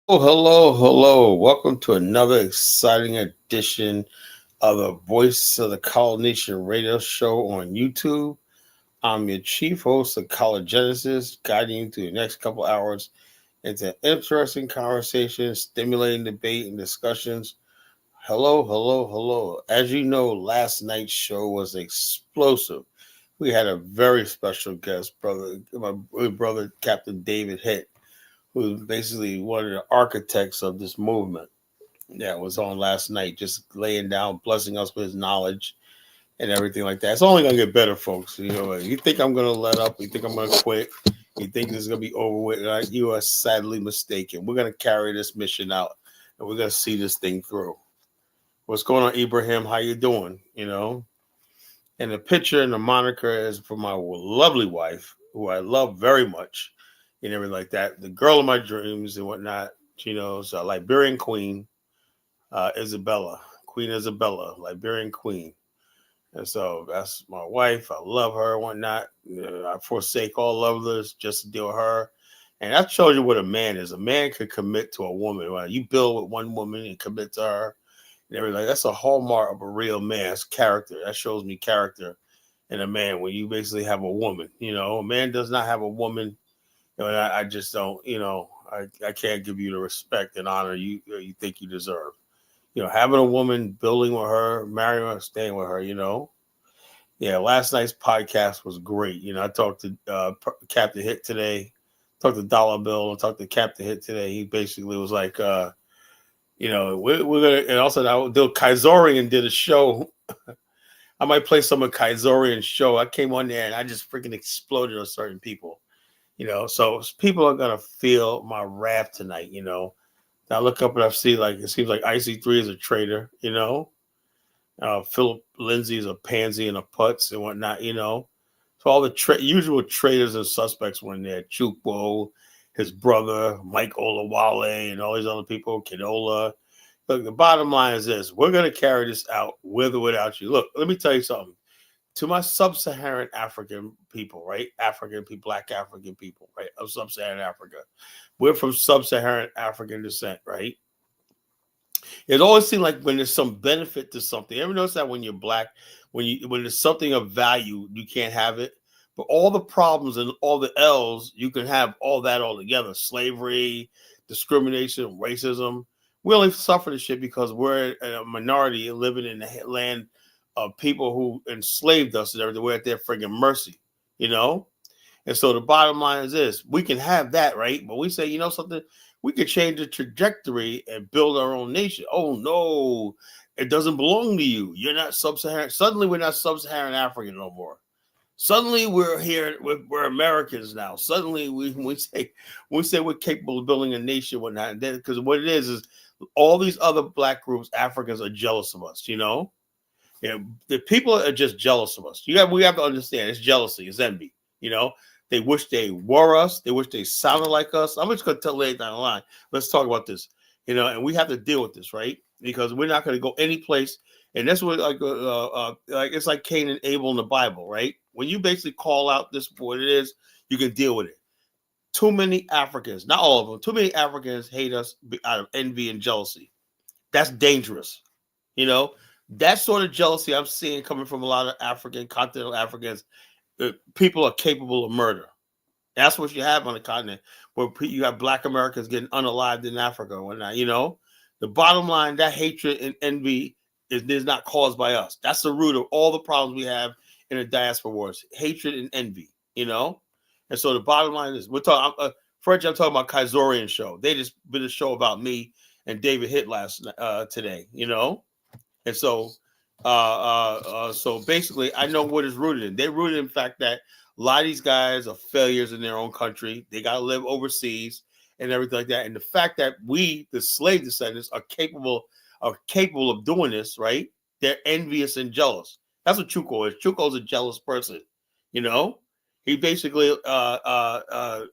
Oh, hello, hello. Welcome to another exciting edition of the Voice of the College Nation radio show on YouTube. I'm your chief host of College Genesis, guiding you through the next couple hours into interesting conversations, stimulating debate and discussions. Hello, hello, hello. As you know, last night's show was explosive. We had a very special guest, my brother, Captain David Hitt, who's basically one of the architects of this movement. Yeah, was on last night, just laying down, blessing us with his knowledge and everything like that. It's only gonna get better, folks. You think I'm gonna let up? You think I'm gonna quit? You think this is gonna be over with? You are sadly mistaken. We're gonna carry this mission out, and we're gonna see this thing through. What's going on, Ibrahim? How you doing? And the picture and the moniker is for my lovely wife, who I love very much, and everything like that. The girl of my dreams and whatnot. Is a Liberian queen, Isabella, Queen Isabella, Liberian queen. And so that's my wife. I love her and whatnot. I forsake all others just to deal with her. And that shows you what a man is. A man could commit to a woman. Right? You build with one woman and commit to her and everything. That's a hallmark of a real man's character. That shows me character in a man when you basically have a woman. A man does not have a woman. And I just don't, I can't give you the respect and honor you think you deserve. Having a woman, building with her, marrying her, staying with her. Yeah, last night's podcast was great. I talked to Captain Hit today, talked to Dollar Bill, and talked to Captain Hit today. He basically was like, we're going to, and also now Kaisorian did a show. I might play some of Kaisorian's show. I came on there and I just freaking exploded on certain people. So people are going to feel my wrath tonight. I look up and I see it seems like IC3 is a traitor, Philip Lindsay is a pansy and a putz and whatnot, So all the usual traitors and suspects were in there. Chukwu, his brother, Mike Olawale, and all these other people, Kidola. Look, the bottom line is this. We're going to carry this out with or without you. Look, let me tell you something. To my sub-Saharan African people, right? African people, black African people, right? Of sub-Saharan Africa. We're from sub-Saharan African descent, right? It always seems like when there's some benefit to something. Ever notice that when you're black, when there's something of value, you can't have it. But all the problems and all the L's, you can have all that all together. Slavery, discrimination, racism. We only suffer this shit because we're a minority living in the land of people who enslaved us and everything. We're at their friggin' mercy, you know? And so the bottom line is this: we can have that, right? But we say, something, we could change the trajectory and build our own nation. Oh no, it doesn't belong to you. You're not sub-Saharan. Suddenly, we're not sub-Saharan African no more. Suddenly, we're here. We're Americans now. Suddenly, we say we're capable of building a nation, whatnot. Because what it is all these other black groups, Africans, are jealous of us. Yeah, the people are just jealous of us. We have to understand it's jealousy, it's envy. They wish they were us. They wish they sounded like us. I'm just going to tell later down the line. Let's talk about this. And we have to deal with this, right? Because we're not going to go any place. And that's what like it's like Cain and Abel in the Bible, right? When you basically call out this for what it is, you can deal with it. Too many Africans, not all of them, too many Africans hate us out of envy and jealousy. That's dangerous. That sort of jealousy I'm seeing coming from a lot of continental Africans. People are capable of murder. That's what you have on the continent, where you have black Americans getting unalived in Africa or whatnot. The bottom line, that hatred and envy is not caused by us. That's the root of all the problems we have in the diaspora wars: hatred and envy. And so the bottom line is, we're talking. French, I'm talking about Kaisorian show. They just did a show about me and David Hitt today. And so so basically, I know what is rooted in. They're rooted in the fact that a lot of these guys are failures in their own country. They got to live overseas and everything like that. And the fact that we, the slave descendants, are capable of doing this, right? They're envious and jealous. That's what Chukwu is. Chukwu is a jealous person. He basically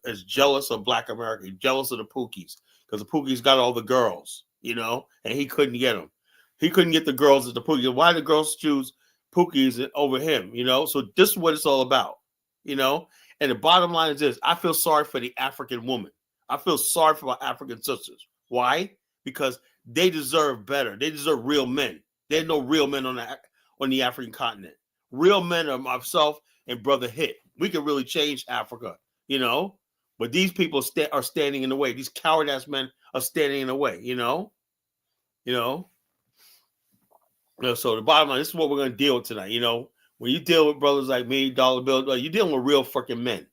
is jealous of Black America. He's jealous of the Pookies because the Pookies got all the girls, and he couldn't get them. He couldn't get the girls at the Pookies. Why the girls choose Pookies over him, So this is what it's all about, And the bottom line is this: I feel sorry for the African woman. I feel sorry for my African sisters. Why? Because they deserve better. They deserve real men. There's no real men on the African continent. Real men are myself and Brother Hit. We can really change Africa, you know. But these people are standing in the way. These coward ass men are standing in the way, you know. You know. So the bottom line, this is what we're gonna deal with tonight. You know, when you deal with brothers like me, Dollar Bill, you're dealing with real fucking men.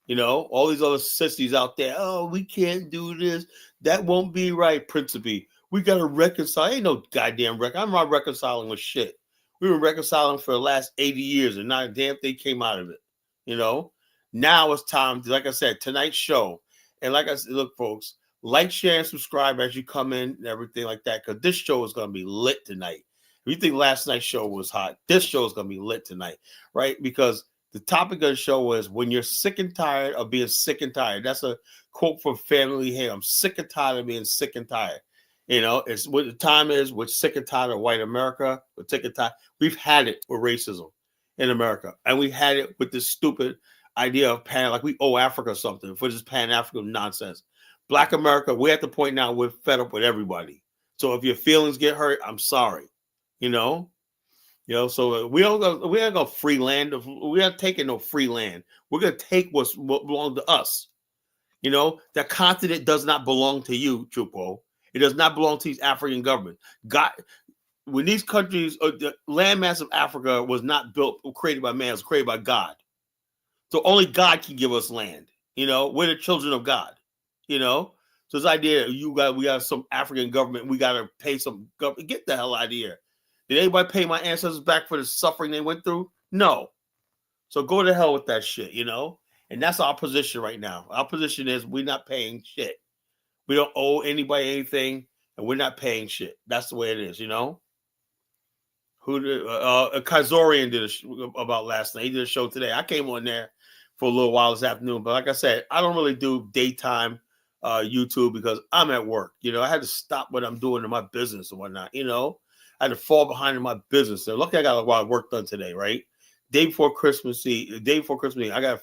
You know, all these other sissies out there. Oh, we can't do this. That won't be right, Principe. We gotta reconcile. Ain't no goddamn I'm not reconciling with shit. We've been reconciling for the last 80 years, and not a damn thing came out of it. You know, now it's time to, like I said, tonight's show. And like I said, look, folks, like, share, and subscribe as you come in and everything like that, because this show is gonna be lit tonight. If you think last night's show was hot, this show is gonna be lit tonight, right? Because the topic of the show was when you're sick and tired of being sick and tired. That's a quote from Fannie Lou Haimer. I'm sick and tired of being sick and tired. You know, it's what the time is. We're sick and tired of white America. We're sick and tired. We've had it with racism in America. And we had it with this stupid idea of like we owe Africa something for this Pan-African nonsense. Black America, we're at the point now we're fed up with everybody. So if your feelings get hurt, I'm sorry. You know? So we ain't gonna free land. We aren't taking no free land. We're gonna take what belongs to us. You know, that continent does not belong to you, Chupo. It does not belong to these African governments. God, when these countries, the landmass of Africa was not built or created by man, it was created by God. So only God can give us land. You know, we're the children of God. You know, so this idea we got some African government, we gotta pay some government. Get the hell out of here. Did anybody pay my ancestors back for the suffering they went through? No. So go to hell with that shit, you know? And that's our position right now. Our position is we're not paying shit. We don't owe anybody anything, and we're not paying shit. That's the way it is, you know? Kazorian did about last night. He did a show today. I came on there for a little while this afternoon, but like I said, I don't really do daytime YouTube because I'm at work. You know, I had to stop what I'm doing in my business and whatnot, you know? I had to fall behind in my business. And luckily, I got a lot of work done today, right? Day before Christmas Eve, I got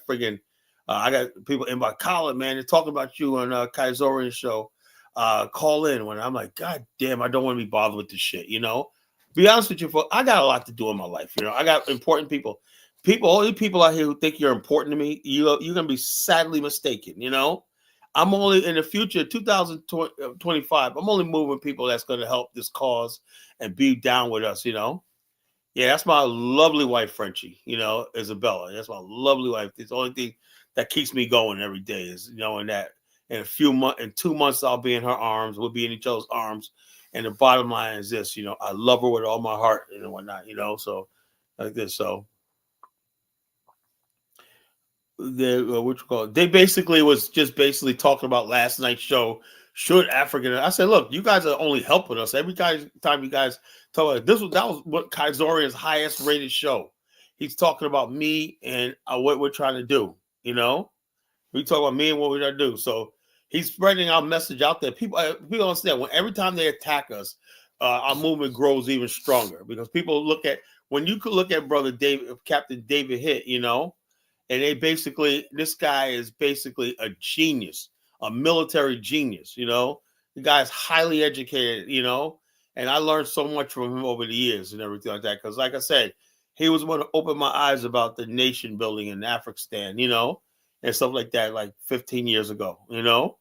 I got people in my collar, man. They're talking about you on Kaizorian's show. Call in when I'm like, God damn, I don't want to be bothered with this shit, you know? Be honest with you, folks, I got a lot to do in my life, you know? I got important people. All the people out here who think you're important to me, you're going to be sadly mistaken, you know? I'm only in the future, 2025. I'm only moving people that's going to help this cause and be down with us, you know. Yeah, that's my lovely wife, Frenchie, you know, Isabella. That's my lovely wife. It's the only thing that keeps me going every day is knowing that in 2 months, I'll be in her arms. We'll be in each other's arms. And the bottom line is this, you know, I love her with all my heart and whatnot, you know, so like this. So they basically was just basically talking about last night's show. Should African? I said, look, you guys are only helping us. Every time you guys talk about that was what Kaizorian's highest rated show. He's talking about me and what we're trying to do. You know, we talk about me and what we're trying to do. So he's spreading our message out there. People understand when every time they attack us, our movement grows even stronger because people look at when you could look at Captain David Hitt, you know. And this guy is basically a genius, a military genius, you know. The guy's highly educated, you know, and I learned so much from him over the years and everything like that. Because, like I said, he was one to open my eyes about the nation building in Afghanistan, you know, and stuff like that, like 15 years ago, you know.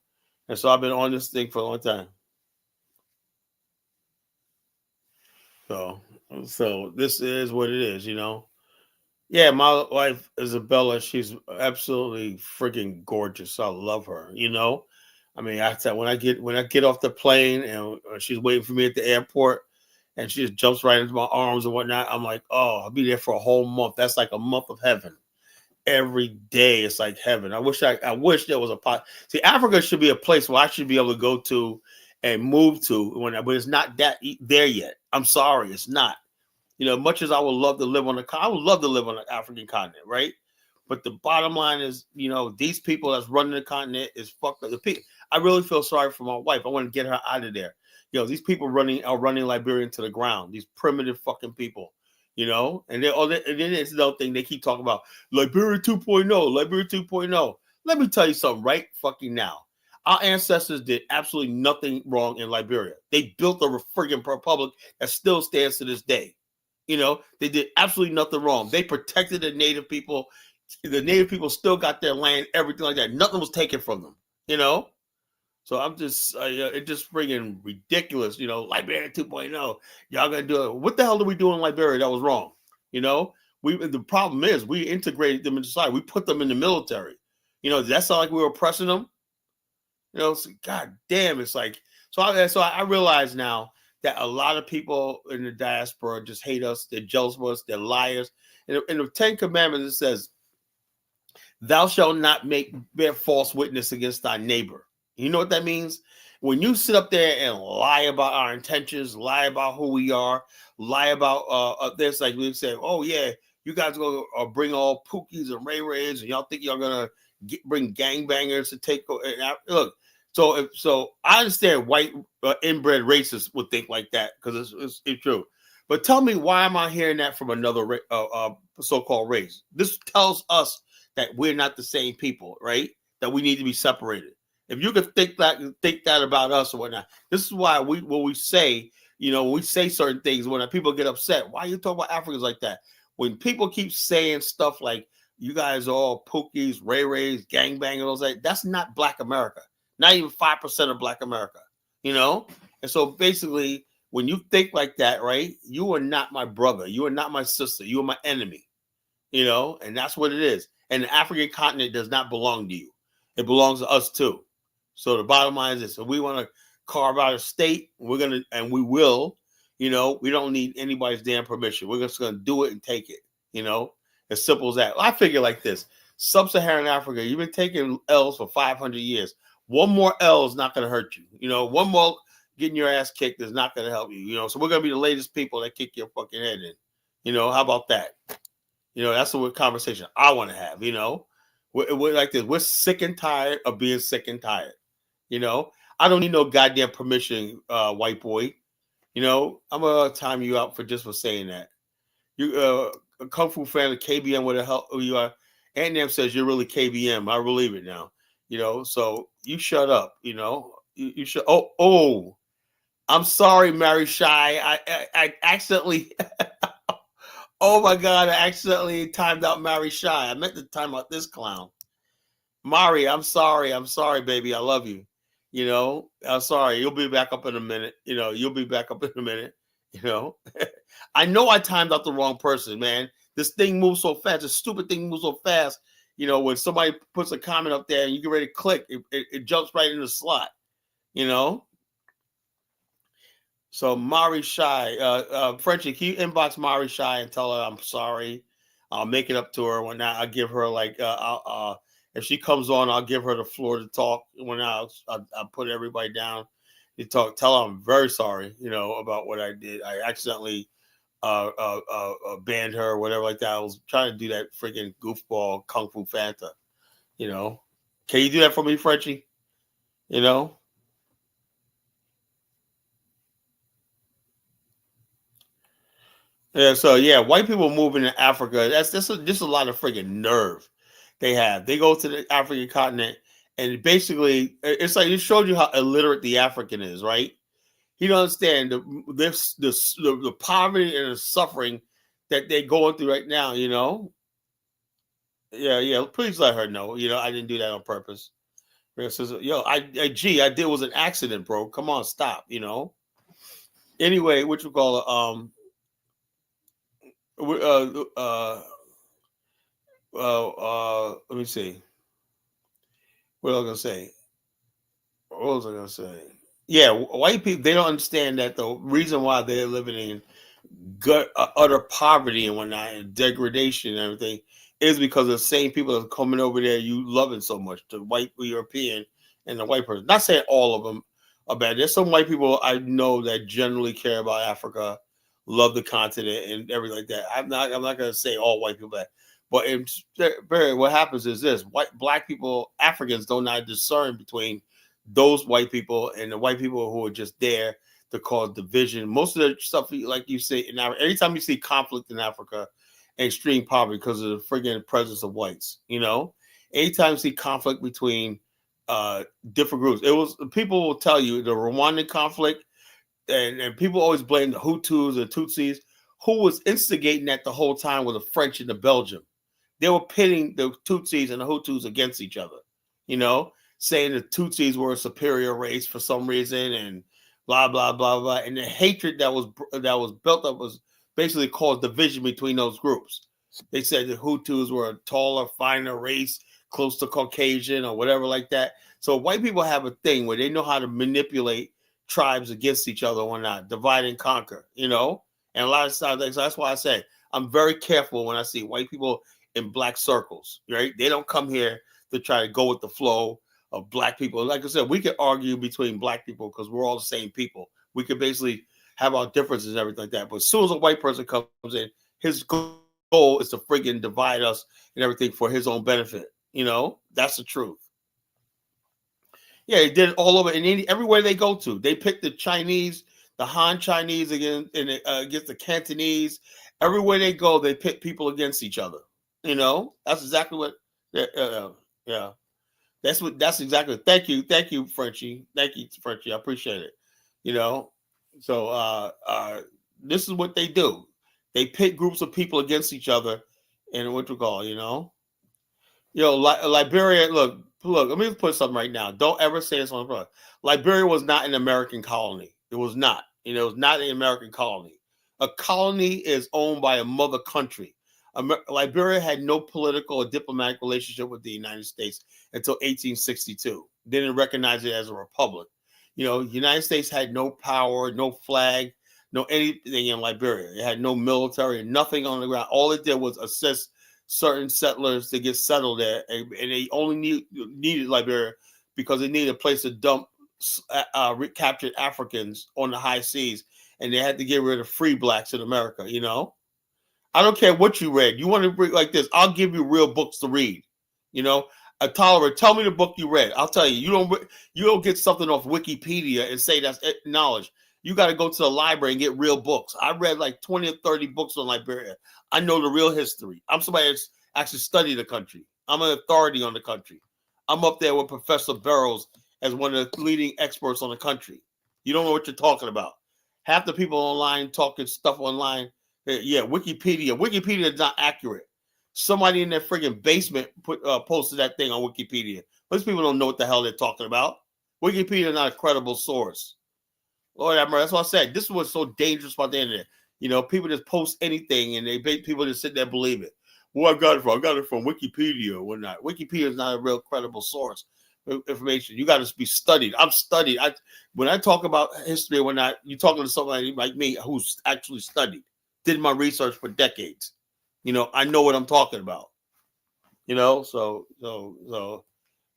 And so I've been on this thing for a long time. So this is what it is, you know. Yeah, my wife Isabella, she's absolutely freaking gorgeous. I love her. You know, I mean, I said when I get off the plane and she's waiting for me at the airport, and she just jumps right into my arms and whatnot. I'm like, oh, I'll be there for a whole month. That's like a month of heaven. Every day, it's like heaven. I wish there was a pot. See, Africa should be a place where I should be able to go to and move to but it's not there yet. I'm sorry, it's not. You know, much as I would love to live on I would love to live on the African continent, right? But the bottom line is, you know, these people that's running the continent is fucked up. I really feel sorry for my wife. I want to get her out of there. You know, these people are running Liberia to the ground. These primitive fucking people, you know? And then it's another thing they keep talking about, Liberia 2.0, Liberia 2.0. Let me tell you something right fucking now. Our ancestors did absolutely nothing wrong in Liberia. They built a friggin' republic that still stands to this day. They did absolutely nothing wrong. They protected the native people. The native people still got their land, everything like that. Nothing was taken from them. So I'm just, it's just friggin' ridiculous. Liberia 2.0. Y'all gonna do it? What the hell did we do in Liberia that was wrong? The problem is we integrated them into society. We put them in the military. Does that sound like we were oppressing them? God damn, it's like so. I realize now that a lot of people in the diaspora just hate us. They're jealous of us. They're liars. In the Ten Commandments, it says, "Thou shalt not bear false witness against thy neighbor." You know what that means? When you sit up there and lie about our intentions, lie about who we are, lie about this, like we say, oh yeah, you guys go bring all Pookies and Ray Rays, and y'all think y'all gonna bring gangbangers to take over. Look. So I understand white inbred racists would think like that because it's true. But tell me, why am I hearing that from another so-called race? This tells us that we're not the same people, right? That we need to be separated. If you could think that about us or whatnot, this is why when we say certain things, when people get upset, why you talk about Africans like that? When people keep saying stuff like, you guys are all Pookies, Ray Rays, gangbangers, that's not Black America. Not even 5% of Black America, And so basically, when you think like that, right, you are not my brother. You are not my sister. You are my enemy, and that's what it is. And the African continent does not belong to you. It belongs to us too. So the bottom line is this. If we want to carve out a state, we will, we don't need anybody's damn permission. We're just going to do it and take it, as simple as that. I figure like this. Sub-Saharan Africa, you've been taking L's for 500 years. One more L is not going to hurt you. One more getting your ass kicked is not going to help you. So we're going to be the latest people that kick your fucking head in. How about that? That's the conversation I want to have. We're like this. We're sick and tired of being sick and tired. I don't need no goddamn permission, white boy. I'm going to time you out for saying that. You a Kung Fu fan of KBM, where the hell you are. Antnam says you're really KBM. I believe it now. So you shut up, you should. Oh, I'm sorry, Mary Shy. I accidentally, oh my God, I accidentally timed out Mary Shy. I meant to time out this clown. Mari, I'm sorry, baby. I love you. I'm sorry. You'll be back up in a minute. You'll be back up in a minute. I know I timed out the wrong person, man. This thing moves so fast. This stupid thing moves so fast. When somebody puts a comment up there and you get ready to click, it jumps right in the slot, So Mari Shy, Frenchie, can you inbox Mari Shy and tell her I'm sorry? I'll make it up to her when I'll give her if she comes on, I'll give her the floor to talk. When I'll put everybody down to talk, tell her I'm very sorry, about what I did. I accidentally banned her or whatever like that. I was trying to do that freaking goofball Kung Fu Fanta, Can you do that for me, Frenchie? Yeah, so yeah, white people moving to Africa, that's just a lot of freaking nerve they have. They go to the African continent and basically it's like it showed you how illiterate the African is, right? You don't understand the poverty and the suffering that they're going through right now, Yeah, please let her know. I didn't do that on purpose. Says, I did was an accident, bro. Come on, stop. Anyway, what you call it? Let me see. What was I gonna say? Yeah, white people, they don't understand that the reason why they're living in utter poverty and whatnot and degradation and everything is because of the same people that are coming over there you loving so much, the white European and the white person. Not saying all of them are bad. There's some white people I know that generally care about Africa, love the continent and everything like that. I'm not going to say all white people bad. But what happens is this: black people, Africans don't know how to discern between those white people and the white people who are just there to cause division. Most of the stuff, like you say, anytime you see conflict in Africa, extreme poverty because of the friggin' presence of whites, anytime you see conflict between different groups. It was people will tell you the Rwandan conflict, and people always blame the Hutus and Tutsis. Who was instigating that the whole time were the French and the Belgium. They were pitting the Tutsis and the Hutus against each other, saying the Tutsis were a superior race for some reason, and blah blah blah blah. And the hatred that was built up was basically caused division between those groups. They said the Hutus were a taller, finer race, close to Caucasian or whatever like that. So white people have a thing where they know how to manipulate tribes against each other or not, divide and conquer, And a lot of times, that's why I say I'm very careful when I see white people in black circles, right? They don't come here to try to go with the flow of black people. Like I said, we could argue between black people because we're all the same people. We could basically have our differences and everything like that. But as soon as a white person comes in, his goal is to friggin' divide us and everything for his own benefit. That's the truth. Yeah, they did it all over, and everywhere they go to, they pick the Chinese, the Han Chinese against the Cantonese. Everywhere they go, they pit people against each other. That's exactly what. Yeah, that's exactly. Thank you, Frenchie. Thank you, Frenchie. I appreciate it. So this is what they do. They pit groups of people against each other, and what you call, Liberia. Look. Let me put something right now. Don't ever say this on the front. Liberia was not an American colony. It was not. It was not an American colony. A colony is owned by a mother country. Liberia had no political or diplomatic relationship with the United States until 1862. They didn't recognize it as a republic. The United States had no power, no flag, no anything in Liberia. It had no military, nothing on the ground. All it did was assist certain settlers to get settled there, and they only needed Liberia because they needed a place to dump recaptured Africans on the high seas, and they had to get rid of free blacks in America. I don't care what you read. You want to read like this? I'll give you real books to read. Tolliver, tell me the book you read. I'll tell you. You don't get something off Wikipedia and say that's knowledge. You got to go to the library and get real books. I read like 20 or 30 books on Liberia. I know the real history. I'm somebody that's actually studied the country. I'm an authority on the country. I'm up there with Professor Burroughs as one of the leading experts on the country. You don't know what you're talking about. Half the people online talking stuff online. Yeah, Wikipedia. Wikipedia is not accurate. Somebody in their friggin' basement posted that thing on Wikipedia. Most people don't know what the hell they're talking about. Wikipedia is not a credible source. Lord have mercy. That's what I said. This is what's so dangerous about the internet. People just post anything and people just sit there and believe it. Well, I got it from Wikipedia or whatnot. Wikipedia is not a real credible source of information. You got to be studied. I'm studied. When I talk about history or whatnot, you're talking to somebody like me who's actually studied, did my research for decades. I know what I'm talking about. So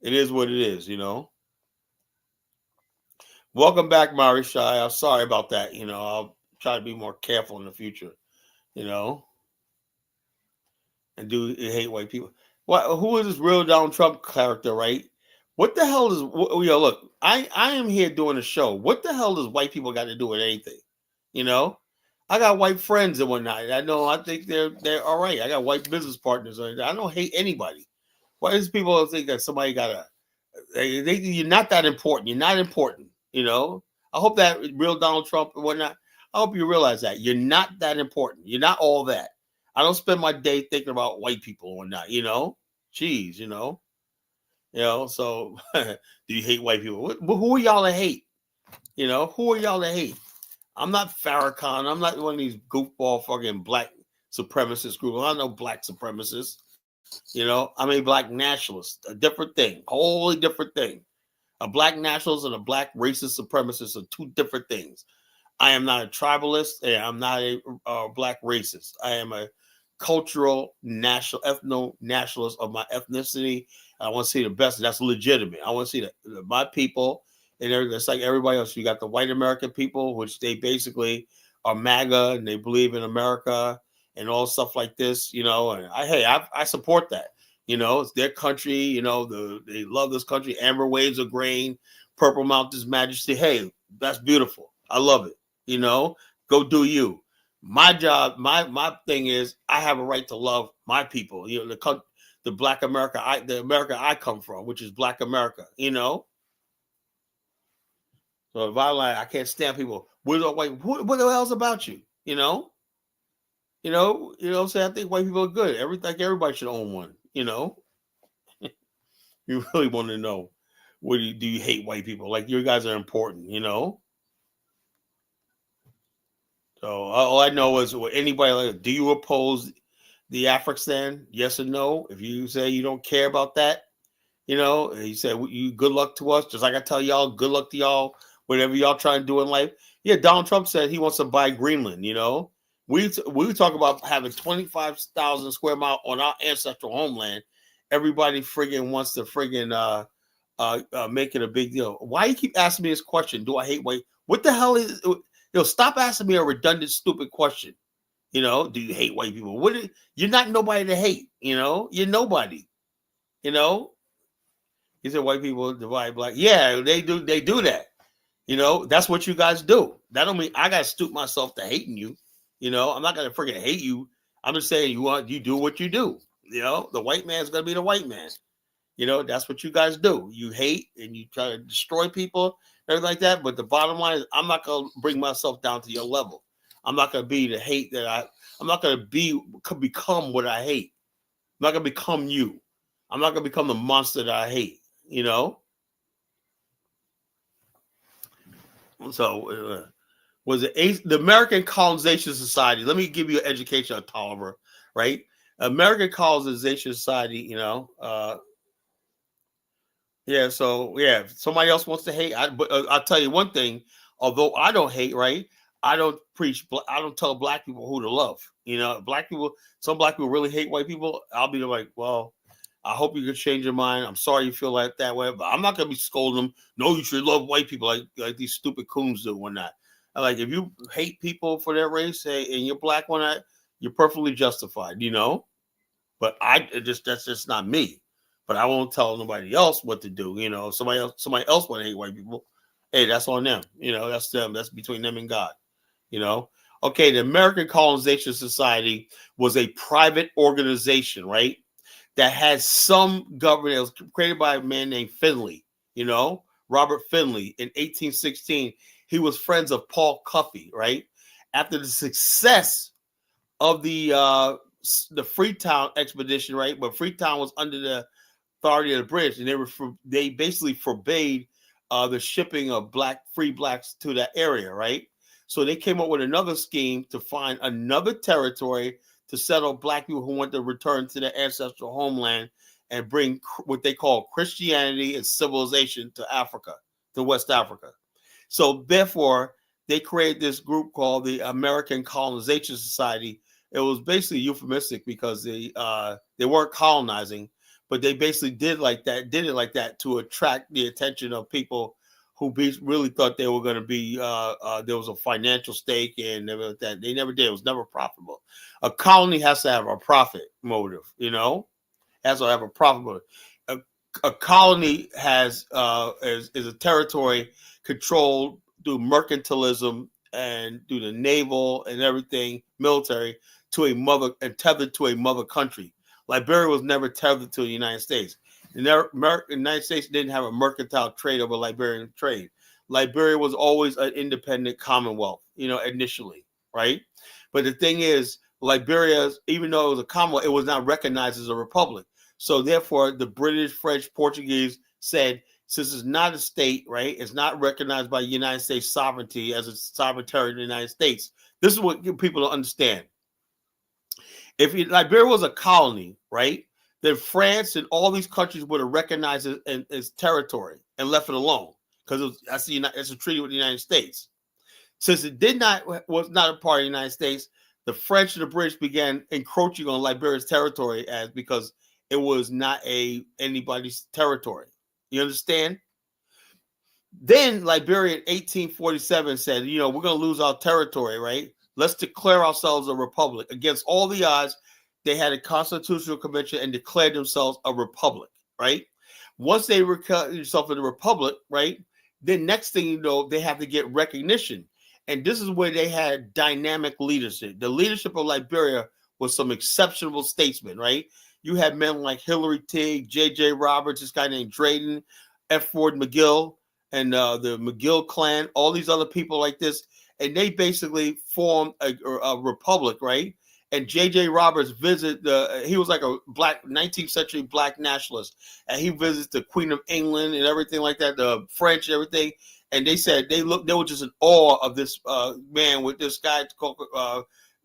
it is what it is. Welcome back, Mari Shai. I'm sorry about that. I'll try to be more careful in the future, and hate white people. Who is this real Donald Trump character, right? What the hell is, look, I am here doing a show. What the hell does white people got to do with anything? I got white friends and whatnot. I think they're all right. I got white business partners. I don't hate anybody. Why does people think that somebody you're not that important? You're not important. I hope that real Donald Trump and whatnot, I hope you realize that you're not that important. You're not all that. I don't spend my day thinking about white people and whatnot, Jeez, so do you hate white people? Who are y'all to hate? Who are y'all to hate? I'm not Farrakhan. I'm not one of these goofball fucking black supremacist groups. I'm no black supremacist. I'm a black nationalist. A different thing. Wholly different thing. A black nationalist and a black racist supremacist are two different things. I am not a tribalist and I'm not a black racist. I am a cultural ethno-nationalist of my ethnicity. I want to see the best. That's legitimate. I want to see my people, and it's like everybody else. You got the white American people, which they basically are MAGA and they believe in America and all stuff like this, and I support that. It's their country. They love this country. Amber waves of grain, purple mountains majesty. Hey, that's beautiful. I love it. Go do you. My job, my thing is I have a right to love my people. The the Black America, the America I come from, which is Black America, you know. So if I can't stand people. What the hell's about you? You know. What I'm saying? I think white people are good. Everybody should own one. You know. You really want to know, do you hate white people? Like, you guys are important. You know. So all I know is, anybody do you oppose the Afghanistan? Yes or no? If you say you don't care about that, you say you good luck to us. Just like I tell y'all, good luck to y'all. Whatever y'all trying to do in life. Yeah, Donald Trump said he wants to buy Greenland. We talk about having 25,000 square mile on our ancestral homeland. Everybody friggin' wants to friggin' make it a big deal. Why you keep asking me this question? Do I hate white? What the hell is? Stop asking me a redundant, stupid question. Do you hate white people? You're not nobody to hate. You're nobody. You said white people divide black. Yeah, they do. They do that. That's what you guys do. That don't mean I gotta stoop myself to hating you. I'm not gonna freaking hate you. I'm just saying you do what you do. The white man's gonna be the white man. That's what you guys do. You hate and you try to destroy people, everything like that. But the bottom line is, I'm not gonna bring myself down to your level. I'm not gonna be the hate that I'm not gonna become what I hate. I'm not gonna become you. I'm not gonna become the monster that I hate. So was it the American Colonization Society? Let me give you an education on Tolliver, right? American Colonization Society, yeah. So yeah, if somebody else wants to hate, but I'll tell you one thing. Although I don't hate, right? I don't tell black people who to love. Some black people really hate white people. I'll be like, well, I hope you can change your mind. I'm sorry you feel like that way, but I'm not gonna be scolding them. No, you should love white people like these stupid coons do or not. Like, if you hate people for their race, and you're black one, you're perfectly justified, But that's just not me. But I won't tell nobody else what to do. If somebody else want to hate white people, hey, that's on them. That's them. That's between them and God. Okay, the American Colonization Society was a private organization, right? That had some government. It was created by a man named Finley, Robert Finley in 1816. He was friends of Paul Cuffey, right? After the success of the Freetown expedition, right? But Freetown was under the authority of the British, and they basically forbade the shipping of free blacks to that area, right? So they came up with another scheme to find another territory to settle black people who want to return to their ancestral homeland and bring what they call Christianity and civilization to Africa, to West Africa. So therefore, they created this group called the American Colonization Society. It was basically euphemistic because they weren't colonizing, but they basically did it like that to attract the attention of people who really thought they were going to be, there was a financial stake and everything like that. They never did. It was never profitable. A colony has to have a profit motive, has to have a profit motive. A colony is a territory controlled through mercantilism and through the naval and everything, military, and tethered to a mother country. Liberia was never tethered to the United States. The United States didn't have a mercantile trade over Liberian trade. Liberia was always an independent commonwealth, initially, right? But the thing is, Liberia, even though it was a commonwealth, it was not recognized as a republic. So therefore, the British, French, Portuguese said, since it's not a state, right? It's not recognized by United States sovereignty as a sovereign territory of the United States. This is what people don't understand. If Liberia was a colony, right, then France and all these countries would have recognized it as territory and left it alone because it's a treaty with the United States. Since it was not a part of the United States, the French and the British began encroaching on Liberia's territory because it was not anybody's territory. You understand? Then Liberia in 1847 said, we're going to lose our territory, right? Let's declare ourselves a republic. Against all the odds, they had a constitutional convention and declared themselves a republic, right? Once they declared themselves a republic, right, then next thing you know, they have to get recognition. And this is where they had dynamic leadership. The leadership of Liberia was some exceptional statesmen, right? You had men like Hillary Teague, J.J. Roberts, this guy named Drayton, F. Ford McGill, and the McGill clan, all these other people like this. And they basically formed a republic, right? And J.J. Roberts he was like a 19th century black nationalist. And he visits the Queen of England and everything like that, the French and everything. And they said they were just in awe of this man with this guy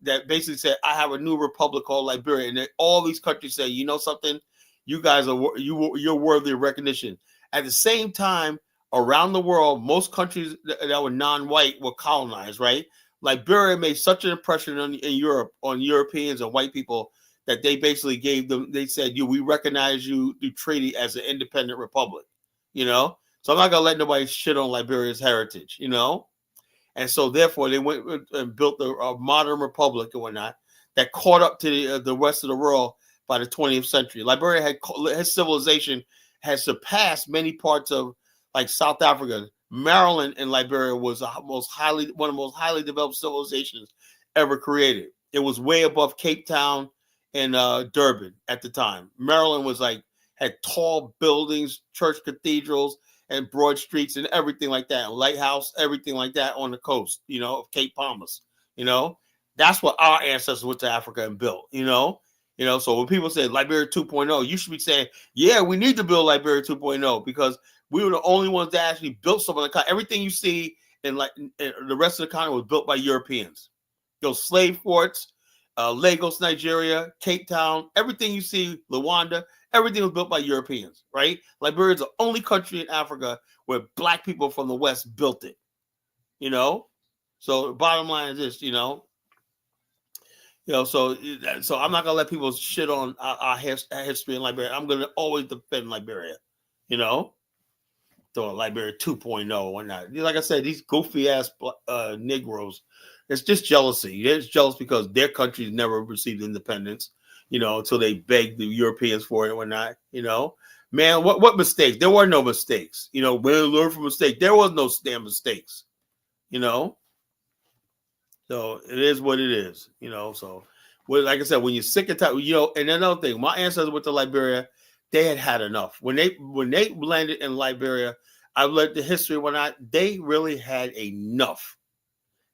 that basically said, I have a new republic called Liberia. And all these countries say, you know something? You guys you're worthy of recognition. At the same time, around the world, most countries that were non-white were colonized, right? Liberia made such an impression in Europe on Europeans and white people that they basically they said, we recognize you through treaty as an independent republic, you know? So I'm not going to let nobody shit on Liberia's heritage, you know? And so therefore they went and built a modern republic and whatnot that caught up to the rest of the world by the 20th century. Liberia his civilization has surpassed many parts of like South Africa. Maryland and Liberia was one of the most highly developed civilizations ever created. It was way above Cape Town and Durban at the time. Maryland had tall buildings, church cathedrals, and broad streets and everything like that, and lighthouse, everything like that on the coast, of Cape Palmas. That's what our ancestors went to Africa and built. So when people say Liberia 2.0, you should be saying, yeah, we need to build Liberia 2.0 because we were the only ones that actually built some of the country. Everything you see in the rest of the continent was built by Europeans. Those slave forts, Lagos, Nigeria, Cape Town, everything you see, Rwanda, everything was built by Europeans, right? Liberia is the only country in Africa where black people from the West built it, So the bottom line is this, so I'm not gonna let people shit on our history in Liberia. I'm gonna always defend Liberia, So Liberia 2.0 or whatnot. Like I said, these goofy ass Negroes, it's just jealousy. It's jealous because their countries never received independence, until they begged the Europeans for it and whatnot, Man, what mistakes? There were no mistakes. We learn from mistakes. There was no damn mistakes, So it is what it is, So, like I said, when you're sick and tired, and another thing, my ancestors went to Liberia, they had enough. When they landed in Liberia, I read the history they really had enough.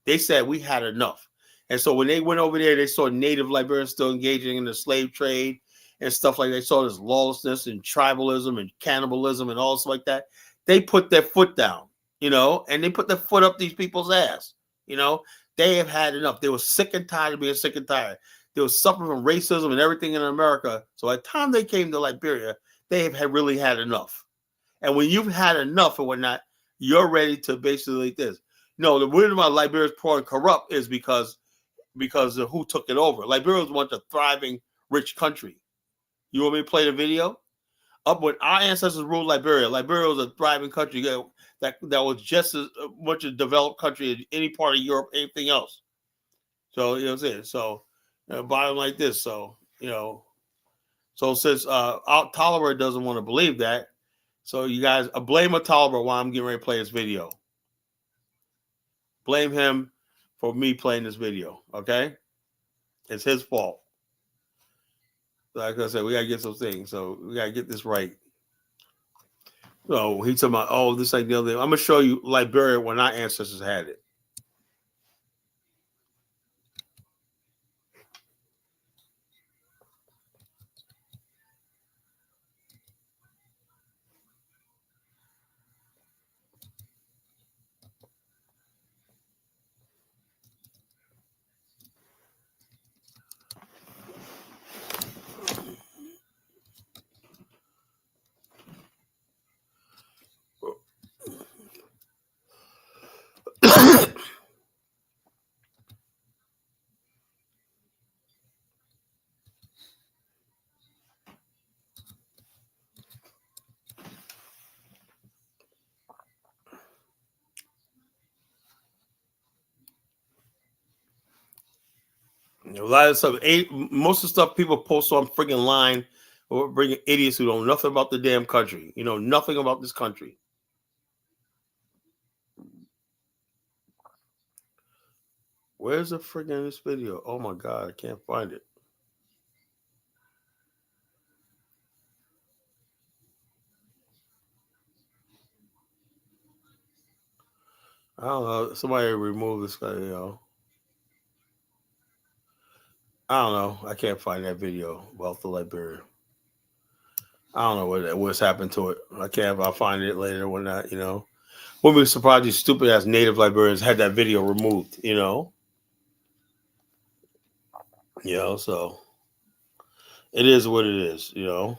They said we had enough. And so when they went over there, they saw native Liberians still engaging in the slave trade and stuff like that. They saw this lawlessness and tribalism and cannibalism and all stuff like that. They put their foot down, and they put their foot up these people's ass, They have had enough. They were sick and tired of being sick and tired. They were suffering from racism and everything in America. So at the time they came to Liberia, they have really had enough. And when you've had enough and whatnot, you're ready to basically this. No, the reason why Liberia is poor and corrupt is because of who took it over. Liberia was a thriving, rich country. You want me to play the video? Up when our ancestors ruled Liberia was a thriving country that was just as much a developed country as any part of Europe, anything else. So you know what I'm saying. So bottom like this. So So since Tolliver doesn't want to believe that, so you guys blame a Tolliver while I'm getting ready to play this video. Blame him for me playing this video. Okay, it's his fault. Like I said, we gotta get some things. So we gotta get this right. So he's talking about, this like the other thing. I'm gonna show you Liberia when our ancestors had it. A lot of stuff, most of the stuff people post on friggin' line or bringing idiots who know nothing about the damn country. Nothing about this country. Where's the friggin' this video? Oh my god, I can't find it. I don't know. Somebody remove this guy. You know, I don't know. I can't find that video about the Liberia. I don't know what's happened to it. I can't. I'll find it later when that. You know, wouldn't be surprised these stupid ass native Liberians had that video removed. You know. You know. So it is what it is. You know.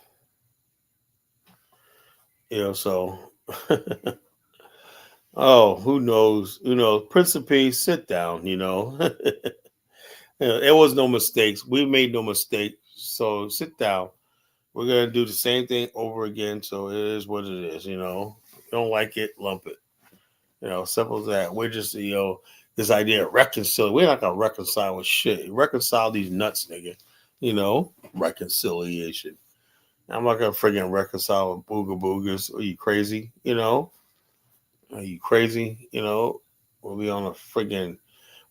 You know. So. Oh, who knows? Who knows? Principe, sit down. You know. There was no mistakes. We made no mistakes. So sit down. We're gonna do the same thing over again. So it is what it is. You know. You don't like it, lump it. You know, simple as that. We're just, this idea of reconcile. We're not gonna reconcile with shit. Reconcile these nuts, nigga. You know, reconciliation. I'm not gonna friggin' reconcile with booga boogers. Are you crazy? You know, are you crazy? You know, we'll be on a friggin'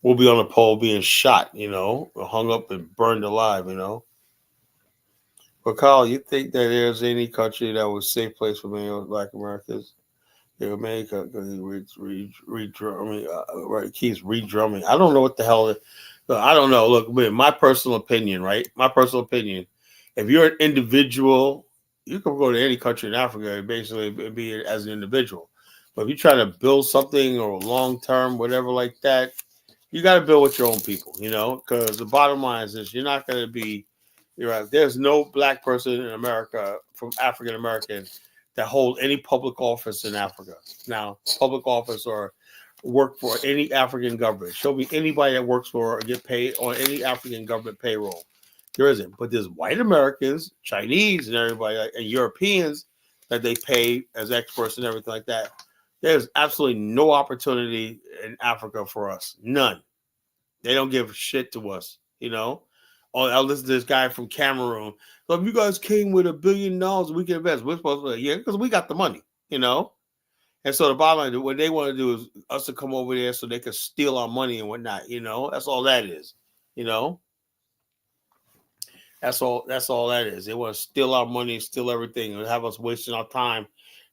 we'll be on a pole being shot. You know, or hung up and burned alive. You know. But Carl, you think that there's any country that was a safe place for many Black Americans? Yeah, America right, keeps redrumming. I don't know what the hell. I don't know. Look, my personal opinion, right? My personal opinion. If you're an individual, you can go to any country in Africa and basically be it as an individual. But if you're trying to build something or long term, whatever like that, you got to build with your own people, you know, because the bottom line is this: you're not going to be. You're right. There's no black person in America from African American that hold any public office in Africa. Now, public office or work for any African government. Show me anybody that works for or get paid on any African government payroll. There isn't. But there's white Americans, Chinese, and everybody, and Europeans that they pay as experts and everything like that. There's absolutely no opportunity in Africa for us. None. They don't give shit to us, you know. Oh, I listen to this guy from Cameroon. So if you guys came with $1 billion, we can invest. We're supposed to, yeah, because we got the money, you know. And so the bottom line, what they want to do is us to come over there so they can steal our money and whatnot, you know. That's all that is, you know. That's all. That's all that is. They want to steal our money, steal everything, and have us wasting our time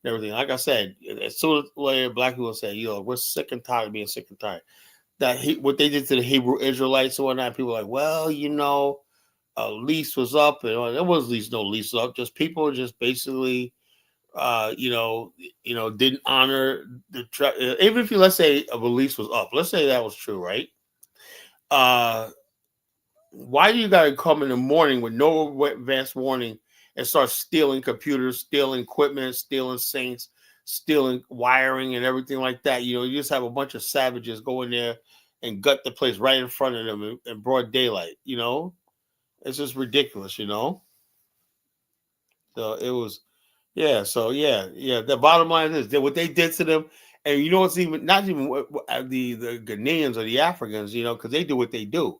and everything. Like I said, as soon as later black people say, we're sick and tired of being sick and tired. What they did to the Hebrew Israelites and whatnot, people were like, well, a lease was up, and there was no lease up. Just people just basically, didn't honor even if you let's say a lease was up. Let's say that was true, right? Uh, why do you got to come in the morning with no advance warning and start stealing computers, stealing equipment, stealing sinks, stealing wiring and everything like that? You just have a bunch of savages go in there and gut the place right in front of them in broad daylight. It's just ridiculous. So it was, yeah. So yeah. The bottom line is that what they did to them, and it's even not even the Ghanaians or the Africans, because they do what they do,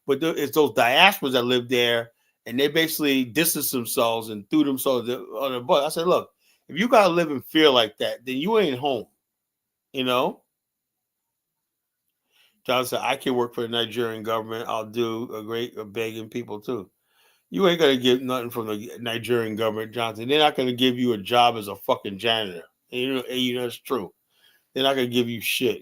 but it's those diasporas that live there, and they basically distanced themselves and threw themselves on the butt. I said, look, if you gotta live in fear like that, then you ain't home. You know. John said, I can work for the Nigerian government. I'll do a great begging people too. You ain't gonna get nothing from the Nigerian government, Johnson. They're not gonna give you a job as a fucking janitor. And it's true. They're not gonna give you shit.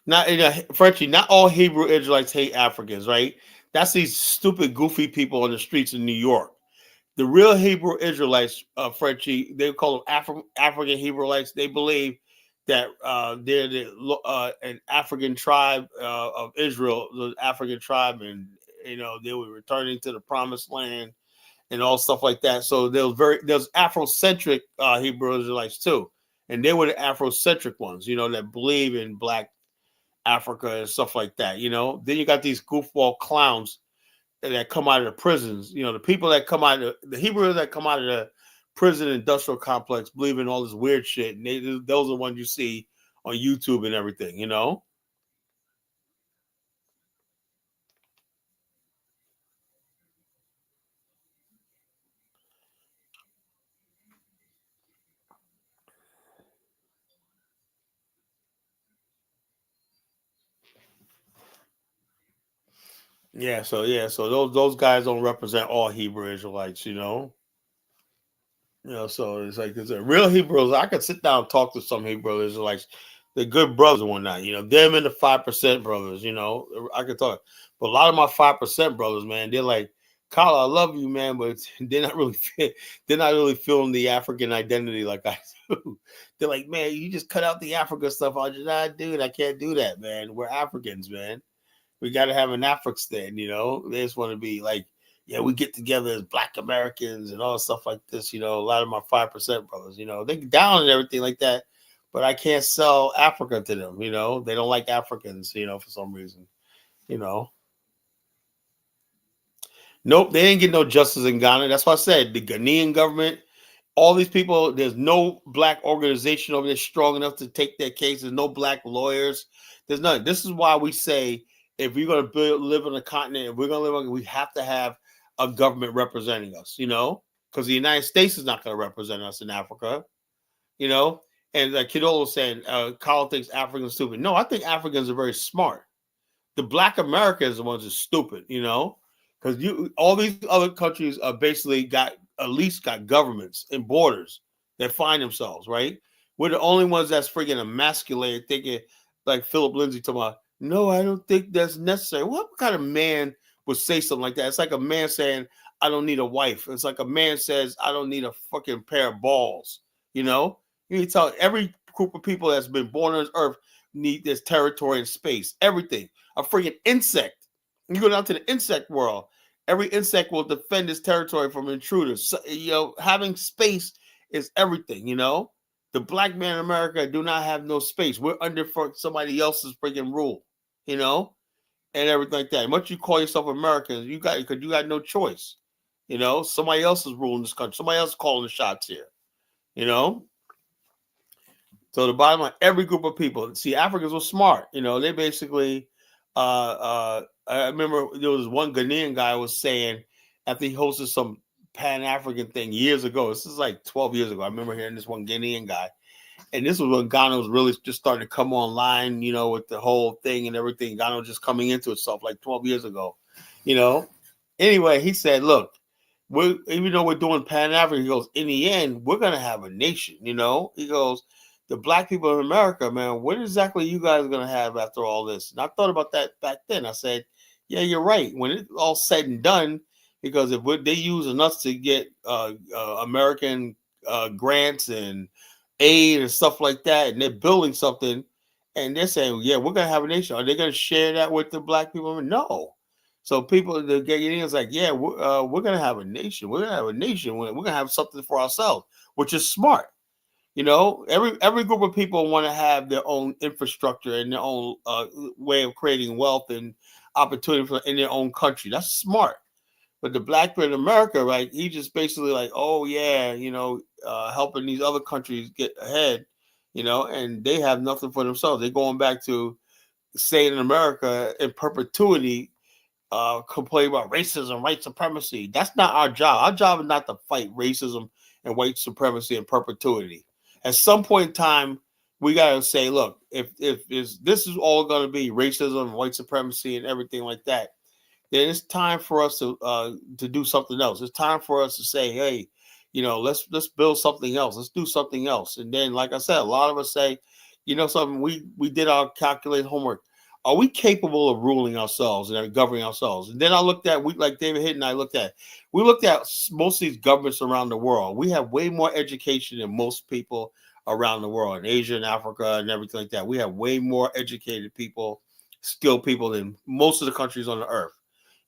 Not Frenchie. Not all Hebrew Israelites hate Africans, right? That's these stupid, goofy people on the streets of New York. The real Hebrew Israelites, Frenchie, they call them African Hebrewites. They believe that they're an African tribe of Israel, the African tribe, and they were returning to the promised land and all stuff like that. So there's Afrocentric Hebrew Israelites too, and they were the Afrocentric ones, that believe in Black Africa and stuff like that. Then you got these goofball clowns that come out of the prisons. The people that come out of the Hebrews that come out of the prison industrial complex believe in all this weird shit, and those are the ones you see on YouTube and everything. So those guys don't represent all Hebrew Israelites. So it's like it's a real Hebrews. I could sit down and talk to some Hebrews, like they're good brothers and whatnot. Them and the 5% brothers. I could talk, but a lot of my 5% brothers, man, they're like, Kyle, I love you, man, but they're not really feeling the African identity like I do. They're like, man, you just cut out the Africa stuff. I just, dude, I can't do that, man. We're Africans, man. We got to have an African. They just want to be like, yeah, we get together as Black Americans and all stuff like this. A lot of my 5% brothers, they get down and everything like that, but I can't sell Africa to them. They don't like Africans, for some reason. You know, nope, they didn't get no justice in Ghana. That's why I said the Ghanaian government, all these people, there's no Black organization over there strong enough to take their case. There's no Black lawyers. There's none. This is why we say if we're going to live on a continent, if we're going to live on, we have to have a government representing us, because the United States is not going to represent us in Africa, And like Kidolo was saying, Kyle thinks Africans are stupid. No, I think Africans are very smart. The Black Americans are the ones that are stupid, because all these other countries are basically at least got governments and borders that find themselves, right? We're the only ones that's freaking emasculated, thinking like Philip Lindsay talking about, no, I don't think that's necessary. What kind of man would say something like that? It's like a man saying, I don't need a wife. It's like a man says, I don't need a fucking pair of balls. You need to tell every group of people that's been born on this earth need this territory and space, everything. A freaking insect. You go down to the insect world. Every insect will defend its territory from intruders. So, having space is everything, The Black man in America do not have no space. We're under for somebody else's freaking rule, and everything like that. Much you call yourself Americans, because you got no choice. Somebody else is ruling this country. Somebody else is calling the shots here, So the bottom line, every group of people, see, Africans were smart. They basically, I remember there was one Ghanaian guy was saying after he hosted some Pan-African thing years ago. This is like 12 years ago. I remember hearing this one Ghanaian guy. And this was when Ghana was really just starting to come online, with the whole thing and everything. Ghana was just coming into itself like 12 years ago, Anyway, he said, look, even though we're doing Pan-African, he goes, in the end, we're going to have a nation, He goes, the Black people in America, man, what exactly you guys are going to have after all this? And I thought about that back then. I said, yeah, you're right. When it's all said and done, because if they using us to get American grants and aid and stuff like that, and they're building something, and they're saying, yeah, we're going to have a nation. Are they going to share that with the Black people? No. So people, the Ghanaians, like, yeah, we're going to have a nation. We're going to have a nation. We're going to have something for ourselves, which is smart. Every group of people want to have their own infrastructure and their own way of creating wealth and opportunity in their own country. That's smart. But the Black man in America, right? He just basically like, oh yeah, helping these other countries get ahead, and they have nothing for themselves. They're going back to staying in America in perpetuity, complain about racism, white supremacy. That's not our job. Our job is not to fight racism and white supremacy in perpetuity. At some point in time, we gotta say, look, if this is all going to be racism, white supremacy, and everything like that, then it's time for us to do something else. It's time for us to say, hey, let's build something else. Let's do something else. And then, like I said, a lot of us say, something. We did our calculated homework. Are we capable of ruling ourselves and governing ourselves? And then I looked at, like David Hitt and I looked at most of these governments around the world. We have way more education than most people around the world, in Asia and Africa and everything like that. We have way more educated people, skilled people than most of the countries on the earth.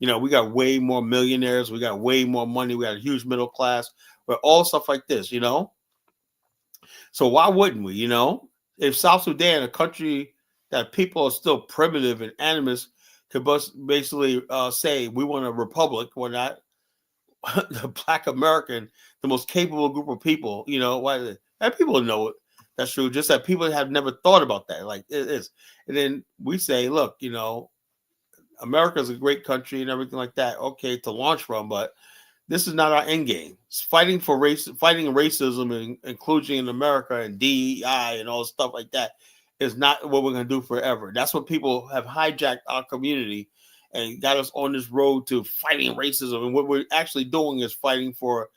We got way more millionaires. We got way more money. We got a huge middle class. But all stuff like this, So why wouldn't we, If South Sudan, a country that people are still primitive and animist, could basically say we want a republic, we're not the Black American, the most capable group of people, why? And people know it. That's true. Just that people have never thought about that. Like it is. And then we say, look, America is a great country and everything like that. Okay, to launch from, but this is not our end game. It's fighting racism and inclusion in America and DEI and all stuff like that is not what we're going to do forever. That's what people have hijacked our community and got us on this road to fighting racism. And what we're actually doing is fighting for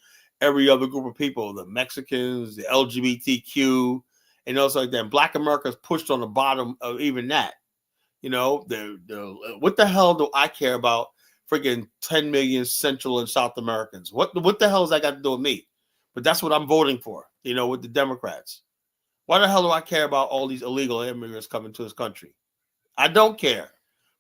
every other group of people, the Mexicans, the LGBTQ, and also like that. Black America's pushed on the bottom of even that. What the hell do I care about freaking 10 million Central and South Americans? What the hell has that got to do with me? But that's what I'm voting for, with the Democrats. Why the hell do I care about all these illegal immigrants coming to this country? I don't care.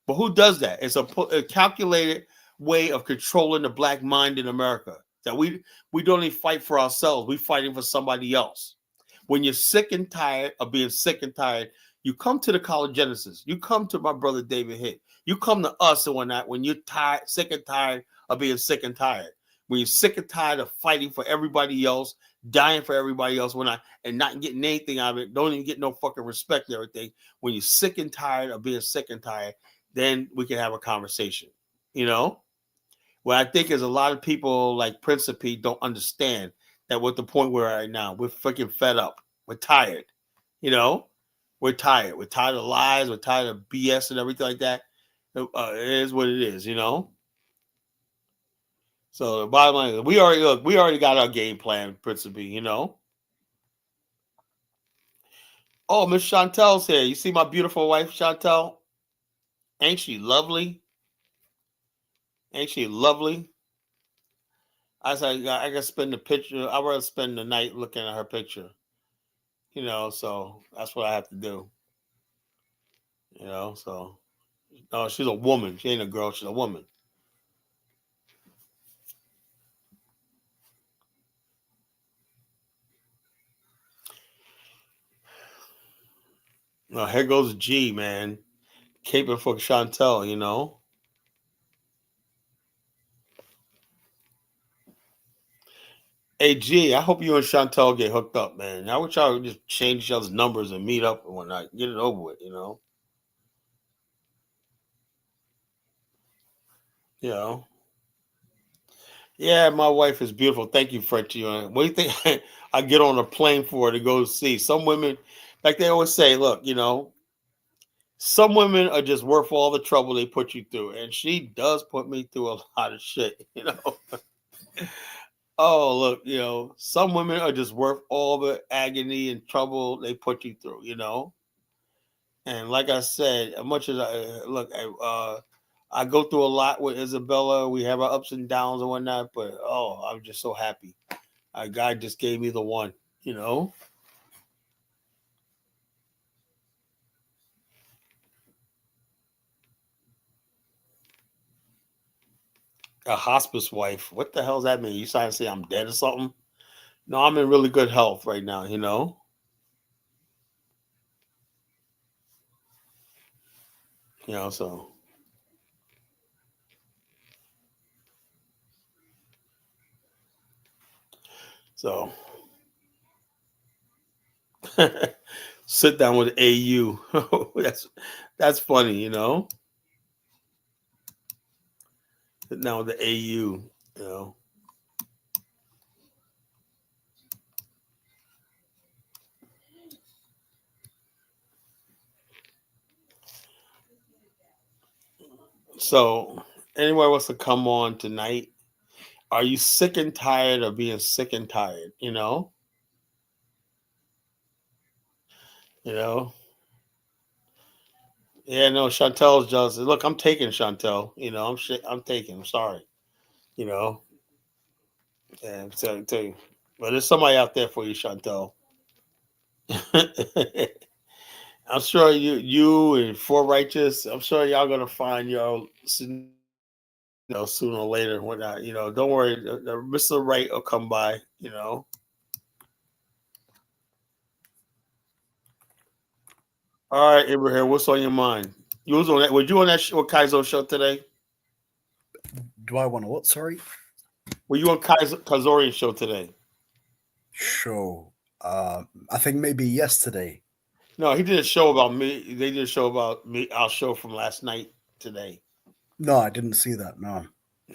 But who does that? It's a calculated way of controlling the black mind in America. That we don't even fight for ourselves. We're fighting for somebody else. When you're sick and tired of being sick and tired, you come to the College Genesis. You come to my brother David Hitt. You come to us and whatnot when you're tired, sick and tired of being sick and tired. When you're sick and tired of fighting for everybody else, dying for everybody else, and not getting anything out of it, don't even get no fucking respect and everything. When you're sick and tired of being sick and tired, then we can have a conversation. What I think is a lot of people like Principe don't understand that what the point we're at right now. We're freaking fed up. We're tired. We're tired. We're tired of lies. We're tired of BS and everything like that. It is what it is, So the bottom line is we already got our game plan, Principe, Oh, Miss Chantel's here. You see my beautiful wife, Chantel? Ain't she lovely? Ain't she lovely? I said I can spend the picture. I'd rather spend the night looking at her picture. So that's what I have to do. So no, she's a woman. She ain't a girl, she's a woman. No, here goes G, man. Caping for Chantel, Hey G, I hope you and Chantel get hooked up, man. I wish y'all would just change each other's numbers and meet up and whatnot. Get it over with, You know. Yeah, my wife is beautiful. Thank you, Frenchie. What do you think I get on a plane for to go see? Some women, like they always say, look, some women are just worth all the trouble they put you through. And she does put me through a lot of shit. Oh, look, some women are just worth all the agony and trouble they put you through. And like I said, as much as I go through a lot with Isabella. We have our ups and downs and whatnot, but I'm just so happy. God just gave me the one. A hospice wife. What the hell does that mean? You trying to say I'm dead or something? No, I'm in really good health right now. So so sit down with AU. That's funny. Sit down with the AU. So anybody wants to come on tonight? Are you sick and tired of being sick and tired? You know. Yeah, no. Chantel's just look. I'm taking Chantel. I'm taking. I'm sorry. You know. Yeah, tell you. But there's somebody out there for you, Chantel. I'm sure you and Four Righteous. I'm sure y'all gonna find your sooner or later. Whatnot. Don't worry. Mr. Right will come by. All right, Abraham. What's on your mind? You was on that. Were you on that Kaizo show today? Do I want to what? Sorry. Were you on Kazorian's show today? Show. I think maybe yesterday. No, he did a show about me. They did a show about me. Our show from last night today. No, I didn't see that. No.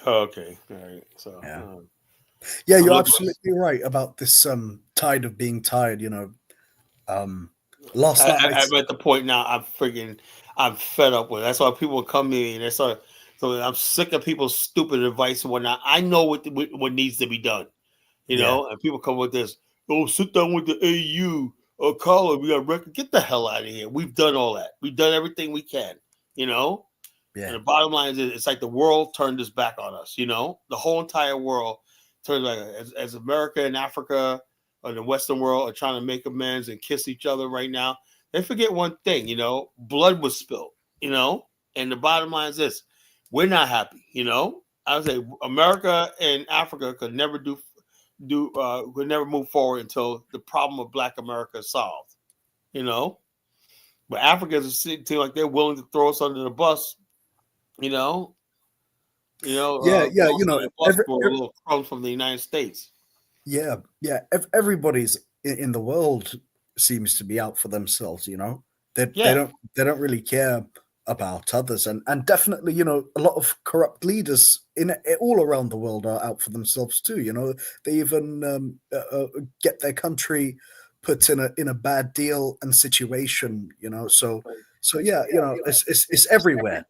Oh, okay, all right. So Yeah. Yeah, I'm you're looking absolutely right about this tide of being tired. Last night I'm at the point now. I'm fed up with it. That's why people come to me and so I'm sick of people's stupid advice and whatnot. I know what needs to be done. Yeah. And people come with this, oh, sit down with the AU or Carla, we got record. Get the hell out of here. We've done all that. We've done everything we can, you know. And Yeah. the bottom line is, it's like the world turned its back on us. The whole entire world turned like as America and Africa or the Western world are trying to make amends and kiss each other right now. They forget one thing, blood was spilled, and the bottom line is this: we're not happy. I would say America and Africa could never could never move forward until the problem of Black America is solved. You know, but Africans seem like they're willing to throw us under the bus. You know, Yeah. Yeah. throw us under the bus Every, for a little crumbs from the United States. yeah. Yeah. Everybody's in the world seems to be out for themselves. They Yeah, don't really care about others, and definitely, a lot of corrupt leaders in all around the world are out for themselves too. They even get their country put in a bad deal and situation. So yeah, it's everywhere.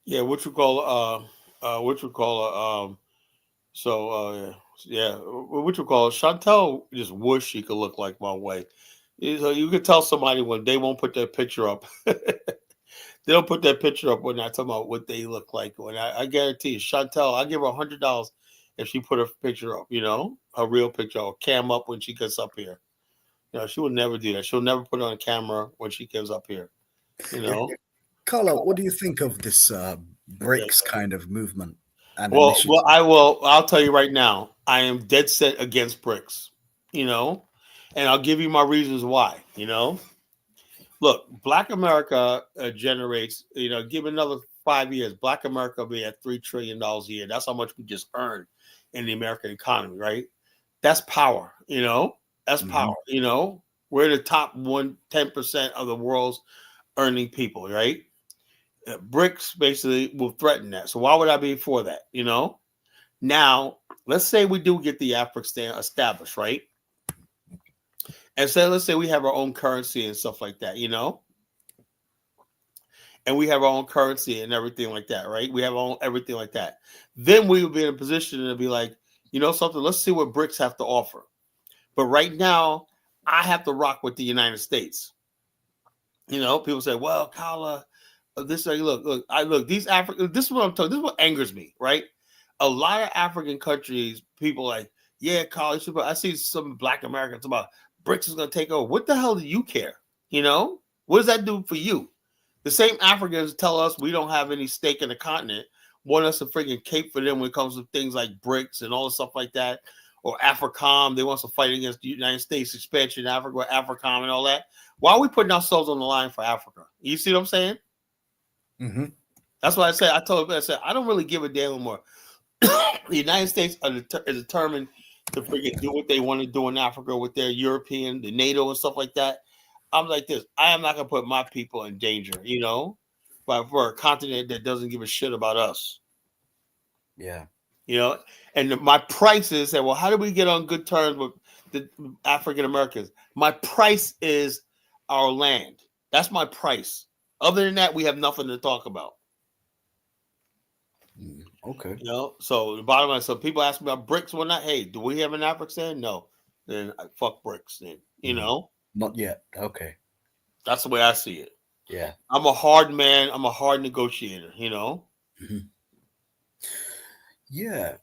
yeah. What you call so yeah, what you call it? Chantel just wish she could look like my way. So you could tell somebody when they won't put their picture up. They don't put that picture up when I talk about what they look like. When I guarantee you, Chantel, I give her $100 if she put her picture up. Her real picture or cam up when she gets up here. She will never do that. She'll never put on a camera when she comes up here. You Yeah, know. Carlo, what do you think of this Yeah. BRICS kind of movement and Well, initiative? I will. I'll tell you right now. I am dead set against bricks. And I'll give you my reasons why. Look, Black America generates. Give another 5 years, Black America will be at $3 trillion a year. That's how much we just earned in the American economy, right? That's power. That's Hmm. power. We're the top 10% of the world's earning people, right? BRICS basically will threaten that. So why would I be for that? Now, let's say we do get the Afghanistan established, right? And so let's say we have our own currency and stuff like that, and we have our own currency and everything like that, right? We have our own everything like that. Then we will be in a position to be like, something, let's see what BRICS have to offer. But right now, I have to rock with the United States. People say, well, Kala, this look, these African, this is what I'm talking, this is what angers me, right? A lot of African countries, people like, yeah, Kala, I see some Black Americans about BRICS is going to take over. What the hell do you care? What does that do for you? The same Africans tell us we don't have any stake in the continent, want us to freaking cape for them when it comes to things like BRICS and all the stuff like that, or AFRICOM. They want us to fight against the United States expansion in Africa, or AFRICOM and all that. Why are we putting ourselves on the line for Africa? You see what I'm saying? Hmm. That's why I said, I don't really give a damn anymore. The United States is determined to freaking do what they want to do in Africa with their European, the NATO and stuff like that. I'm like this. I am not going to put my people in danger, but for a continent that doesn't give a shit about us, Yeah. And my price is that, well, how do we get on good terms with the African Americans? My price is our land. That's my price. Other than that, we have nothing to talk about. Okay. So the bottom line, so people ask me about BRICS or not. Hey, do we have an African? No. Then fuck BRICS. Then Mhm. Not yet. Okay. that's the way I see it. Yeah. I'm a hard man. I'm a hard negotiator. Mhm. Yeah.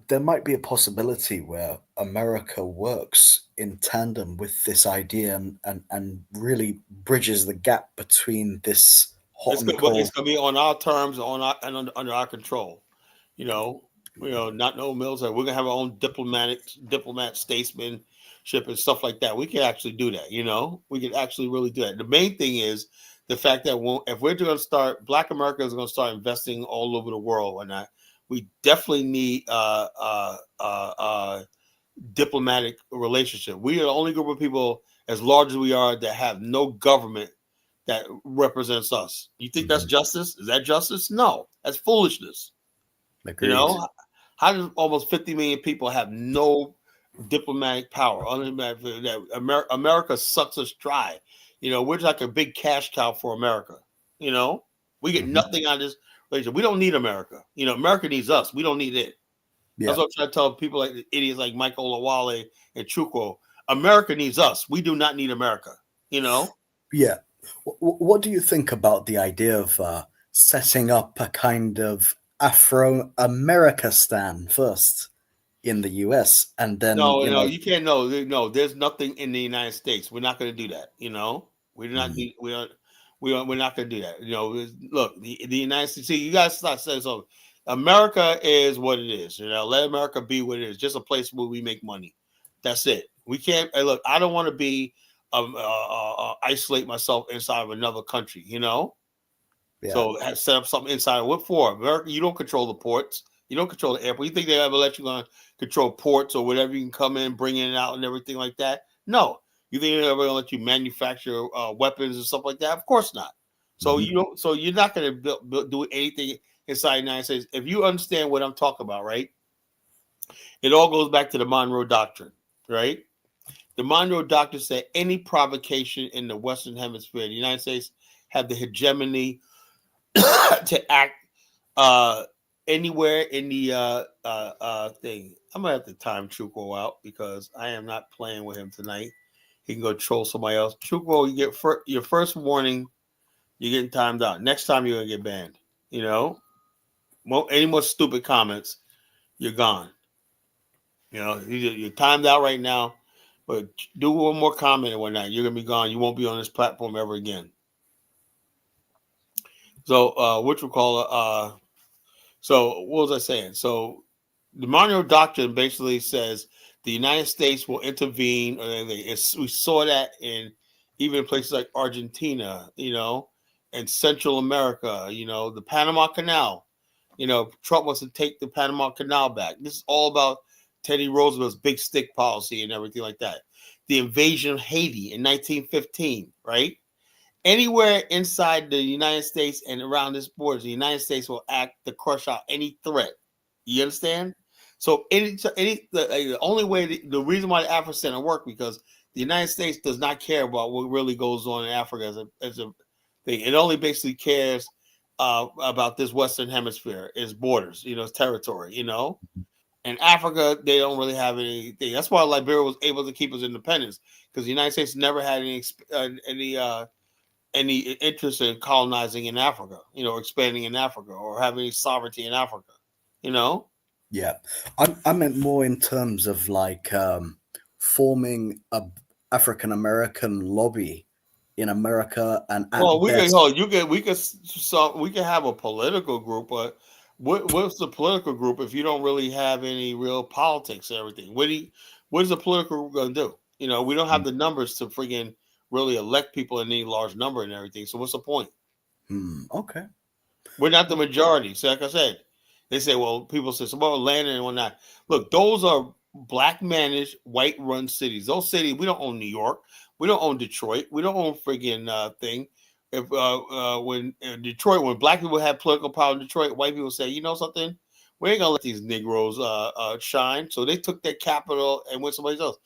There might be a possibility where America works in tandem with this idea and really bridges the gap between this hot It's and gonna cold. be on our terms, under our control. You know, not no military. We're gonna have our own diplomat statesmanship and stuff like that. We can actually do that. We can actually really do that. The main thing is the fact that if we're going to start, Black America is going to start investing all over the world, and we definitely need diplomatic relationship. We are the only group of people, as large as we are, that have no government that represents us. You think that's Mhm. justice? Is that justice? No, that's foolishness. You Agreed. know, how does almost 50 million people have no diplomatic power? America sucks us dry. We're like a big cash cow for America. You know, We get nothing out of this relationship. We don't need America. America needs us. We don't need it. That's Yeah. what I'm trying to tell people like idiots like Mike Olawale and Chukwu. America needs us. We do not need America. Yeah. What do you think about the idea of setting up a kind of Afro Americanistan first in the US and then, No, no, you can't. No, there's nothing in the United States. We're not going to do that. We do not. Mhm. We're not going to do that. Look, the United States. See, you guys start saying so. America is what it is. Let America be what it is. Just a place where we make money. That's it. We can't. Look, I don't want to be isolate myself inside of another country. Yeah. So set up something inside. What for? America, you don't control the ports. You don't control the airport. You think they ever let you control ports or whatever you can come in, bring in and out and everything like that? No. You think they're ever going to let you manufacture weapons and stuff like that? Of course not. So Mhm. you don't. So you're not going to do anything inside the United States. If you understand what I'm talking about, right? It all goes back to the Monroe Doctrine, right? The Monroe Doctrine said any provocation in the Western Hemisphere, the United States have the hegemony to act anywhere in the thing. I'm gonna have to time Chuko out because I am not playing with him tonight. He can go troll somebody else. Chuko, you get your first warning. You're getting timed out. Next time you're gonna get banned. Any more stupid comments, you're gone. You're timed out right now. But do one more comment and whatnot. You're gonna be gone. You won't be on this platform ever again. So, what you call it? So what was I saying? So the Monroe Doctrine basically says the United States will intervene. We saw that in even places like Argentina, and Central America, the Panama Canal. Trump wants to take the Panama Canal back. This is all about Teddy Roosevelt's big stick policy and everything like that. The invasion of Haiti in 1915, right? Anywhere inside the United States and around this border, the United States will act to crush out any threat. You understand? So the only way the reason why the Africa Center work because the United States does not care about what really goes on in Africa as a thing. It only basically cares about this Western Hemisphere, its borders, its territory, And Africa, they don't really have anything. That's why Liberia was able to keep its independence because the United States never had any interest in colonizing in Africa, expanding in Africa or having sovereignty in Africa, Yeah. I meant more in terms of like forming a African American lobby in America and Well, at best. we could have a political group, but what's the political group if you don't really have any real politics and everything? What is the political group going to do? We don't have the numbers to friggin' really elect people in any large number and everything. So what's the point? Okay. We're not the majority. So like I said, they say, well, people say, well, Atlanta and whatnot. Look, those are black managed, white run cities. Those cities, we don't own New York. We don't own Detroit. We don't own friggin' thing. If when Detroit, when black people had political power in Detroit, white people say, you know something? We ain't gonna let these Negroes shine. So they took their capital and went someplace else.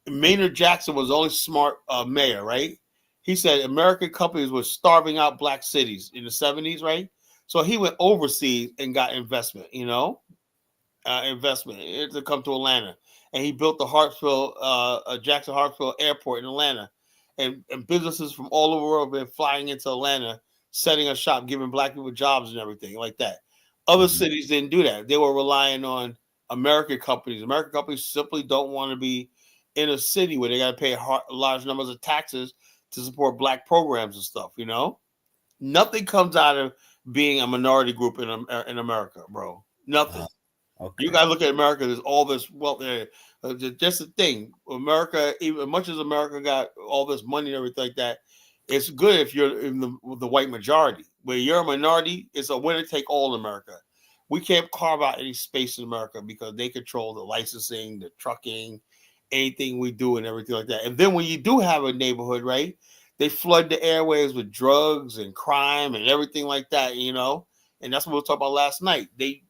Maynard Jackson was the only smart mayor, right? He said American companies were starving out black cities in the 70s, right? So he went overseas and got investment, investment to come to Atlanta. And he built the Jackson Hartsfield Airport in Atlanta. And businesses from all over the world have been flying into Atlanta, setting a shop, giving black people jobs and everything like that. Other cities didn't do that. They were relying on American companies. American companies simply don't want to be in a city where they got to pay large numbers of taxes to support black programs and stuff, Nothing comes out of being a minority group in America, bro. Nothing. Okay. You got to look at America. There's all this wealth there. Just the thing, America, even much as America got all this money and everything like that, it's good if you're in the white majority. Where you're a minority, it's a winner take all in America. We can't carve out any space in America because they control the licensing, the trucking, anything we do, and everything like that. And then when you do have a neighborhood, right, they flood the airways with drugs and crime and everything like that, And that's what we were talking about last night. They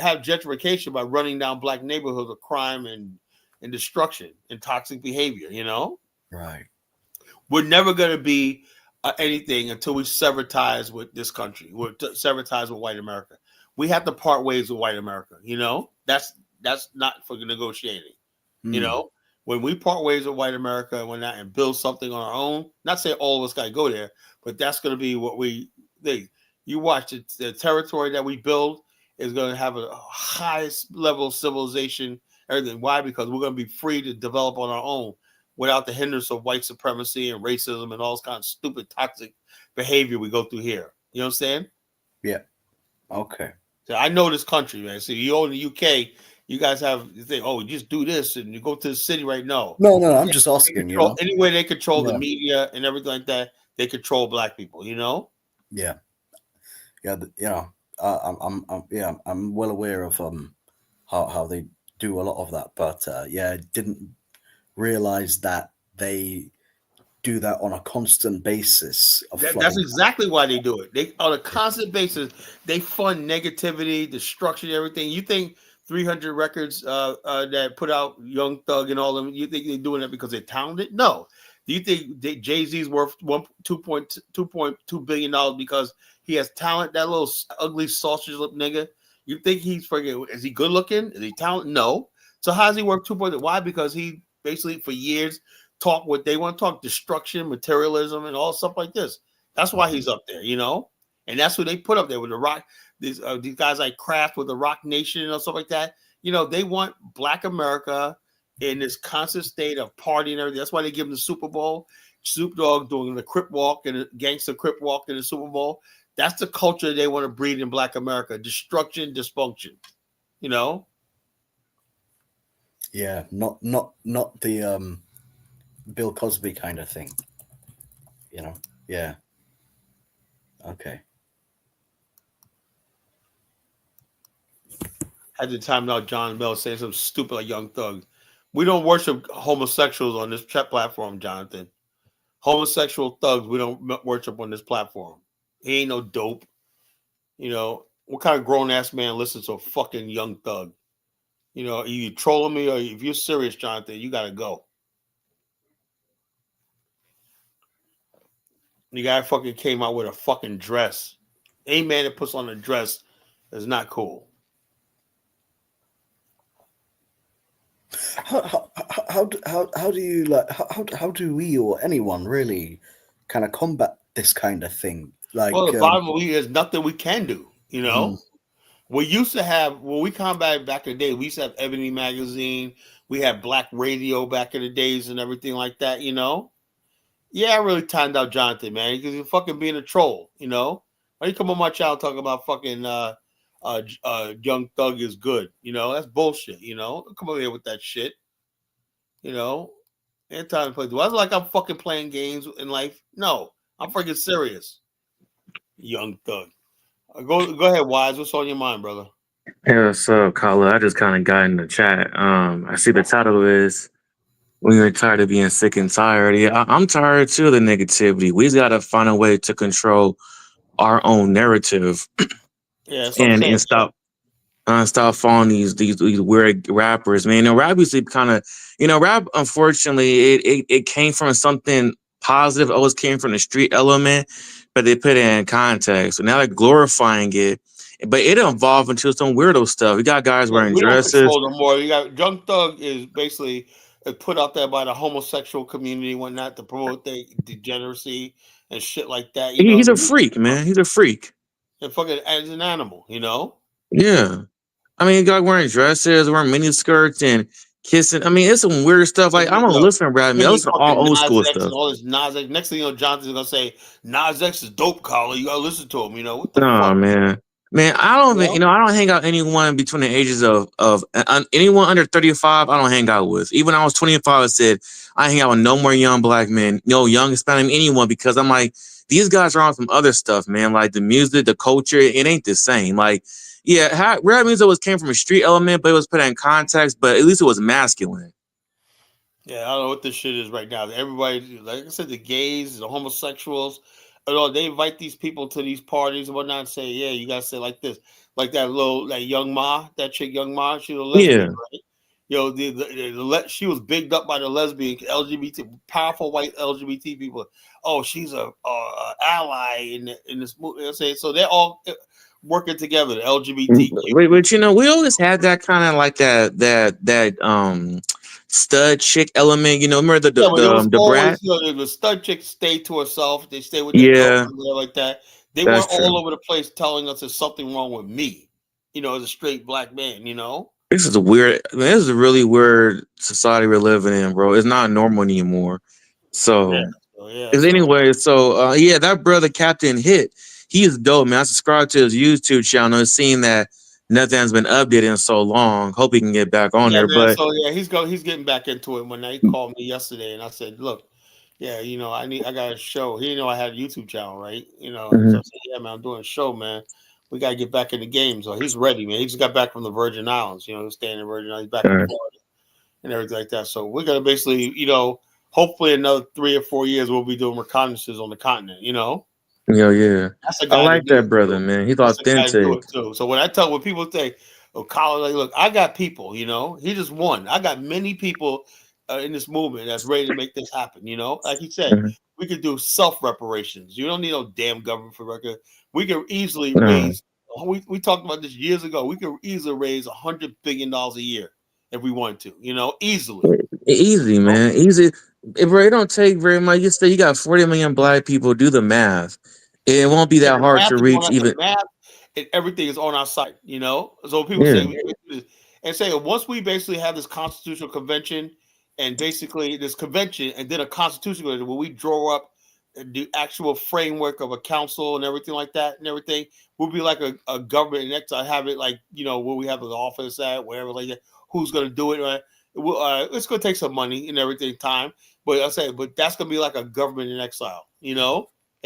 have gentrification by running down black neighborhoods of crime and destruction and toxic behavior, Right. We're never going to be anything until we sever ties with this country. We're sever ties with white America. We have to part ways with white America. That's not for negotiating. You Hmm. know, when we part ways with white America and whatnot and build something on our own, not say all of us got to go there, but that's going to be what we think. You watch it, the territory that we build is going to have a highest level of civilization, everything. Why? Because we're going to be free to develop on our own without the hindrance of white supremacy and racism and all this kind of stupid, toxic behavior we go through here. You know what I'm saying? Yeah. Okay. So I know this country, man. So you own the UK, you guys you think, oh, just do this and you go to the city right now. No. I'm just asking. Any way they control the Yeah. media and everything like that, they control black people. Yeah. Yeah. I'm well aware of how they do a lot of that, but I didn't realize that they do that on a constant basis of That's flooding. exactly why they do it. They on a constant basis, they fund negativity, destruction, everything. You think 300 records that put out Young Thug and all them? You think they're doing that because they're talented? No. Do you think Jay-Z's worth $2.2 billion because he has talent? That little ugly sausage lip nigga. You think he's freaking? Is he good looking? Is he talented? No. So how's he worth 2. Why? Because he basically for years talk what they want to talk, destruction, materialism, and all stuff like this. That's why he's up there, and that's who they put up there with the rock. These guys like Kraft with the Rock Nation and stuff like that. They want Black America in this constant state of party and everything. That's why they give them the Super Bowl. Snoop Dogg doing the Crip Walk and the gangster Crip Walk in the Super Bowl. That's the culture they want to breed in Black America: destruction, dysfunction. Yeah, not the Bill Cosby kind of thing. Yeah. Okay. Had to time out John Bell saying something stupid like Young Thug. We don't worship homosexuals on this platform, Jonathan. Homosexual thugs, we don't worship on this platform. He ain't no dope. What kind of grown ass man listens to a fucking Young Thug? Are you trolling me, or if you're serious, Jonathan, you gotta go. The guy fucking came out with a fucking dress. Any man that puts on a dress is not cool. How do you how do we or anyone really kind of combat this kind of thing? Well, the bottom of it is nothing we can do. We used to have, when we combated back in the day, we used to have Ebony Magazine. We had Black Radio back in the days and everything like that, Yeah, I really timed out Jonathan, man, because you're fucking being a troll, Why you come on my channel talking about fucking Young Thug is good? That's bullshit, Don't come over here with that shit, Ain't time to play. Do I look like I'm fucking playing games in life? No, I'm freaking serious. Young Thug. Go ahead, Wise. What's on your mind, brother? Hey, what's up, Carla? I just kind of got in the chat. I see the title is "When You're Tired of Being Sick and Tired." Yeah, I'm tired too of the negativity. We just gotta find a way to control our own narrative Yeah, that's what I'm saying. and stop following these weird rappers, man. Rap used to kind of, rap. Unfortunately, it came from something positive. It always came from the street element, but they put it in context. So now they're glorifying it, but it evolved into some weirdo stuff. You got guys wearing We don't dresses. control no more. You got Young Thug is basically put out there by the homosexual community and whatnot to promote their degeneracy and shit like that. He's a freak, man. He's a freak. And fucking as an animal, Yeah. I mean, you got wearing dresses, wearing mini skirts, and kissing. I mean, it's some weird stuff. Like, I don't listen to rap. I mean, I listen to all old school stuff. And all this Nas X. Next thing you know, Jonathan's gonna say Nas X is dope, Carla. You gotta listen to him. What the fuck? Man, I don't even, I don't hang out anyone between the ages of anyone under 35. I don't hang out with. Even when I was 25, I said I hang out with no more young black men, no young Hispanic, anyone, because I'm like, these guys are on some other stuff, man. Like the music, the culture, it ain't the same. Like, yeah, rap music always came from a street element, but it was put in context. But at least it was masculine. Yeah, I don't know what this shit is right now. Everybody, like I said, the gays, the homosexuals, they invite these people to these parties and whatnot and say, yeah, you gotta say like this. Like that young Ma, that chick Young Ma, she's a lesbian, right? She was bigged up by the lesbian LGBT, powerful white LGBT people. Oh, she's a ally in this movie. You know what I'm saying? So they're all working together. The LGBTQ. But we always had that kind of like that stud chick element. Remember Yeah, but it was the brat? always the stud chick stayed to herself. They stayed with their Yeah, girlfriend there like that. They that's weren't all true. over the place telling us there's something wrong with me. As a straight black man. This is a weird. I mean, this is a really weird society we're living in, bro. It's not normal anymore. Yeah. So, So yeah. because anyway, yeah, that brother Captain Hit, he is dope, man. I subscribed to his YouTube channel, seeing that nothing's been updated in so long. Hope he can get back on Yeah, there. man. But So yeah, he's getting back into it. When he called me yesterday, and I said, "Look, yeah, I got a show." He didn't know I had a YouTube channel, right? So I Mhm. said, "Yeah, man, I'm doing a show, man. We gotta get back in the game." So he's ready, man. He just got back from the Virgin Islands. He's staying in Virgin Islands. He's back All in right. Florida and everything like that. So we're gonna basically, hopefully another 3 or 4 years, we'll be doing reconnaissances on the continent. Yeah. That's a I guy to like do that it brother, too. man. He's That's a guy to do authentic. it too. So when people say, "Oh, Colin," like, look, I got people. He just won. I got many people in this movement that's ready to make this happen. Like he said, Mhm. we could do self reparations. You don't need no damn government for record. We could easily No. raise. We talked about this years ago. We could easily raise $100 billion a year if we wanted to. Easily. Easy, man. Easy. It don't take very much. You say you got 40 million black people. Do the math. It won't be Yeah, that the hard math to is on reach. the Even math and everything is on our side. So people yeah. say we can't do this and say once we basically have this constitutional convention and basically this convention and then a constitutional convention where we draw up the actual framework of a council and everything like that and everything, we'll be like a government next to have it like where we have the office at wherever like that. Who's going to do it? Right? It's going to take some money and everything time, but I say, but that's going to be like a government in exile. And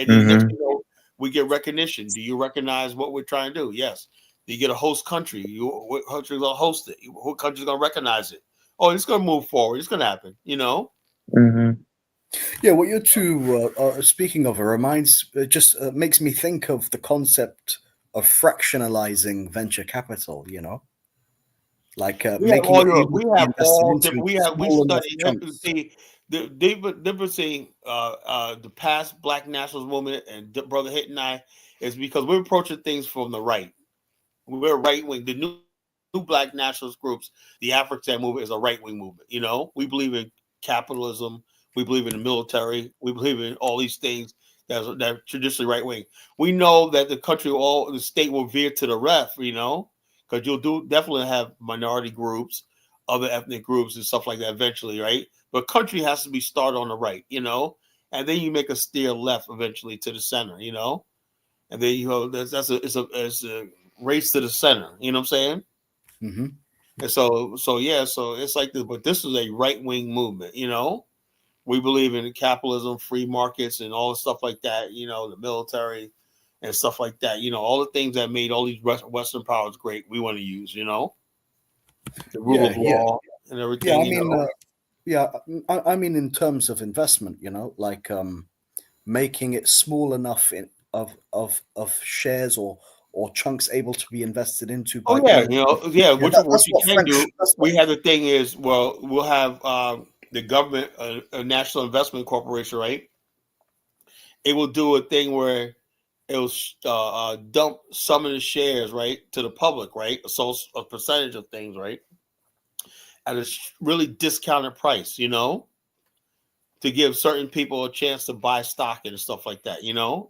then next Mm-hmm. we get recognition. Do you recognize what we're trying to do? Yes. Do you get a host country? What country is going to host it? What country is going to recognize it? Oh, it's going to move forward. It's going to happen. Mm-hmm. Yeah, what you're two speaking of, it just makes me think of the concept of fractionalizing venture capital. Like making it able We to be have invested all into different. We small enough study. chunks. See, they've seeing the past Black nationalist movement and Brother Hit and I is because we're approaching things from the right. We're right wing. The new Black nationalist groups, the African movement is a right wing movement. We believe in capitalism. We believe in the military. We believe in all these things that traditionally right wing. We know that the state will veer to the left. Because you'll definitely have minority groups, other ethnic groups, and stuff like that eventually, right? But country has to be started on the right. And then you make a steer left eventually to the center. And then it's a race to the center. You know what I'm saying? Mm-hmm. And so it's like this, but this is a right wing movement. We believe in capitalism, free markets, and all the stuff like that. The military and stuff like that. All the things that made all these Western powers great. We want to use. The rule Yeah, of yeah, law and yeah. everything. Yeah, I mean, in terms of investment, like making it small enough of shares or chunks able to be invested into Oh by yeah, people. yeah. Yeah, What that's you what can do. French. That's what. We have the thing is, well, we'll have the government, a national investment corporation, right? It will do a thing where it will dump some of the shares, right, to the public, right? So a percentage of things, right, at a really discounted price, to give certain people a chance to buy stock and stuff like that.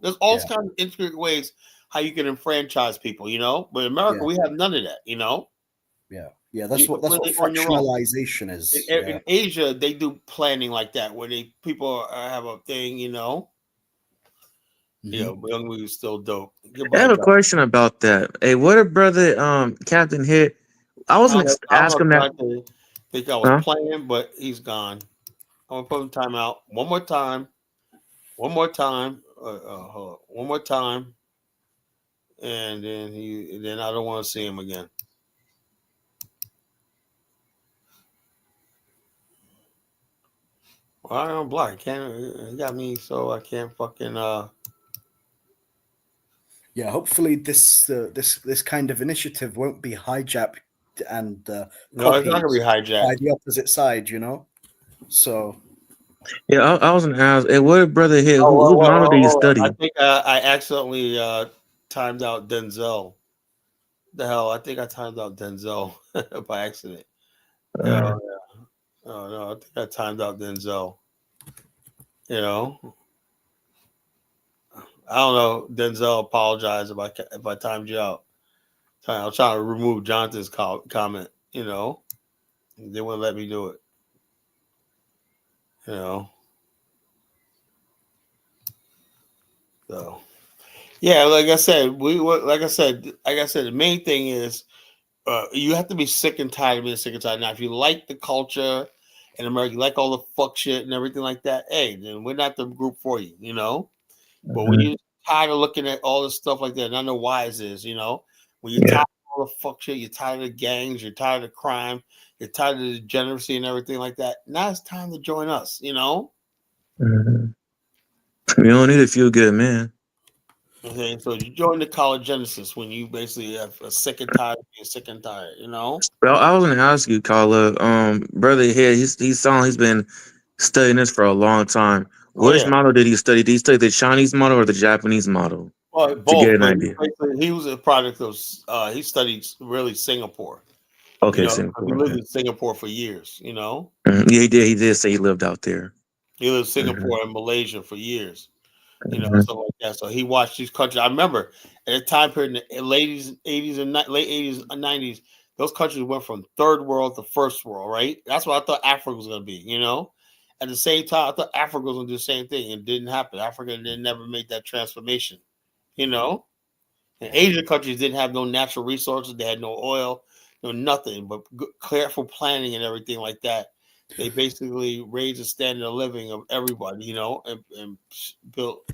There's all Yeah, kinds of intricate ways how you can enfranchise people. But in America, yeah, we have none of that. yeah. That's You're what completely on your own. fractionalization In, is. Yeah. in Asia, they do planning like that, where people have a thing. Hmm. But we was still dope. I Goodbye, have a Doc. question about that. Hey, what a brother, Captain Hit. I was gonna I don't ask know him if that. Dante think I was Huh? playing, but he's gone. I'm gonna put him time out one more time. One more time. Hold on. One more time, and then I don't want to see him again. Well, I don't block. Can't. He got me so I can't fucking. Yeah, hopefully this kind of initiative won't be hijacked and No, it's not copied gonna be by hijacked. the opposite side, you know. So Yeah, I was gonna ask, hey, what brother here? Oh, Whose model do you hold on. I study? think I accidentally timed out Denzel. The hell, I think I timed out Denzel by accident. You Uh, know, oh no, I think I timed out Denzel. You know, I don't know. Denzel, apologize if I timed you out. I was trying to remove Jonathan's comment. You know, they wouldn't let me do it. You know, so yeah, like I said, the main thing is you have to be sick and tired of being sick and tired. Now, if you like the culture in America, you like all the fuck shit and everything like that, hey, then we're not the group for you, you know. But when mhm. you're tired of looking at all this stuff like that, and I know why it is, you know, when you're Yeah. tired of all the fuck shit, you're tired of the gangs, you're tired of crime, you're tired of the degeneracy and everything like that. Now it's time to join us, you know. Mhm. You don't need a feel good man. Okay, so you join the college genesis when you basically have a sick and tired of being sick and tired, you know. Well, I was gonna ask you, Carla, brother here, he's been studying this for a long time. Oh Which yeah. model did he study? Did he study the Chinese model or the Japanese model? Well, To get both, an but idea. he was a product of he studied really Singapore. You Okay, know, he Singapore. lived Okay. in Singapore for years. You know, Mhm. Yeah, he did. He did say he lived out there. he lived in Hmm. Singapore and Malaysia for years. You know, Hmm. stuff like that. So he watched these countries. I remember at a time period in the late '80s and late '80s and '90s, those countries went from third world to first world. Right? That's what I thought Africa was going to be. You know, at the same time, I thought Africa was going to do the same thing. It didn't happen. Africa didn't never make that transformation. You know. And Asian countries didn't have no natural resources. They had no oil, no nothing, but careful planning and everything like that. They basically raised the standard of living of everybody, you know, and built,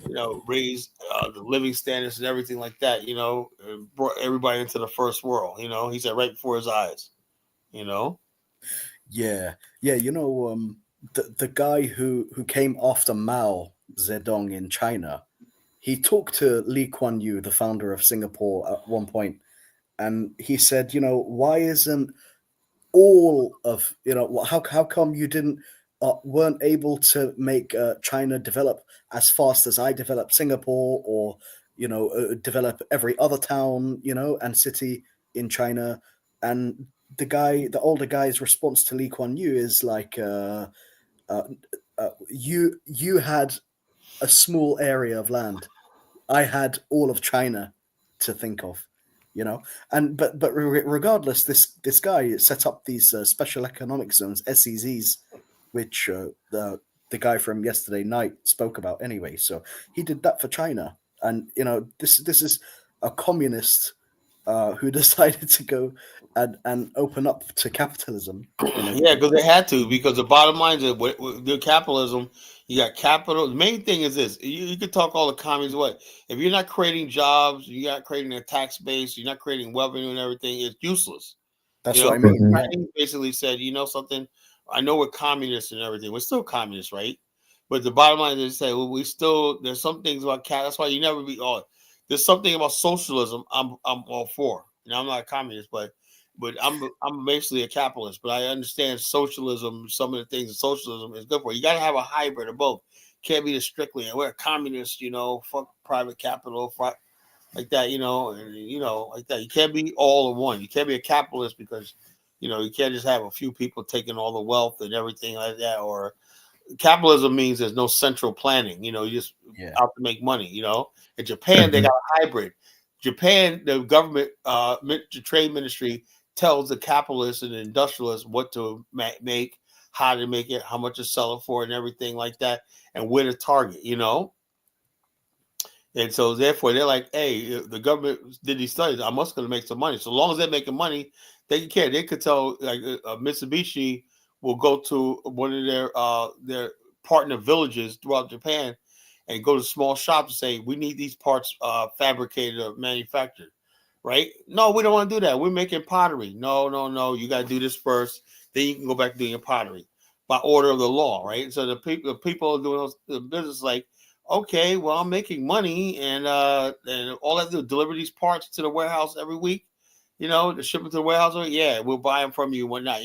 you know, raised the living standards and everything like that, you know, and brought everybody into the first world, you know. He said right before his eyes, you know. yeah, yeah, you know, the guy who came after Mao Zedong in China, he talked to Lee Kuan Yew, the founder of Singapore, at one point, and he said, you know, why isn't all of, you know, how come you didn't weren't able to make China develop as fast as I developed Singapore, or you know, develop every other town, you know, and city in China? And the older guy's response to Lee Kuan Yew is like, uh, you had a small area of land. I had all of China to think of, you know. And but regardless, this guy set up these special economic zones, SEZs, which the guy from yesterday night spoke about anyway. So he did that for China, and you know, this is a communist who decided to go and open up to capitalism in a Yeah, because they had to. Because the bottom line is that with the capitalism, you got capital. The main thing is this: you could talk all the commies. What if you're not creating jobs? You're not creating a tax base. You're not creating revenue and everything. It's useless. You That's know, what I so mean. Hmm. Yeah, Chinese basically said, you know something. I know we're communists and everything. We're still communists, right? But the bottom line is, they say, well, we still. There's some things about cat. That's why you never be. Oh, there's something about socialism. I'm all for. You know, I'm not a communist, but I'm basically a capitalist. But I understand socialism. Some of the things that socialism is good for. You got to have a hybrid of both. Can't be the strictly. And we're a communist. You know, fuck private capital. Fuck like that, you know, and you know, like that. You can't be all in one. You can't be a capitalist because, you know, you can't just have a few people taking all the wealth and everything like that. Or capitalism means there's no central planning. You know, you just yeah, out to make money. You know, in Japan they Hmm. got a hybrid. Japan, the government, the trade ministry tells the capitalists and the industrialists what to make, how to make it, how much to sell it for, and everything like that, and where to target. You know, and so therefore they're like, hey, the government did these studies. I'm also going to make some money. So long as they're making money, they can care. They could tell like Mitsubishi will go to one of their partner villages throughout Japan and go to small shops and say, we need these parts fabricated or manufactured. Right? No, we don't want to do that. We're making pottery. No, no, no. You got to do this first. Then you can go back to doing your pottery by order of the law. Right? So the people are doing the business like, okay, well, I'm making money, and all I have to do is deliver these parts to the warehouse every week. The ship it to the warehouse. Yeah, we'll buy them from you and whatnot.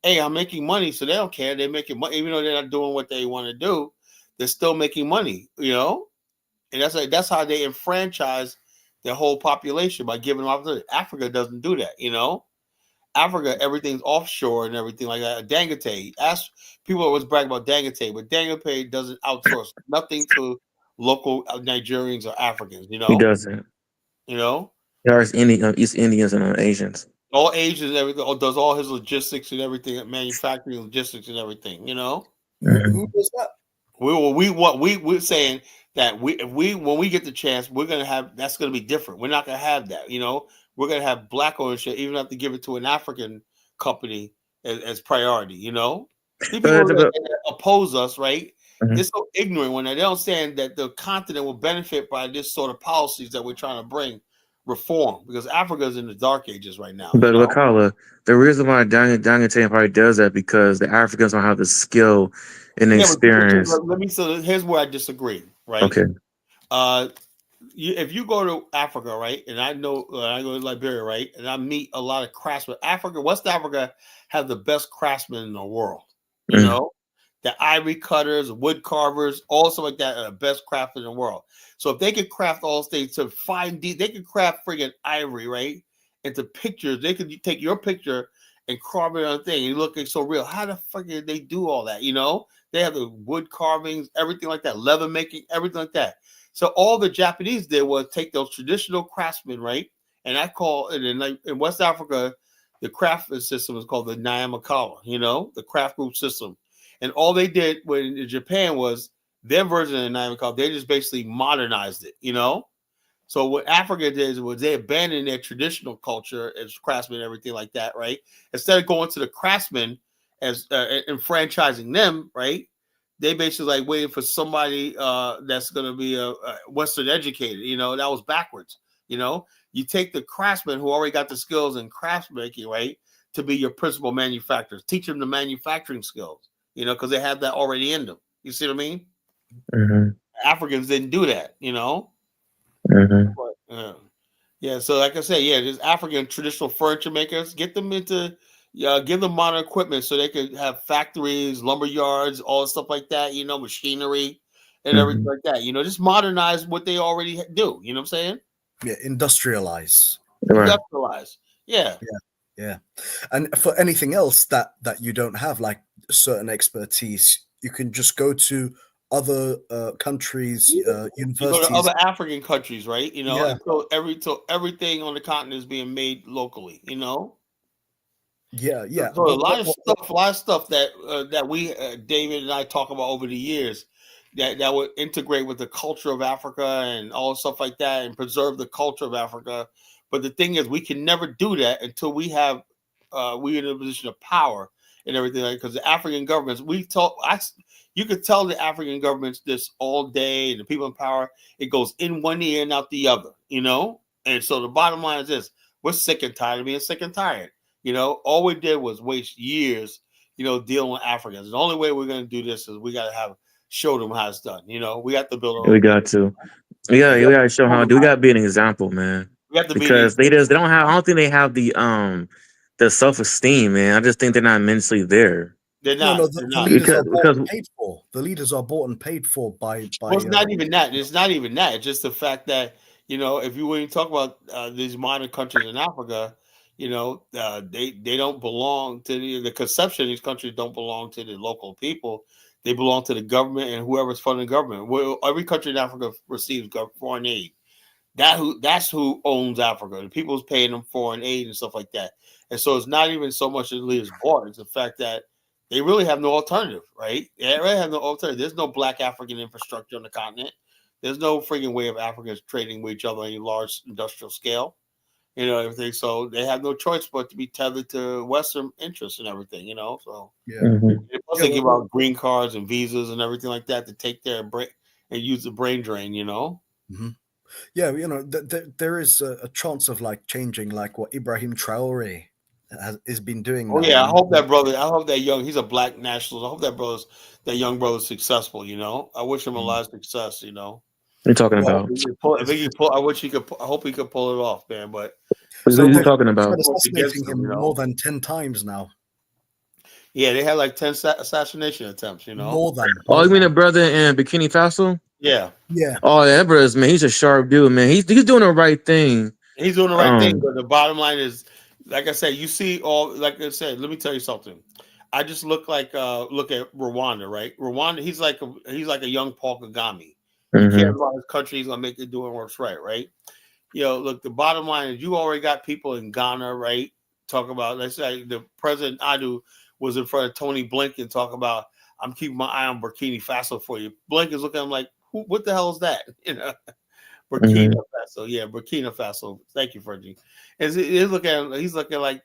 Hey, I'm making money, so they don't care. They're making money, even though they're not doing what they want to do. They're still making money. And that's how they enfranchise their whole population by giving them opportunity. Africa doesn't do that. Africa, everything's offshore and everything like that. Dangote, ask people always brag about Dangote, but Dangote doesn't outsource nothing to local Nigerians or Africans. He doesn't. There's East Indians and Asians. All Asians, everything. Does all his logistics and everything, manufacturing logistics and everything. Who does that? We're saying that when we get the chance, we're gonna have that's gonna be different. We're not gonna have that. We're gonna have black ownership, even have to give it to an African company as priority. People that oppose us, right? Mm-hmm. They're so ignorant when they don't understand that the continent will benefit by this sort of policies that we're trying to bring reform, because Africa is in the dark ages right now. But Wakala, the reason why Dangote probably does that because the Africans don't have the skill and experience. Here's where I disagree. Right? Okay. If you go to Africa, right, and I go to Liberia, right, and I meet a lot of craftsmen. West Africa have the best craftsmen in the world. The ivory cutters, wood carvers, all stuff like that are the best craftsmen in the world. So if they could craft all things to they could craft friggin' ivory, right, into pictures. They could take your picture and carve it on a thing. And look, it's so real. How the fuck did they do all that? They have the wood carvings, everything like that, leather making, everything like that. So all the Japanese did was take those traditional craftsmen, right? And I call it in West Africa, the craft system is called the Nyamakala, the craft group system. And all they did in Japan was their version of the Nyamakala. They just basically modernized it, So what Africa did was they abandoned their traditional culture as craftsmen and everything like that, right? Instead of going to the craftsmen as and franchising them, right? They basically waiting for somebody that's going to be a Western educated. That was backwards. You take the craftsmen who already got the skills in craftsmaking, right, to be your principal manufacturers. Teach them the manufacturing skills, because they have that already in them. You see what I mean? Mm-hmm. Africans didn't do that, Mm-hmm. But, yeah. So like I said, there's African traditional furniture makers. Get them into. Give them modern equipment so they could have factories, lumber yards, all stuff like that, machinery and everything like that. Just modernize what they already do. You know what I'm saying? Yeah, industrialize. Right. Industrialize. Yeah. And for anything else that you don't have, like certain expertise, you can just go to other countries, universities. You go to other African countries, right? Until everything on the continent is being made locally, Yeah. So a lot of stuff that we David and I talk about over the years that would integrate with the culture of Africa and all stuff like that and preserve the culture of Africa. But the thing is, we can never do that until we're in a position of power and everything, because the African governments, you could tell the African governments this all day, and the people in power, it goes in one ear and out the other, And so the bottom line is this: we're sick and tired of being sick and tired. All we did was waste years, dealing with Africans. The only way we're going to do this is we got to show them how it's done. We have to build. We got to. We got to show how. We got to be an example, man. We have to because they don't have. I don't think they have the self-esteem, man. I just think they're not mentally there. They're not. No, the leaders are bought and paid for. The leaders are bought and paid for by. Well, it's not even that. It's not even that. It's just the fact that if when you talk about these modern countries in Africa. They don't belong to the conception. These countries don't belong to the local people. They belong to the government and whoever's funding the government. Well, every country in Africa receives foreign aid. That's who owns Africa. The people's paying them foreign aid and stuff like that. And so it's not even so much that the leaders bought. It's the fact that they really have no alternative, right? They really have no alternative. There's no black African infrastructure on the continent. There's no freaking way of Africans trading with each other on a large industrial scale. Everything. So they have no choice but to be tethered to Western interests and everything, So plus they give out green cards and visas and everything like that to take their brain and use the brain drain, Mm-hmm. Yeah, there is a chance of changing, what Ibrahim Traore has been doing. Oh yeah, I hope that he's a black nationalist. I hope that young brother's successful. I wish him a lot of success. What are you talking Well, about? I think you pull. I wish you could. I hope he could pull it off, man. But What so are you they've talking tried about? assassinating against him, him more than 10 times now. Yeah, they had like 10 assassination attempts. More than, Oh, more you mean the than. brother in Bikini Faso? Yeah, Yeah. Oh, that brother's man. He's a sharp dude, man. He's doing the right thing. he's doing the right thing. Um, But the bottom line is, like I said, you see all. Like I said, let me tell you something. I just look at Rwanda, right? Rwanda, he's like a young Paul Kagame. He cares about his country. He's gonna make it doing what's right? Look, the bottom line is you already got people in Ghana, right? Talk about, let's say the President Adu was in front of Tony Blinken, talk about, I'm keeping my eye on Burkina Faso for you. Blinken's looking at him like, what the hell is that? Burkina Faso, yeah, Burkina Faso. Thank you, Fergie. He's looking like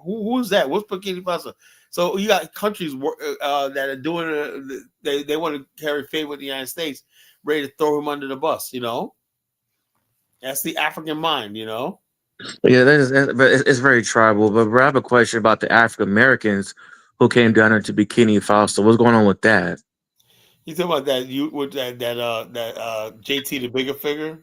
who's that? What's Burkina Faso? So you got countries that are doing they want to carry favor with the United States, ready to throw him under the bus. That's the African mind. Yeah, but it's very tribal. But bro, I have a question about the African Americans who came down there to Bikini Faso. What's going on with that? You talking about that you with that JT the bigger figure?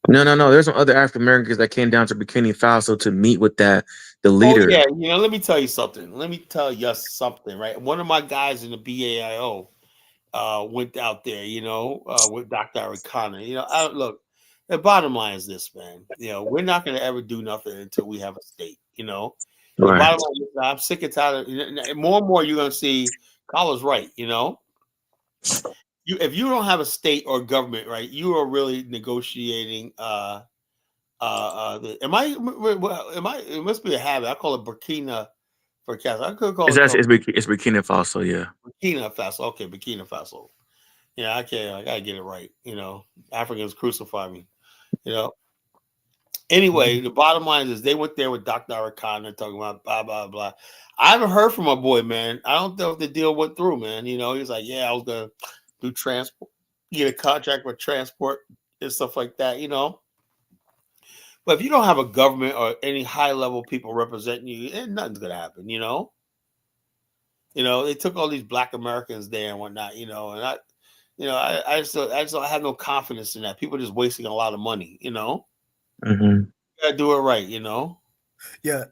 No. There's some other African Americans that came down to Bikini Faso to meet with the Oh leader. yeah, let me tell you something. Right? One of my guys in the BAIO went out there, with Dr. Arikana. Look, the bottom line is this, man. We're not going to ever do nothing until we have a state. The Right. bottom line is I'm sick and tired of more and more. You're going to see Kyle's right. If you don't have a state or government, right, you are really negotiating. It must be a habit. I call it Burkina for cats. I could call it It's Burkina Faso. Yeah. Burkina Faso. Okay, Burkina Faso. Yeah, I can't. I gotta get it right. Africans crucify me. Anyway, the bottom line is they went there with Dr. Arikana talking about blah blah blah. I haven't heard from my boy, man. I don't know if the deal went through, man. He's like, yeah, I was gonna do transport, get a contract with transport and stuff like that. But if you don't have a government or any high level people representing you, nothing's gonna happen. They took all these Black Americans there and whatnot. And I just don't have no confidence in that. People are just wasting a lot of money. You gotta do it right. Yeah.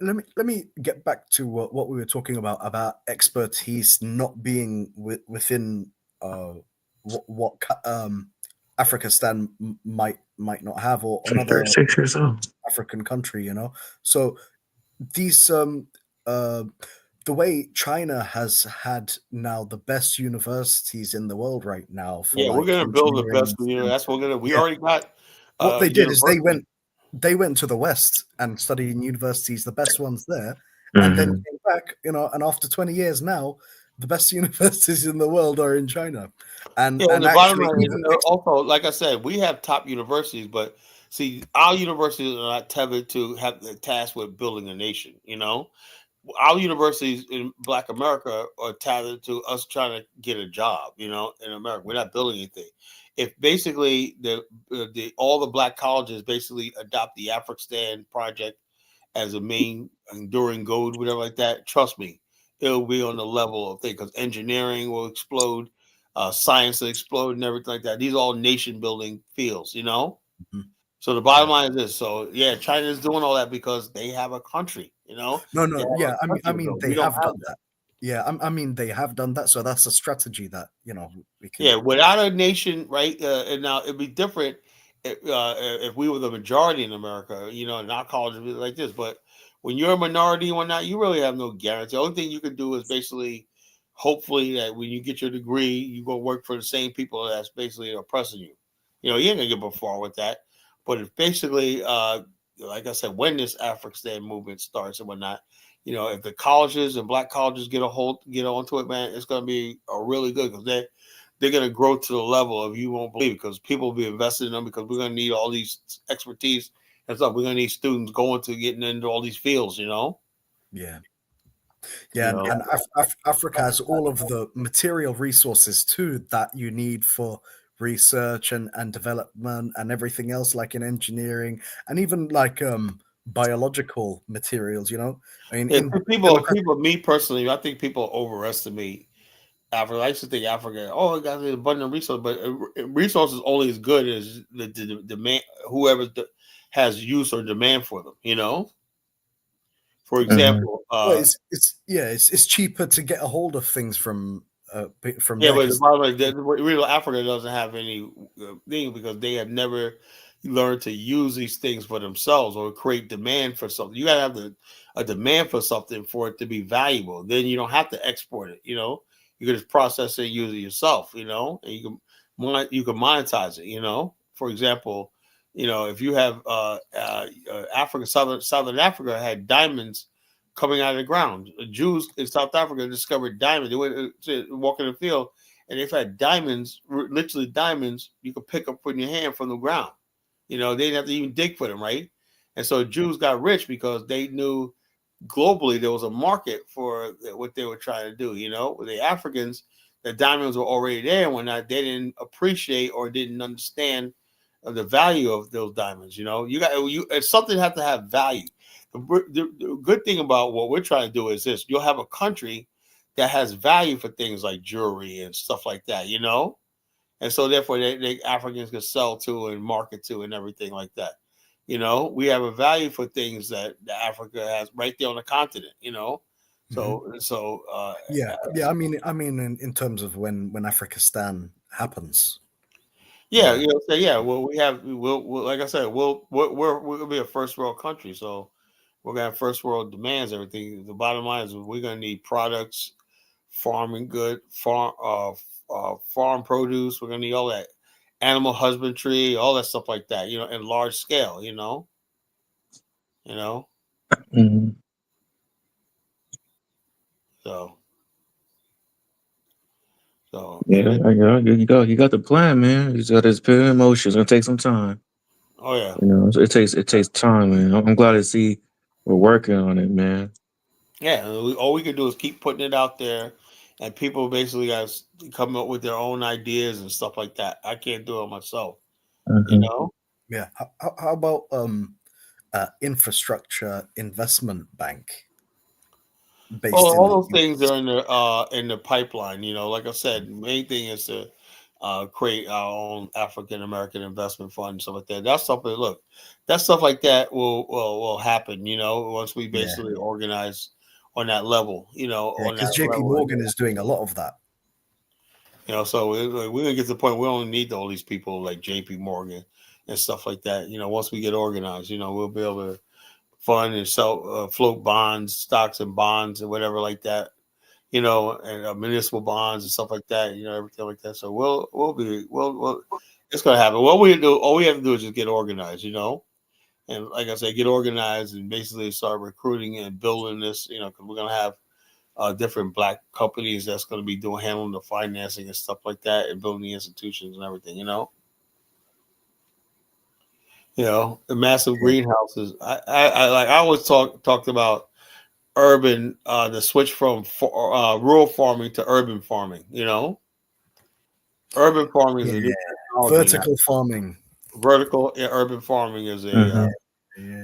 Let me get back to what we were talking about expertise not being within what Africanistan might not have, or another 6 years old. African country. So these the way China has had now the best universities in the world right now for we're gonna build the best. That's what we're gonna. We already got. What they did is they went to the West and studied in universities, the best ones there, and then came back. And after 20 years now, the best universities in the world are in China. And the actually, bottom line is also, like I said, we have top universities, but see, our universities are not tethered to have the task with building a nation. Our universities in Black America are tethered to us trying to get a job. In America, we're not building anything. If basically all the Black colleges basically adopt the African project as a main enduring goal, whatever like that, trust me, it'll be on the level of things, because engineering will explode, science will explode, and everything like that. These are all nation building fields. Mm-hmm. So the bottom line is this. So yeah, China is doing all that because they have a country. No, yeah, I mean they have done that. Yeah, I mean they have done that. So that's a strategy that we can. Yeah, without a nation, right? And now it'd be different if we were the majority in America. And our college would be like this. But when you're a minority and whatnot, you really have no guarantee. The only thing you can do is basically, hopefully, that when you get your degree, you go work for the same people that's basically oppressing you. You ain't gonna get far with that. But if basically, like I said, when this African movement starts and whatnot, if the colleges and Black colleges get onto it, man, it's gonna be a really good, because they're gonna grow to the level of, you won't believe, because people will be invested in them, because we're gonna need all these expertise and stuff. We're gonna need students going to getting into all these fields. Yeah. And Africa has all of the material resources too that you need for research and development and everything else, like in engineering and even like biological materials. I mean, people, me personally, I think people overestimate Africa. I used to think Africa, oh, it got an abundant resource, but resources only as good as the demand, whoever has use or demand for them. For example, Well, it's cheaper to get a hold of things from yeah, there. but the problem is that real Africa doesn't have any thing because they have never learned to use these things for themselves or create demand for something. You gotta have a demand for something for it to be valuable. Then you don't have to export it. You can just process it, use it yourself. And you can monetize it. For example, if you have Africa, Southern Africa had diamonds coming out of the ground. Jews in South Africa discovered diamonds. They went to walk in the field, and they've had diamonds, literally diamonds, you could pick up in your hand from the ground. They didn't have to even dig for them, right? And so Jews got rich because they knew globally there was a market for what they were trying to do. With the Africans, the diamonds were already there, and whatnot, they didn't appreciate or didn't understand the value of those diamonds. Something has to have value. The good thing about what we're trying to do is this: you'll have a country that has value for things like jewelry and stuff like that, and so therefore they Africans can sell to and market to and everything like that. We have a value for things that Africa has right there on the continent. Yeah. I mean, in terms of when Africanistan happens. Yeah, Well, we'll like I said, we're gonna be a first world country, so we're gonna have first world demands. Everything. The bottom line is we're gonna need products, farming farm produce. We're gonna need all that, animal husbandry, all that stuff like that. In large scale. Mm-hmm. So. Yeah, you got the plan, man. You just got to put it in motion. It's gonna take some time. Oh yeah. So it takes time, man. I'm glad to see we're working on it, man. Yeah, all we can do is keep putting it out there, and people basically got to come up with their own ideas and stuff like that. I can't do it myself. Mm-hmm. Yeah. How about infrastructure investment bank? Well, all those things are in the pipeline. Like I said, the main thing is to create our own African American investment fund and stuff like that. That's something. Look, that stuff like that will happen. Once we basically organize on that level. On because that JP level. Morgan is doing a lot of that. So we're gonna get to the point we don't need all these people like JP Morgan and stuff like that. Once we get organized, we'll be able to fund and sell, float bonds, stocks and bonds and whatever like that. And municipal bonds and stuff like that. Everything like that. So we'll it's gonna happen. All we have to do is just get organized. And like I said, get organized and basically start recruiting and building this. Because we're gonna have different black companies that's going to be handling the financing and stuff like that, and building the institutions and everything. The massive greenhouses. I always talked about urban, the switch from rural farming to urban farming. Urban farming is a new technology. Vertical farming. Vertical urban farming is a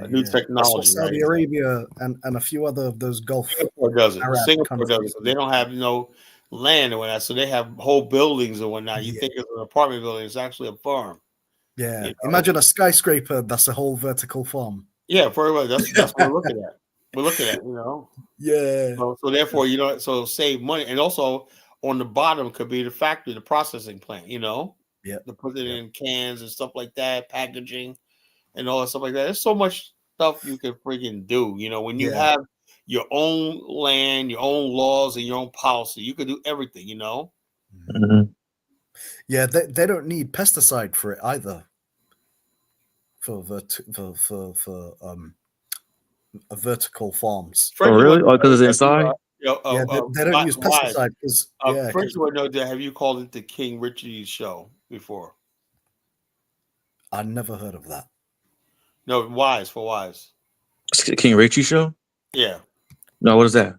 new technology. That's what Saudi Arabia and a few other of those Gulf. Singapore does it. Singapore does it. They don't have no land or whatnot, so they have whole buildings and whatnot. You think it's an apartment building? It's actually a farm. Yeah, imagine a skyscraper. That's a whole vertical farm. Yeah, very well. That's what we're looking at. We're looking at, Yeah. So therefore, so save money, and also on the bottom could be the factory, the processing plant. Yeah. To put it in cans and stuff like that, packaging, and all that stuff like that. There's so much stuff you can freaking do. When you have your own land, your own laws, and your own policy, you can do everything. Mm-hmm. Yeah, they don't need pesticide for it either. For vertical farms. Oh, really? Oh, because it's inside. They don't use pesticide because. First of all, have you called it the King Richie's show before? I never heard of that. No, Wise. King Richie show? Yeah. No, what is that?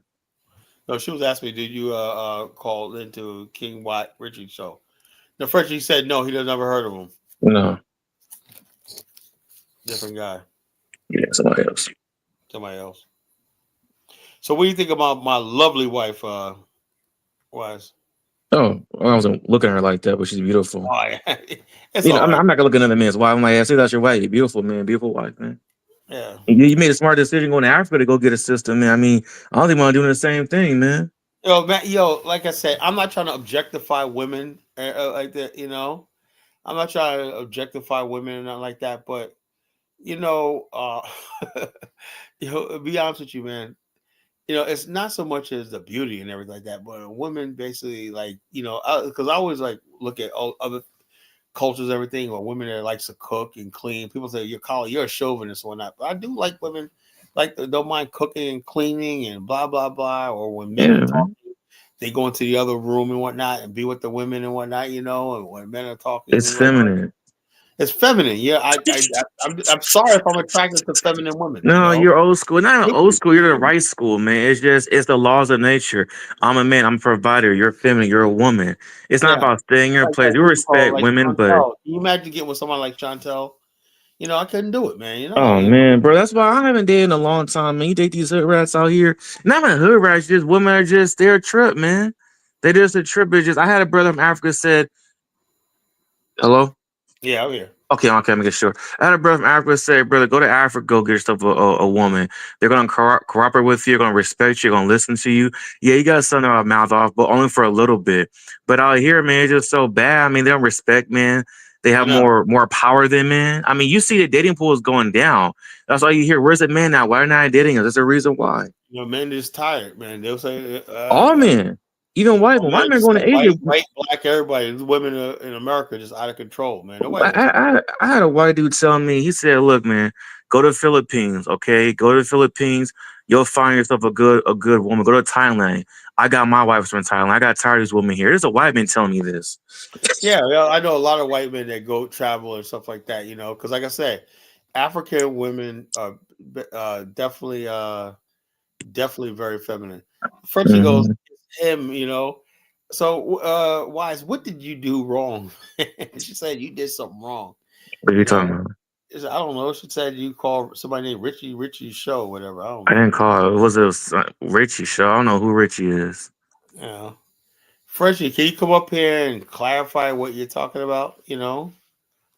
No, she was asking me, did you call into King Richie's show? The first he said no, he has never heard of him. No. Different guy. Yeah, somebody else. So what do you think about my lovely wife, Wise? Oh, I wasn't looking at her like that, but she's beautiful. Oh, yeah. It's You know, all I'm, right. I'm not gonna look at another man's wife. I'm like, I see that's your wife, beautiful man, beautiful wife, man. Yeah. You made a smart decision going to Africa to go get a sister, man. I mean, I don't think I'm doing the same thing, man. Yo, man, yo, like I said, I'm not trying to objectify women like that, you know. I'm not trying to objectify women and not like that, but you know, to be honest with you, man, it's not so much as the beauty and everything like that, but a woman basically like, because I always like look at all other cultures, everything, or women that likes to cook and clean. People say you're a chauvinist or not, but I do like women like don't mind cooking and cleaning and blah blah blah. Or when men are Yeah, man. talking, they go into the other room and whatnot and be with the women and whatnot, and when men are talking It's and whatnot, feminine. it's feminine. Yeah, I'm sorry if I'm attracted to feminine women. No, you're old school. Not even Could old be. school. You're the right school, man. It's the laws of nature. I'm a man. I'm a provider. You're feminine. You're a woman. It's not Yeah, about staying in your like place. You what you call respect like women, but Chantel. Can you imagine getting with someone like Chantel? I couldn't do it, man. oh man, bro, that's why I haven't dated in a long time, man. You date these hood rats out here. Not even hood rats, just women are just they're a trip, man. They just a trip. It's just I had a brother from Africa said, hello? Yeah, I'm here. Okay, I'm making sure. I had a brother from Africa say, brother, go to Africa, go get yourself a woman. They're gonna cooperate with you, they're gonna respect you, they're gonna listen to you. Yeah, you gotta send their mouth off, but only for a little bit. But out here, man, it's just so bad. I mean, they don't respect men. They I have know. more power than men. I mean, you see the dating pool is going down. That's all you hear. Where's the man now? Why are they not dating us? There's a reason why. Men is tired, man. They'll say, All men, even white men, men, white men just going say to Asia. white, black, everybody. The women in America are just out of control, man. Nobody I, wants to. I had a white dude telling me, he said, look, man, go to the Philippines, okay? Go to the Philippines, you'll find yourself a good woman. Go to Thailand. I got my wife from Thailand. I got tired of these women here. There's a white man telling me this. Yeah, I know a lot of white men that go travel and stuff like that. Because like I said, African women are definitely, definitely very feminine. Frenchie goes, Mhm. it's him. So, Wise, what did you do wrong? She said you did something wrong. What are You you know, talking about? I don't know. She said you called somebody named Richie Show, whatever. I don't I know. didn't call it. Was a Richie show. I don't know who Richie is. Yeah. Frenchie, can you come up here and clarify what you're talking about?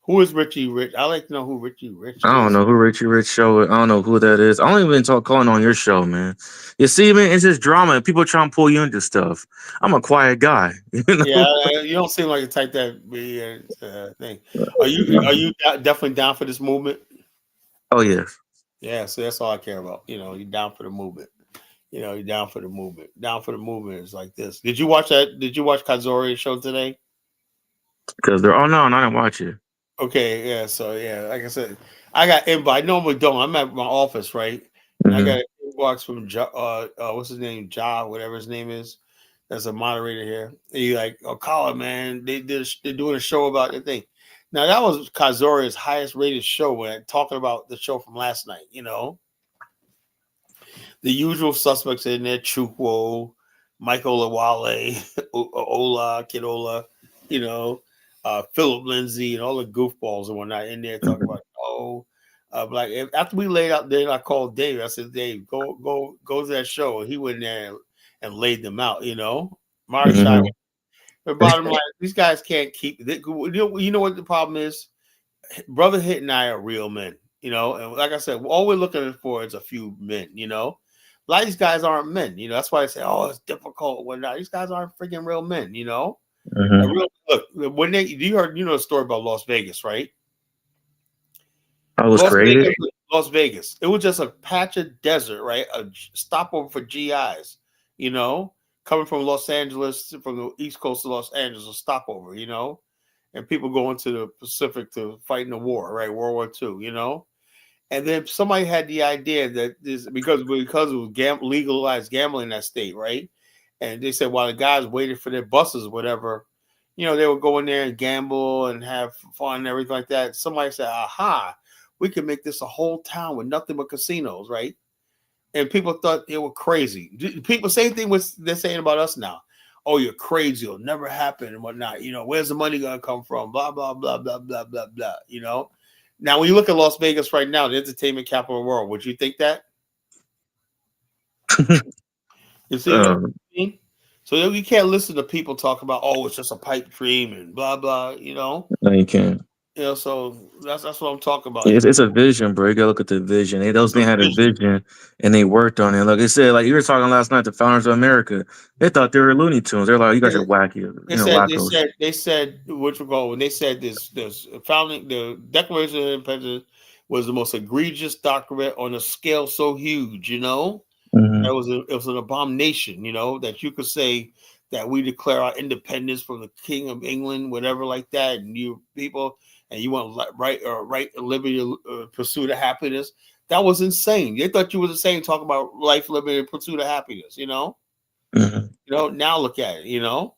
Who is Richie Rich? I like to know who Richie Rich I don't is. know who Richie Rich show. I don't know who that is. I don't even talk calling on your show, man. You see, man, it's just drama. People trying to pull you into stuff. I'm a quiet guy, you Yeah, know. you don't seem like the type that be thing. Are you definitely down for this movement? Oh yes, Yeah, so that's all I care about. You're down for the movement. You're down for the movement. Down for the movement is like this. Did you watch that? Did you watch Kazori's show today? because they're. Oh no, I didn't watch it. Okay, yeah. So yeah, like I said, I got invite. I normally don't. I'm at my office, right? And I Hmm. got an inbox from what's his name, whatever his name is. That's a moderator here. And he like, oh, Colin, man, they're doing a show about the thing. Now that was Kazori's highest rated show when talking about the show from last night. The usual suspects in there: Chukwu, Michael Lawale, Ola, Kidola, you know, Philip Lindsay, and all the goofballs and whatnot in there talking about black. After we laid out, then I called Dave. I said, Dave, go to that show. He went there and laid them out. Mari Shai. Hmm. The bottom line, these guys can't keep. You know what the problem is? Brother Hit and I are real men, and like I said, all we're looking for is a few men, A lot of these guys aren't men, that's why I say, oh, it's difficult. Whatnot. These guys aren't freaking real men, Hmm. Look, when you know the story about Las Vegas, right? I was Las created. Vegas, Las Vegas. It was just a patch of desert, right? A stopover for GIs, coming from Los Angeles, from the East Coast of Los Angeles, a stopover, and people going to the Pacific to fight in the war, right? World War II, And then somebody had the idea that this because it was legalized gambling in that state, right? And they said while the guys waited for their buses, or whatever, they would go in there and gamble and have fun and everything like that. Somebody said, "Aha, we can make this a whole town with nothing but casinos, right?" And people thought they were crazy. People, same thing they're saying about us now. Oh, you're crazy. It'll never happen and whatnot. Where's the money going to come from? Blah, blah, blah, blah, blah, blah, blah. Now, when you look at Las Vegas right now, the entertainment capital of the world, would you think that? You see what I um, mean? So you can't listen to people talk about, oh, it's just a pipe dream and blah blah. You know, No, you can't. So that's what I'm talking about. It's a vision, bro. You gotta look at the vision. Those they The had a vision. vision and they worked on it. Like I said, like you were talking last night, the founders of America, they thought they were Looney Tunes. They're like, you guys are wacky, wackos. They said which we go when they said this founding the Declaration of Independence was the most egregious document on a scale so huge, you know. Mm-hmm. It was an abomination, you know, that you could say that we declare our independence from the King of England, whatever like that, and you people and you want right liberty, pursuit of happiness. That was insane. They thought you was insane talking about life, liberty, and pursuit of happiness, you know. Mm-hmm. You know, now look at it, you know.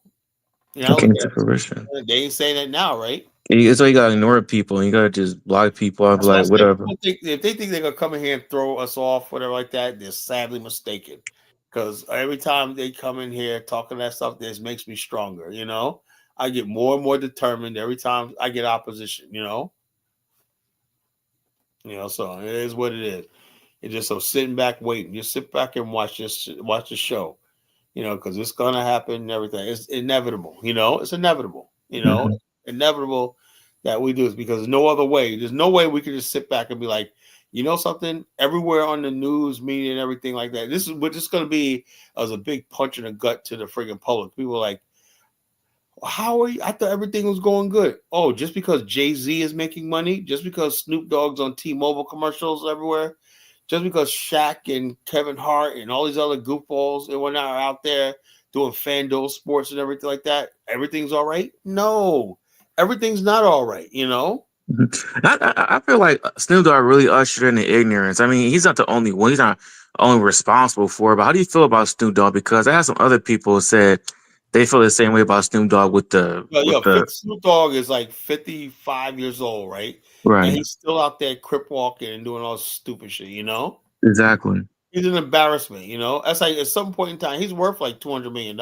It Now look came at to fruition. it. They ain't saying that now, right? So you gotta ignore people and you gotta just block people. I'll be That's why I like, say whatever. people think if they think they're gonna come in here and throw us off, whatever like that, they're sadly mistaken. Because every time they come in here talking that stuff, this makes me stronger. You know, I get more and more determined every time I get opposition. So it is what it is. It's just so sitting back waiting. Just sit back and watch the show. Because it's gonna happen and everything. It's inevitable. It's inevitable. Mm-hmm. Inevitable that we do this because there's no other way. There's no way we can just sit back and be like, you know something, everywhere on the news, media, and everything like that. This is what it's going to be as a big punch in the gut to the friggin' public. People are like, how are you? I thought everything was going good. Oh, just because Jay-Z is making money, just because Snoop Dogg's on T-Mobile commercials everywhere, just because Shaq and Kevin Hart and all these other goofballs and whatnot are out there doing FanDuel sports and everything like that, everything's all right? No, everything's not all right, I feel like Snoop Dogg really ushered in the ignorance. I mean, he's not the only one. He's not only responsible for it. But how do you feel about Snoop Dogg? Because I had some other people who said they feel the same way about Snoop Dogg with the Well, with the Snoop Dogg is like 55 years old, right? And right. he's still out there crip walking and doing all this stupid shit, Exactly. He's an embarrassment, That's like at some point in time, he's worth like $200 million.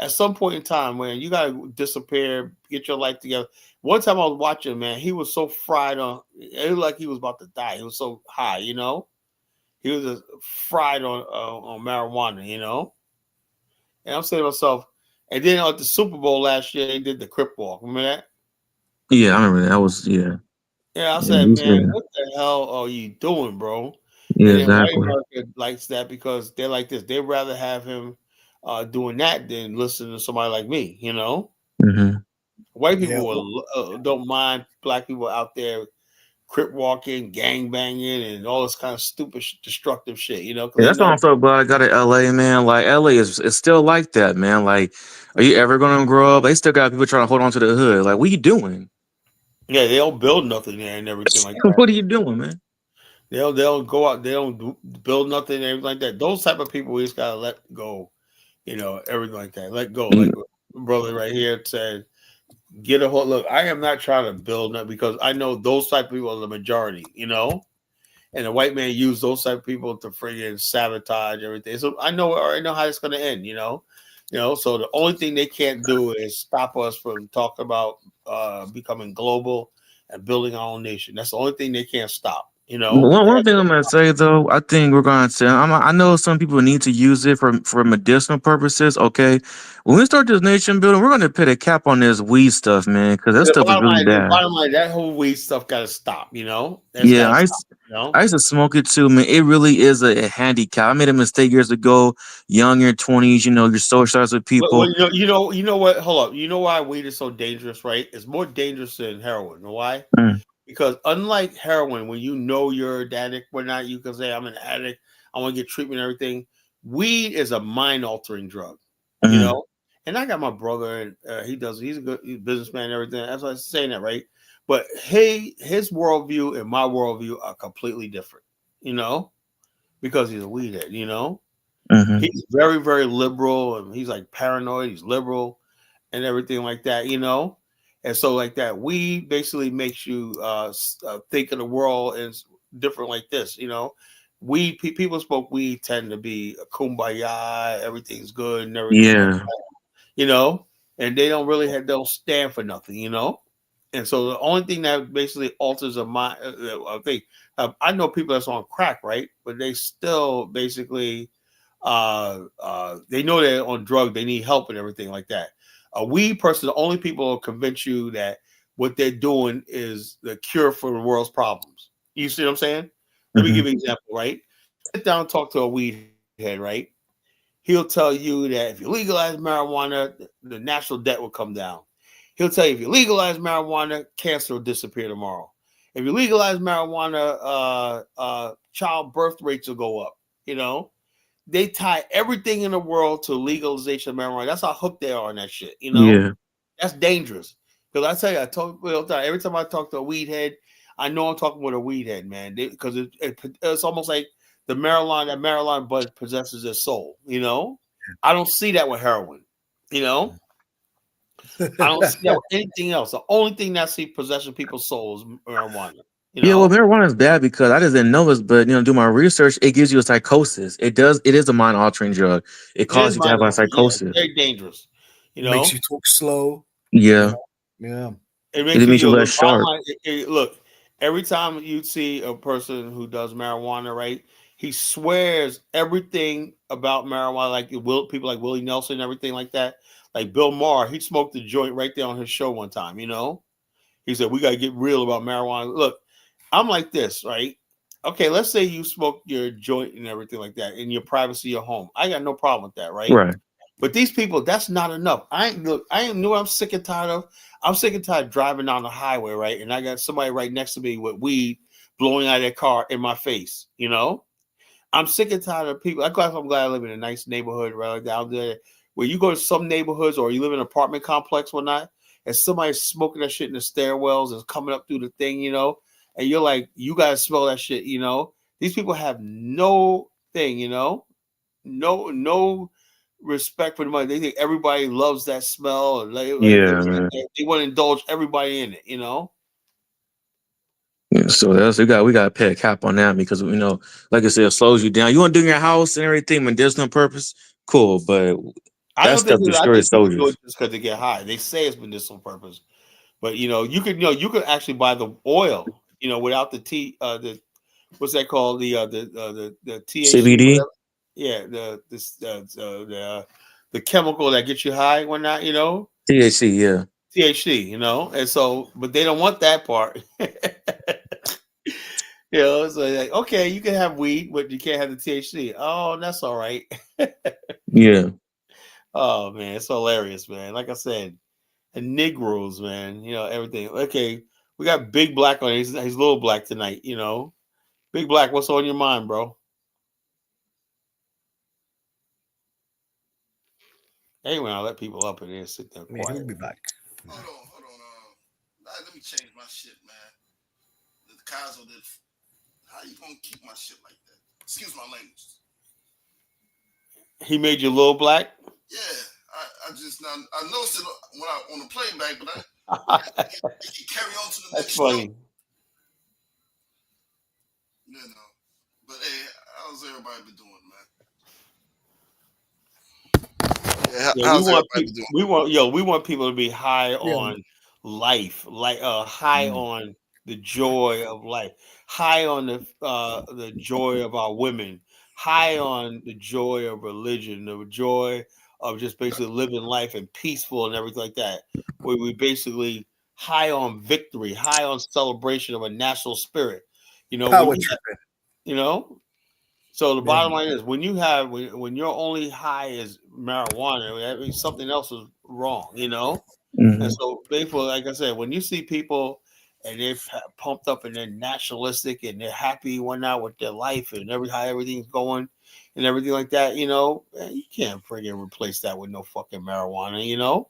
At some point in time, man, you gotta disappear, get your life together. One time I was watching, man, he was so fried on it was like he was about to die. He was so high, He was just fried on marijuana, And I'm saying to myself, and then at the Super Bowl last year, they did the crip walk. Remember that? Yeah, I remember that. That was yeah. Yeah, I Yeah, said, he's man, yeah. what the hell are you doing, bro? Yeah, And then white exactly. America likes that because they're like this. They'd rather have him doing that than listen to somebody like me, Mm-hmm. White Yeah. people don't mind black people out there crip walking, gang banging, and all this kind of stupid, destructive shit, because Yeah, they that's why know. I'm so glad I got to LA, man. Like LA is still like that, man. Like, are you ever gonna grow up? They still got people trying to hold on to the hood. Like, what are you doing? Yeah, they don't build nothing there and everything like that. What are you doing, man? They'll go out. They don't build nothing and everything like that. Those type of people we just gotta let go. Everything like that. Let go. Mm, Like brother right here said, get a hold. Look, I am not trying to build nothing because I know those type of people are the majority. And the white man used those type of people to friggin' sabotage everything. So I already know how it's gonna end. So the only thing they can't do is stop us from talking about becoming global and building our own nation. That's the only thing they can't stop. One thing I'm gonna say though, I think we're gonna say I know some people need to use it for medicinal purposes. Okay, when we start this nation building, we're gonna put a cap on this weed stuff, man, because that stuff is really The bad. bottom line, that whole weed stuff got to stop. That's got Yeah, to stop. I used to smoke it too, man. It really is a handicap. I made a mistake years ago, young, your 20s. Your socialize with people. You know what? Hold up. You know why weed is so dangerous, right? It's more dangerous than heroin. You know why? Mm, Because unlike heroin, when you know you're an addict, whatnot, you can say, I'm an addict, I want to get treatment and everything. Weed is a mind altering drug, mm, And I got my brother, and he's a good businessman and everything. That's why I'm saying that, right? But hey, his worldview and my worldview are completely different, you know, because he's a weed head, mm-hmm. He's very, very liberal and he's like paranoid, he's liberal and everything like that. And so like that weed basically makes you think of the world as different like this. People smoke weed tend to be a kumbaya, everything's good and everything like Yeah, that, you know and they don't stand for nothing. And so the only thing that basically alters a mind, I think, I know people that's on crack, right? But they still basically They know they're on drug, they need help and everything like that. A weed person, the only people will convince you that what they're doing is the cure for the world's problems. You see what I'm saying? Let me give you an example, right? Sit down and talk to a weed head, right? He'll tell you that if you legalize marijuana, the national debt will come down. He'll tell you if you legalize marijuana, cancer will disappear tomorrow. If you legalize marijuana, child birth rates will go up. You know, they tie everything in the world to legalization of marijuana. That's how hooked they are on that shit. You know, Yeah. that's dangerous. Because I tell you, I told you all the time, every time I talk to a weed head, I know I'm talking with a weed head, man. Because it's almost like that marijuana bud possesses their soul. You know, I don't see that with heroin. You know, I don't see that with anything else. The only thing that I see possessing people's souls is marijuana. You Yeah, well, know, marijuana is bad because I just didn't know this, but do my research. It gives you a psychosis. It does. It is a mind altering drug. It it is causes you to have a yeah, it's psychosis. very dangerous. You Makes know, you talk slow. Yeah, Yeah. it makes it you, makes you less look, bottom sharp. line, look, every time you see a person who does marijuana, right, he swears everything about marijuana, like people like Willie Nelson and everything like that. Like Bill Maher, he smoked the joint right there on his show one time, you know? He said, we got to get real about marijuana. Look, I'm like this, right? Okay, let's say you smoke your joint and everything like that in your privacy of your home. I got no problem with that, right? Right. But these people, that's not enough. I ain't knew I'm sick and tired of. I'm sick and tired of driving down the highway, right? And I got somebody right next to me with weed blowing out of their car in my face, you know? I'm sick and tired of people. I'm glad I live in a nice neighborhood right down there. Where you go to some neighborhoods or you live in an apartment complex or not, and somebody's smoking that shit in the stairwells and coming up through the thing, you know, and you're like, you gotta smell that shit, you know. These people have no thing, you know, no respect for the money. They think everybody loves that smell, and Yeah, man. they want to indulge everybody in it, you know. Yeah, so that's we got to pay a cap on that because like I said, it slows you down. You want to do in your house and everything medicinal purpose, cool, but I that don't think stuff I destroys think people do it soldiers. just because they get high. They say it's medicinal purpose. But you could actually buy the oil, without the the what's that called, the THC, CBD, whatever. Yeah, the chemical that gets you high, whatnot, THC, yeah, THC, and so, but they don't want that part. So like, okay, you can have weed, but you can't have the THC. Oh, that's all right. yeah, Oh man, it's hilarious, man. Like I said, and Negroes, man, everything. Okay, we got Big Black on. He's Little Black tonight, Big Black, what's on your mind, bro? Anyway, I'll let people up in there and sit there Yeah, he'll quiet. be back. Hold on. Let me change my shit, man. The Kazo did. How you gonna keep my shit like that? Excuse my language. He made you Little Black? Yeah, I just now I noticed it when I on the playback, but it can carry on to the That's next funny. show. But hey, how's everybody been doing, man? Yeah, Yeah, how's everybody been doing? we want people to be high Yeah. on life, like high on the joy of life, high on the joy of our women, high on the joy of religion, the joy of just basically living life and peaceful and everything like that. Where we basically high on victory, high on celebration of a national spirit. Power tripping. So the Yeah. bottom line is when your only high is marijuana, that means something else is wrong, And so therefore, like I said, when you see people and they're pumped up and they're nationalistic and they're happy one night with their life and how everything's going and everything like that, man, you can't friggin' replace that with no fucking marijuana.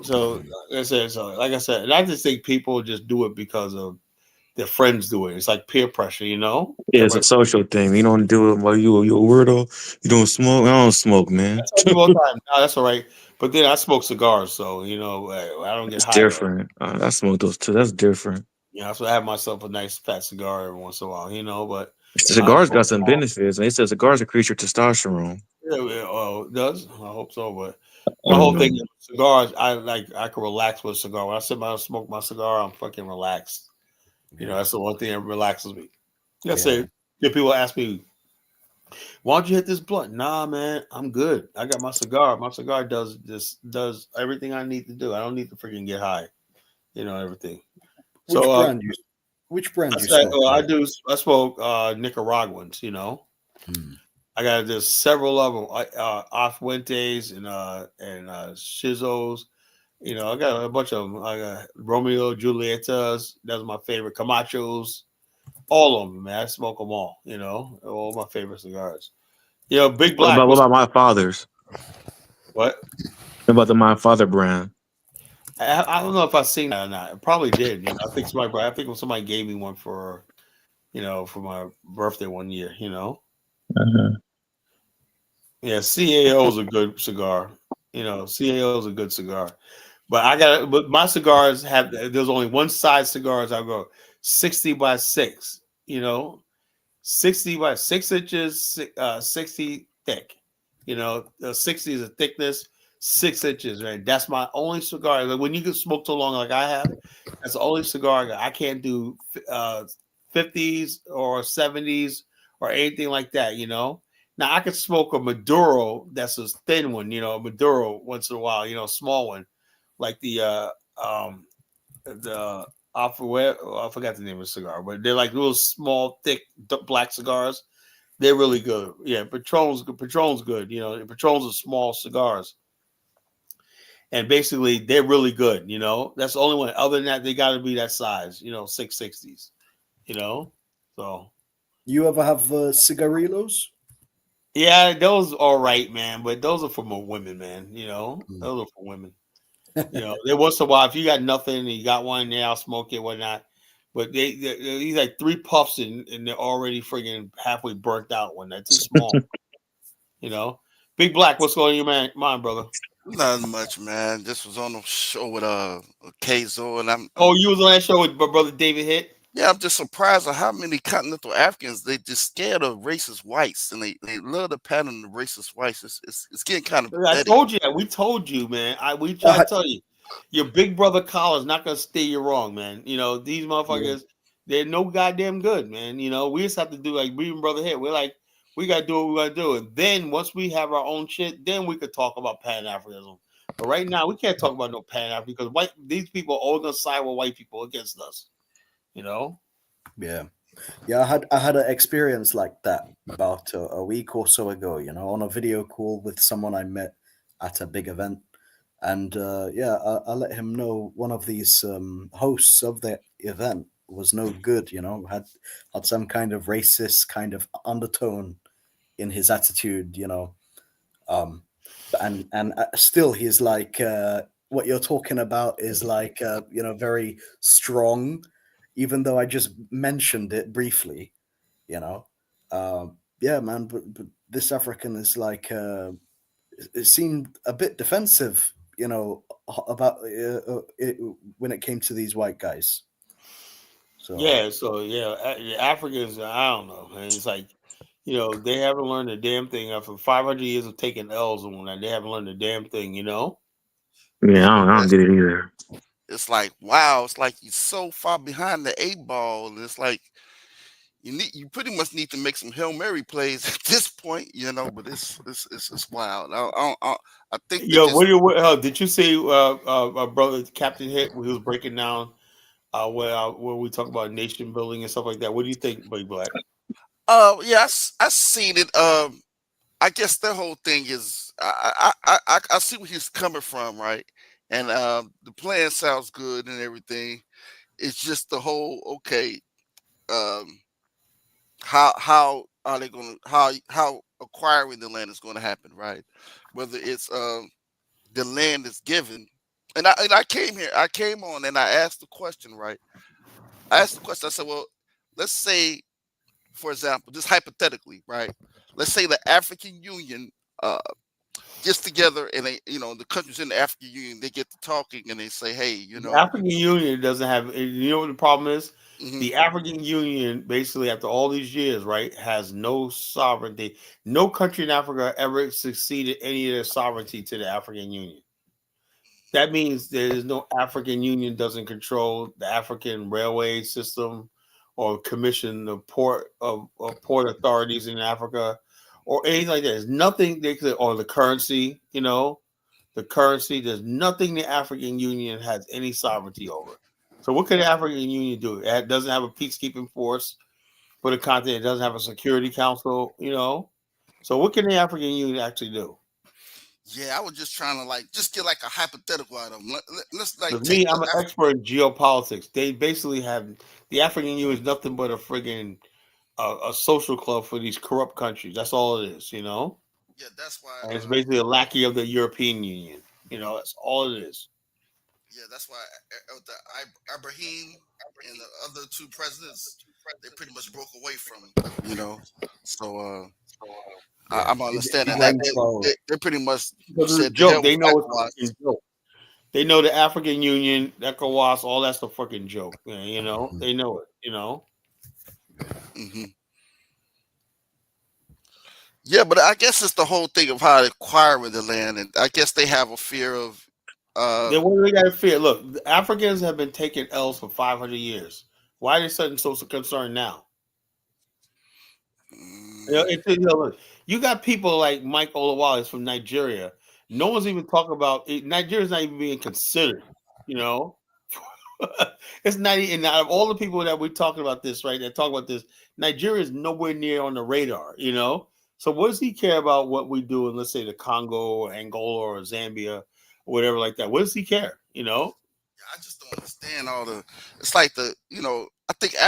So like I said, and I just think people just do it because of their friends do it. It's like peer pressure, Yeah, it's a social thing. You don't do it while you a weirdo. You don't smoke. I don't smoke, man. I tell people all the time, no, that's all right. But then I smoke cigars, so I don't get It's high. different. I smoke those too. That's different. So I have myself a nice fat cigar every once in a while, but Cigars got some benefits. They said cigars increase your testosterone. it does. I hope so. But I my don't whole know. thing is cigars. I can relax with a cigar. When I sit down and smoke my cigar, I'm fucking relaxed. That's the one thing that relaxes me. That's it. If people ask me, Why don't you hit this blunt? Nah, man, I'm good. I got my cigar. My cigar does everything I need to do. I don't need to freaking get high. Everything. Which So brand you which I brand you said, smoke? I smoke Nicaraguans. Hmm. I got just several of them. Afuentes and Shizos. I got a bunch of them. I got Romeo Julietas. That's my favorite. Camachos. All of them, man. I smoke them all. All my favorite cigars. Big What Black. about what about my father's? What? What about the my father brand? I don't know if I've seen that or not. I probably did. I think somebody gave me one for my birthday one year. Uh-huh. Yeah, CAO is a good cigar. CAO is a good cigar. But my cigars there's only one size cigars I go 60 by 6, 60 by 6 inches, 60 thick. 60 is a thickness, 6 inches, right? That's my only cigar. Like when you can smoke so long like I have, that's the only cigar I can't do 50s or 70s or anything like that. Now I could smoke a Maduro that's a thin one, a Maduro once in a while, small one, like the I forgot the name of the cigar, but they're like little small, thick, black cigars. They're really good. Yeah, Patron's good. Patron's are small cigars, and basically they're really good. That's the only one. Other than that, they got to be that size. 660s. So You ever have cigarillos? yeah, those all right, man. But those are for more women, man. Mm. Those are for women. There once in a while, if you got nothing and you got one there, I'll smoke it, whatnot. But these like 3 puffs and they're already friggin' halfway burnt out when they're too small. Big Black, what's going on in your mind, brother? Nothing much, man. This was on the show with Kzo, and Oh, you was on that show with my brother David Hitt? yeah, I'm just surprised at how many continental Africans they just scared of racist whites, and they love the pattern of racist whites. It's getting kind of I pathetic. told you that. We told you, man. We try to Uh, tell you. Your big brother collar's not gonna steer you wrong, man. These yeah. motherfuckers, they're no goddamn good, man. We just have to do like we and brother here. We're like, we gotta do what we gotta do. And then once we have our own shit, then we could talk about Pan Africanism. But right now we can't talk about no Pan African because these people are all gonna side with white people against us. Yeah. Yeah, I had an experience like that about a week or so ago, on a video call with someone I met at a big event. And yeah, I let him know one of these hosts of the event was no good, had some kind of racist kind of undertone in his attitude, um, and still he's like, what you're talking about is like, very strong, even though I just mentioned it briefly, you know. Yeah, man, but this African is like, it seemed a bit defensive, about when it came to these white guys. So Yeah, so yeah, Africans, I don't know, man. It's like, they haven't learned a damn thing after 500 years of taking L's and that. They haven't learned a damn thing. Yeah, I don't It's, get it either. it's like wow, it's like you're so far behind the 8 ball, and it's like you pretty much need to make some Hail Mary plays at this point, But it's wild. I think they Yo, just did you see our brother Captain Hit when he was breaking down where we talk about nation building and stuff like that? What do you think, Big Black? yeah, I seen it. I guess their whole thing is I see where he's coming from, right? And the plan sounds good and everything. It's just the whole okay. Um, how are they going to how acquiring the land is going to happen, right? Whether it's the land is given, and I came here, I came on and I asked the question, right? I asked the question. I said, well, let's say, for example, just hypothetically, right? Let's say the African Union uh, gets together and the countries in the African Union, they get to talking and they say, hey, The African Union doesn't have. You know what the problem is? mhm, The African Union, basically, after all these years, right, has no sovereignty. No country in Africa ever succeeded any of their sovereignty to the African Union. That means there is no African Union doesn't control the African railway system or commission the port authorities in Africa or anything like that. There's nothing they could, or the currency, the currency. There's nothing the African Union has any sovereignty over. So what could the African Union do? It doesn't have a peacekeeping force for the continent. It doesn't have a security council, So what can the African Union actually do? Yeah, I was just trying to just get like a hypothetical out of them. Let's With take me, I'm an expert in geopolitics. They basically have the African Union is nothing but a friggin' a social club for these corrupt countries. That's all it is, Yeah, that's why. And it's basically a lackey of the European Union. That's all it is. Yeah, that's why the Ibrahim and the other two presidents, they pretty much broke away from him. So I'm understanding that they pretty much said the joke. They know it's a fucking joke. They know the African Union, ECOWAS, all that's a fucking joke. They know it. Mm-hmm. Yeah, but I guess it's the whole thing of how acquiring the land, and I guess they have a fear of. What do they got to fear? Look, the Africans have been taking L's for 500 years. Why are they suddenly so concerned now? Look, you got people like Mike Olawale from Nigeria. No one's even talking about it. Nigeria's not even being considered. It's not even out of all the people that we're talking about this, right? That talk about this, Nigeria is nowhere near on the radar. So what does he care about what we do in, let's say, the Congo or Angola or Zambia or whatever like that? What does he care? I just don't understand all the. It's like I think the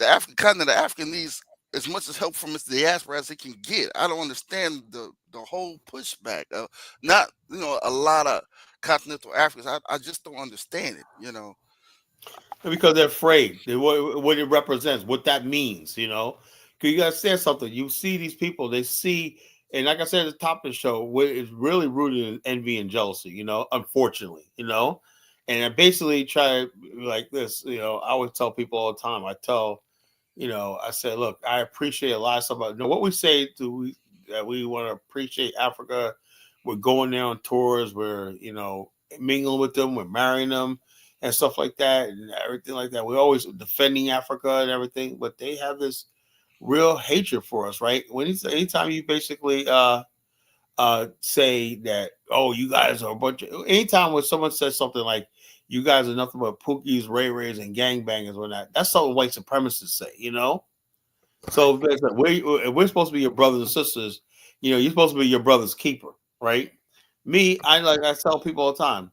African continent, the African needs as much as help from its diaspora as it can get. I don't understand the whole pushback. Not a lot of continental Africans. I just don't understand it. Because they're afraid. What it represents, what that means. Because you gotta say something. You see these people. They see, and like I said at the top of the show, what is really rooted in envy and jealousy. Unfortunately. And I basically try like this. I always tell people all the time. I say, look, I appreciate a lot of stuff. What we say that we want to appreciate Africa. We're going there on tours. We're mingling with them. We're marrying them and stuff like that and everything like that. We're always defending Africa and everything, but they have this real hatred for us, right? Anytime you basically say that, oh, you guys are a bunch of. Anytime when someone says something like, you guys are nothing but pookies, ray-rays, and gangbangers or not. That's something white supremacists say, So we're supposed to be your brothers and sisters. You're supposed to be your brother's keeper, right? Me, I tell people all the time,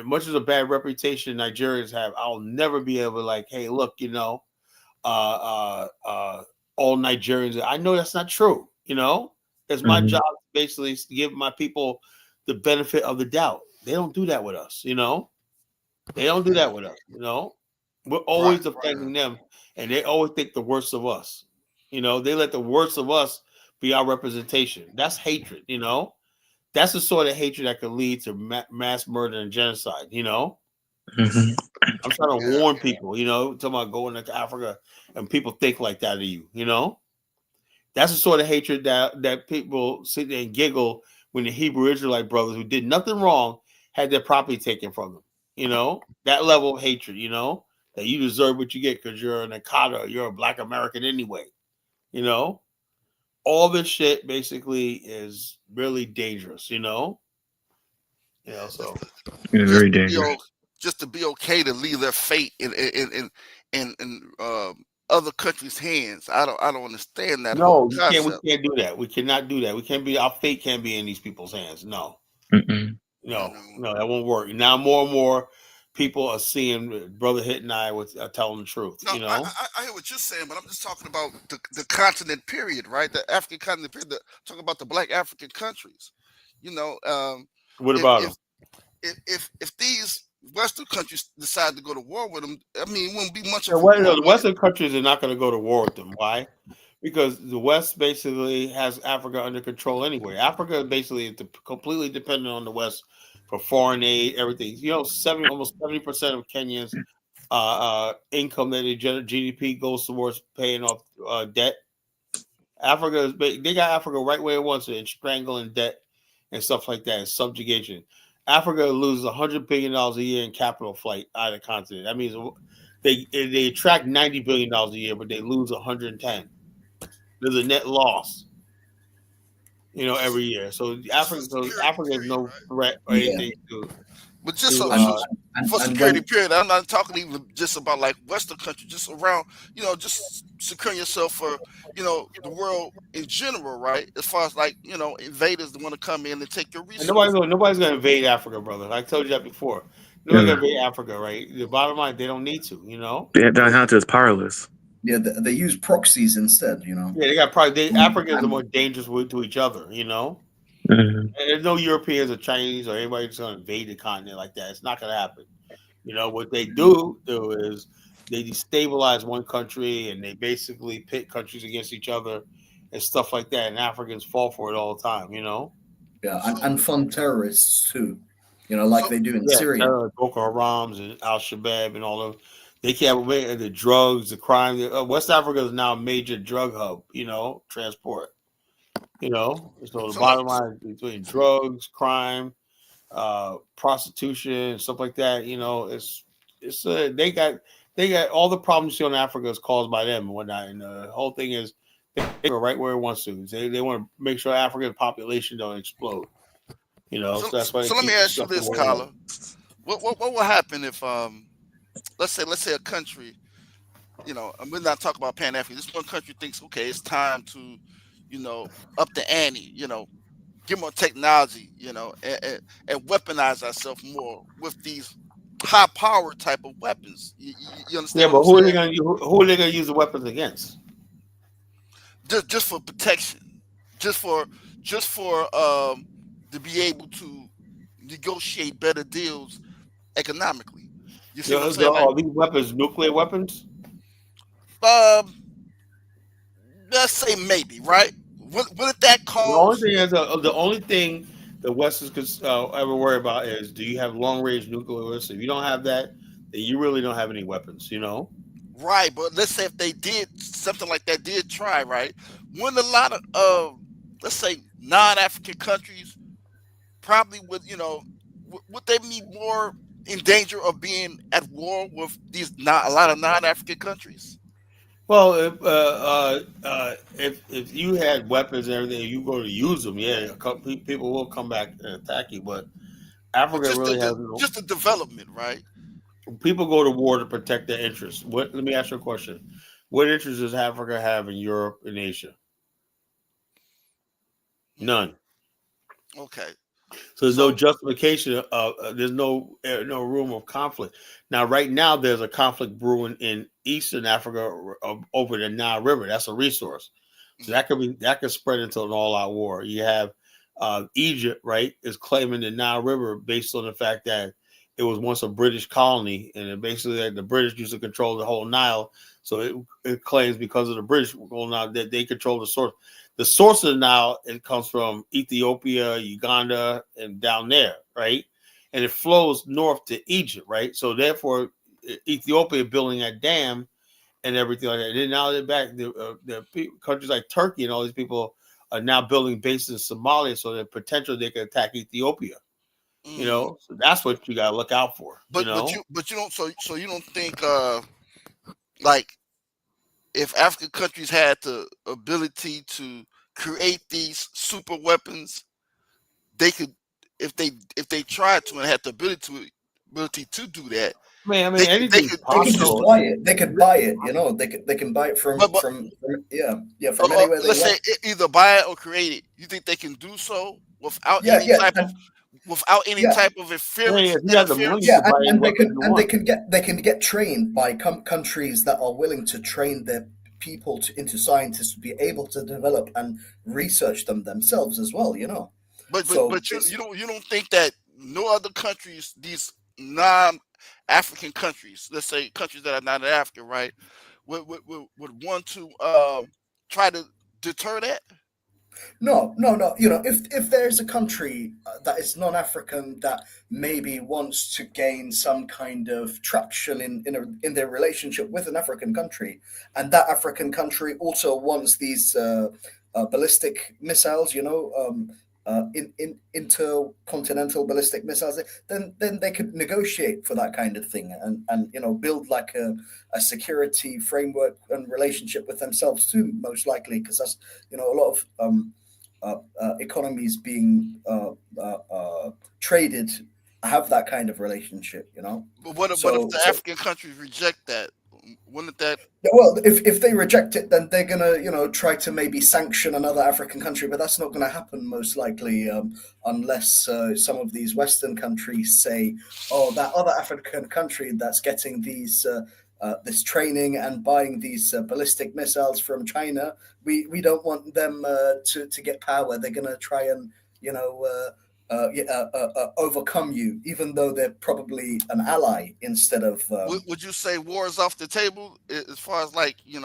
much as a bad reputation Nigerians have, I'll never be able to hey, look, all Nigerians. I know that's not true. It's my job basically to give my people the benefit of the doubt. They don't do that with us. They don't do that with us. We're always defending them, and they always think the worst of us. They let the worst of us be our representation. That's hatred. That's the sort of hatred that could lead to mass murder and genocide. I'm trying to warn people. Talking about going into Africa, and people think like that of you. That's the sort of hatred that people sit there and giggle when the Hebrew Israelite brothers who did nothing wrong had their property taken from them. That level of hatred, that you deserve what you get because you're an Akata, you're a Black American anyway. All this shit basically is really dangerous, so it's very dangerous. Just to be okay to leave their fate in other countries' hands. I don't understand that. No, we can't do that. We cannot do that. We can't be, our fate can't be in these people's hands. No. No, that won't work. Now more and more people are seeing Brother Hit and I telling the truth. No, I hear what you're saying, but I'm just talking about the continent period, right? The African continent period. Talking about the Black African countries. What about them? If these Western countries decide to go to war with them, I mean, it wouldn't be much of a war. The Western countries are not going to go to war with them. Why? Because the West basically has Africa under control anyway. Africa basically is completely dependent on the West for foreign aid, everything. Almost 70% of Kenyans' income that they generate, GDP goes towards paying off debt. They got Africa right where it wants it, and strangling debt and stuff like that, and subjugation. Africa loses $100 billion a year in capital flight out of the continent. That means they attract $90 billion a year, but they lose 110. There's a net loss. every year. So Africa is period, no right? threat or Yeah, anything to But just to so, and so uh for and security when period, I'm not talking even just about like Western countries, just around, just securing yourself for, the world in general, right? As far as like, invaders that want to come in and take your and resources. nobody's gonna invade Africa, brother. I told you that before. Nobody's gonna invade Africa, right? The bottom line, they don't need to. Yeah, Don Hunter is powerless. yeah, they use proxies instead. Yeah, they got probably Africans are And more dangerous to each other. Mm-hmm. And there's no Europeans or Chinese or anybody that's gonna invade the continent like that. It's not gonna happen. What they do is they destabilize one country and they basically pit countries against each other and stuff like that. And Africans fall for it all the time. yeah, So, and fund terrorists too, like so, they do in Yeah, Syria. terror, Boko Haram's and Al Shabaab and all of they can't the drugs, the crime. West Africa is now a major drug hub. Transport. So the so let, bottom line is between drugs, crime, prostitution, stuff like that. It's they got all the problems you see in Africa is caused by them and whatnot. And the whole thing is they go right where it wants to. They want to make sure Africa's population don't explode. so, So that's why they so let me keep the ask you stuff this, away. Kyla. What will happen if let's say a country, and we're not talking about Pan African. This one country thinks, okay, it's time to, up the ante, get more technology, and weaponize ourselves more with these high power type of weapons. You Yeah, understand what but I'm saying? who are they gonna use the weapons against? Just for protection, just for to be able to negotiate better deals economically. You see what I'm saying? Like, Are these weapons nuclear weapons? um, let's say maybe, right? Would that The only cause? thing is the only thing the West is ever worry about is do you have long range nuclear weapons? If you don't have that, then you really don't have any weapons. Right, but let's say if they did something like that, did try, right? Wouldn't a lot of let's say non-African countries probably would they be more in danger of being at war with these not a lot of non-African countries? Well, if you had weapons and everything, you go to use them. Yeah, a couple people will come back and attack you, but But Africa just really has no. just the development, right? People go to war to protect their interests. Let me ask you a question. What interests does Africa have in Europe and Asia? Hmm, None. okay, So there's no so justification. There's no room of conflict. Now, right now, there's a conflict brewing in Eastern Africa over the Nile River. That's a resource, so mhm, that could spread into an all-out war. You have Egypt, right, is claiming the Nile River based on the fact that it was once a British colony, and basically the British used to control the whole Nile. So it claims because of the British whole Nile that they control the source. The source of the Nile, it comes from Ethiopia, Uganda, and down there, right? And it flows north to Egypt, right? So therefore, Ethiopia building that dam and everything like that. And then now they're back. Countries like Turkey and all these people are now building bases in Somalia, so that potentially they can attack Ethiopia. mhm. So that's what you got to look out for. But you don't so you don't think like if African countries had the ability to create these super weapons, they could if they tried to and had the ability to do that, I mean, they anything's could They do can just so. possible. buy it. They could buy it. They can buy it But from yeah from anywhere they let's say want. either buy it or create it. You think they can do so Yeah, yeah, without any yeah. type of If you have the money, you Yeah, interference? can buy any and weapons you want. they can get trained by countries that are willing to train their people into scientists to be able to develop and research them themselves as well. So But it's you don't think that no other countries, these non-African countries, let's say countries that are not in Africa, right, would want to try to deter that? no. If there's a country that is non-African that maybe wants to gain some kind of traction in their relationship with an African country, and that African country also wants these ballistic missiles, in intercontinental ballistic missiles, then they could negotiate for that kind of thing and build like a security framework and relationship with themselves too, most likely, because that's a lot of economies being traded have that kind of relationship, you know. But what if So, the African countries reject that? Wouldn't that? well, if they reject it, then they're gonna, try to maybe sanction another African country, but that's not going to happen most likely, unless some of these Western countries say, "Oh, that other African country that's getting this training and buying these ballistic missiles from China, we don't want them to get power. They're going to try and overcome you, even though they're probably an ally instead of." Would you say war is off the table as far as like There's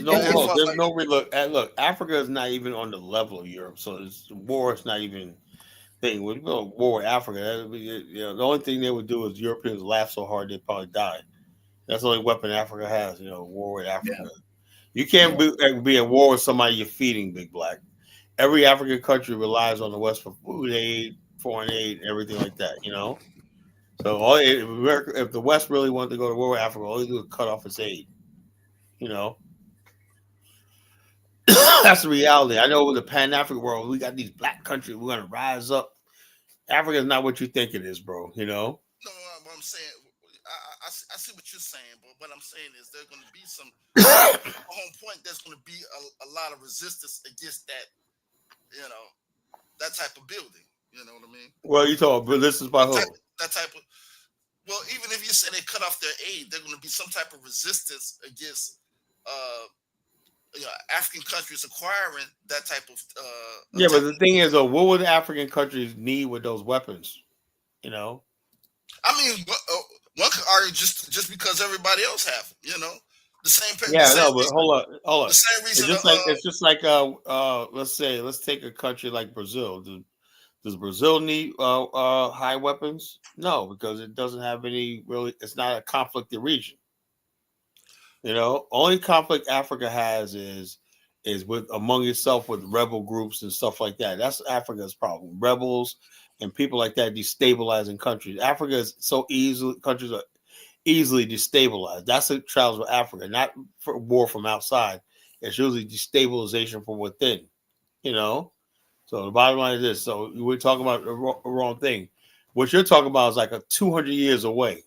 no it- look. There's no look. Africa is not even on the level of Europe, so war is not even thing. When you go to war with Africa, the only thing they would do is Europeans laugh so hard they'd probably die. That's the only weapon Africa has. War with Africa. Yeah. You can't be at war with somebody you're feeding, Big Black. Every African country relies on the West for food aid, foreign aid, and everything like that. So if the West really wanted to go to war with Africa, all they do is cut off its aid. That's the reality. I know with the Pan-African world, we got these black countries. We're gonna rise up. Africa is not what you think it is, bro. No, what I'm saying, I see what you're saying, but what I'm saying is there's going to be some home point. There's going to be a lot of resistance against that, that type of building. You know what I mean? Well, you talking resistance by who? That type of. Well, even if you say they cut off their aid, there's going to be some type of resistance against, African countries acquiring that type of. Yeah, but the thing is, what would African countries need with those weapons? I mean, one could argue just because everybody else have them, the same. Yeah, no, but hold on. The same reason. It's just like let's take a country like Brazil. Does Brazil need high weapons? No, because it doesn't have any really. It's not a conflicted region. Only conflict Africa has is with among itself with rebel groups and stuff like that. That's Africa's problem. Rebels and people like that destabilizing countries. Countries are easily destabilized. That's the challenge with Africa, not for war from outside. It's usually destabilization from within. So the bottom line is this. So we're talking about the wrong thing. What you're talking about is like 200 years away,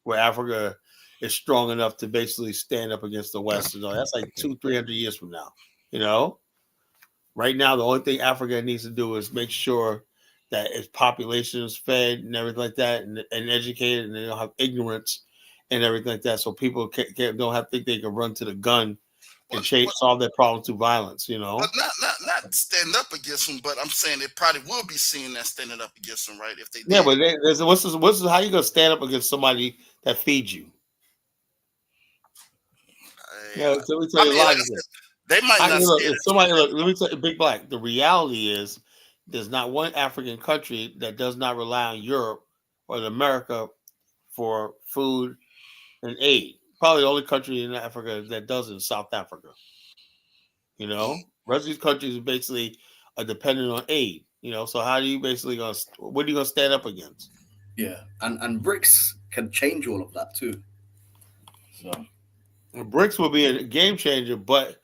where Africa is strong enough to basically stand up against the West. That's like 200-300 years from now. Right now, the only thing Africa needs to do is make sure that its population is fed and everything like that, and educated, and they don't have ignorance and everything like that, so people don't have to think they can run to the gun and solve their problems through violence. But not stand up against them, but I'm saying it probably will be seen as standing up against them, right? If they did. Yeah, but how you gonna stand up against somebody that feeds you? So let me tell you logically. They might not. Let me tell you, Big Black. The reality is, there's not one African country that does not rely on Europe or America for food and aid. Probably the only country in Africa that does is South Africa. The rest of these countries basically are dependent on aid. So how do you what are you gonna stand up against? Yeah, and BRICS can change all of that too. So BRICS will be a game changer, but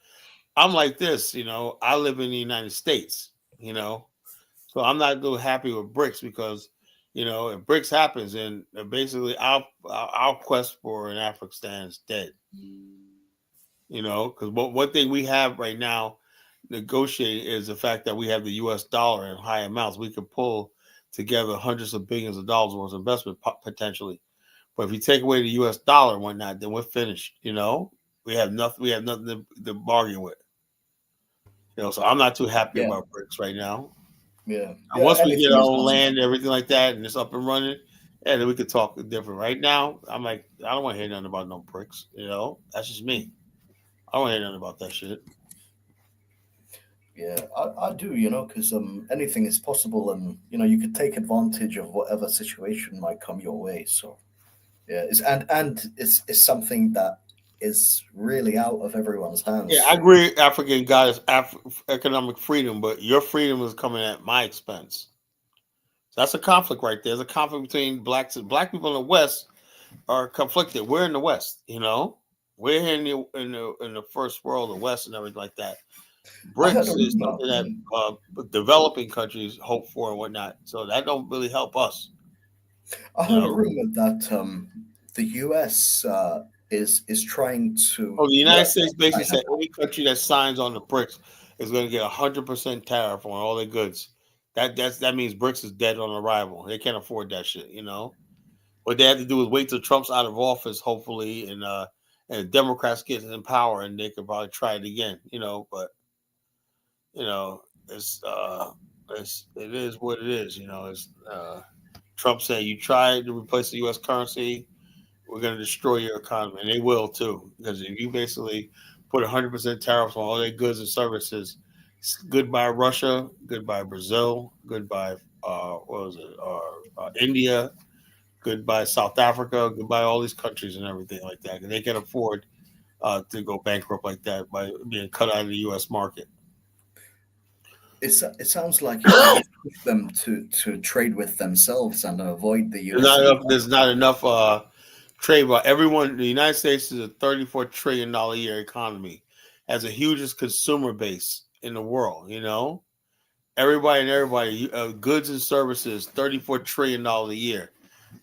I'm like this. I live in the United States. So I'm not really happy with BRICS because, if BRICS happens, then basically our quest for an Afghanistan is dead. Because one thing we have right now negotiating is the fact that we have the U.S. dollar in high amounts. We could pull together hundreds of billions of dollars worth of investment potentially. But if you take away the U.S. dollar and whatnot, then we're finished. We have nothing. We have nothing to bargain with. So I'm not too happy about BRICS right now. Yeah. And once we get our own land, everything like that, and it's up and running, then we could talk different. Right now, I'm like, I don't want to hear nothing about no BRICS. That's just me. I don't want to hear nothing about that shit. Yeah, I do, because anything is possible, and you could take advantage of whatever situation might come your way. So, yeah, it's something that is really out of everyone's hands. Yeah, I agree. African got economic freedom, but your freedom is coming at my expense. So that's a conflict right there. There's a conflict between blacks and black people in the West are conflicted. We're in the West, we're here in the first world, the West, and everything like that. I heard BRICS a is rumor. something that developing countries hope for and whatnot. So that don't really help us. I You heard a know. rumor that the US is trying to Oh, the United work States with basically China. said any country that signs on the BRICS is going to get 100% tariff on all their goods. That means BRICS is dead on arrival. They can't afford that shit. You know. What they have to do is wait till Trump's out of office, hopefully, and Democrats get in power, and they could probably try it again. You know, but you know, it is what it is. You know, it's Trump said you tried to replace the U.S. currency, we're going to destroy your economy, and they will too. Because if you basically put 100% tariffs on all their goods and services, goodbye Russia, goodbye Brazil, goodbye what was it, India, goodbye South Africa, goodbye all these countries and everything like that. And they can afford to go bankrupt like that by being cut out of the U.S. market. It sounds like it would push them to trade with themselves and avoid the There's US. not enough. There's not enough trade. But everyone, the United States is a $34 trillion a year economy, has the hugest consumer base in the world. You know, everybody, goods and services, $34 trillion a year.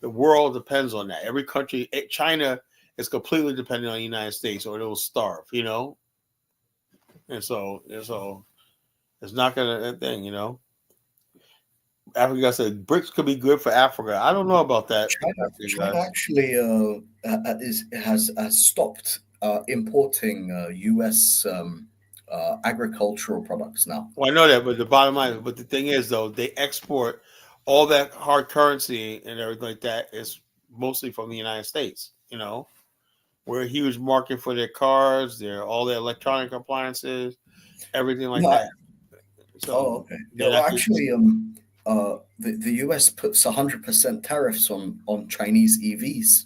The world depends on that. Every country, China is completely dependent on the United States, or it will starve. You know, and so it's not gonna that thing. You know. Africa said BRICS could be good for Africa. I don't know about that, China guys. actually has stopped importing US agricultural products now. Well, I know that, but the bottom line, but the thing is, though, they export all that hard currency and everything like that is mostly from the United States. You know, we're a huge market for their cars, all their electronic appliances, everything like No, that. oh, So okay. Yeah, then well, I could, actually, the US puts 100% tariffs on Chinese EVs,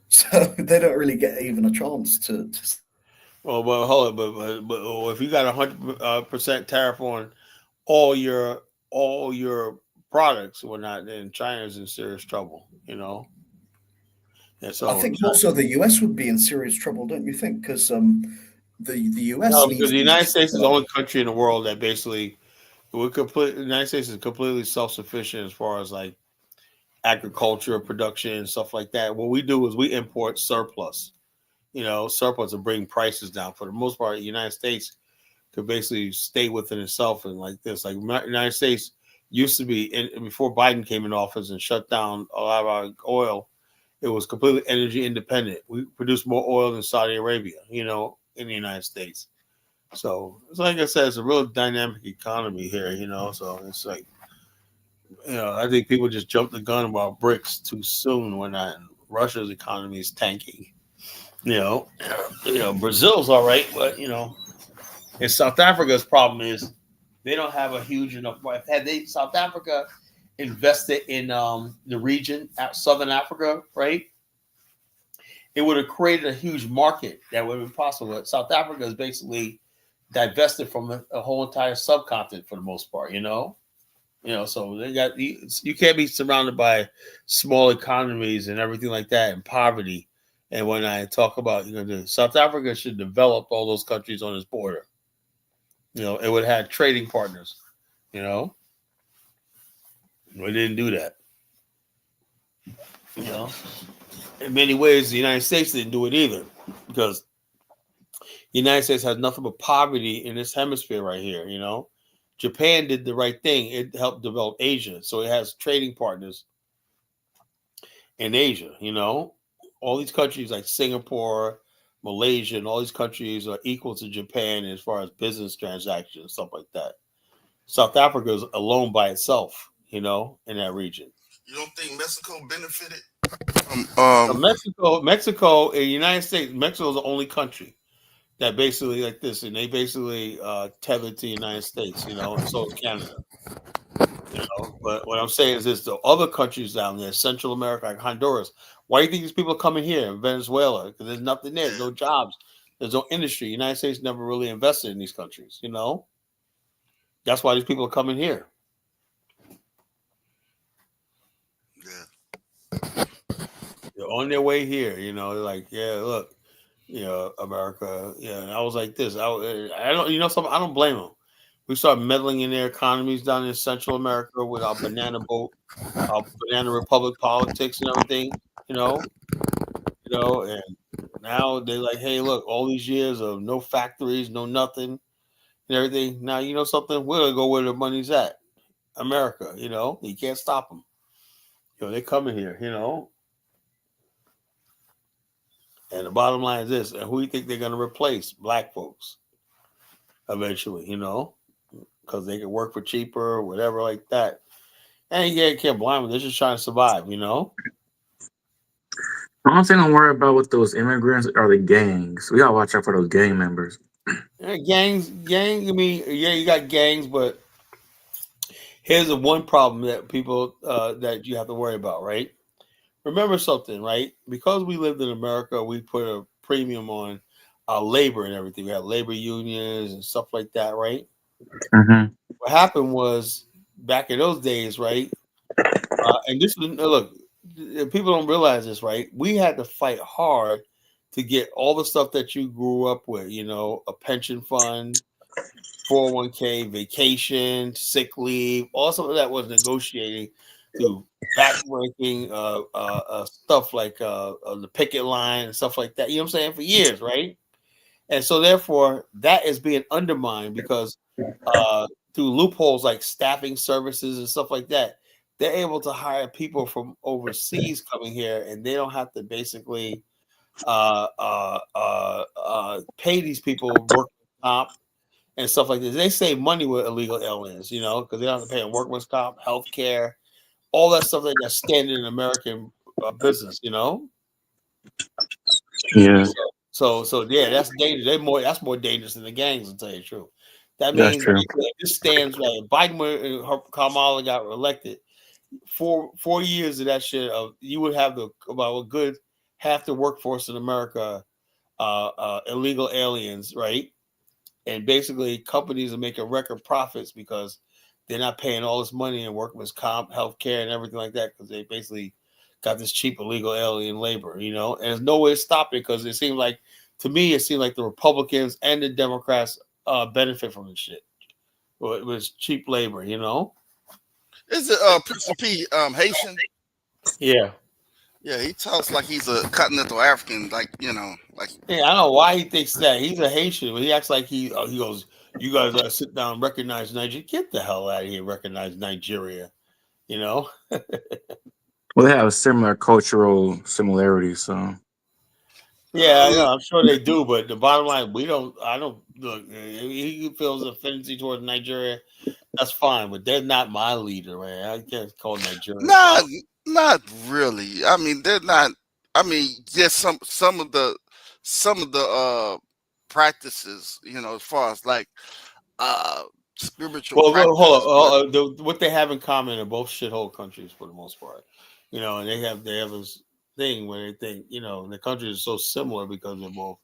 so they don't really get even a chance to. well, hold on, but if you got 100% tariff on all your all your products or not, then China's in serious trouble. You know, and I so think also the US would be in serious trouble, don't you think? Because the US no, because needs the these. United States is the only country in the world that basically the United States is completely self sufficient as far as like agriculture, production, and stuff like that. What we do is we import surplus. You know, surplus to bring prices down. For the most part, the United States could basically stay within itself and like this. Like United States used to be before Biden came in office and shut down a lot of our oil. It was completely energy independent. We produce more oil than Saudi Arabia. You know, in the United States. So it's like I said, it's a real dynamic economy here. You know, so it's like I think people just jumped the gun about BRICS too soon when Russia's economy is tanking. You Brazil's all right, but and South Africa's problem is they don't have a huge enough. Had South Africa invested in the region, Southern Africa, right? It would have created a huge market that would have been possible. But South Africa is basically divested from the whole entire subcontinent for the most part. So they got you can't be surrounded by small economies and everything like that and poverty. And when I talk about South Africa should develop all those countries on its border. It would have trading partners. We didn't do that. In many ways, the United States didn't do it either because the United States has nothing but poverty in this hemisphere right here. Japan did the right thing. It helped develop Asia. So it has trading partners in Asia. All these countries like Singapore, Malaysia, and all these countries are equal to Japan as far as business transactions and stuff like that. South Africa is alone by itself, in that region. You don't think Mexico benefited? Mexico, in the United States, Mexico is the only country that basically like this, and they basically tethered to the United States, and so is Canada. But what I'm saying is this: the other countries down there, Central America, like Honduras, why do you think these people are coming here? Venezuela, because there's nothing there, there's no jobs, there's no industry. The United States never really invested in these countries. That's why these people are coming here. Yeah. They're on their way here. They're like, yeah, look, America. Yeah, and I was like this. I don't, something. I don't blame them. We started meddling in their economies down in Central America with our banana boat, our banana republic politics and everything. You know, and now they're like, hey, look, all these years of no factories, no nothing, and everything. Now you know something. We're gonna go where the money's at. America. You can't stop them. They're coming here. And the bottom line is this: and who do you think they're gonna replace? Black folks eventually. Because they can work for cheaper or whatever like that. And yeah, you can't blame them. They're just trying to survive. The only thing I'm worried about with those immigrants are the gangs. We gotta watch out for those gang members. Gangs. I mean, yeah, you got gangs, but here's the one problem that people that you have to worry about, right? Remember something, right? Because we lived in America, we put a premium on our labor and everything. We had labor unions and stuff like that, right? Mm-hmm. What happened was back in those days, right? And this was look, people don't realize this, right? We had to fight hard to get all the stuff that you grew up with, a pension fund, 401k, vacation, sick leave, all some of that was negotiating through backbreaking stuff like the picket line and stuff like that. You know what I'm saying? For years, right? And so therefore that is being undermined because through loopholes like staffing services and stuff like that, they're able to hire people from overseas coming here, and they don't have to basically pay these people work comp and stuff like this. They save money with illegal aliens, because they don't have to pay them workman's comp, health care, all that stuff that's standard in American business, Yeah, So yeah, that's dangerous. That's more dangerous than the gangs, to tell you the truth. That that's means true. this stands like Biden when Kamala got elected. 4 years of that shit you would have about a good half the workforce in America illegal aliens, right? And basically companies are making record profits because they're not paying all this money in workman's comp, healthcare, and everything like that because they basically got this cheap illegal alien labor, and there's no way to stop it because it seems like the Republicans and the Democrats benefit from this shit. Well, it was cheap labor, Is it Prince P Haitian? Yeah. Yeah, he talks like he's a continental African, like like Yeah, I don't know why he thinks that. He's a Haitian, but he acts like he goes, you guys gotta sit down and recognize Nigeria. Get the hell out of here, recognize Nigeria, you know? Well, they have similar cultural similarities, so Yeah, I know. I'm sure they do, but the bottom line, I don't look. He feels affinity towards Nigeria. That's fine, but they're not my leader, man. I can't call Nigeria. not really. I mean, they're not. I mean, yes, some of the practices, as far as like uh spiritual Well, hold practices, but on. What they have in common are both shithole countries for the most part, and they have this thing where they think, the countries are so similar because they're both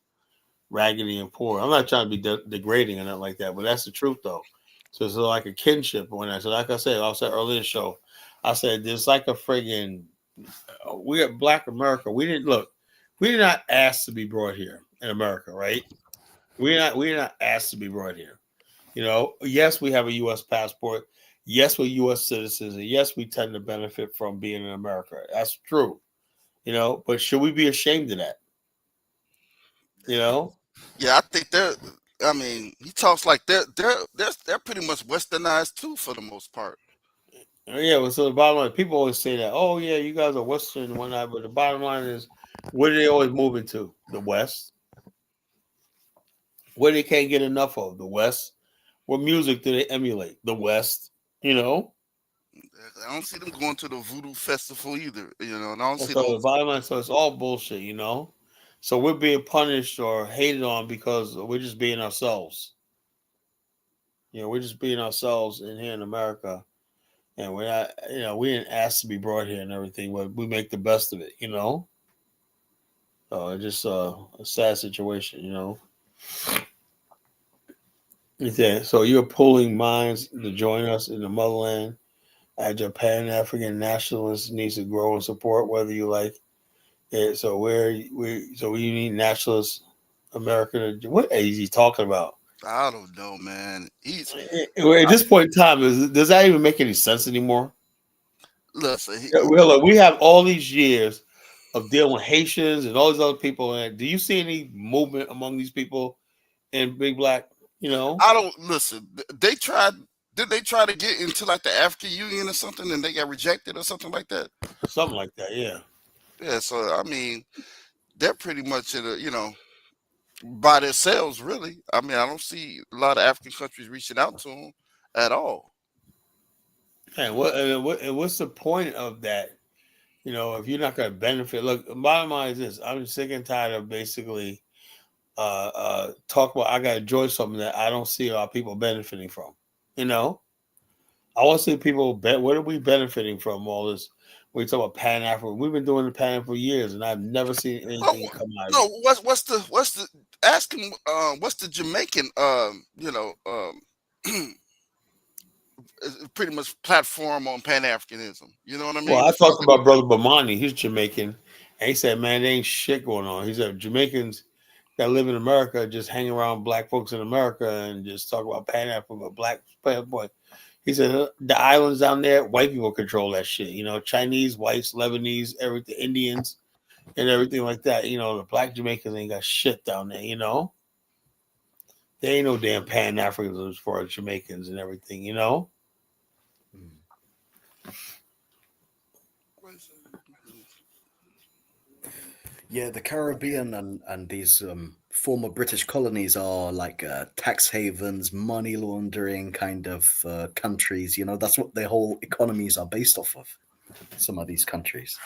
raggedy and poor. I'm not trying to be degrading or nothing like that, but that's the truth though. So it's like a kinship when I said, like I said earlier in the show, I said there's like a friggin' we at Black America. We did not ask to be brought here in America, right? We're not asked to be brought here. Yes, we have a U.S. passport. Yes, we're U.S. citizens, and yes, we tend to benefit from being in America. That's true. But should we be ashamed of that? You know? yeah, I think they're. I mean, he talks like they're pretty much westernized too, for the most part. Yeah, well, so the bottom line, people always say that, oh, yeah, you guys are Western and whatnot, but the bottom line is, where do they always move into? The West. Where they can't get enough of? The West. What music do they emulate? The West. You know? I don't see them going to the Voodoo Festival either. And I don't And see so them. the bottom line, so it's all bullshit. So we're being punished or hated on because we're just being ourselves. We're just being ourselves in here in America. And we're not, we didn't ask to be brought here and everything, but we make the best of it. So it's just a sad situation. Yeah, so you're pulling minds to join us in the motherland. Your Pan African nationalist needs to grow and support whether you like it. So we need nationalists American. What is he talking about? I don't know, man. He's At this point in time, does that even make any sense anymore? listen. Yeah, well, we have all these years of dealing with Haitians and all these other people, and do you see any movement among these people in Big Black? You know, I don't listen. They tried. Did they try to get into like the African Union or something, and they got rejected or something like that? something like that. Yeah. Yeah. So I mean, they're pretty much in a by themselves, really. I mean, I don't see a lot of African countries reaching out to them at all. And what's the point of that? You know, if you're not going to benefit, look. Bottom line is this: I'm sick and tired of basically talk about. I got to enjoy something that I don't see our people benefiting from. You know, I want to see people bet. What are we benefiting from all this? We talk about Pan Africa. We've been doing the Pan for years, and I've never seen No, anything come out of no. it. What's the ask him? What's the Jamaican? Pretty much platform on Pan Africanism. You know what I Well, mean? I Before talked about Brother Bamani. He's Jamaican, and he said, "Man, there ain't shit going on." He said, "Jamaicans that live in America just hang around black folks in America and just talk about Pan Africa, black boy." He said, "The islands down there, white people control that shit. You know, Chinese, whites, Lebanese, everything, Indians, and everything like that. You know, the black Jamaicans ain't got shit down there. You know, they ain't no damn Pan Africans as far as Jamaicans and everything. You know." Yeah, the Caribbean and these former British colonies are like tax havens, money laundering kind of countries. You know, that's what their whole economies are based off of. Some of these countries.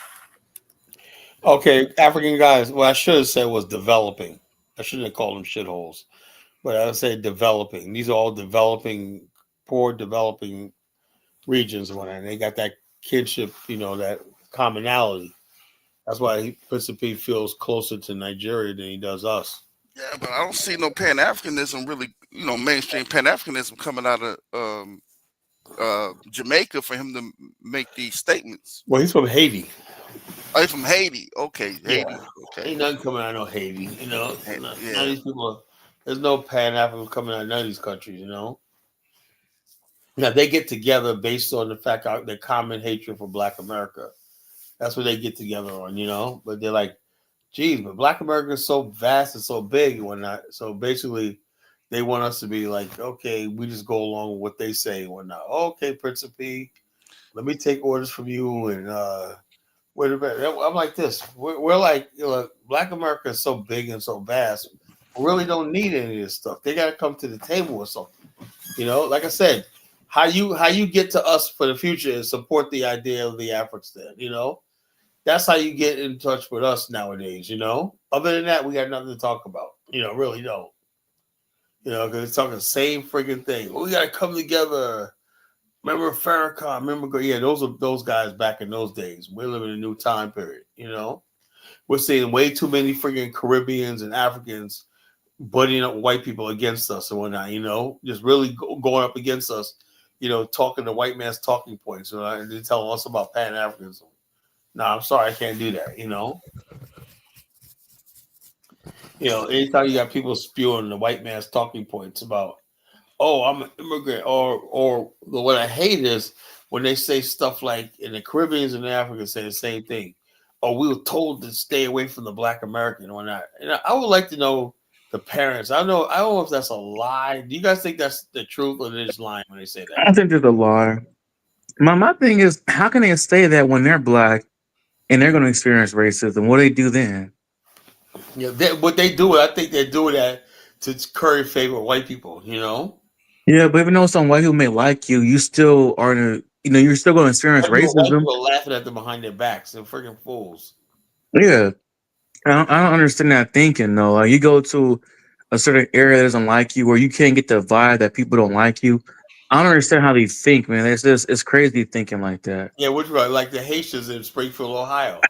Okay, African guys. What I should have said was developing. I shouldn't have called them shitholes, but I would say developing. These are all developing, poor developing regions, and whatnot. And they got that kinship, you know, that commonality. That's why Prince P feels closer to Nigeria than he does us. Yeah, but I don't see no Pan Africanism really. Mainstream Pan Africanism coming out of Jamaica for him to make these statements. Well, he's from Haiti. Oh, he's from Haiti. Okay, Yeah, Haiti. Okay. ain't nothing coming out of no Haiti. You know, none of Yeah. these people. There's no Pan African coming out of none of these countries. You know. Now they get together based on the fact of their common hatred for Black America. That's what they get together on, you know. But they're like, geez, but Black America is so vast and so big and whatnot. So basically, they want us to be like, okay, we just go along with what they say and whatnot. Okay, Principe, let me take orders from you and wait a minute. I'm like this. We're like, Black America is so big and so vast. We really don't need any of this stuff. They got to come to the table or something. You know, like I said, how you get to us for the future is support the idea of the African. You know, that's how you get in touch with us nowadays, you know? Other than that, we got nothing to talk about. You know, really don't. You know, because it's talking the same freaking thing. We got to come together. Remember Farrakhan? Remember, yeah, those are those guys back in those days. We're living in a new time period, you know? We're seeing way too many freaking Caribbeans and Africans buddying up white people against us and whatnot, you know? Just really going up against us, you know, talking the white man's talking points, you know, and they're telling us about Pan-Africanism. No, I'm sorry, I can't do that, you know? You know, anytime you got people spewing the white man's talking points about, oh, I'm an immigrant, or what I hate is when they say stuff like in the Caribbeans and the Africans say the same thing. Oh, we were told to stay away from the Black American or not. And I would like to know the parents. I don't know if that's a lie. Do you guys think that's the truth or they're just lying when they say that? I think there's a lie. My thing is, how can they say that when they're black and they're going to experience racism? What do they do then? Yeah, what they do, I think they do that to curry favor with white people, you know? Yeah, but even though some white people may like you, you still are, you're still going to experience White racism. people are laughing at them behind their backs. They're freaking fools. Yeah, I don't understand that thinking though. Like you go to a certain area that doesn't like you, or you can't get the vibe that people don't like you. I don't understand how they think, man. It's crazy thinking like that. Yeah, which right, like the Haitians in Springfield, Ohio.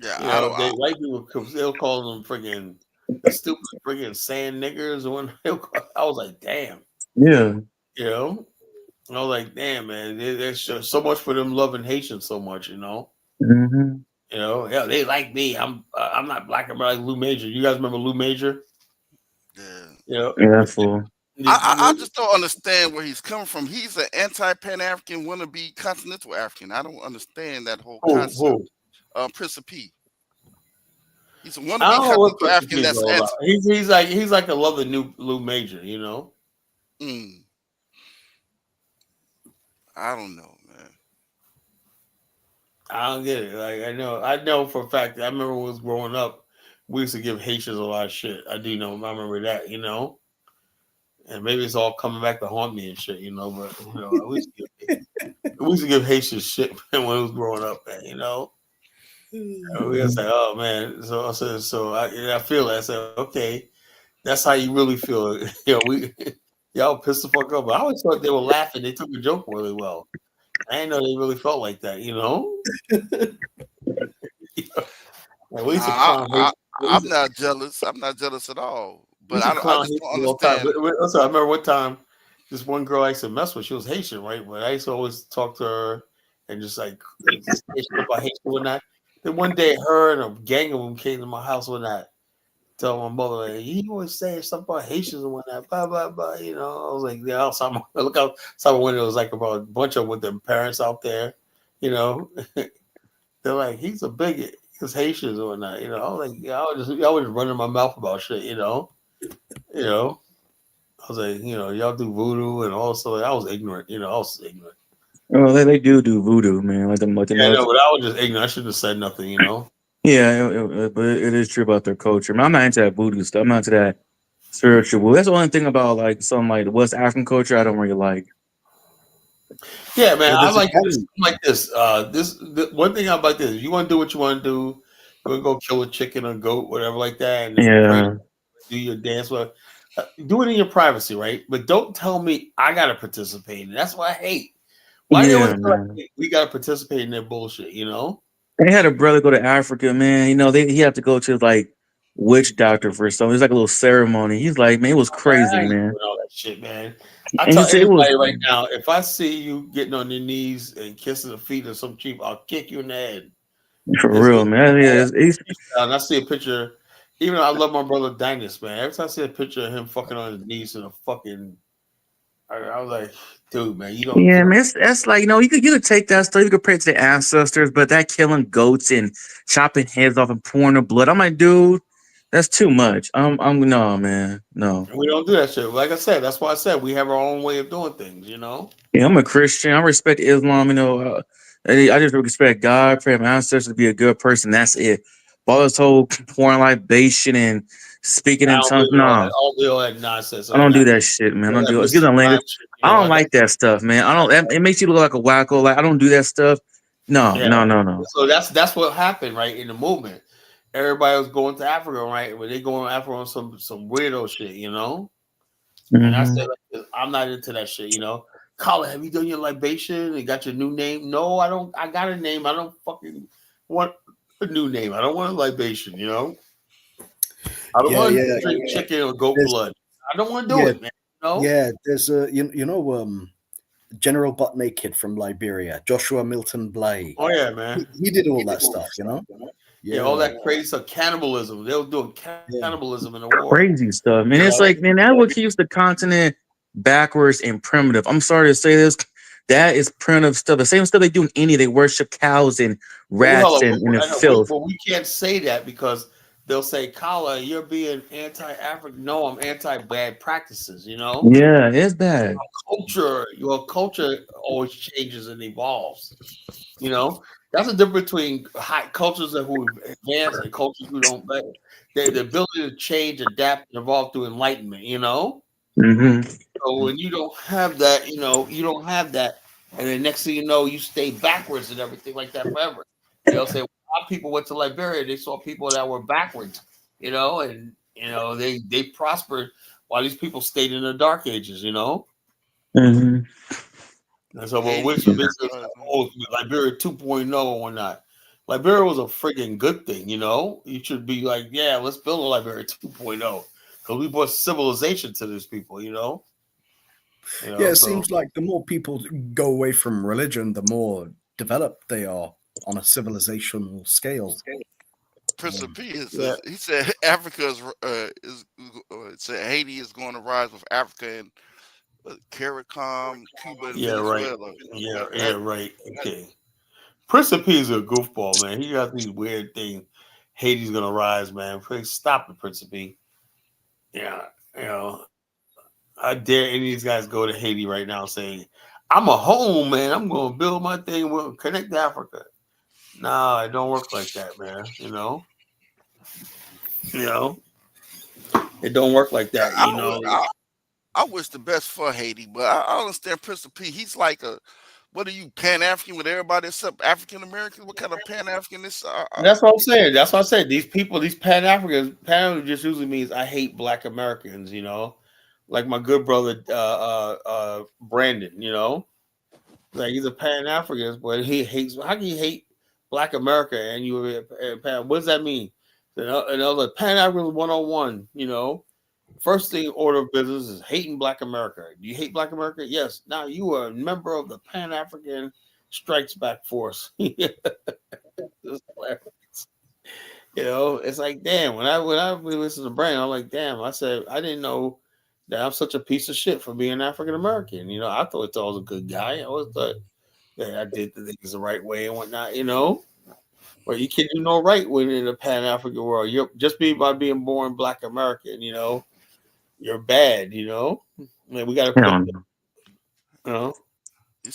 Yeah. You I know, don't. they white people they'll call them freaking the stupid freaking sand niggers. Or when I was like, damn, Yeah. you know, I was like, damn, man, there's so much for them loving Haitians so much, you know. Hmm. You know, yeah, they like me. I'm not black. I'm like Lou Major. You guys remember Lou Major? You know, Yeah, fool. I just don't understand where he's coming from. He's an anti-Pan-African, wannabe continental African. I don't understand that whole concept. Prince of P. He's a I wannabe don't know what continental Prince African is that's all about. He's like a love of new Lou Major, you know. I don't know, man. I don't get it. Like I know for a fact. I remember when I was growing up, we used to give Haitians a lot of shit. I do know. I remember that, you know. And maybe it's all coming back to haunt me and shit, you know. But you know, we used to give Haitians shit when I was growing up, man. You know. And we was like, oh man. So I said, I feel that. I said, okay, that's how you really feel. You know, y'all pissed the fuck up. But I always thought they were laughing. They took the joke really well. I didn't know they really felt like that, you know. We used to clown I'm not jealous. I'm not jealous at all. We But used to I clown just don't Haitians all the time. understand. Also, I remember one time, this one girl I used to mess with, she was Haitian, right? But I used to always talk to her and just like just say shit about Haitian and whatnot. Then one day, her and a gang of them came to my house one night. Tell my mother, like, you always saying something about Haitians and whatnot, blah blah blah. You know, I was like, yeah, outside look outside the window. It was like about a bunch of with their parents out there. You know, they're like, he's a bigot. He's Haitians or whatnot. You know, I was like, yeah, I was just running my mouth about shit. You know. I was like, you know, y'all do voodoo and also I was ignorant. You know, I was ignorant. Oh, they do voodoo, man. Like the Yeah, no, but I was just ignorant. I shouldn't have said nothing. You know. Yeah, but it is true about their culture. I mean, I'm not into that voodoo stuff. I'm not into that spiritual. That's the only thing about like some like the West African culture I don't really like. Yeah, man, Yeah, I there's a like this. gang. I'm like this. One thing I like this. You want to do what you want to do. You want to go kill a chicken or goat, whatever, like that, and then pray, Yeah, do your dance. Well, do it in your privacy, right? But don't tell me I got to participate. And that's what I hate. Why do they always yeah, feel like man. we got to participate in their bullshit? You know? They had a brother go to Africa, man. You know, he had to go to like witch doctor for something. It's like a little ceremony. He's like, man, it was Man, I crazy, ain't man. doing all that shit, man. I And he tell said it was anybody right now, if I see you getting on your knees and kissing the feet of some cheap, I'll kick you in the head. for It's real, man. Yeah, and I see a picture. Even though I love my brother Dinus, man. Every time I see a picture of him fucking on his knees in a fucking, I was like, dude, man, you don't. yeah, man. That's like you could take that stuff. You could pray to the ancestors, but that killing goats and chopping heads off and pouring the blood. I'm like, dude, that's too much. I'm no, man, no. We don't do that shit. Like I said, that's why I said we have our own way of doing things. You know. Yeah, I'm a Christian. I respect Islam. I just respect God. Pray my ancestors to be a good person. That's it. All this whole pouring libation and speaking I in don't tongues, believe in all that. no. I don't do all that nonsense, I all don't do that. that shit, man. I All don't that do excuse Mr. my Mind language. shit. You I know. don't like that stuff, man. I don't. It makes you look like a wacko. Like I don't do that stuff. No, Yeah. no, no, no. So that's what happened, right? In the movement, everybody was going to Africa, right? But they going to Africa on some weirdo shit, you know. And I Hmm. said, like, I'm not into that shit, you know. Colin, have you done your libation and got your new name? No, I don't. I got a name. I don't fucking want a new name. I don't want a libation, you know. I don't Yeah, want yeah. to drink chicken or goat There's blood. I don't want to do yeah, it, man. You know? yeah. There's a General Butt Naked from Liberia, Joshua Milton Blake. Oh yeah, man. He did all that stuff, you know. Yeah, all Yeah, that crazy stuff, cannibalism. They were doing yeah, cannibalism in the war. Crazy stuff, man. You It's know? like, man, that's what keeps the continent backwards and primitive. I'm sorry to say this. That is primitive stuff. The same stuff they do in India. They worship cows and Well, rats and the I know, filth. but we can't say that because they'll say, Kala, you're being anti-African. No, I'm anti-bad practices, you know? Yeah, it's bad. Your culture always changes and evolves, you know? That's the difference between high cultures that who advance and cultures who don't. The ability to change, adapt, and evolve through enlightenment, you know? Hmm. So when you don't have that, you know, you don't have that, and then next thing you know, you stay backwards and everything like that forever. They'll say, well, a lot of people went to Liberia, they saw people that were backwards, you know, and you know they prospered while these people stayed in the dark ages, you know. Hmm. And so, but Haiti which is makes it oh, Liberia 2.0 or not? Liberia was a freaking good thing, you know. You should be like, yeah, let's build a Liberia 2.0 because we brought civilization to these people, you know. You yeah. know, It so seems like the more people go away from religion, the more developed they are on a civilizational scale. Prince of P Yeah, he said Africa it said Haiti is going to rise with Africa and CARICOM, Cuba, and yeah, right. Venezuela. Yeah, right. Okay. Prince of P is a goofball, man. He got these weird things. Haiti's gonna rise, man. Please stop it, Prince of P. Yeah, you know, I dare any of these guys go to Haiti right now saying, I'm a home, man. I'm gonna build my thing, we'll connect to Africa. No, it don't work like that, man. You know, it don't work like that, I, would- I wish the best for Haiti, but I understand Prince of P. He's like what are you, Pan African with everybody except African Americans? What kind of Pan African is? That's what I'm saying. That's what I said. These people, these Pan Africans, Pan just usually means I hate Black Americans. Like my good brother Brandon. Like he's a Pan African, but he hates. How can you hate Black America and you Pan? What does that mean? Another Pan African 101. First thing order of business is hating Black America. Do you hate Black America? Yes. Now you are a member of the Pan African Strikes Back Force. It's like damn. When I listen to Brand, I'm like, damn. I said I didn't know that I'm such a piece of shit for being African American. I thought I was a good guy. I always thought that I did the things the right way and whatnot. But you can't do no right when in the Pan African world. You're just by being born Black American. You're bad. Man, we got to put. You know, He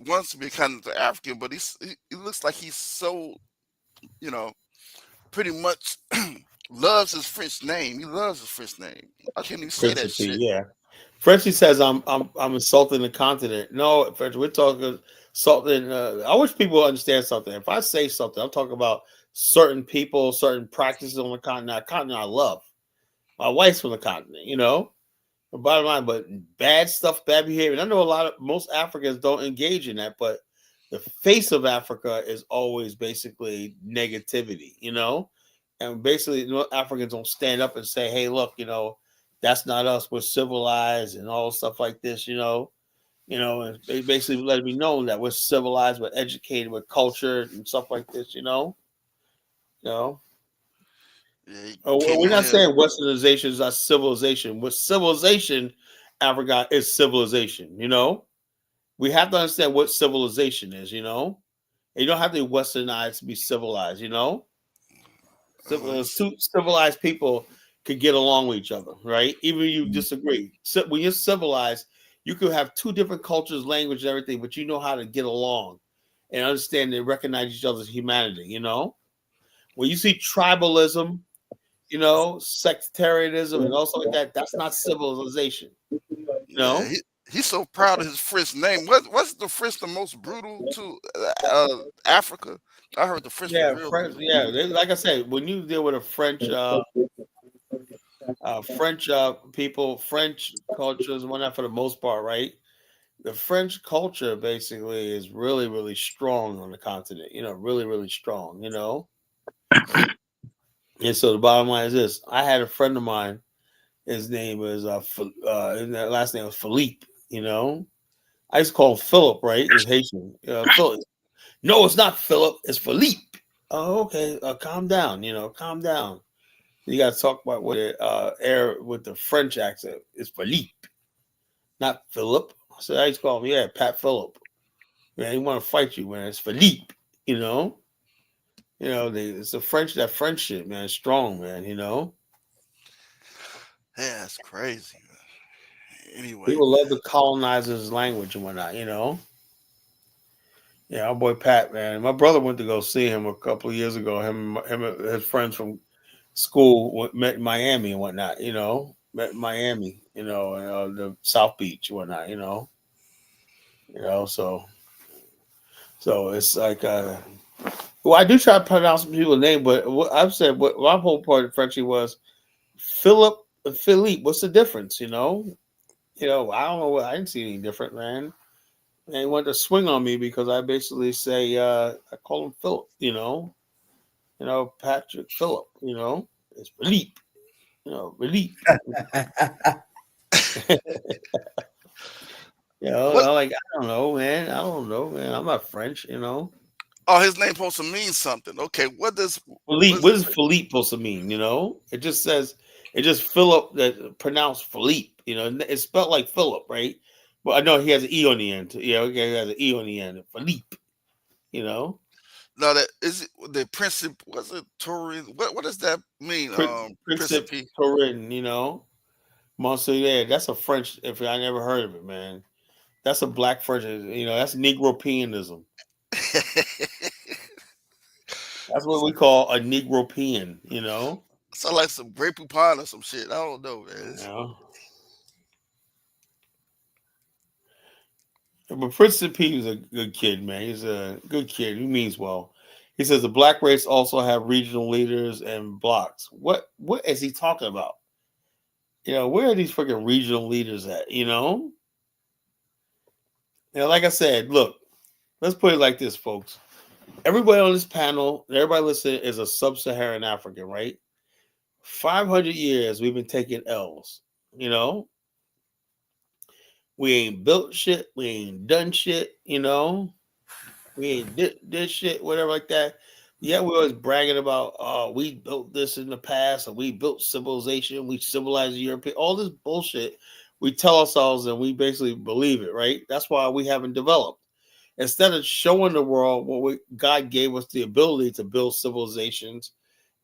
wants to be kind of African, but he looks like he's so you know pretty much loves his French name. He loves his French name. I can't even say that Principe, shit. yeah. Frenchie says I'm insulting the continent. No, French, we're talking something. I wish people understand something. If I say something, I'm talking about certain people, certain practices on the continent. A continent I love. My wife's from the continent. The bottom line, but bad stuff, bad behavior. And I know most Africans don't engage in that, but the face of Africa is always basically negativity. And basically, Africans don't stand up and say, "Hey, look, that's not us. We're civilized and all stuff like this." And they basically let it be known that we're civilized, we're educated, we're cultured and stuff like this. You know. Yeah, he We're came on not here. saying Westernization is our civilization. With civilization, Africa is civilization. We have to understand what civilization is. And you don't have to be Westernized to be civilized. Two civilized people could get along with each other, right? Even if you disagree. So when you're civilized, you could have two different cultures, language, and everything, but you know how to get along and understand and recognize each other's humanity. When you see tribalism, sectarianism and also like that, that's not civilization. Yeah, he's so proud of his French name. What's the French the most brutal to Africa? I heard the French was Yeah, real French. brutal. Yeah, like I said, when you deal with a French people, French cultures, and whatnot for the most part, right? The French culture basically is really, really strong on the continent. Really, really strong. And so the bottom line is this: I had a friend of mine. His name is his last name was Philippe. I used to call him Philip, right? He's Haitian. Philip. No, it's not Philip. It's Philippe. Oh, okay. Calm down. Calm down. You got to talk about what air with the French accent. It's Philippe, not Philip. So I used to call him, yeah, Pat Phillip. Man, he want to fight you, man. It's Philippe. You know. It's the French. That French shit, man. Strong, man. Yeah, that's crazy. Anyway, People love the colonizers' language and whatnot. Yeah, our boy Pat, man. My brother went to go see him a couple of years ago. Him and his friends from school met in Miami and whatnot. Met in Miami. The South Beach and whatnot. So it's like, well, I do try to pronounce people's name, but what I've said, what my whole part of Frenchie was Philip, Philippe. What's the difference? I don't know. I didn't see any different, man. And he wanted to swing on me because I basically say I call him Philip, Patrick Philip, it's Philippe, Philippe. what I'm like, I don't know, man. I'm not French, Oh, his name supposed to mean something. Okay, what does Philippe. what What is does Philippe supposed to mean? It just says it just Philip that pronounced Philippe. It's spelled like Philip, right? But I know he has an e on the end. Yeah, okay, he has an e on the end. Philippe. You know, no that is it the Principe was it Turin? What does that mean? Principe Principe. Turin. Monsieur. That's a French. If I never heard of it, man. That's a black French. That's Negropeanism. That's what we call a Negropean. Sound like some Grey Poupon or some shit. I don't know, man. You know. But Princeton P is a good kid, man. He's a good kid. He means well. He says the black race also have regional leaders and blocks. What is he talking about? Where are these freaking regional leaders at? Like I said, look, let's put it like this, folks. Everybody on this panel, everybody listening is a sub-Saharan African, right? 500 years we've been taking L's. We ain't built shit. We ain't done shit. We ain't did shit, whatever like that. Yeah, we always bragging about, we built this in the past, or we built civilization, we civilized Europe, all this bullshit. We tell ourselves and we basically believe it, right? That's why we haven't developed. Instead of showing the world God gave us the ability to build civilizations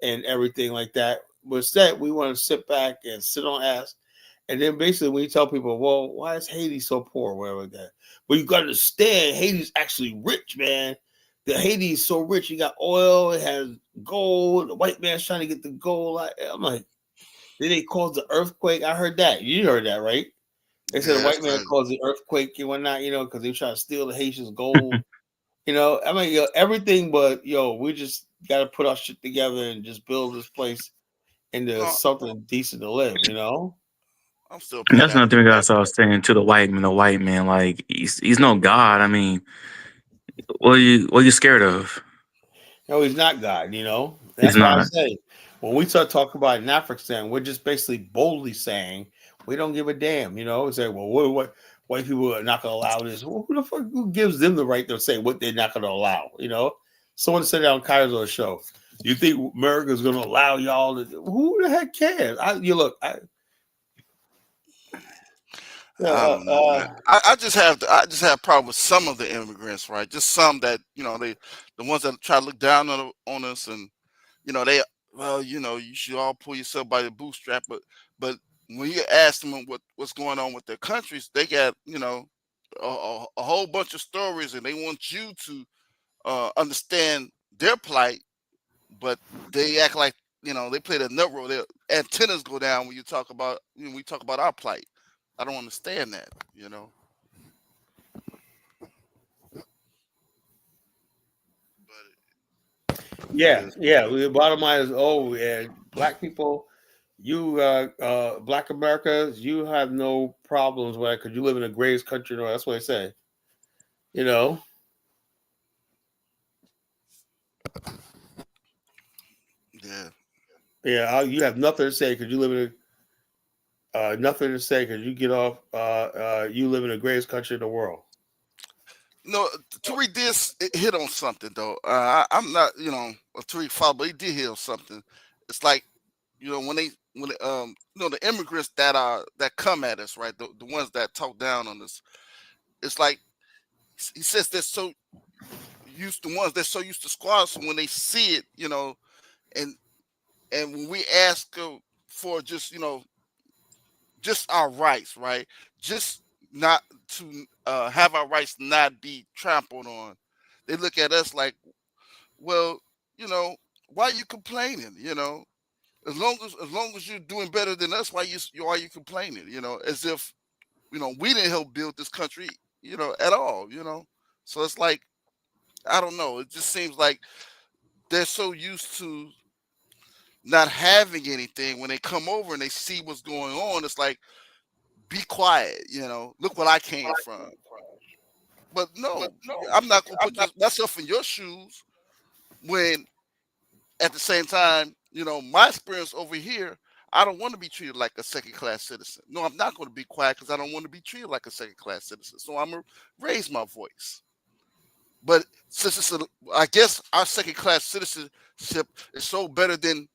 and everything like that, but instead we want to sit back and sit on ass. And then basically when you tell people, well, why is Haiti so poor, whatever like that? Well, you got to understand Haiti's actually rich, man. The Haiti is so rich. You got oil, it has gold. The white man's trying to get the gold. I'm like, did they cause the earthquake? I heard that. You heard that, right? They said Yeah, the that's white man crazy. caused the earthquake and whatnot, because they try to steal the Haitians' gold. Everything, but we just got to put our shit together and just build this place into No, something decent to live. I'm still And pan that's another thing African. I was saying to the white man. The white man, like he's no god. I mean, what are you scared of? No, he's not God, He's That's why I not. say when we start talking about Afghanistan, we're just basically boldly saying we don't give a damn, Say, well, what white people are not gonna allow this. Well, who gives them the right to say what they're not gonna allow, Someone said that on Kaiser's show. You think America's gonna allow y'all to who the heck cares? I Uh, don't know, man. uh, I just have problem with some of the immigrants, right? Just some that the ones that try to look down on us, and they you should all pull yourself by the bootstrap, but when you ask them what's going on with their countries, they got a whole bunch of stories, and they want you to understand their plight, but they act like they play the nut roll. Their antennas go down when you talk about we talk about our plight. I don't understand that. But it yeah, is what yeah. it is. The bottom line is, yeah, black people, you, black Americans, you have no problems with it because you live in the greatest country in the world. That's what I say. You know, Yeah. yeah, you have nothing to say because you live in nothing to say because you get off. You live in the greatest country in the world. No, Tariq did hit on something though. I'm not, a Tariq follower, but he did hit on something. It's like, the immigrants that come at us, right? The ones that talk down on us. It's like he says they're so the ones they're so used to squatters, so when they see it, and when we ask for just our rights, right? Just not to have our rights not be trampled on. They look at us like, well, you know, why are you complaining? As long as you're doing better than us, why you complaining? As if we didn't help build this country, at all. So it's like I don't know. It just seems like they're so used to not having anything when they come over and they see what's going on. It's like be quiet. Look what I came from. But no, I'm not gonna put myself in your shoes when at the same time, my experience over here, I don't want to be treated like a second class citizen. No, I'm not going to be quiet because I don't want to be treated like a second class citizen. So I'm gonna raise my voice. But since I guess our second class citizenship is so better than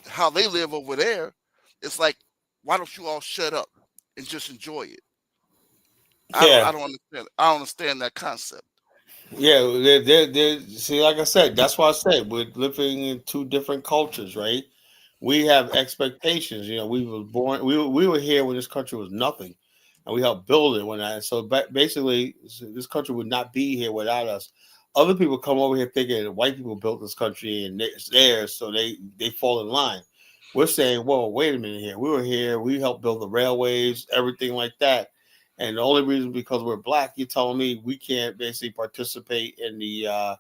how they live over there, it's like, why don't you all shut up and just enjoy it? Yeah, I don't understand. I don't understand that concept. yeah. See, like I said, that's why I said we're living in two different cultures, right? We have expectations. We were born. We were here when this country was nothing, and we helped build it. So basically, this country would not be here without us. Other people come over here thinking that white people built this country and it's theirs, so they fall in line. We're saying, well, wait a minute here. We were here. We helped build the railways, everything like that. And the only reason because we're black, you're telling me we can't basically participate in the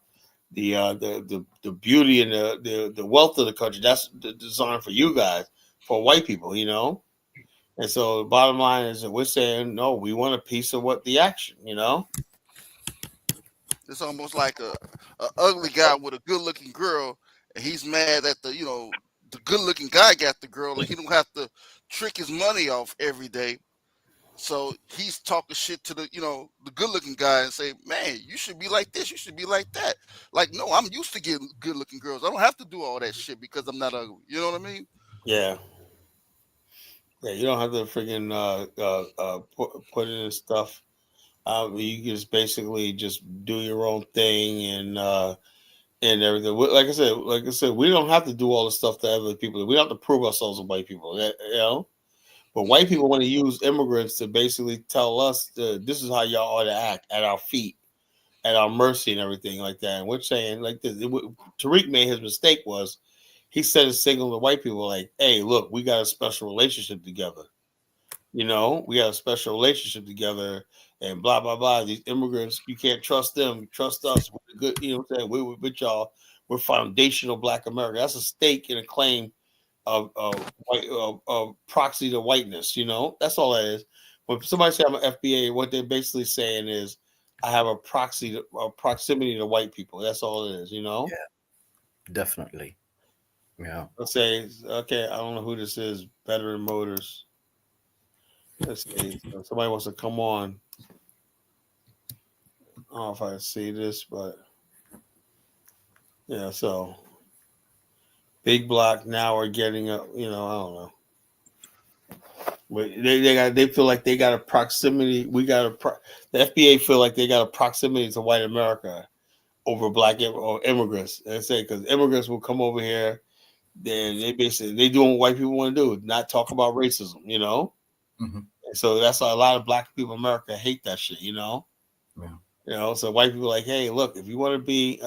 beauty and the wealth of the country. That's designed for you guys, for white people. And so the bottom line is that we're saying no, we want a piece of what the action. It's almost like a ugly guy with a good looking girl, and he's mad that the good looking guy got the girl, and he don't have to trick his money off every day. So he's talking shit to the good looking guy and say, man, you should be like this, you should be like that. Like, no, I'm used to getting good looking girls. I don't have to do all that shit because I'm not ugly. You know what I mean? Yeah. Yeah, you don't have to freaking put in stuff. You can just basically just do your own thing and everything. Like I said, we don't have to do all the stuff that other people do. We don't have to prove ourselves to white people. But white people want to use immigrants to basically tell us this is how y'all ought to act at our feet, at our mercy, and everything like that. And we're saying like this. Tariq made his mistake was he sent a signal to white people like, "Hey, look, we got a special relationship together. We got a special relationship together, and blah blah blah. These immigrants, you can't trust them. Trust us. We're good. You know what I'm saying? We're with y'all. We're foundational Black America. That's a stake and a claim of white of proxy to whiteness. That's all that is. When somebody say I'm an FBA, what they're basically saying is I have a proximity to white people. That's all it is. Yeah, definitely. Yeah. Let's say, okay, I don't know who this is. Veteran Motors. Let's see. Somebody wants to come on. I don't know if I see this, but yeah. So Big Block now are getting up. I don't know. But they feel like they got a proximity. The FBA feel like they got a proximity to white America over black or immigrants. They say because immigrants will come over here, then they doing what white people want to do, not talk about racism. Mm-hmm. So that's why a lot of black people in America hate that shit. Yeah. So white people are like, hey, look, if you want to be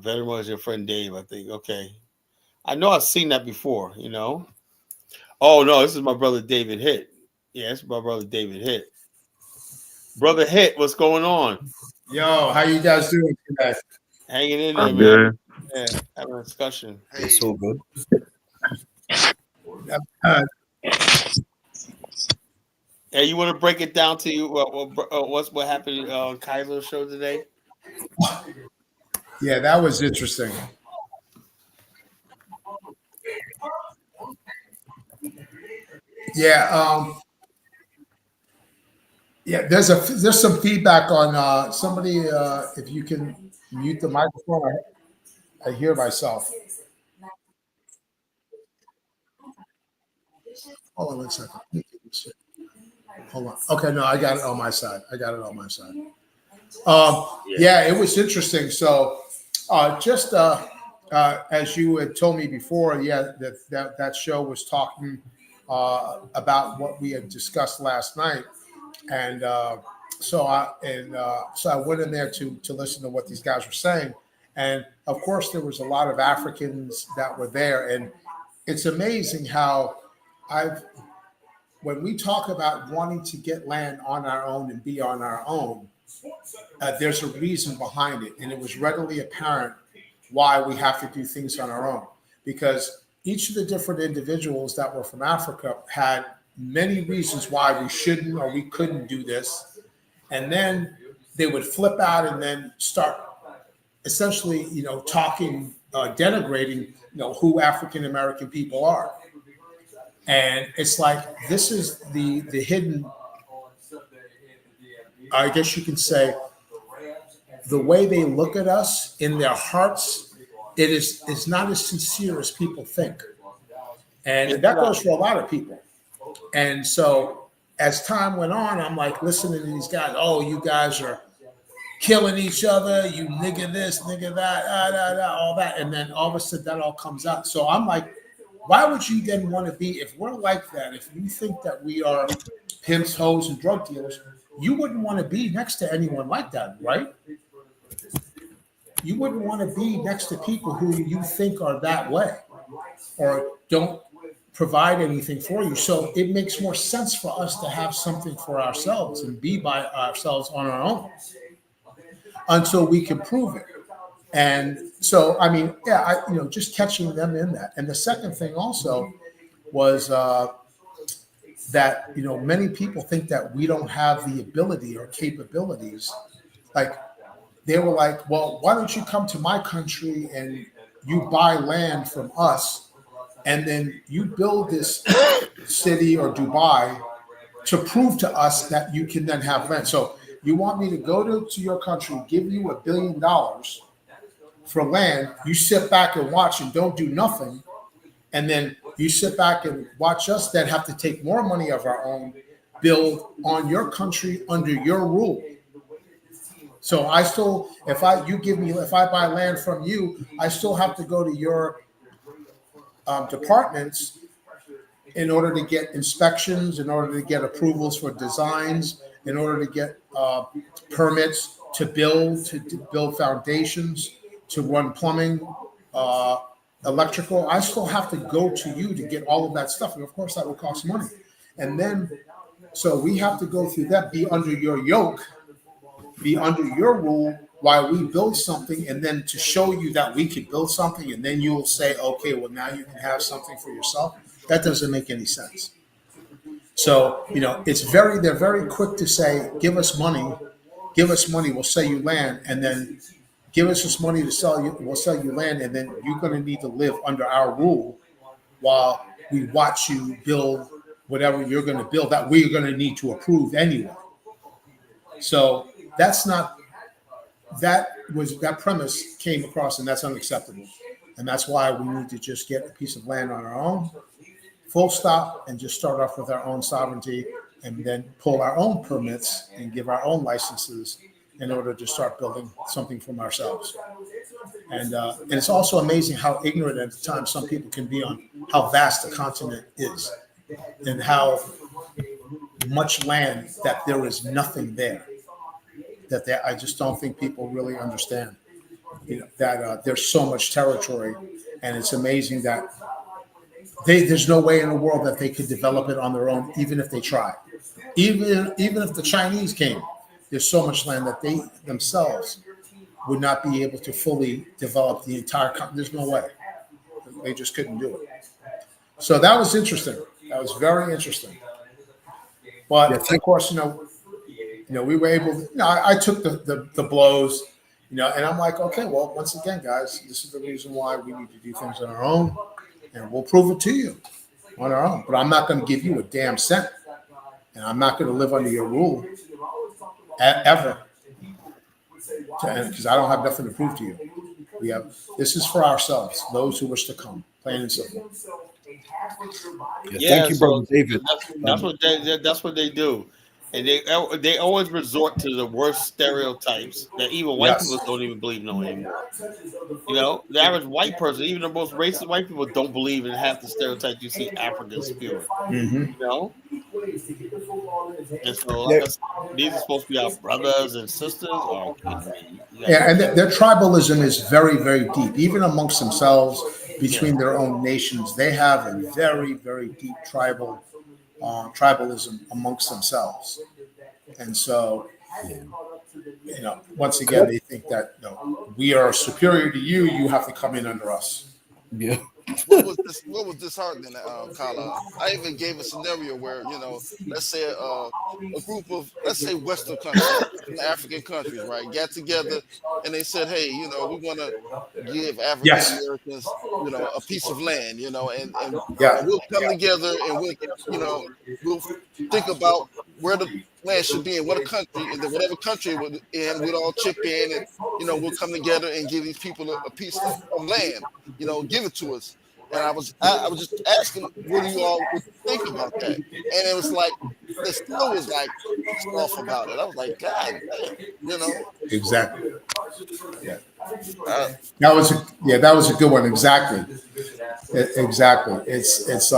very much your friend Dave, I think, okay. I know I've seen that before, Oh no, this is my brother David Hitt. Yeah, it's my brother David Hitt. Brother Hitt, what's going on? Yo, how you guys doing today? Hanging in there, I'm man. good. Yeah, having a discussion. Hey, It's all good. Hey, you want to break it down to you? What happened on Kaiser's show today? Yeah, that was interesting. Yeah, yeah. There's some feedback on somebody. If you can mute the microphone, I hear myself. Hold on one second. Hold on. Okay, no, I got it on my side. Yeah, it was interesting. So, just as you had told me before, yeah, that show was talking about what we had discussed last night, and so I went in there to listen to what these guys were saying, and of course there was a lot of Africans that were there, and it's amazing how I've when we talk about wanting to get land on our own and be on our own, there's a reason behind it. And it was readily apparent why we have to do things on our own. Because each of the different individuals that were from Africa had many reasons why we shouldn't or we couldn't do this. And then they would flip out and then start essentially, talking, denigrating, who African American people are. And it's like this is the hidden I guess you can say, the way they look at us in their hearts, it's not as sincere as people think. And that goes for a lot of people. And so as time went on, I'm like listening to these guys. Oh, you guys are killing each other. You nigga this, nigga that, all that. And then all of a sudden that all comes out. So I'm like, why would you then want to be, if we're like that, if you think that we are pimps, hoes, and drug dealers, you wouldn't want to be next to anyone like that, right? You wouldn't want to be next to people who you think are that way or don't provide anything for you. So it makes more sense for us to have something for ourselves and be by ourselves on our own until we can prove it. And so, I mean, yeah, just catching them in that. And the second thing also was that, many people think that we don't have the ability or capabilities. Like, they were like, well, why don't you come to my country and you buy land from us, and then you build this city or Dubai to prove to us that you can then have land. So you want me to go to your country, give you $1 billion for land, you sit back and watch and don't do nothing, and then you sit back and watch us then have to take more money of our own, build on your country under your rule. So I still, if I buy land from you, I still have to go to your departments in order to get inspections, in order to get approvals for designs, in order to get permits to build foundations, to run plumbing, electrical. I still have to go to you to get all of that stuff. And of course that will cost money. And then, so we have to go through that, be under your yoke, be under your rule while we build something, and then to show you that we can build something, and then you'll say, okay, well, now you can have something for yourself. That doesn't make any sense. So, they're very quick to say, give us money, we'll sell you land, and then give us this money to sell you, we'll sell you land, and then you're going to need to live under our rule while we watch you build whatever you're going to build that we're going to need to approve anyway. So that premise came across, and that's unacceptable. And that's why we need to just get a piece of land on our own, full stop, and just start off with our own sovereignty, and then pull our own permits and give our own licenses in order to start building something from ourselves. And it's also amazing how ignorant at the time some people can be on how vast the continent is and how much land that there is nothing there. I just don't think people really understand that there's so much territory, and it's amazing that there's no way in the world that they could develop it on their own, even if they tried. Even if the Chinese came, there's so much land that they themselves would not be able to fully develop the entire continent. There's no way. They just couldn't do it. So that was interesting. That was very interesting. But of course, we were able to, I took the blows, and I'm like, okay, well, once again, guys, this is the reason why we need to do things on our own, and we'll prove it to you on our own. But I'm not going to give you a damn cent, and I'm not going to live under your rule ever, because I don't have nothing to prove to you. This is for ourselves, those who wish to come, plain and simple. Thank you, brother David. That's what they do. And they always resort to the worst stereotypes that even white people don't even believe in anymore. The average white person, even the most racist white people, don't believe in half the stereotypes you see Africans spewing. And so these are supposed to be our brothers and sisters. And their tribalism is very, very deep, even amongst themselves, between their own nations. They have a very, very deep tribalism amongst themselves. And so, once again, they think that we are superior to you. You have to come in under us. Yeah. What was disheartening, Kala? I even gave a scenario where, let's say a group of, let's say, Western countries, African countries, right, got together and they said, hey, we want to give African Americans, a piece of land, and we'll come together and we'll think about where to plan should be in what a country, and then whatever country we're in, we'd all chip in, and we'll come together and give these people a piece of land. Give it to us. And I was just asking, what do you all would think about that? And it was like, they still was like pissed off about it. I was like, God damn, Exactly. Yeah. Uh, That was a good one. Exactly. Exactly. It's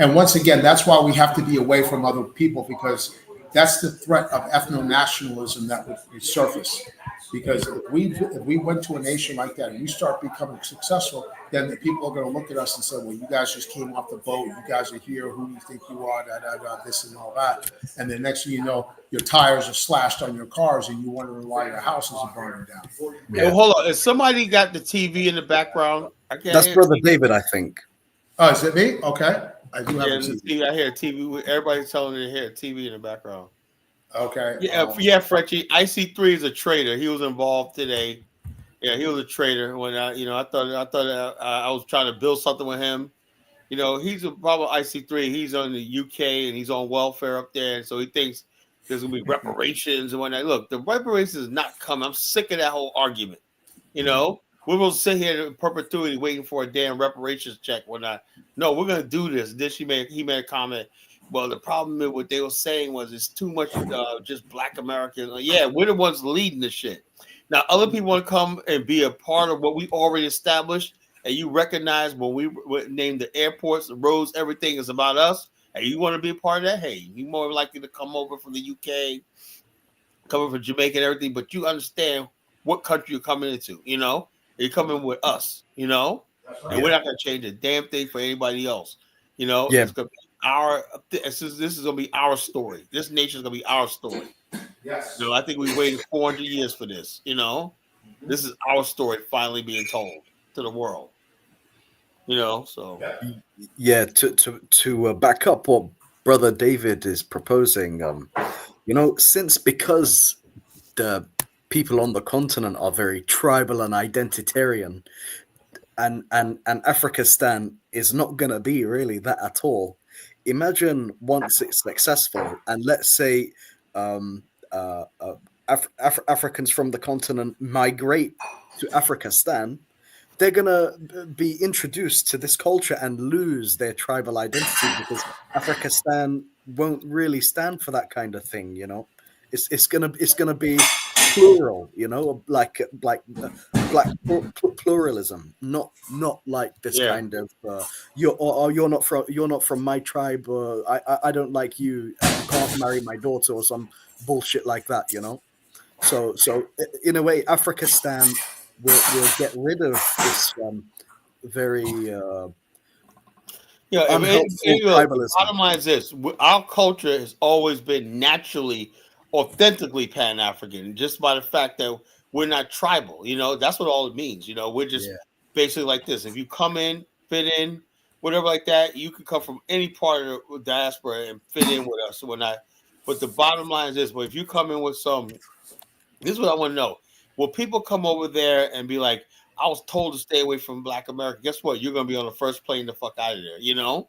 and once again, that's why we have to be away from other people, because that's the threat of ethno-nationalism that would surface. Because if we went to a nation like that and we start becoming successful, then the people are going to look at us and say, well, you guys just came off the boat. You guys are here. Who do you think you are? This and all that. And then next thing you know, your tires are slashed on your cars and you wondering why your houses are burning down. Yeah. Hold on. Is somebody got the TV in the background? That's Brother David, I think. Oh, is it me? Okay. I do have a TV. I hear TV. Everybody's telling me to hear TV in the background. Okay. Yeah, Frenchie. IC3 is a traitor. He was involved today. Yeah, he was a traitor. When I thought I was trying to build something with him. He's a problem IC3. He's on the UK and he's on welfare up there, and so he thinks there's gonna be reparations and whatnot. Look, the reparations is not coming. I'm sick of that whole argument. We're going to sit here in perpetuity waiting for a damn reparations check. No, we're going to do this. Then he made a comment. Well, the problem with what they were saying was it's too much just Black Americans. Yeah, we're the ones leading the shit. Now, other people want to come and be a part of what we already established, and you recognize when we name the airports, the roads, everything is about us, and you want to be a part of that, hey, you're more likely to come over from the UK, come over from Jamaica and everything, but you understand what country you're coming into, You're coming with us, and we're not going to change a damn thing for anybody else, Yeah. It's going to be this is going to be our story. This nation is going to be our story. Yes. I think we waited 400 years for this, This is our story finally being told to the world, so. Yeah, to back up what Brother David is proposing, because the people on the continent are very tribal and identitarian, and Africanistan is not going to be really that at all. Imagine once it's successful, and let's say Africans from the continent migrate to Africanistan, they're going to be introduced to this culture and lose their tribal identity, because Africanistan won't really stand for that kind of thing. It's gonna be plural, like black pluralism, not like this kind of you're not from my tribe, I don't like you, you can't marry my daughter, or some bullshit like that, So in a way, Africanistan will get rid of this very tribalism. Bottom line is this: our culture has always been naturally, authentically Pan-African, just by the fact that we're not tribal. That's what all it means. We're just basically like this. If you come in, fit in, whatever like that, you can come from any part of the diaspora and fit in with us. But the bottom line is this: but if you come in with this is what I want to know. Will people come over there and be like, I was told to stay away from Black America? Guess what? You're going to be on the first plane the fuck out of there, Yeah.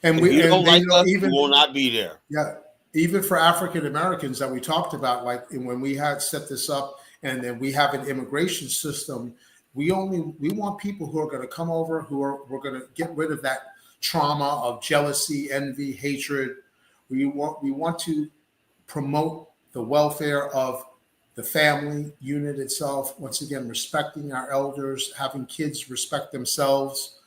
And if you don't like us, you will not be there. Yeah. Even for African Americans that we talked about, like when we had set this up, and then we have an immigration system, we want people who are going to come over, we're going to get rid of that trauma of jealousy, envy, hatred. We want to promote the welfare of the family unit itself. Once again, respecting our elders, having kids respect themselves.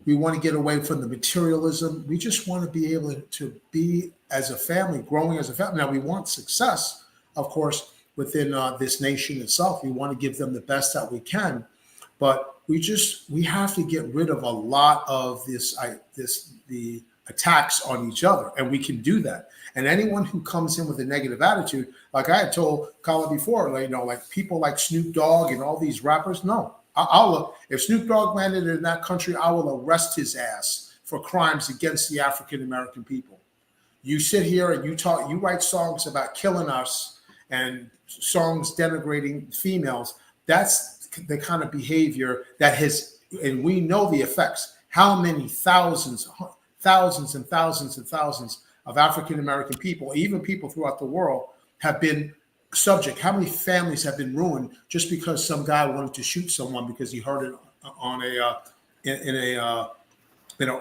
We want to get away from the materialism. We just want to be able to be as a family, growing as a family. Now, we want success, of course, within this nation itself. We want to give them the best that we can, but we have to get rid of a lot of the attacks on each other, and we can do that. And anyone who comes in with a negative attitude, like I had told Colin before, like people like Snoop Dogg and all these rappers, no. If Snoop Dogg landed in that country, I will arrest his ass for crimes against the African American people. You sit here and you write songs about killing us and songs denigrating females. That's the kind of behavior that and we know the effects. How many thousands, thousands and thousands and thousands of African American people, even people throughout the world, have been subject. How many families have been ruined just because some guy wanted to shoot someone because he heard it on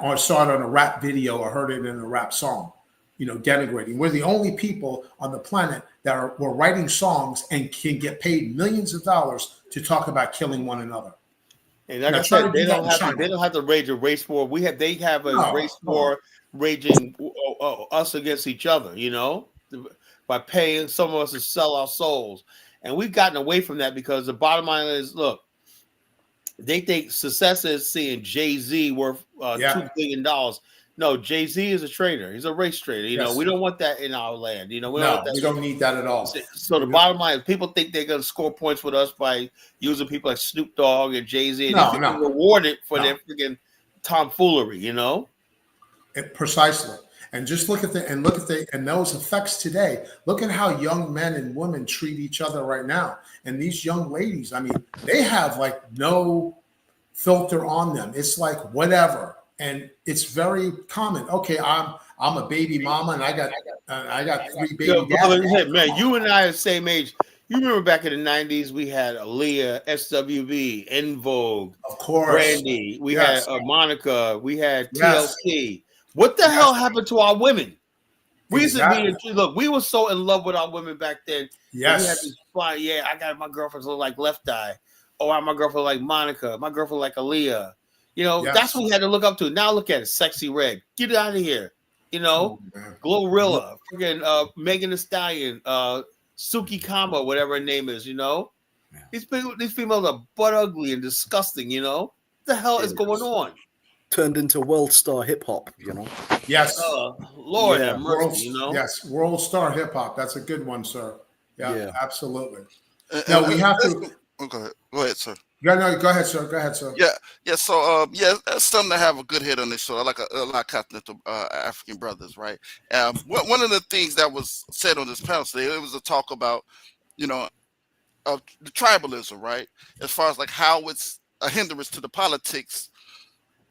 or saw it on a rap video or heard it in a rap song, denigrating. We're the only people on the planet that were writing songs and can get paid millions of dollars to talk about killing one another. And like I said, they don't have to rage a race war. They have a race war raging us against each other, by paying some of us to sell our souls. And we've gotten away from that because the bottom line is, look, they think success is seeing Jay-Z worth $2 billion. No, Jay-Z is a trader. He's a race trader. We don't want that in our land. We don't need that at all. So the bottom line is, people think they're going to score points with us by using people like Snoop Dogg and Jay-Z, and they get rewarded for their freaking tomfoolery. Precisely. And just look at those effects today. Look at how young men and women treat each other right now. And these young ladies, I mean, they have like no filter on them. It's like whatever. And it's very common. Okay, I'm a baby mama and I got 3 baby daddies. Man, you and I are the same age. You remember back in the 90s, we had Aaliyah, SWV, En Vogue, of course, Brandy, we had Monica, we had TLC. What the hell happened to our women? We used to be look. We were so in love with our women back then. Yes, we had this fly. Yeah, I got my girlfriends look like Left Eye. Oh, my girlfriend like Monica. My girlfriend like Aaliyah. That's what we had to look up to. Now look at it, Sexy Red. Get out of here. Glorilla, freaking Megan Thee Stallion, Suki Kama, whatever her name is. These females are butt ugly and disgusting. What the hell is going on? Turned into world star hip hop, Yes. Lord have mercy, Yes, world star hip hop. That's a good one, sir. Yeah. Absolutely. No, we have to. Go ahead, sir. Go ahead, sir. Yeah. So, that's something to have a good hit on this show. I like a lot of continental African brothers, right? One of the things that was said on this panel today, it was a talk about, the tribalism, right? As far as like how it's a hindrance to the politics,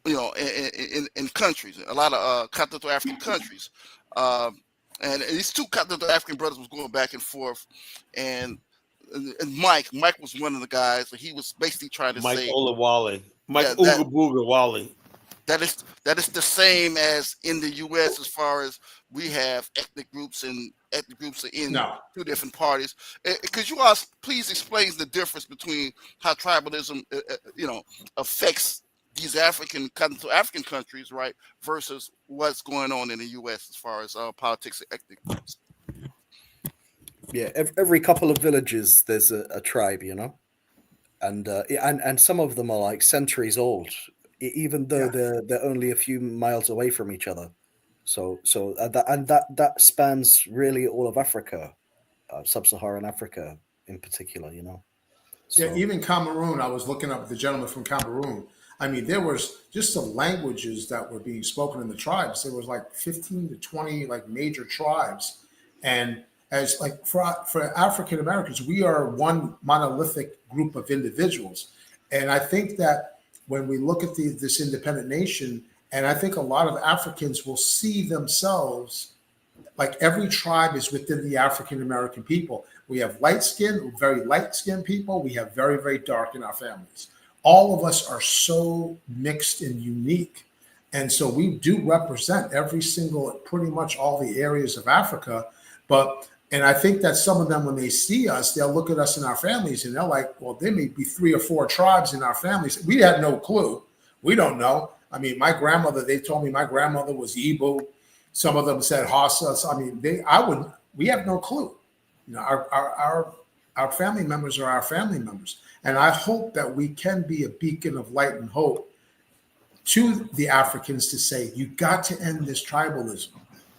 in countries, a lot of continental African countries, and these two continental African brothers was going back and forth, and Mike was one of the guys. He was basically trying to say Olawale, Ooga Booga Wale. That is the same as in the U.S. as far as we have ethnic groups in two different parties. Could you all please explain the difference between how tribalism, affects these continental African countries, right, versus what's going on in the U.S. as far as politics and ethnic groups? Yeah, every couple of villages there's a tribe, and some of them are like centuries old, even though they're only a few miles away from each other. So that spans really all of Africa, sub-Saharan Africa in particular, So, yeah, even Cameroon. I was looking up the gentleman from Cameroon. I mean, there was just the languages that were being spoken in the tribes. There was like 15 to 20 like major tribes. And as like for African Americans, we are one monolithic group of individuals. And I think that when we look at this independent nation, and I think a lot of Africans will see themselves like every tribe is within the African American people. We have very light skinned people. We have very, very dark in our families. All of us are so mixed and unique. And so we do represent pretty much all the areas of Africa. And I think that some of them, when they see us, they'll look at us in our families and they're like, well, there may be 3 or 4 tribes in our families. We had no clue. We don't know. I mean, they told me my grandmother was Igbo. Some of them said Hausa. I mean, we have no clue. Our family members are our family members. And I hope that we can be a beacon of light and hope to the Africans to say, you got to end this tribalism.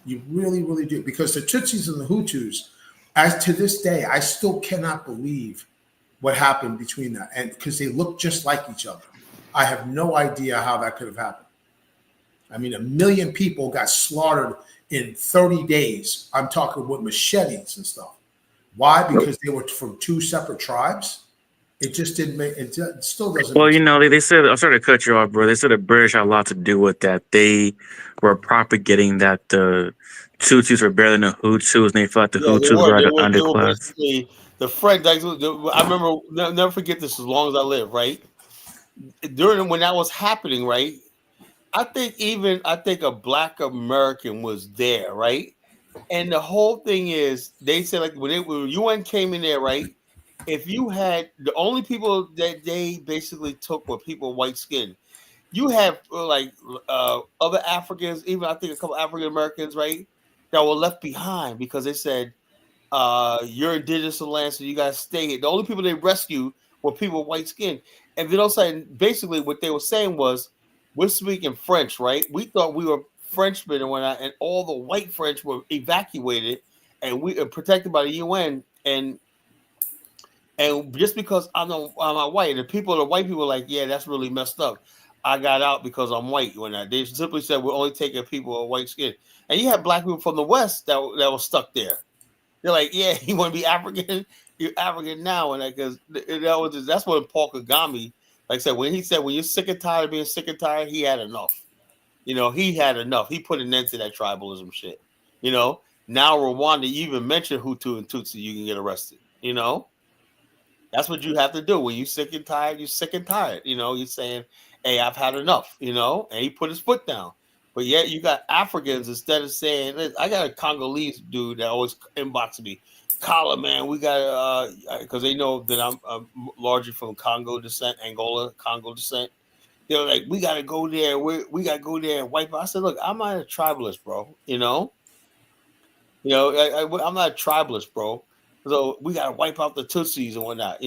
You really, really do. Because the Tutsis and the Hutus, as to this day, I still cannot believe what happened between that. And because they look just like each other. I have no idea how that could have happened. I mean, 1 million people got slaughtered in 30 days. I'm talking with machetes and stuff. Why? Because they were from 2 separate tribes. It just didn't make it. Still doesn't. Well, Make you sense. know, they said, I'm sorry to cut you off, bro. They said the British had a lot to do with that. They were propagating that the Tutsis were better than the Hutus, and they felt like the Yeah, they Hutus were. were like an They were underclass. basically the French. Like, I remember, never forget this as long as I live. Right during when that was happening, right. I think a Black American was there, right. And the whole thing is, they said like when UN came in there, right. If you had the only people that they basically took were people white skin. You have other Africans, even I think a couple African Americans, right, that were left behind because they said you're indigenous to the land, so you guys stay here. The only people they rescued were people with white skin. And then all of a sudden, basically what they were saying was, we're speaking French, right? We thought we were Frenchmen and whatnot, and all the white French were evacuated and we are protected by the UN. And just because I'm not white, and the white people are like, yeah, that's really messed up. I got out because I'm white. When they simply said we're only taking people with white skin, and you have black people from the West that were stuck there. They're like, yeah, you want to be African? You're African now, and because that's what Paul Kagame, like I said, when he said when you're sick and tired of being sick and tired, he had enough. He had enough. He put an end to that tribalism shit. Now Rwanda, you even mention Hutu and Tutsi, you can get arrested. That's what you have to do when you're sick and tired. You're sick and tired. You're saying, "Hey, I've had enough." And he put his foot down. But yet you got Africans instead of saying, I got a Congolese dude that always inboxes me, Kala, man, we got because they know that I'm largely from Congo descent, Angola, Congo descent. They're like, we got to go there. We got to go there and wipe out. I said, look, I'm not a tribalist, bro. I'm not a tribalist, bro. So we got to wipe out the Tutsis and whatnot,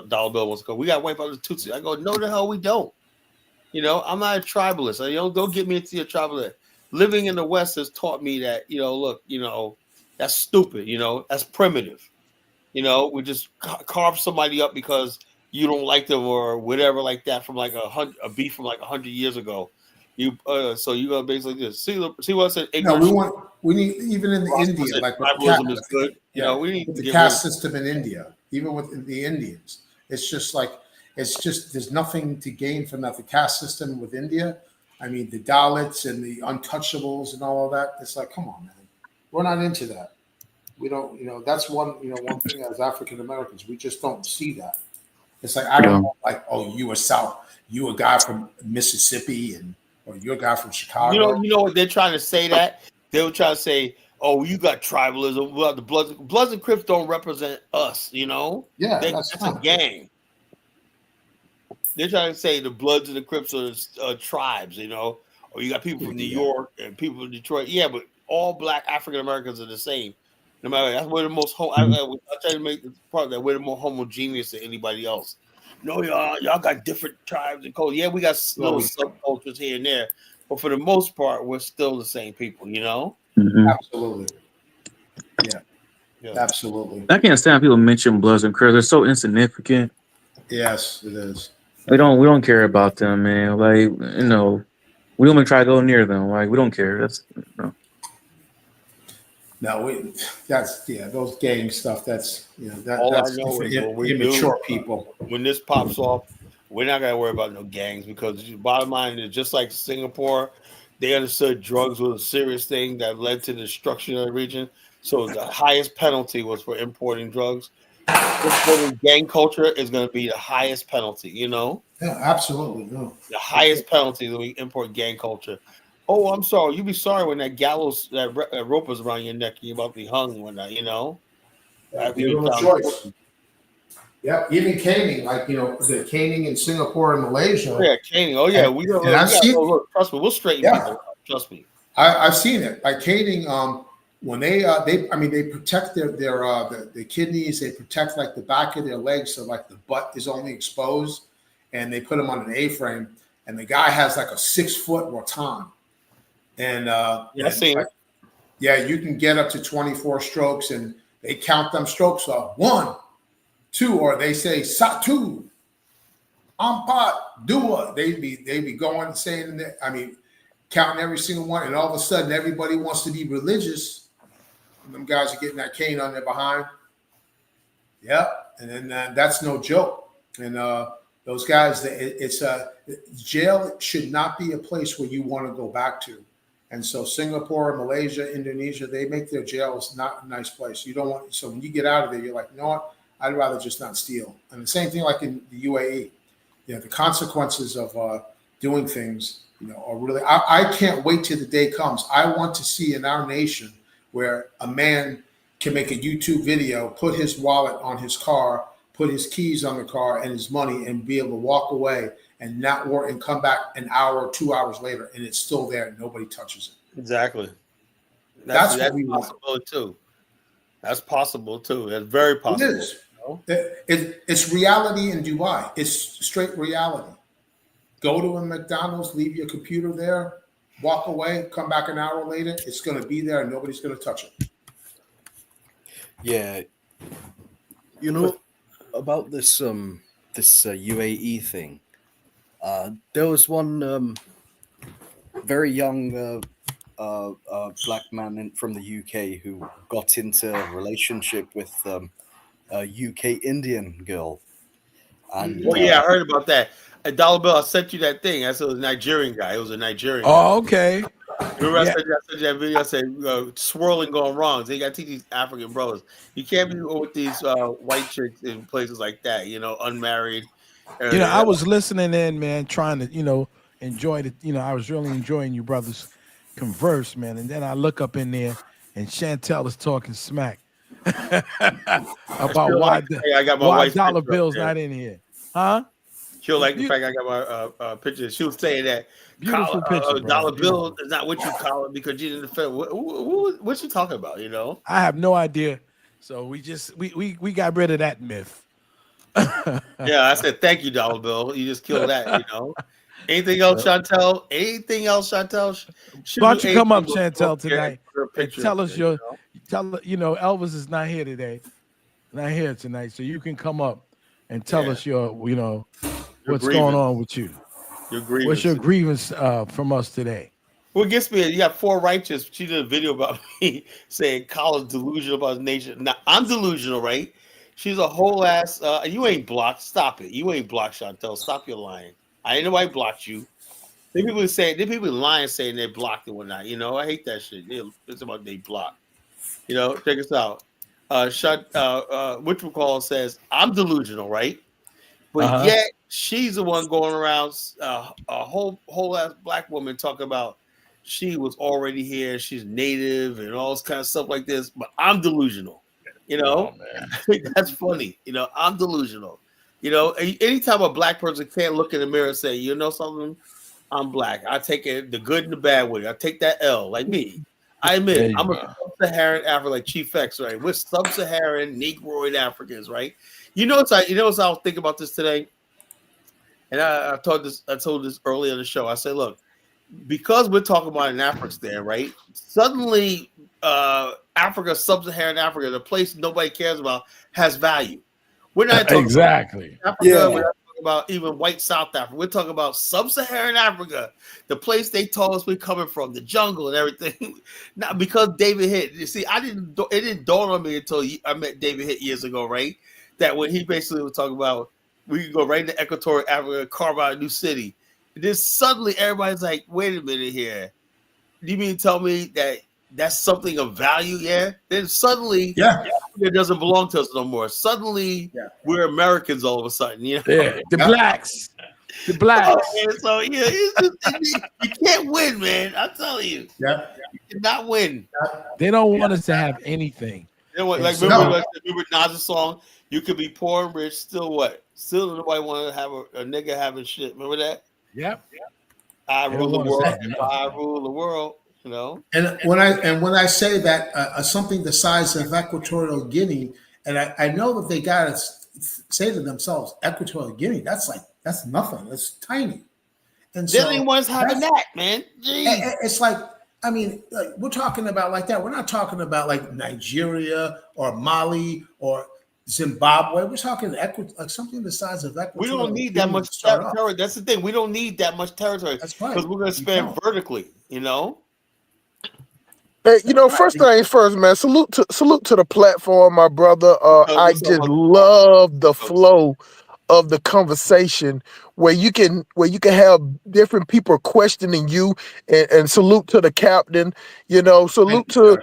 Dollar Bill wants to go. We got to wipe out the Tutsis. I go, no, the hell we don't. I'm not a tribalist. Don't get me into your tribalist. Living in the West has taught me that, look, that's stupid. That's primitive. We just carve somebody up because you don't like them or whatever like that from like a beef from like 100 years ago. So you're gonna basically just see what I said. No, we need even in India, said, like tribalism is good. We need with to the get caste system in India, even with the Indians, it's just there's nothing to gain from that. The caste system with India, I mean, the Dalits and the untouchables and all of that. It's like, come on, man, we're not into that. We don't, that's one thing as African Americans, we just don't see that. It's like, I don't know, like, oh, you a guy from Mississippi or you're a guy from Chicago. You know what they're trying to say that? They were trying to say, oh, you got tribalism. Well, the Bloods and Crips don't represent us, Yeah, that's a gang. They're trying to say the Bloods and the Crips are tribes, or you got people from New York and people from Detroit. Yeah, but all Black African Americans are the same. No matter, that's where the most I try to make the part that we're the more homogeneous than anybody else. No, y'all got different tribes and cultures. Yeah, we got little subcultures here and there, but for the most part, we're still the same people. Mm-hmm. Absolutely. Yeah, absolutely. I can't stand people mention Bloods and Crips. They're so insignificant. Yes, it is. We don't care about them, man. Like, we don't even try to go near them. Like, we don't care. That's No, those gang stuff. That's all that's I know for is when we immature people. When this pops off, we're not gonna worry about no gangs because the bottom line is just like Singapore, they understood drugs was a serious thing that led to the destruction of the region. So the highest penalty was for importing drugs. Importing gang culture is going to be the highest penalty. Yeah, absolutely. No, the highest penalty when we import gang culture. Oh, I'm sorry. You be sorry when that gallows, that rope is around your neck and you're about to be hung when that, give them a choice. Guilty. Yeah, even caning, like the caning in Singapore and Malaysia. Yeah, caning. Oh yeah, look, trust me, we'll straighten people out. Trust me. I've seen it. Like caning, when they protect the kidneys, they protect like the back of their legs, so like the butt is only exposed, and they put them on an A-frame, and the guy has like a 6-foot rattan, and I've seen it. Yeah, you can get up to 24 strokes, and they count them strokes off 1, 2, or they say Satu, Ampat, Dua. They be going saying that. I mean, counting every single one, and all of a sudden everybody wants to be religious. And them guys are getting that cane on their behind. Yep. and then that's no joke. And those guys, jail should not be a place where you want to go back to. And so Singapore, Malaysia, Indonesia, they make their jails not a nice place. You don't want, so when you get out of there, you're like, you know what? I'd rather just not steal. And the same thing like in the UAE, the consequences of doing things, are really, I can't wait till the day comes. I want to see in our nation where a man can make a YouTube video, put his wallet on his car, put his keys on the car and his money, and be able to walk away and not work and come back an hour or 2 hours later, and it's still there and nobody touches it. Exactly. That's what we possible want. too. That's possible too. That's very possible. It is. It's reality in Dubai. It's straight reality. Go to a McDonald's, leave your computer there, walk away, come back an hour later. It's going to be there and nobody's going to touch it. Yeah. About this UAE thing. There was one very young black man from the UK who got into a relationship with a UK Indian girl. And I heard about that. Dollar Bill, I sent you that thing. I said it was a Nigerian guy. It was a Nigerian guy. Oh, okay. Remember I sent you that video? I said swirling going wrong. So you got to teach these African brothers. You can't be with these white chicks in places like that, unmarried. I was listening in, man, trying to, enjoy it. I was really enjoying you brothers converse, man. And then I look up in there and Chantel is talking smack about why Dollar Bill's not in here. Huh? She'll like the fact I got my picture. She was saying that beautiful picture, Dollar Bill is not what you call it because you didn't defend. What's she talking about? I have no idea. So we got rid of that myth. Yeah, I said thank you, Dollar Bill. You just killed that. Anything else, Chantel? Anything else, Chantel? Why don't you come up, Chantel, tonight and tell us Elvis is not here today, not here tonight, so you can come up and tell us your what's going on with you. Your grievance. What's your grievance from us today? What gets me is you got four righteous. She did a video about me saying Colin's delusional about his nation. Now, I'm delusional, right? She's a whole ass. You ain't blocked. Stop it. You ain't blocked, Chantel. Stop your lying. I ain't nobody blocked you. Then people lying saying they blocked and whatnot. I hate that shit. It's about they blocked. Check us out. Whatchamacallit says, I'm delusional, right? But yet she's the one going around a whole ass black woman talking about she was already here, she's native and all this kind of stuff like this. But I'm delusional. I think that's funny. I'm delusional. Anytime a black person can't look in the mirror and say, something, I'm black. I take it the good and the bad with it. I take that L, like me. I admit I'm a sub-Saharan African, like Chief X, right? We're sub-Saharan Negroid Africans, right? What I was thinking about this today, and I told this earlier in the show. I said, look, because we're talking about an Afghanistan, right? Suddenly, Africa, sub-Saharan Africa, the place nobody cares about, has value. We're not talking exactly about Africa. We're not talking about even white South Africa. We're talking about sub-Saharan Africa, the place they told us we're coming from, the jungle and everything. Not because David Hitt. You see, it didn't dawn on me until I met David Hitt years ago, right? That when he basically was talking about we could go right into Equatorial Africa, carve out a new city. And then suddenly everybody's like, wait a minute here. Do you mean to tell me that that's something of value? Yeah. Then suddenly, it doesn't belong to us no more. Suddenly, we're Americans all of a sudden. The blacks. The blacks. So you can't win, man. I'm telling you. Yeah. You cannot win. They don't want us to have anything. Remember Nas's song? You could be poor and rich, still what? Still nobody want to have a nigga having shit. Remember that? Yep. I rule the world. I rule the world. And when I say that something the size of Equatorial Guinea, and I know that they got to say to themselves, Equatorial Guinea, that's nothing. It's tiny. And so anyone's having that, man. Jeez. It's like, we're talking about like that. We're not talking about like Nigeria or Mali or Zimbabwe. We're talking like something the size of Equatorial. We don't need that much territory. That's the thing. We don't need that much territory. That's right. Because we're going to expand vertically, Hey, first things first, man. Salute to the platform, my brother. I just love the flow of the conversation where you can have different people questioning you, and salute to the captain. Salute to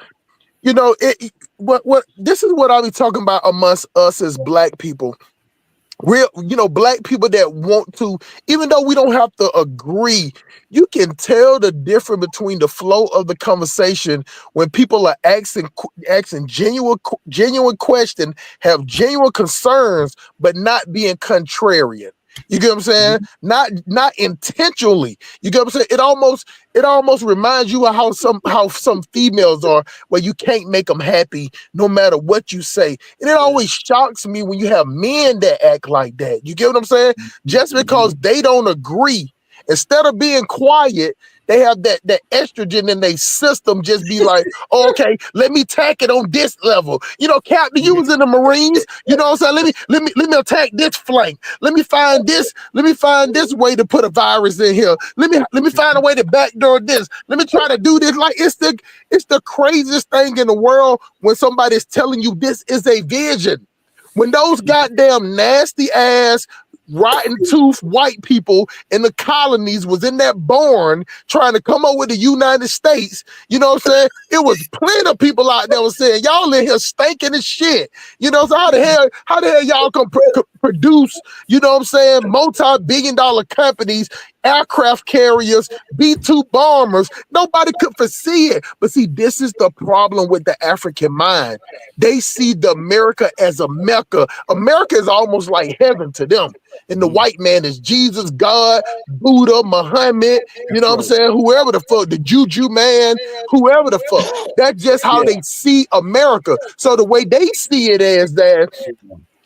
what this is what I be talking about amongst us as black people. Real, black people that want to, even though we don't have to agree, you can tell the difference between the flow of the conversation when people are asking genuine question, have genuine concerns, but not being contrarian. You get what I'm saying? Not intentionally. You get what I'm saying? It almost reminds you of how some females are, where you can't make them happy no matter what you say. And it always shocks me when you have men that act like that. You get what I'm saying? Just because they don't agree, instead of being quiet, they have that estrogen in their system, just be like, oh, okay, let me attack it on this level. Captain, you was in the Marines, you know what I'm saying? Let me attack this flank. Let me find this way to put a virus in here. Let me find a way to backdoor this. Let me try to do this. Like, it's the craziest thing in the world when somebody's telling you this is a vision. When those goddamn nasty ass rotten tooth white people in the colonies was in that barn trying to come up with the United States, you know what I'm saying? It was plenty of people out there was saying, y'all in here stinking as shit. So how the hell y'all can produce, you know what I'm saying, multi-billion-dollar companies, aircraft carriers, B-2 bombers? Nobody could foresee it. But see, this is the problem with the African mind. They see the America as a Mecca. America is almost like heaven to them. And the white man is Jesus, God, Buddha, Muhammad, you know what I'm saying? Whoever the fuck, the Juju man, whoever the fuck. That's just how they see America. So the way they see it is that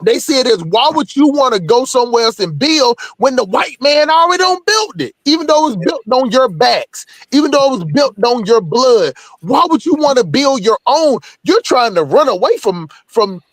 they see it as, why would you want to go somewhere else and build when the white man already done built it? Even though it was built on your backs, even though it was built on your blood, why would you want to build your own? You're trying to run away from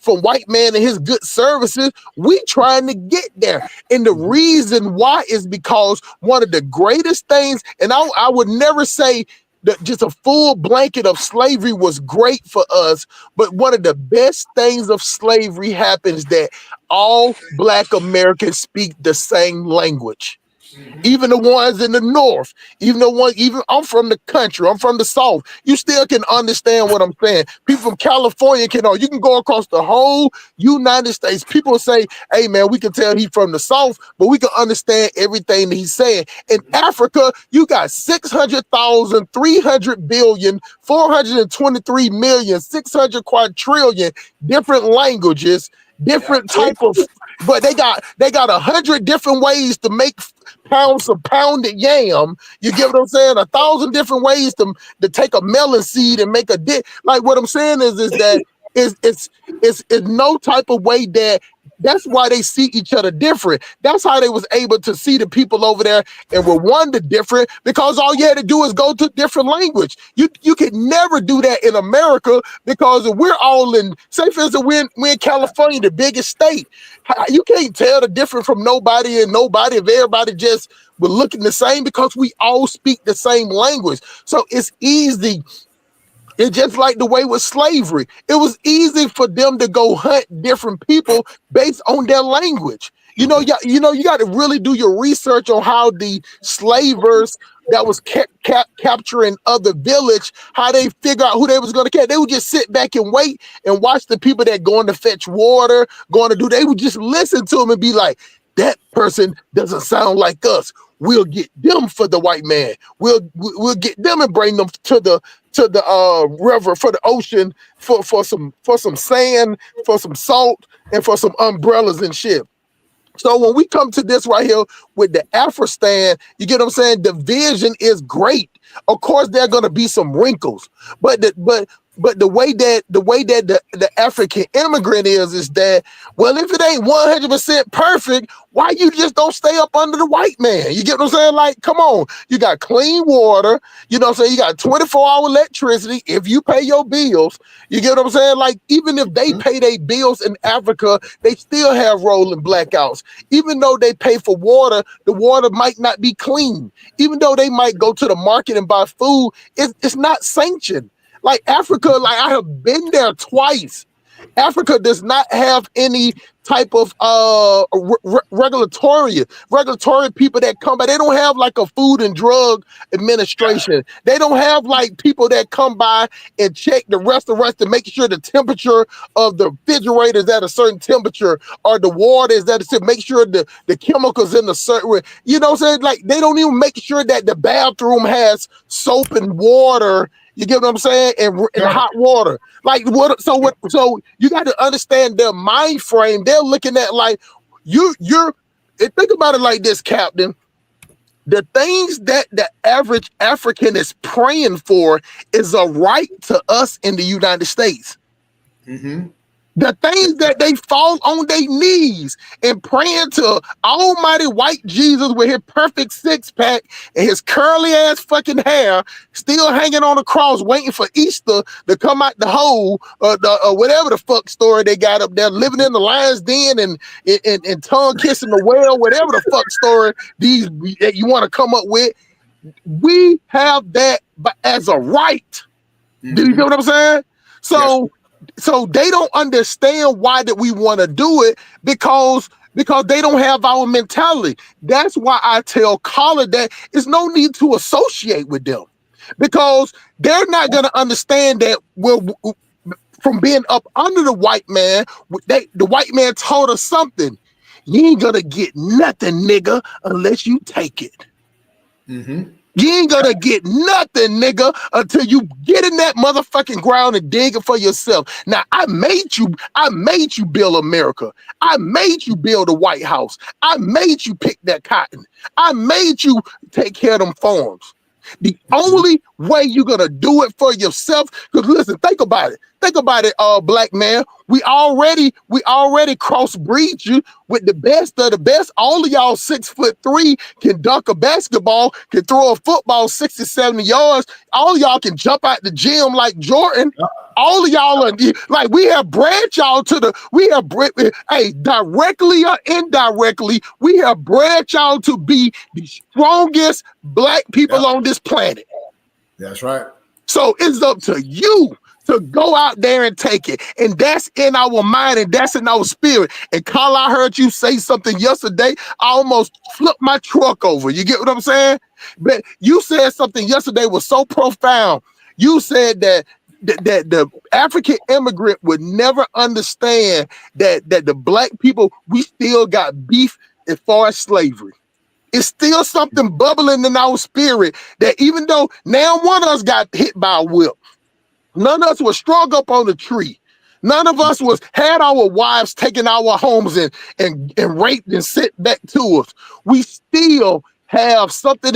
white man and his good services. We trying to get there. And the reason why is because one of the greatest things, and I would never say that just a full blanket of slavery was great for us, but one of the best things of slavery happens that all Black Americans speak the same language. Even the ones in the North, even I'm from the country, I'm from the South, you still can understand what I'm saying. People from California you can go across the whole United States. People say, hey man, we can tell he's from the South, but we can understand everything that he's saying. In Africa, you got 600,000, 300 billion, 423 million, 600 quadrillion different languages, different type of, but they got 100 different ways to make pounds of pounded yam. You get what I'm saying? 1,000 different ways to take a melon seed and make a dip. Like, what I'm saying is that it's no type of way that's why they see each other different. That's how they was able to see the people over there and were wonder different, because all you had to do is go to different language. You could never do that in America, because we're all in, say for instance, we're in California, the biggest state. You can't tell the difference from nobody and nobody if everybody just were looking the same, because we all speak the same language. So it's easy. It's just like the way with slavery. It was easy for them to go hunt different people based on their language. You got to really do your research on how the slavers that was capturing other village, how they figure out who they was going to catch. They would just sit back and wait and watch the people that going to fetch water, they would just listen to them and be like, that person doesn't sound like us. We'll get them for the white man. We'll get them and bring them to the river, for the ocean, for some sand, for some salt, and for some umbrellas and shit. So when we come to this right here with the Afristan, you get what I'm saying? The vision is great. Of course, there are going to be some wrinkles, but the way that the African immigrant is that, well, if it ain't 100% perfect, why you just don't stay up under the white man? You get what I'm saying? Like, come on, you got clean water, you know what I'm saying? You got 24-hour electricity if you pay your bills. You get what I'm saying? Like, even if they pay their bills in Africa, they still have rolling blackouts. Even though they pay for water, the water might not be clean. Even though they might go to the market and buy food, it's not sanctioned. Like Africa, like I have been there twice. Africa does not have any type of regulatory people that come by. They don't have like a Food and Drug Administration. They don't have like people that come by and check the restaurants to make sure the temperature of the refrigerator is at a certain temperature, or the water is at a, make sure the chemicals in the certain, you know what I'm saying? Like they don't even make sure that the bathroom has soap and water. You get what I'm saying? And hot water. Like what? So you got to understand their mind frame. They're looking at like you're. Think about it like this, Captain. The things that the average African is praying for is a right to us in the United States. Mm-hmm. The things that they fall on their knees and praying to almighty white Jesus with his perfect six-pack and his curly ass fucking hair still hanging on the cross waiting for Easter to come out the hole or whatever the fuck story they got up there, living in the lion's den and tongue kissing the whale, whatever the fuck story that you want to come up with. We have that as a right. Mm-hmm. Do you get what I'm saying? So yes. So they don't understand why that we want to do it because they don't have our mentality. That's why I tell Collar that there's no need to associate with them because they're not going to understand that from being up under the white man, the white man told us something. You ain't going to get nothing, nigga, unless you take it. Mm-hmm. You ain't gonna get nothing, nigga, until you get in that motherfucking ground and dig it for yourself. Now, I made you build America. I made you build a White House. I made you pick that cotton. I made you take care of them farms. The only way you're gonna do it for yourself, because listen, think about it. Think about it, black man. We already crossbreed you with the best of the best. All of y'all 6'3" can dunk a basketball, can throw a football 60, 70 yards. All of y'all can jump out the gym like Jordan. All of y'all are like, we have bred y'all directly or indirectly, we have bred y'all to be the strongest black people on this planet. That's right. So it's up to you to go out there and take it. And that's in our mind and that's in our spirit. And Carl, I heard you say something yesterday. I almost flipped my truck over. You get what I'm saying? But you said something yesterday was so profound. You said that the African immigrant would never understand that the black people, we still got beef as far as slavery. It's still something bubbling in our spirit that even though now one of us got hit by a whip, none of us was strung up on a tree. None of us had our wives taking our homes and raped and sent back to us. We still have something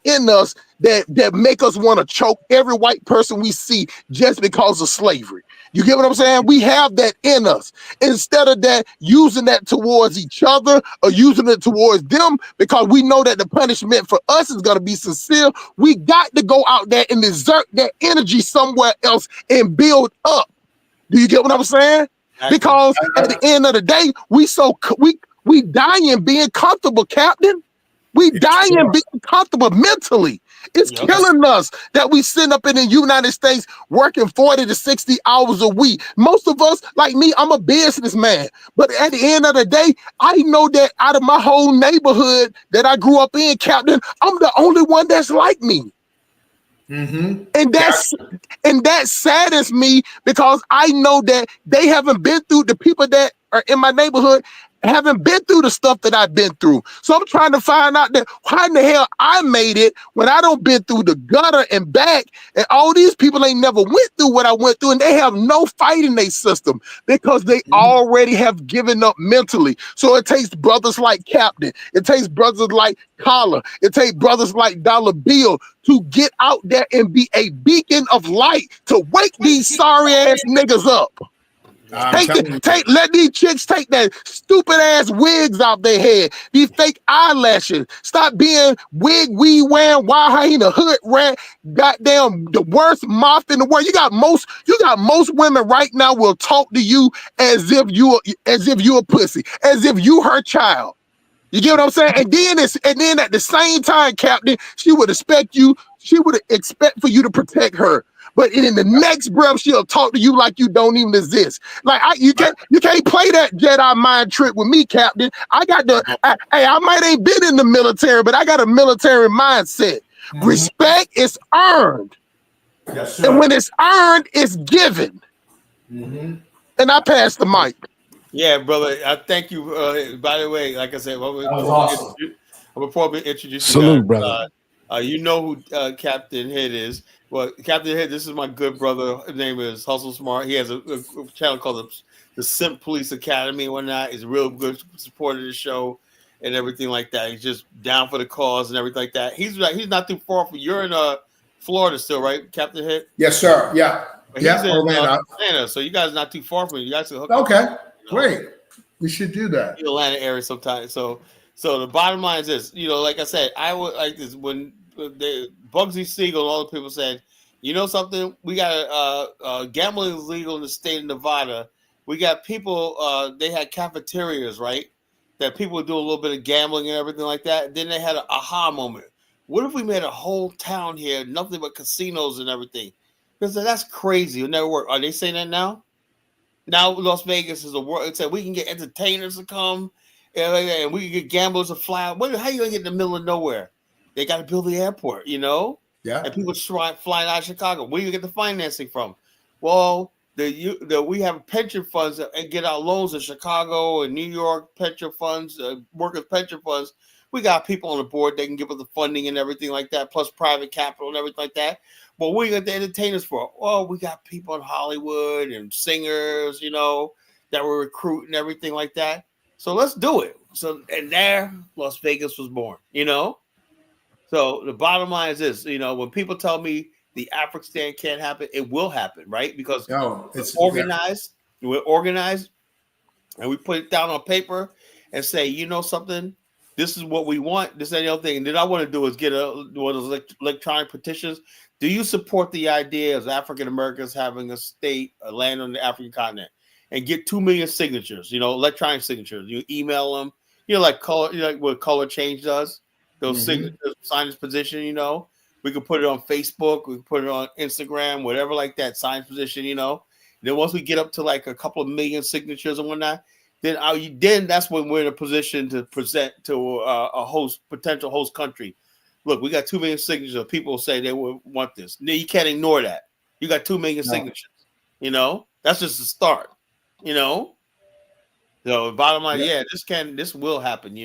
in us that make us want to choke every white person we see just because of slavery. You get what I'm saying? We have that in us. Instead of that, using that towards each other or using it towards them, because we know that the punishment for us is going to be sincere, we got to go out there and exert that energy somewhere else and build up. Do you get what I'm saying? Because at the end of the day, we dying being comfortable, Captain. We dying being comfortable mentally. It's killing us that we sit up in the United States working 40 to 60 hours a week. Most of us, like me, I'm a businessman. But at the end of the day, I know that out of my whole neighborhood that I grew up in, Captain, I'm the only one that's like me. Mm-hmm. And that saddens me because I know that they haven't been through, the people that are in my neighborhood haven't been through the stuff that I've been through. So I'm trying to find out that how in the hell I made it when I don't been through the gutter and back, and all these people ain't never went through what I went through, and they have no fight in their system because they already have given up mentally. So it takes brothers like Captain, it takes brothers like Collar, it takes brothers like Dollar Bill to get out there and be a beacon of light to wake these sorry ass niggas up. Let these chicks take that stupid ass wigs off their head. These fake eyelashes. Stop being wig weed wearing, wild hyena, hood rat, goddamn the worst moth in the world. You got most women right now will talk to you as if you a pussy, as if you her child. You get what I'm saying? And then at the same time, Captain, she would expect for you to protect her. but in the next breath, she'll talk to you like you don't even exist. Like you can't play that Jedi mind trick with me, Captain. I might ain't been in the military, but I got a military mindset. Respect is earned. Yes, sir. And when it's earned, it's given. And I pass the mic. Yeah, brother. I thank you. By the way, like I said, that was awesome. Before we introduce Salute, you guys, brother. you know who Captain Hit is. Well, Captain Hit, this is my good brother. His name is Hustle Smart. He has a channel called the Simp Police Academy and whatnot. He's a real good supporter of the show and everything like that. He's just down for the cause and everything like that. He's not too far from. You're in Florida still, right, Captain Hit? Yes, sir. Yeah. But he's in Orlando. Atlanta, so you guys not too far from you. You guys can hook Okay, up. great. We should do that. The Atlanta area sometimes. So the bottom line is this. Like I said, I would like this when the Bugsy Siegel and all the people said, you know something, we got gambling is legal in the state of Nevada. We got people. They had cafeterias, right? That people would do a little bit of gambling and everything like that. Then they had an aha moment. What if we made a whole town here, nothing but casinos and everything? Because that's crazy. It'll never work. Are they saying that now? Now Las Vegas is a world. It said we can get entertainers to come, and we can get gamblers to fly. How you gonna get in the middle of nowhere? They got to build the airport, Yeah. And people flying out of Chicago. Where do you get the financing from? Well, we have pension funds and get our loans in Chicago and New York pension funds, workers pension funds. We got people on the board that can give us the funding and everything like that, plus private capital and everything like that. But what do you got the entertainers for? Well, we got people in Hollywood and singers, that were recruiting and everything like that. So let's do it. So, and there Las Vegas was born, So the bottom line is this, when people tell me the Afghanistan can't happen, it will happen, right? Because it's organized. Yeah. We're organized, and we put it down on paper and say, something, this is what we want, this and the other thing. And then I want to do is get one of those electronic petitions. Do you support the idea of African Americans having a state, a land on the African continent, and get 2 million signatures? Electronic signatures. You email them. Like color, like what Color Change does. Those signatures, sign this position. We can put it on Facebook. We can put it on Instagram, whatever like that. Sign this position. Then once we get up to like a couple of million signatures and whatnot, then that's when we're in a position to present to a potential host country. Look, we got 2 million signatures. People say they would want this. You can't ignore that. You got 2 million signatures. That's just the start. So bottom line, this will happen. We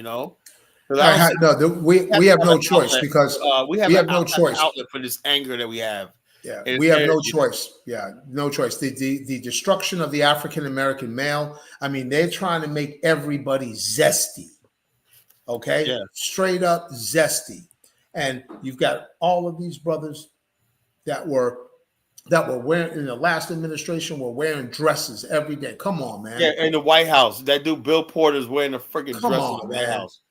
have no choice because we have no choice outlet for this anger that we have. Yeah, we have no choice. Yeah, no choice. The destruction of the African American male. I mean, they're trying to make everybody zesty. Okay, straight up zesty. And you've got all of these brothers that were wearing in the last administration were wearing dresses every day. Come on, man. Yeah, in the White House, that dude Bill Porter's wearing a freaking dress in the White House.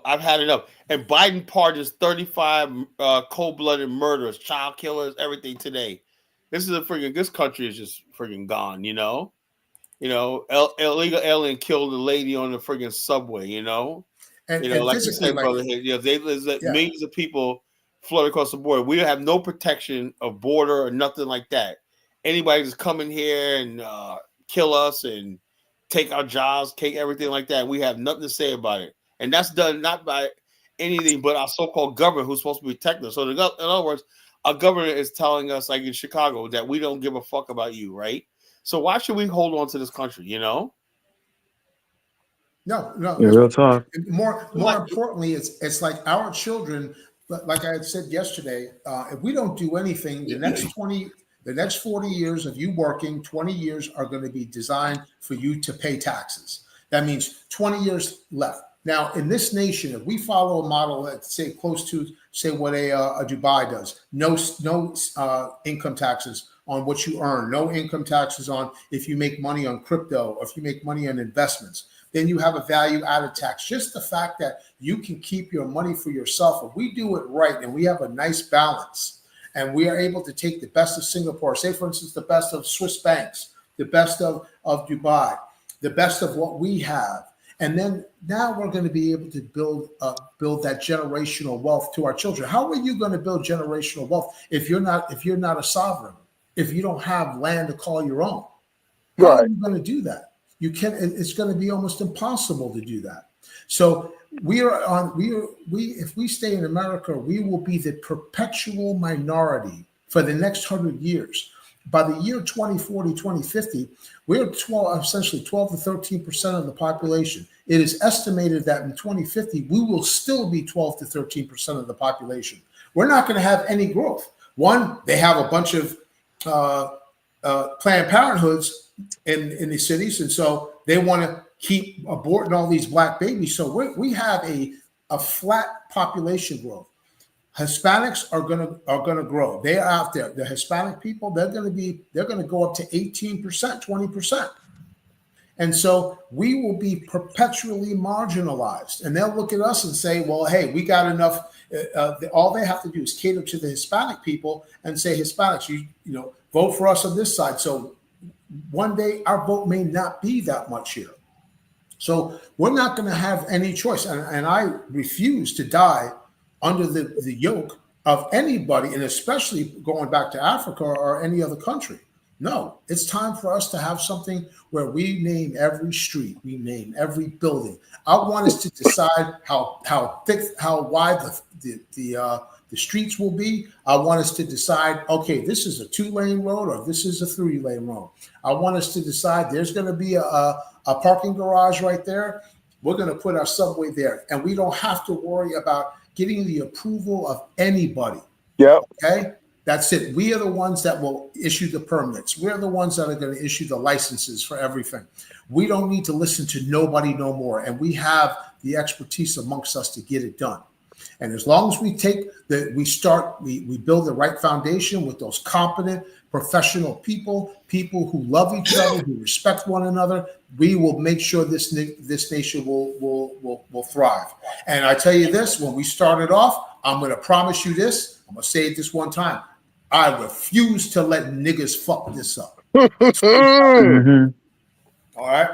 I've had enough. And Biden pardons 35 cold-blooded murderers, child killers, everything today. This country is just freaking gone. Illegal alien killed a lady on the freaking subway. And like you said, brother, millions of people flood across the border. We have no protection of border or nothing like that. Anybody just come in here and kill us and take our jobs, take everything like that. We have nothing to say about it. And that's done not by anything but our so-called government who's supposed to protect us. So in other words, our government is telling us, like in Chicago, that we don't give a fuck about you, right? So why should we hold on to this country, No. Real talk. More importantly, it's like our children, like I had said yesterday, if we don't do anything, the next 40 years of you working, 20 years are going to be designed for you to pay taxes. That means 20 years left. Now, in this nation, if we follow a model that's say close to what a Dubai does, no income taxes on what you earn, no income taxes on if you make money on crypto, or if you make money on investments, then you have a value added tax. Just the fact that you can keep your money for yourself, if we do it right and we have a nice balance and we are able to take the best of Singapore, say for instance, the best of Swiss banks, the best of Dubai, the best of what we have, And then now we're going to be able to build that generational wealth to our children. How are you going to build generational wealth if you're not a sovereign, if you don't have land to call your own? How are you going to do that? You can. It's going to be almost impossible to do that. So if we stay in America, we will be the perpetual minority for the next 100 years. By the year 2040, 2050, we're essentially 12 to 13% of the population. It is estimated that in 2050, we will still be 12 to 13% of the population. We're not going to have any growth. One, they have a bunch of Planned Parenthoods in the cities, and so they want to keep aborting all these black babies. So we have a flat population growth. Hispanics are gonna grow. They are out there. The Hispanic people, they're gonna go up to 18%, 20%. And so we will be perpetually marginalized. And they'll look at us and say, well, hey, we got enough. All they have to do is cater to the Hispanic people and say, Hispanics, you know, vote for us on this side. So one day our vote may not be that much here. So we're not going to have any choice. And I refuse to die under the yoke of anybody, and especially going back to Africa or any other country. No, it's time for us to have something where we name every street, we name every building. I want us to decide how thick, how wide the streets will be. I want us to decide, okay, this is a 2-lane road or this is a 3-lane road. I want us to decide there's going to be a parking garage right there. We're going to put our subway there, and we don't have to worry about getting the approval of anybody. Yeah. Okay. That's it. We are the ones that will issue the permits. We're the ones that are going to issue the licenses for everything. We don't need to listen to nobody no more. And we have the expertise amongst us to get it done. And as long as we we build the right foundation with those competent, professional people who love each other, who respect one another, we will make sure this nation will thrive. And I tell you this, when we started off, I'm going to promise you this. I'm going to say it this one time. I refuse to let niggas fuck this up. Mm-hmm. All right.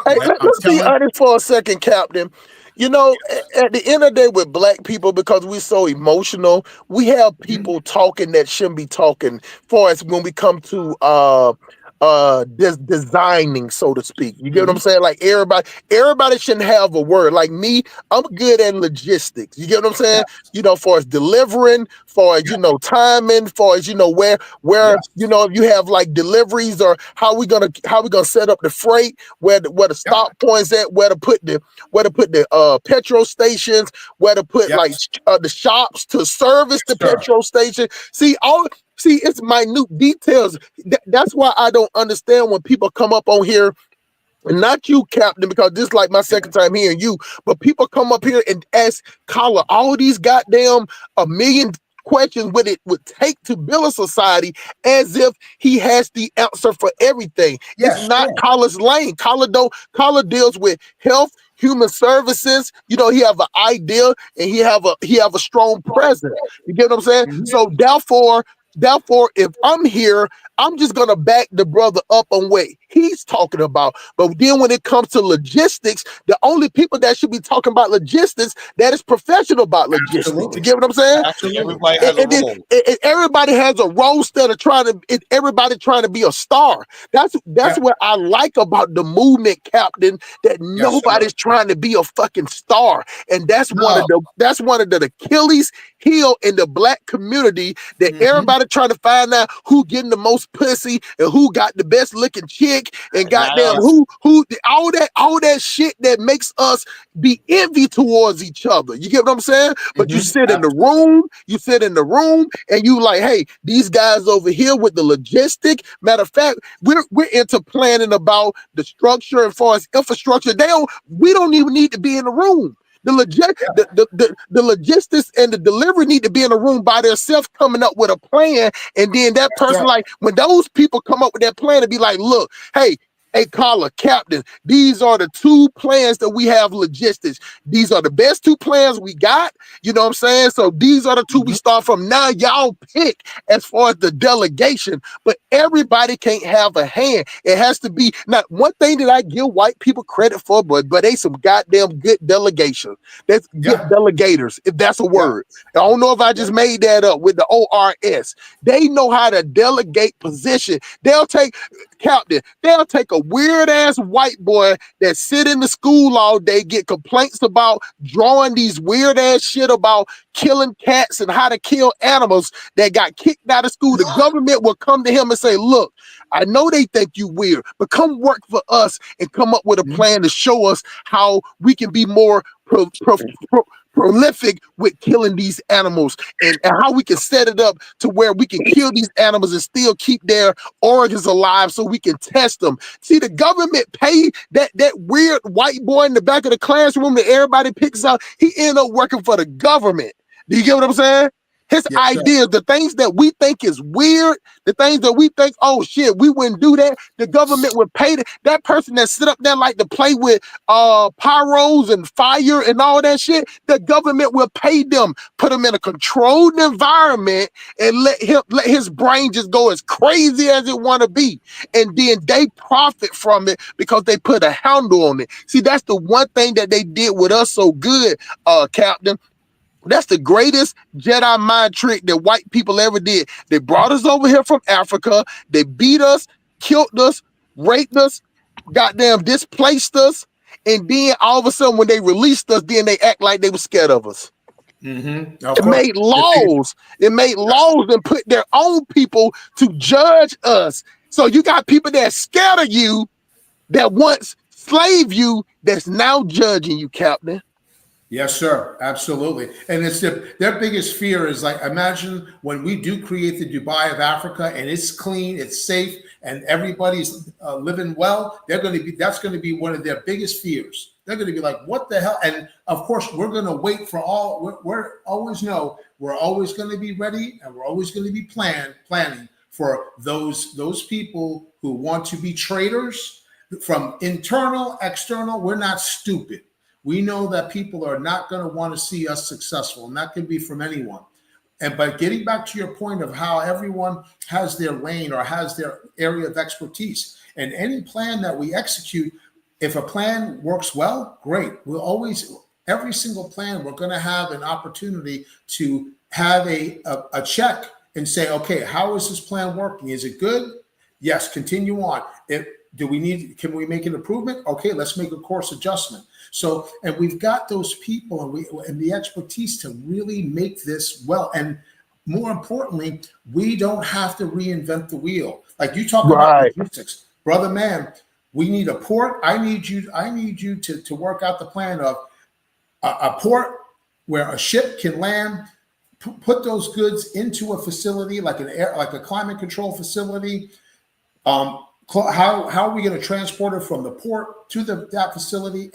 Hey, let's be honest for a second, Captain. You know, at the end of the day, with black people, because we're so emotional, we have people talking that shouldn't be talking. For us, when we come to designing, so to speak, you get what I'm saying? Like everybody shouldn't have a word. Like me, I'm good at logistics. You get what I'm saying? Yes. You know, for as delivering, for as you know, timing, for as you know, where you know, if you have like deliveries or how we gonna set up the freight, where the stop points at, where to put the petrol stations, where to put like the shops to service the petrol station. See, it's minute details. That's why I don't understand when people come up on here, and not you, Captain, because this is like my second time hearing you, but people come up here and ask Collar all these goddamn a million questions what it would take to build a society, as if he has the answer for everything. It's not Collar's lane. Collar deals with health, human services. You know, he have an idea and he have a strong presence. You get what I'm saying? Mm-hmm. So therefore, if I'm here, I'm just gonna back the brother up on what he's talking about. But then when it comes to logistics, the only people that should be talking about logistics that is professional about logistics. Absolutely. You get what I'm saying? Absolutely. Everybody has a role. Everybody has a role instead of everybody trying to be a star. That's what I like about the movement, Captain, that nobody's trying to be a fucking star. And that's one of the Achilles heel in the black community, that everybody trying to find out who getting the most pussy and who got the best looking chick and goddamn who all that shit that makes us be envy towards each other. You get what I'm saying? But you sit in the room and you like, hey, these guys over here with the logistic. Matter of fact, we're into planning about the structure as far as infrastructure. We don't even need to be in the room. The logistics and the delivery need to be in a room by themselves, coming up with a plan, and then that person, like when those people come up with that plan and be like, look, hey, Hey, caller, captain, these are the 2 plans that we have logistics. These are the best 2 plans we got. You know what I'm saying? So these are the 2 we start from. Now y'all pick as far as the delegation, but everybody can't have a hand. It has to be, not one thing that I give white people credit for, but they some goddamn good delegation. That's good delegators, if that's a word. I don't know if I just made that up with the ORS. They know how to delegate position. They'll take a weird ass white boy that sit in the school all day, get complaints about drawing these weird ass shit about killing cats and how to kill animals that got kicked out of school. The government will come to him and say, look, I know they think you weird, but come work for us and come up with a plan to show us how we can be more prolific with killing these animals, and how we can set it up to where we can kill these animals and still keep their organs alive so we can test them. See, the government pay that weird white boy in the back of the classroom that everybody picks out. He ended up working for the government. Do you get what I'm saying? His ideas, the things that we think is weird, the things that we think, oh shit, we wouldn't do that. The government would pay that person that sit up there like to play with pyros and fire and all that shit. The government will pay them, put them in a controlled environment, and let his brain just go as crazy as it want to be. And then they profit from it because they put a handle on it. See, that's the one thing that they did with us so good, Captain. That's the greatest Jedi mind trick that white people ever did. They brought us over here from Africa. They beat us, killed us, raped us, goddamn displaced us. And then all of a sudden when they released us, then they act like they were scared of us. It made laws. It made laws and put their own people to judge us. So you got people that are scared of you, that once slave you, that's now judging you, Captain. Yes, sir. Absolutely. And it's their biggest fear is, like, imagine when we do create the Dubai of Africa and it's clean, it's safe, and everybody's living well. That's going to be one of their biggest fears. They're going to be like, what the hell? And of course, we're going to wait for we're always going to be ready, and we're always going to be planning for those people who want to be traitors from internal, external. We're not stupid. We know that people are not going to want to see us successful, and that can be from anyone. And by getting back to your point of how everyone has their lane or has their area of expertise, and any plan that we execute, if a plan works well, great. Every single plan, we're going to have an opportunity to have a check and say, okay, how is this plan working? Is it good? Yes, continue on. Can we make an improvement? Okay, let's make a course adjustment. So, and we've got those people and the expertise to really make this well. And more importantly, we don't have to reinvent the wheel. Like you talk about logistics, brother, man, we need a port. I need you to work out the plan of a port where a ship can land, put those goods into a facility like a climate control facility. How are we going to transport it from the port to that facility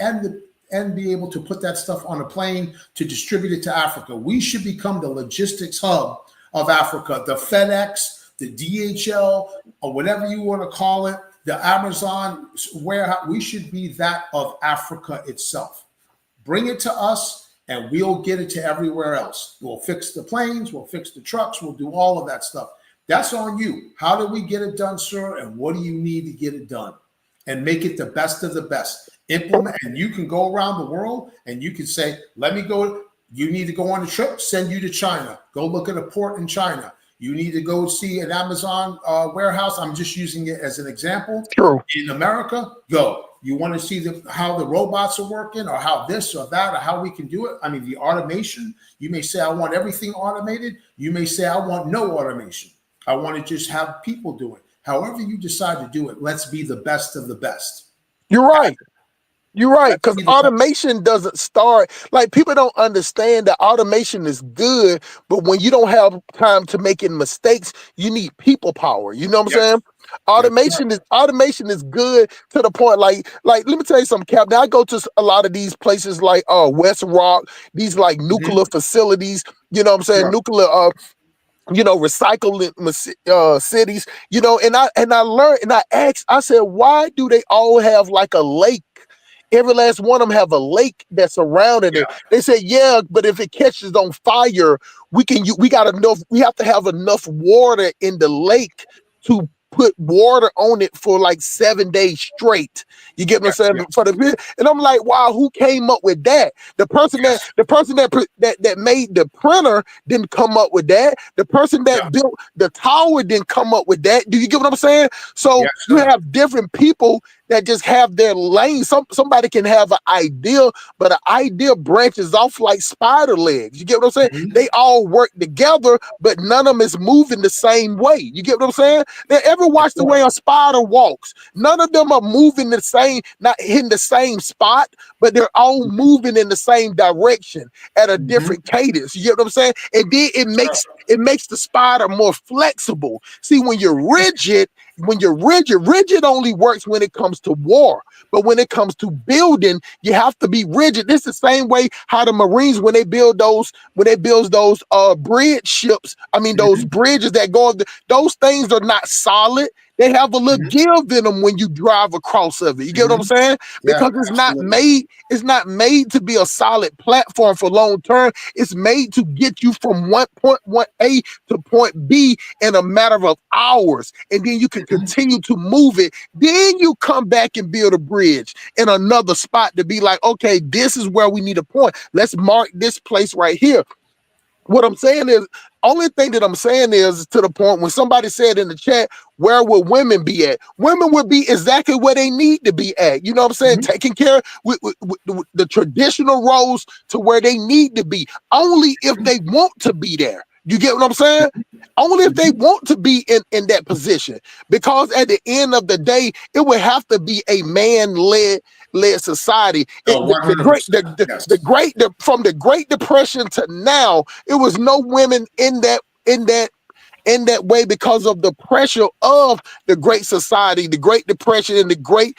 and be able to put that stuff on a plane to distribute it to Africa? We should become the logistics hub of Africa, the FedEx, the DHL, or whatever you want to call it, the Amazon warehouse. We should be that of Africa itself. Bring it to us and we'll get it to everywhere else. We'll fix the planes, we'll fix the trucks, we'll do all of that stuff. That's on you. How do we get it done, sir? And what do you need to get it done? And make it the best of the best. Implement, and you can go around the world and you can say, let me go. You need to go on a trip, send you to China. Go look at a port in China. You need to go see an Amazon warehouse. I'm just using it as an example. True. In America, go. You want to see how the robots are working, or how this or that, or how we can do it. I mean, the automation. You may say, I want everything automated. You may say, I want no automation. I want to just have people do it. However you decide to do it, let's be the best of the best. You're right. You're right, because automation doesn't start, like, people don't understand that automation is good, but when you don't have time to making mistakes, you need people power. You know what I'm saying? Automation is good to the point, like let me tell you something, Cap. Now I go to a lot of these places like West Rock, these like nuclear facilities, you know what I'm saying? Nuclear recycling cities, and I learned and I asked, I said, why do they all have like a lake? Every last one of them have a lake that's surrounding it. They said, yeah, but if it catches on fire, we have to have enough water in the lake to put water on it for like 7 days straight. You get what I'm saying? For the and I'm like, wow, who came up with that? The person that made the printer didn't come up with that. The person that built the tower didn't come up with that. Do you get what I'm saying? So you have different people that just have their lane. Somebody can have an idea, but an idea branches off like spider legs. You get what I'm saying? Mm-hmm. They all work together, but none of them is moving the same way. You get what I'm saying? They ever watch the way a spider walks? None of them are moving the same, not hitting the same spot, but they're all moving in the same direction at a different cadence. You get what I'm saying? And then it makes the spider more flexible. See, when you're rigid, rigid only works when it comes to war. But when it comes to building, you have to be rigid. This is the same way how the Marines, when they build those bridge ships, those bridges that go up, those things are not solid. They have a little give in them when you drive across of it. You get what I'm saying? Because it's not made to be a solid platform for long term. It's made to get you from point A to point B in a matter of hours. And then you can continue to move it. Then you come back and build a bridge in another spot to be like, okay, this is where we need a point. Let's mark this place right here. What I'm saying is, only thing that I'm saying is to the point when somebody said in the chat, where would women be at? Women would be exactly where they need to be at. You know what I'm saying? Taking care with the traditional roles to where they need to be, only if they want to be there. You get what I'm saying? Only if they want to be in that position. Because at the end of the day, it would have to be a man-led society. From the Great Depression to now, it was no women in that way because of the pressure of the Great Society, the Great Depression, and the Great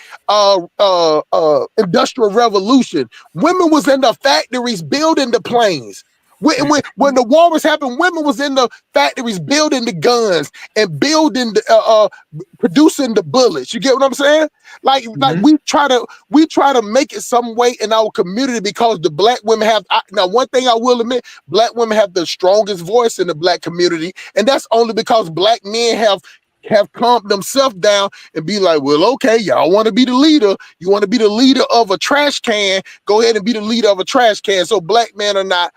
Industrial Revolution. Women was in the factories building the planes. When the war was happening, women was in the factories building the guns and building producing the bullets. You get what I'm saying? Like we try to make it some way in our community because the black women have. Now, one thing I will admit, black women have the strongest voice in the black community, and that's only because black men have calmed themselves down and be like, well, okay, y'all want to be the leader. You want to be the leader of a trash can. Go ahead and be the leader of a trash can. So black men are not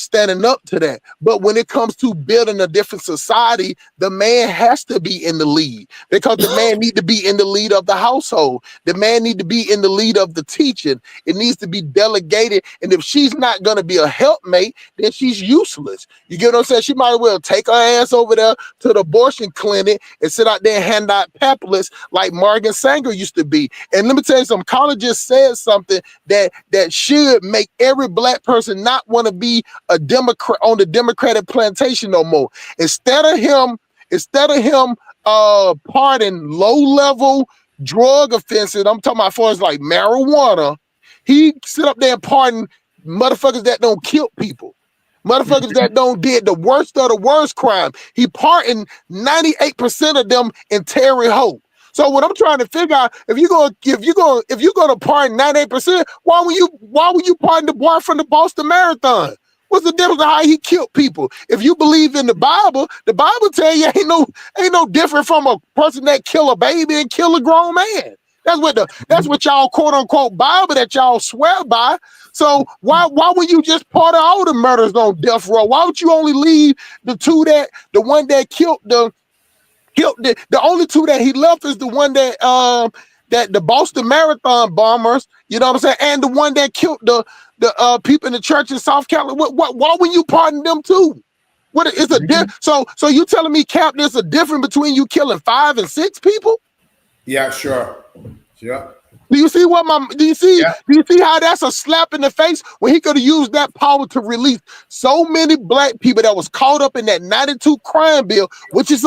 standing up to that. But when it comes to building a different society, the man has to be in the lead because the man need to be in the lead of the household. The man need to be in the lead of the teaching. It needs to be delegated. And if she's not going to be a helpmate, then she's useless. You get what I'm saying? She might as well take her ass over there to the abortion clinic and sit out there and hand out pamphlets like Margaret Sanger used to be. And let me tell you something, Colin just said something that should make every black person not want to be a Democrat on the Democratic plantation no more. Instead of him pardoning low-level drug offenses, I'm talking about as far as like marijuana, he sit up there and pardon motherfuckers that don't kill people. Motherfuckers that don't did the worst of the worst crime. He pardoned 98% of them in Terry Hope. So what I'm trying to figure out, if you're gonna pardon 98%, why would you pardon the boy from the Boston Marathon? What's the difference of how he killed people? If you believe in the Bible tell you ain't no different from a person that kill a baby and kill a grown man. That's what y'all quote unquote Bible that y'all swear by. So why would you just pardon all the murders on death row? Why would you only leave the one that killed the only two that he left is the one that the Boston Marathon bombers, you know what I'm saying, and the one that killed the people in the church in South Carolina. Why would you pardon them too? What is so you telling me, Cap, there's a difference between you killing 5 and 6 people? Yeah, sure. Yeah. Do you see how that's a slap in the face when he could have used that power to release so many black people that was caught up in that 92 crime bill, which was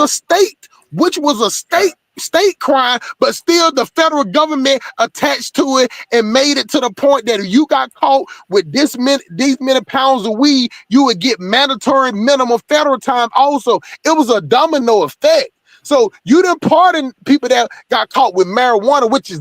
a state state crime, but still the federal government attached to it and made it to the point that if you got caught with these many pounds of weed, you would get mandatory minimum federal time also. It was a domino effect. So you didn't pardon people that got caught with marijuana, which is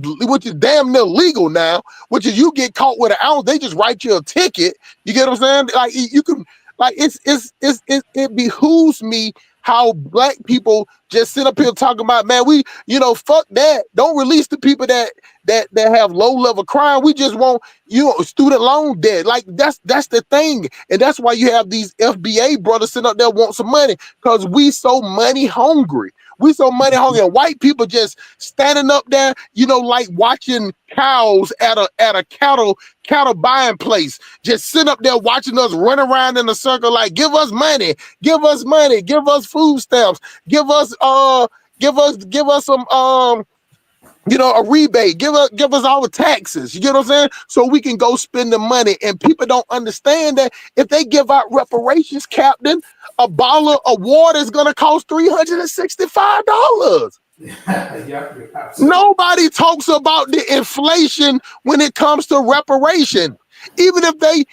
damn near legal now, which is you get caught with an ounce, they just write you a ticket. You get what I'm saying? Like you can, like it behooves me how black people just sit up here talking about, man, we, fuck that. Don't release the people that have low level crime. We just want, student loan debt. Like that's the thing. And that's why you have these FBA brothers sitting up there want some money, because we so money hungry. We so money hungry. And white people just standing up there, like watching cows at a cattle buying place, just sitting up there watching us run around in a circle like, give us money, give us money, give us food stamps, give us some a rebate, give us all the taxes, you get what I'm saying? So we can go spend the money. And people don't understand that if they give out reparations, Captain, a bottle of water is gonna cost $365. Nobody talks about the inflation when it comes to reparation. Even if they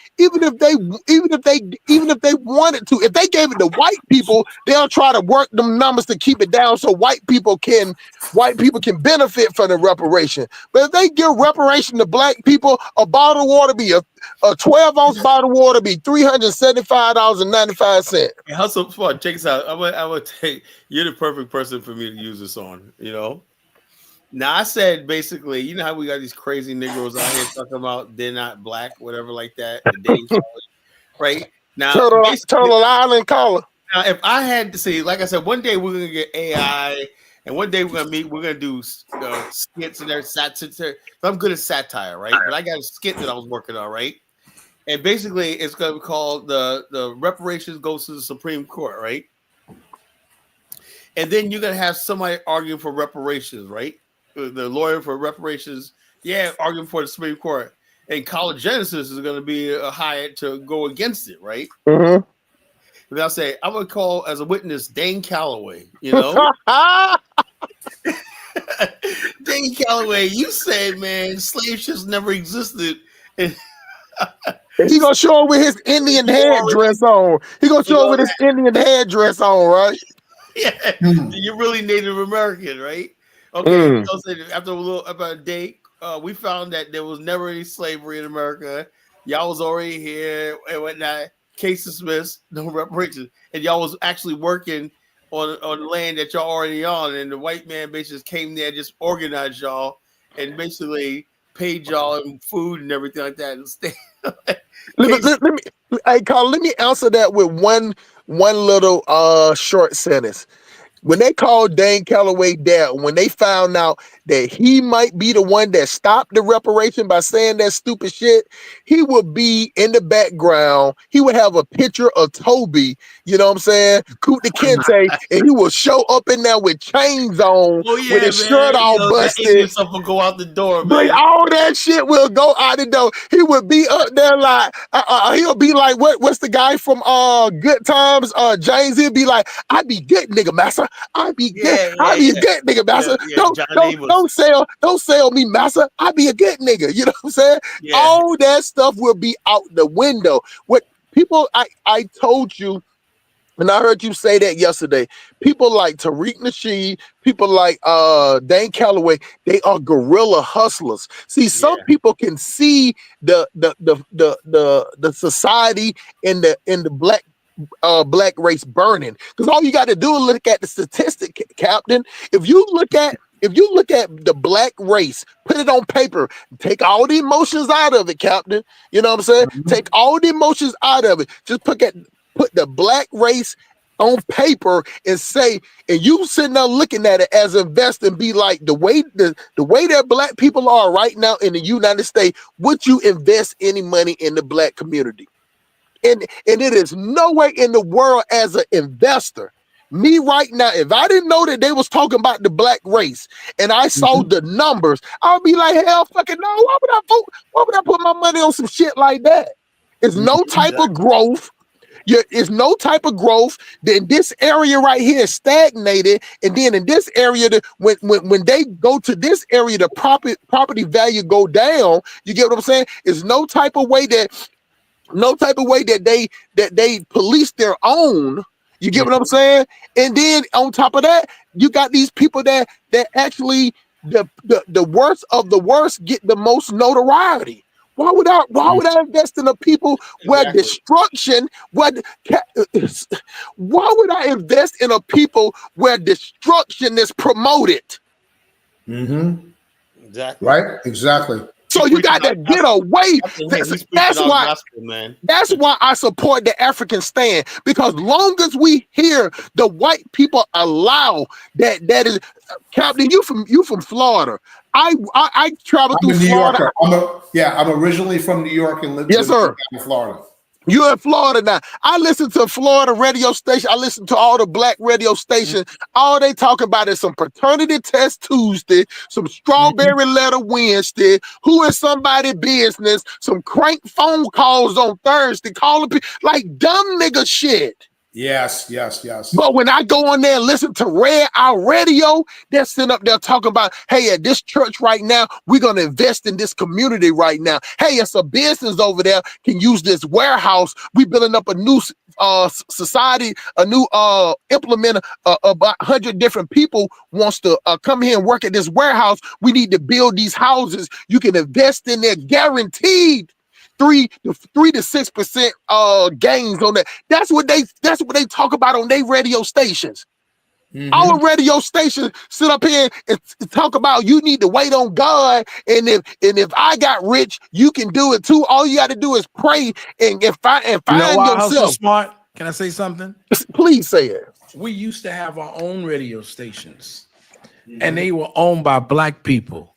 wanted to, if they gave it to white people, they'll try to work them numbers to keep it down so white people can benefit from the reparation. But if they give reparation to black people, a bottle of water be a 12-ounce bottle of water be $375.95. Hey, hustle, check this out. I would take, you're the perfect person for me to use this on. Now, I said basically, you know how we got these crazy Negroes out here talking about they're not black, whatever like that, right? Now, Turtle Island caller. Now, if I had to say, like I said, one day we're gonna get AI, and one day we're gonna do skits and their satire. I'm good at satire, right? But I got a skit that I was working on, right? And basically, it's gonna be called the reparations goes to the Supreme Court, right? And then you're gonna have somebody arguing for reparations, right? The lawyer for reparations, arguing for the Supreme Court, and College Genesis is going to be hired to go against it, right? Mm-hmm. And I'll say, I'm going to call as a witness Dane Calloway, Dane Calloway, you said, man, slave ships never existed. And he going to show up with his Indian headdress on. He going to show up with his Indian headdress on, right? Yeah, you're really Native American, right? Okay, after about a day, we found that there was never any slavery in America. Y'all was already here and whatnot. Case dismissed, no reparations, and y'all was actually working on land that y'all already on, and the white man basically came there, just organized y'all, and basically paid y'all in food and everything like that. Let me answer that with one little short sentence. When they called Dane Calloway down, when they found out that he might be the one that stopped the reparation by saying that stupid shit, he would be in the background. He would have a picture of Toby, you know what I'm saying? Kuta Kinte, and he will show up in there with chains on, with his shirt all busted. Stuff will go out the door, man. But all that shit will go out the door. He would be up there like, he'll be like, what's the guy from Good Times? James, he'll be like, I be good, nigga, massa. I be good. I be a good nigga, massa. Don't sell me, massa. I be a good nigga. You know what I'm saying? Yeah. All that stuff will be out the window. What people, I told you, and I heard you say that yesterday. People like Tariq Nasheed, people like Dane Calloway, they are guerrilla hustlers. See, some people can see the society in the black race burning, because all you got to do is look at the statistic, Captain. If you look at the black race, put it on paper, take all the emotions out of it, Captain. You know what I'm saying? Mm-hmm. Take all the emotions out of it. Just put the black race on paper and say, and you sitting there looking at it as an investor and be like, the way that black people are right now in the United States, would you invest any money in the black community? And it is no way in the world as an investor. Me right now, if I didn't know that they was talking about the black race and I saw the numbers, I'll be like, hell fucking no. Why would I put my money on some shit like that? It's no type of growth. It's no type of growth. Then this area right here is stagnated, and then in this area, when they go to this area, the property value go down. You get what I'm saying? It's no type of way that they police their own. You get what I'm saying? And then on top of that, you got these people that actually the worst of the worst get the most notoriety. Why would I invest in a people where destruction? Why would I invest in a people where destruction is promoted? Mm-hmm. Exactly. Right? Exactly. So you got to get away. That's why I support the African stand, because long as we hear the white people allow that is Captain, you from Florida. I travel through Florida. I'm originally from New York and lived in Florida. You're in Florida now. I listen to Florida radio station. I listen to all the black radio stations. All they talk about is some paternity test Tuesday, some strawberry letter Wednesday, who is somebody business, some crank phone calls on Thursday, calling people like dumb nigga shit. Yes. But when I go on there and listen to Red Eye Radio, they're sitting up there talking about, hey, at this church right now, we're going to invest in this community right now. Hey, it's a business over there can use this warehouse. We building up a new society, a new implement. About 100 different people wants to come here and work at this warehouse. We need to build these houses. You can invest in there, guaranteed 3 to 6% gains on that. That's what they talk about on their radio stations. Our radio stations sit up here and talk about you need to wait on God, and if I got rich, you can do it too. All you got to do is pray and find yourself. So smart. Can I say something? Please say it. We used to have our own radio stations, and they were owned by black people.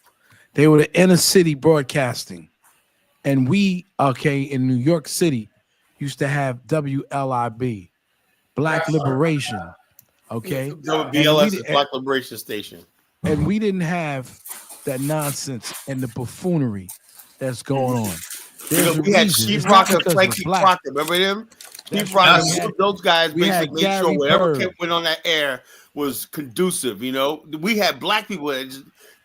They were the inner city broadcasting. And we, in New York City, used to have WLIB, Black Liberation, BLS is Black Liberation Station. And we didn't have that nonsense and the buffoonery that's going on. We had Chief Rock and Frankie Crockett. Remember them? Chief Rock and those guys basically made sure whatever went on that air was conducive. You know, we had black people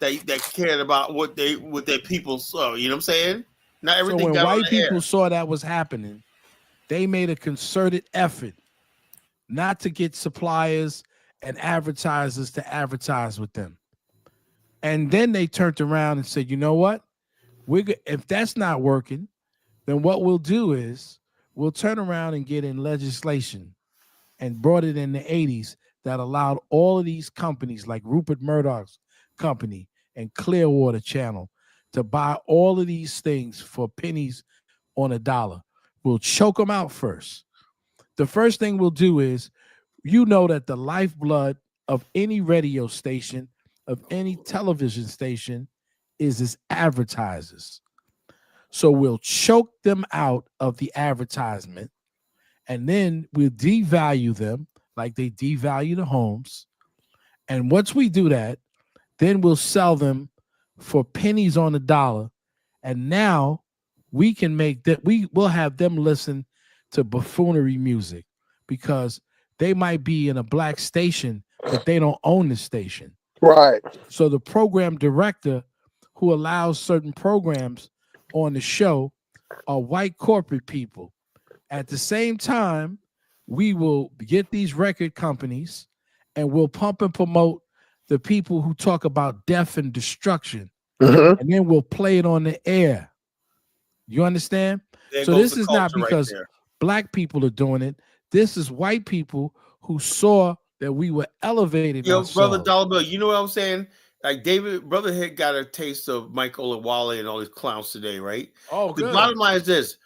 that cared about what their people saw. You know what I'm saying? Not everything. So when white people saw that was happening, they made a concerted effort not to get suppliers and advertisers to advertise with them. And then they turned around and said, you know what? If that's not working, then what we'll do is we'll turn around and get in legislation, and brought it in the 80s that allowed all of these companies like Rupert Murdoch's company and Clearwater Channel to buy all of these things for pennies on a dollar. We'll choke them out first. The first thing we'll do is, you know that the lifeblood of any radio station, of any television station, is its advertisers. So we'll choke them out of the advertisement, and then we'll devalue them like they devalue the homes. And once we do that, then we'll sell them for pennies on the dollar, and now we can make that we will have them listen to buffoonery music because they might be in a black station, but they don't own the station. Right. So the program director who allows certain programs on the show are white corporate people. At the same time, we will get these record companies and we'll pump and promote the people who talk about death and destruction, and then we'll play it on the air. You understand? So this is not because black people are doing it. This is white people who saw that we were elevated. Yo, Brother Dollar Bill, you know what I'm saying? Like David, Brother Hit got a taste of Mike Olawale and all these clowns today, right? Oh, good. The bottom line is this.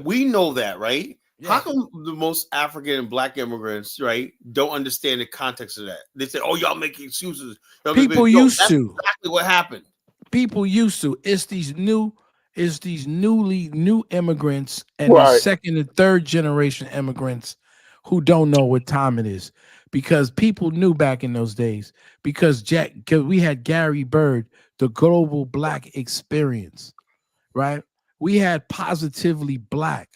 We know that, right? Yeah. How come the most African and black immigrants, right, don't understand the context of that? They say, oh, y'all making excuses. People used to. Exactly what happened. People used to. It's these new immigrants and the second and third generation immigrants who don't know what time it is. Because people knew back in those days. Because we had Gary Bird, the global black experience, right? We had Positively Black.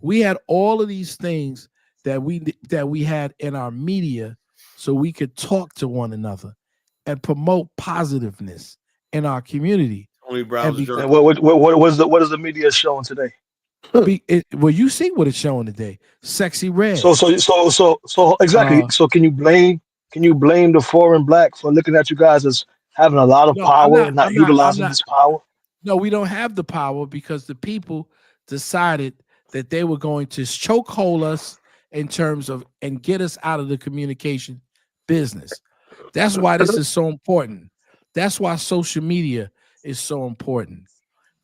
We had all of these things that we had in our media, so we could talk to one another and promote positiveness in our community. Tony Brown's And jerk. What is the media showing today? Well, you see what it's showing today. Sexy Red. So exactly. So can you blame the foreign black for looking at you guys as having a lot of power and not utilizing this power? No, we don't have the power because the people decided that they were going to chokehold us in terms of and get us out of the communication business. That's why this is so important. That's why social media is so important.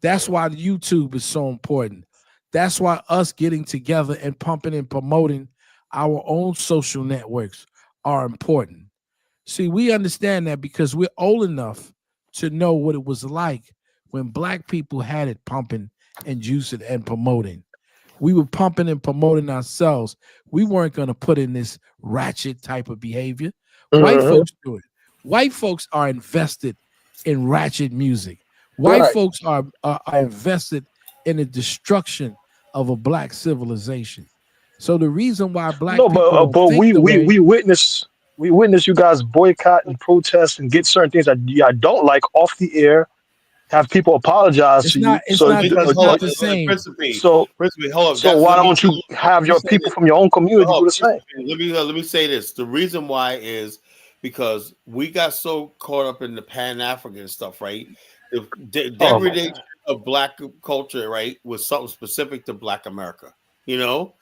That's why YouTube is so important. That's why us getting together and pumping and promoting our own social networks are important. See, we understand that because we're old enough to know what it was like when black people had it pumping and juicing and promoting. We were pumping and promoting ourselves. We weren't going to put in this ratchet type of behavior. White folks do it. White folks are invested in ratchet music. White folks are invested in the destruction of a black civilization. So the reason why black people but we witness you guys boycott and protest and get certain things that I don't like off the air. Have people apologize to you? It's not the same. So why don't you have your people from your own community do the same? Let me say this. The reason why is because we got so caught up in the Pan-African stuff, right? The degradation of black culture, right, was something specific to Black America, you know?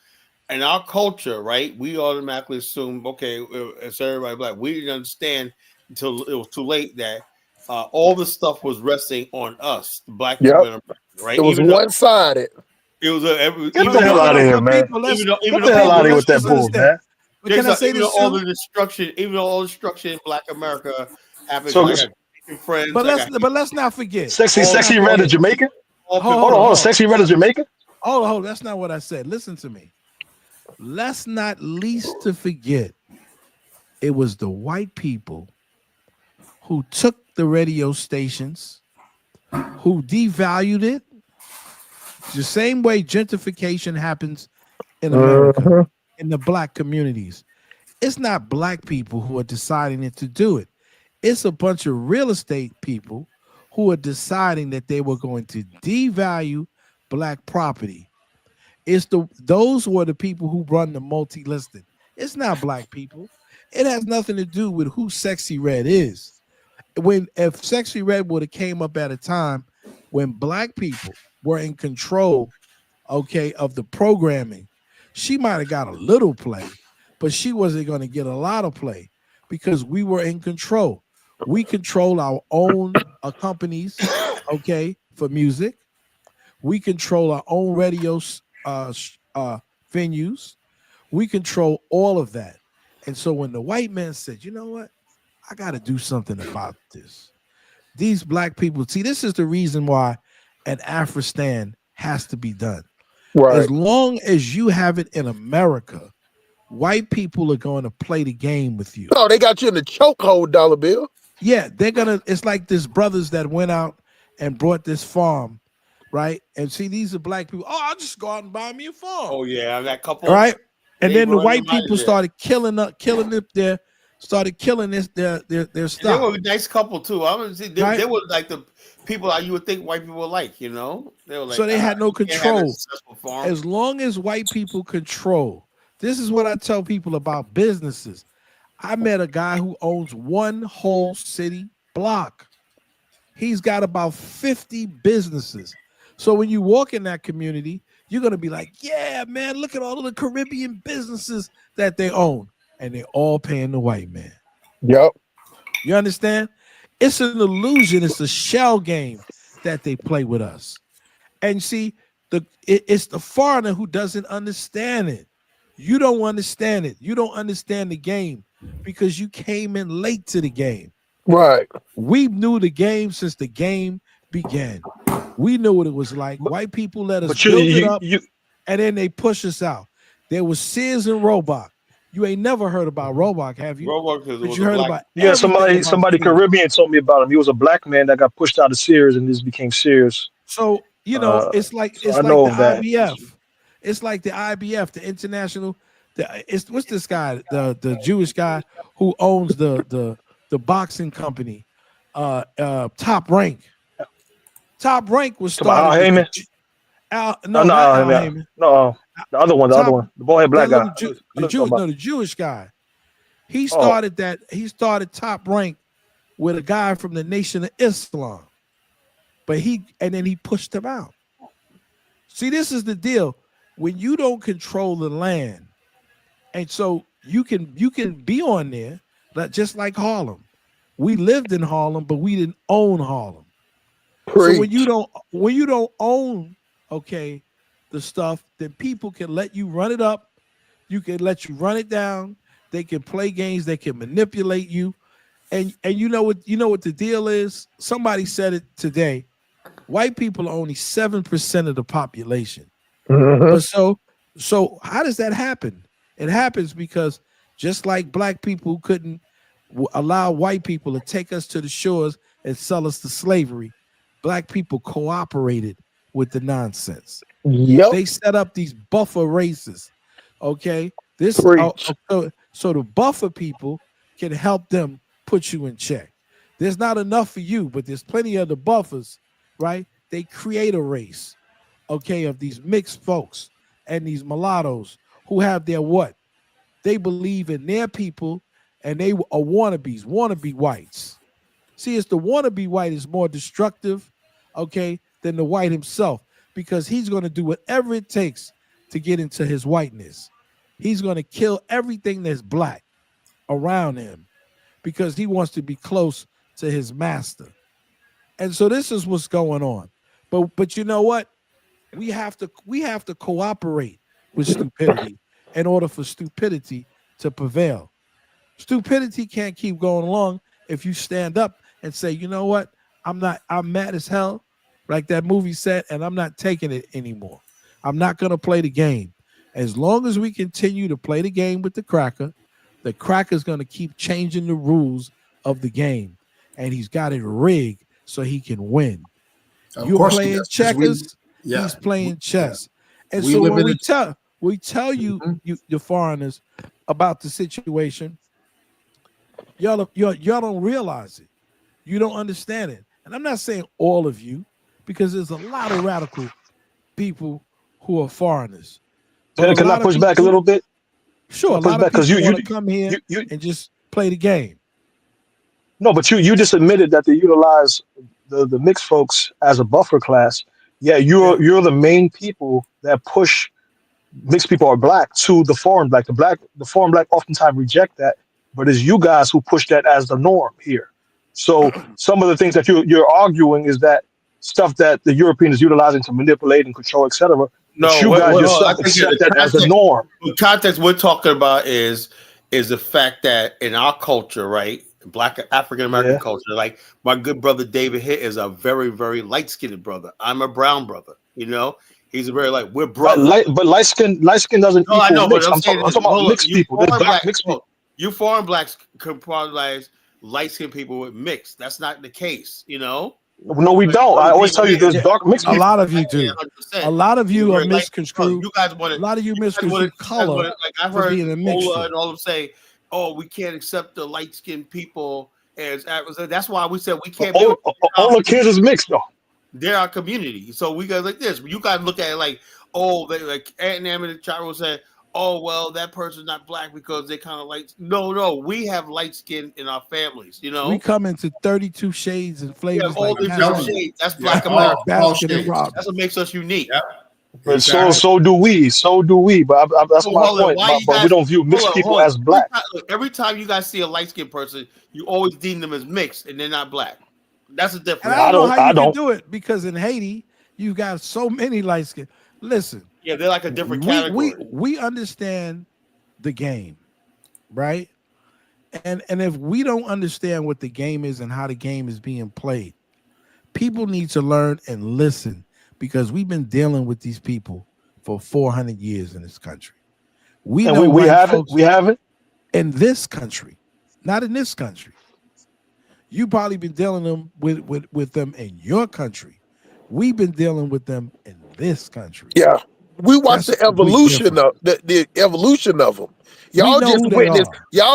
And our culture, right, we automatically assume, okay, it's everybody black. We didn't understand until it was too late that all the stuff was resting on us, the black people in America, right? It was one-sided. It was get the hell out of here, man. Get the hell out of here with that bull, man. But can I say this? All the destruction, even all the destruction in Black America happened. So, friends, but let's not forget. Sexy Red is Jamaican. Hold on. Sexy Red is Jamaican. Hold on. That's not what I said. Listen to me. Let's not least to forget. It was the white people who took the radio stations, who devalued it. The same way gentrification happens in America, in the black communities. It's not black people who are deciding to do it. It's a bunch of real estate people who are deciding that they were going to devalue black property. Those were the people who run the multi-listed. It's not black people. It has nothing to do with who Sexy Red is. If Sexy Red would have came up at a time when black people were in control, okay, of the programming, she might have got a little play, but she wasn't going to get a lot of play because we were in control. We control our own companies, okay, for music. We control our own radio venues. We control all of that. And so when the white man said, you know what, I got to do something about this. These black people, see, this is the reason why an Afristan has to be done. Right. As long as you have it in America, white people are going to play the game with you. Oh, they got you in the chokehold, Dollar Bill. Yeah, it's like this brothers that went out and brought this farm, right? And see, these are black people. Oh, I'll just go out and buy me a farm. Oh, yeah, I got a couple. Right? And then the white people started killing up their started killing their stuff. They were a nice couple too. They were like the people you would think white people like, you know. They were like, so they had no control. As long as white people control, this is what I tell people about businesses. I met a guy who owns one whole city block. He's got about 50 businesses. So when you walk in that community, you're going to be like, yeah, man, look at all of the Caribbean businesses that they own. And they're all paying the white man. Yep. You understand? It's an illusion. It's a shell game that they play with us. And see, it's the foreigner who doesn't understand it. You don't understand it. You don't understand the game because you came in late to the game. Right. We knew the game since the game began. We knew what it was like. White people let us build it up, and then they push us out. There was Sears and Roebuck. You ain't never heard about Roebuck, have you? Roebuck but you heard about somebody Caribbean told me about him. He was a black man that got pushed out of Sears, and this became Sears. So you know, it's like the IVF. It's like the IBF, the international. What's this guy? The Jewish guy who owns the boxing company. Top Rank. Top Rank was Come on, Al started with Heyman. no, No, not Al Heyman. Heyman. No, the other one, the bald-head black guy. The Jewish guy. He started that. He started Top Rank with a guy from the Nation of Islam, but then he pushed him out. See, this is the deal. When you don't control the land, and so you can be on there, just like Harlem. We lived in Harlem, but we didn't own Harlem. Preach. So when you don't own, okay, the stuff, then people can let you run it up. You can let you run it down. They can play games. They can manipulate you. And you know what the deal is? Somebody said it today. White people are only 7% of the population. Mm-hmm. But so how does that happen? It happens because just like black people couldn't allow white people to take us to the shores and sell us to slavery, black people cooperated with the nonsense. Yep. They set up these buffer races. Okay, so the buffer people can help them put you in check. There's not enough for you, but there's plenty of the buffers, right? They create a race, okay, of these mixed folks and these mulattoes who have their what? They believe in their people, and they are wannabe whites. See, it's the wannabe white is more destructive, okay, than the white himself, because he's going to do whatever it takes to get into his whiteness. He's going to kill everything that's black around him because he wants to be close to his master. And so this is what's going on. But you know what? We have to cooperate with stupidity in order for stupidity to prevail. Stupidity can't keep going along if you stand up and say, you know what? I'm mad as hell, like that movie said, and I'm not taking it anymore. I'm not going to play the game. As long as we continue to play the game with the cracker's going to keep changing the rules of the game, and he's got it rigged so he can win. You're playing checkers, he's playing chess. And so when we tell you, the foreigners, about the situation, y'all don't realize it. You don't understand it. And I'm not saying all of you, because there's a lot of radical people who are foreigners. Can I push back a little bit? Sure, a lot of people want to come here and just play the game. No, but you just admitted that they utilize the mixed folks as a buffer class. Yeah, you're the main people that push mixed people or black to the foreign black. The foreign black oftentimes reject that, but it's you guys who push that as the norm here. So some of the things that you're arguing is that stuff that the European is utilizing to manipulate and control, etc. No, you guys yourself accept that as the norm. The context we're talking about is the fact that in our culture, right, Black African American culture, like my good brother David here is a very, very light skinned brother. I'm a brown brother. You know, he's a very we're brothers. But light skin doesn't equal I know, mix. but I'm talking about mixed people. There's black mixed people. You foreign blacks comprise light skinned people with mixed. That's not the case. You know. No, we don't. I always tell you there's dark mixed people. A lot of you do. 100%. A lot of you are misconstrued. You guys want to. A lot of you misconstrued color. Like I heard Ola and all of them say, "Oh, we can't accept the light skinned people." As that's why we said we can't. All the kids is mixed though. They're our community, so we got like this. You guys look at it like, oh, like Aunt Nam and the child said, oh well, that person's not black because they kind of like. No, we have light skin in our families. You know, we come into 32 shades and flavors. All different shades. That's Black America. That's what makes us unique. Yep. But so do we. But that's my point. But we don't view mixed people as black. Every time you guys see a light skinned person, you always deem them as mixed, and they're not black. That's a difference. And I don't know how you can do it, because in Haiti you got so many light skinned. Listen, yeah, they're like a different category. We understand the game, right? And if we don't understand what the game is and how the game is being played, people need to learn and listen. Because we've been dealing with these people for 400 years in this country. We haven't in this country, not in this country. You probably been dealing with them in your country. We've been dealing with them in this country. Yeah. we watched the evolution of the evolution of them. Y'all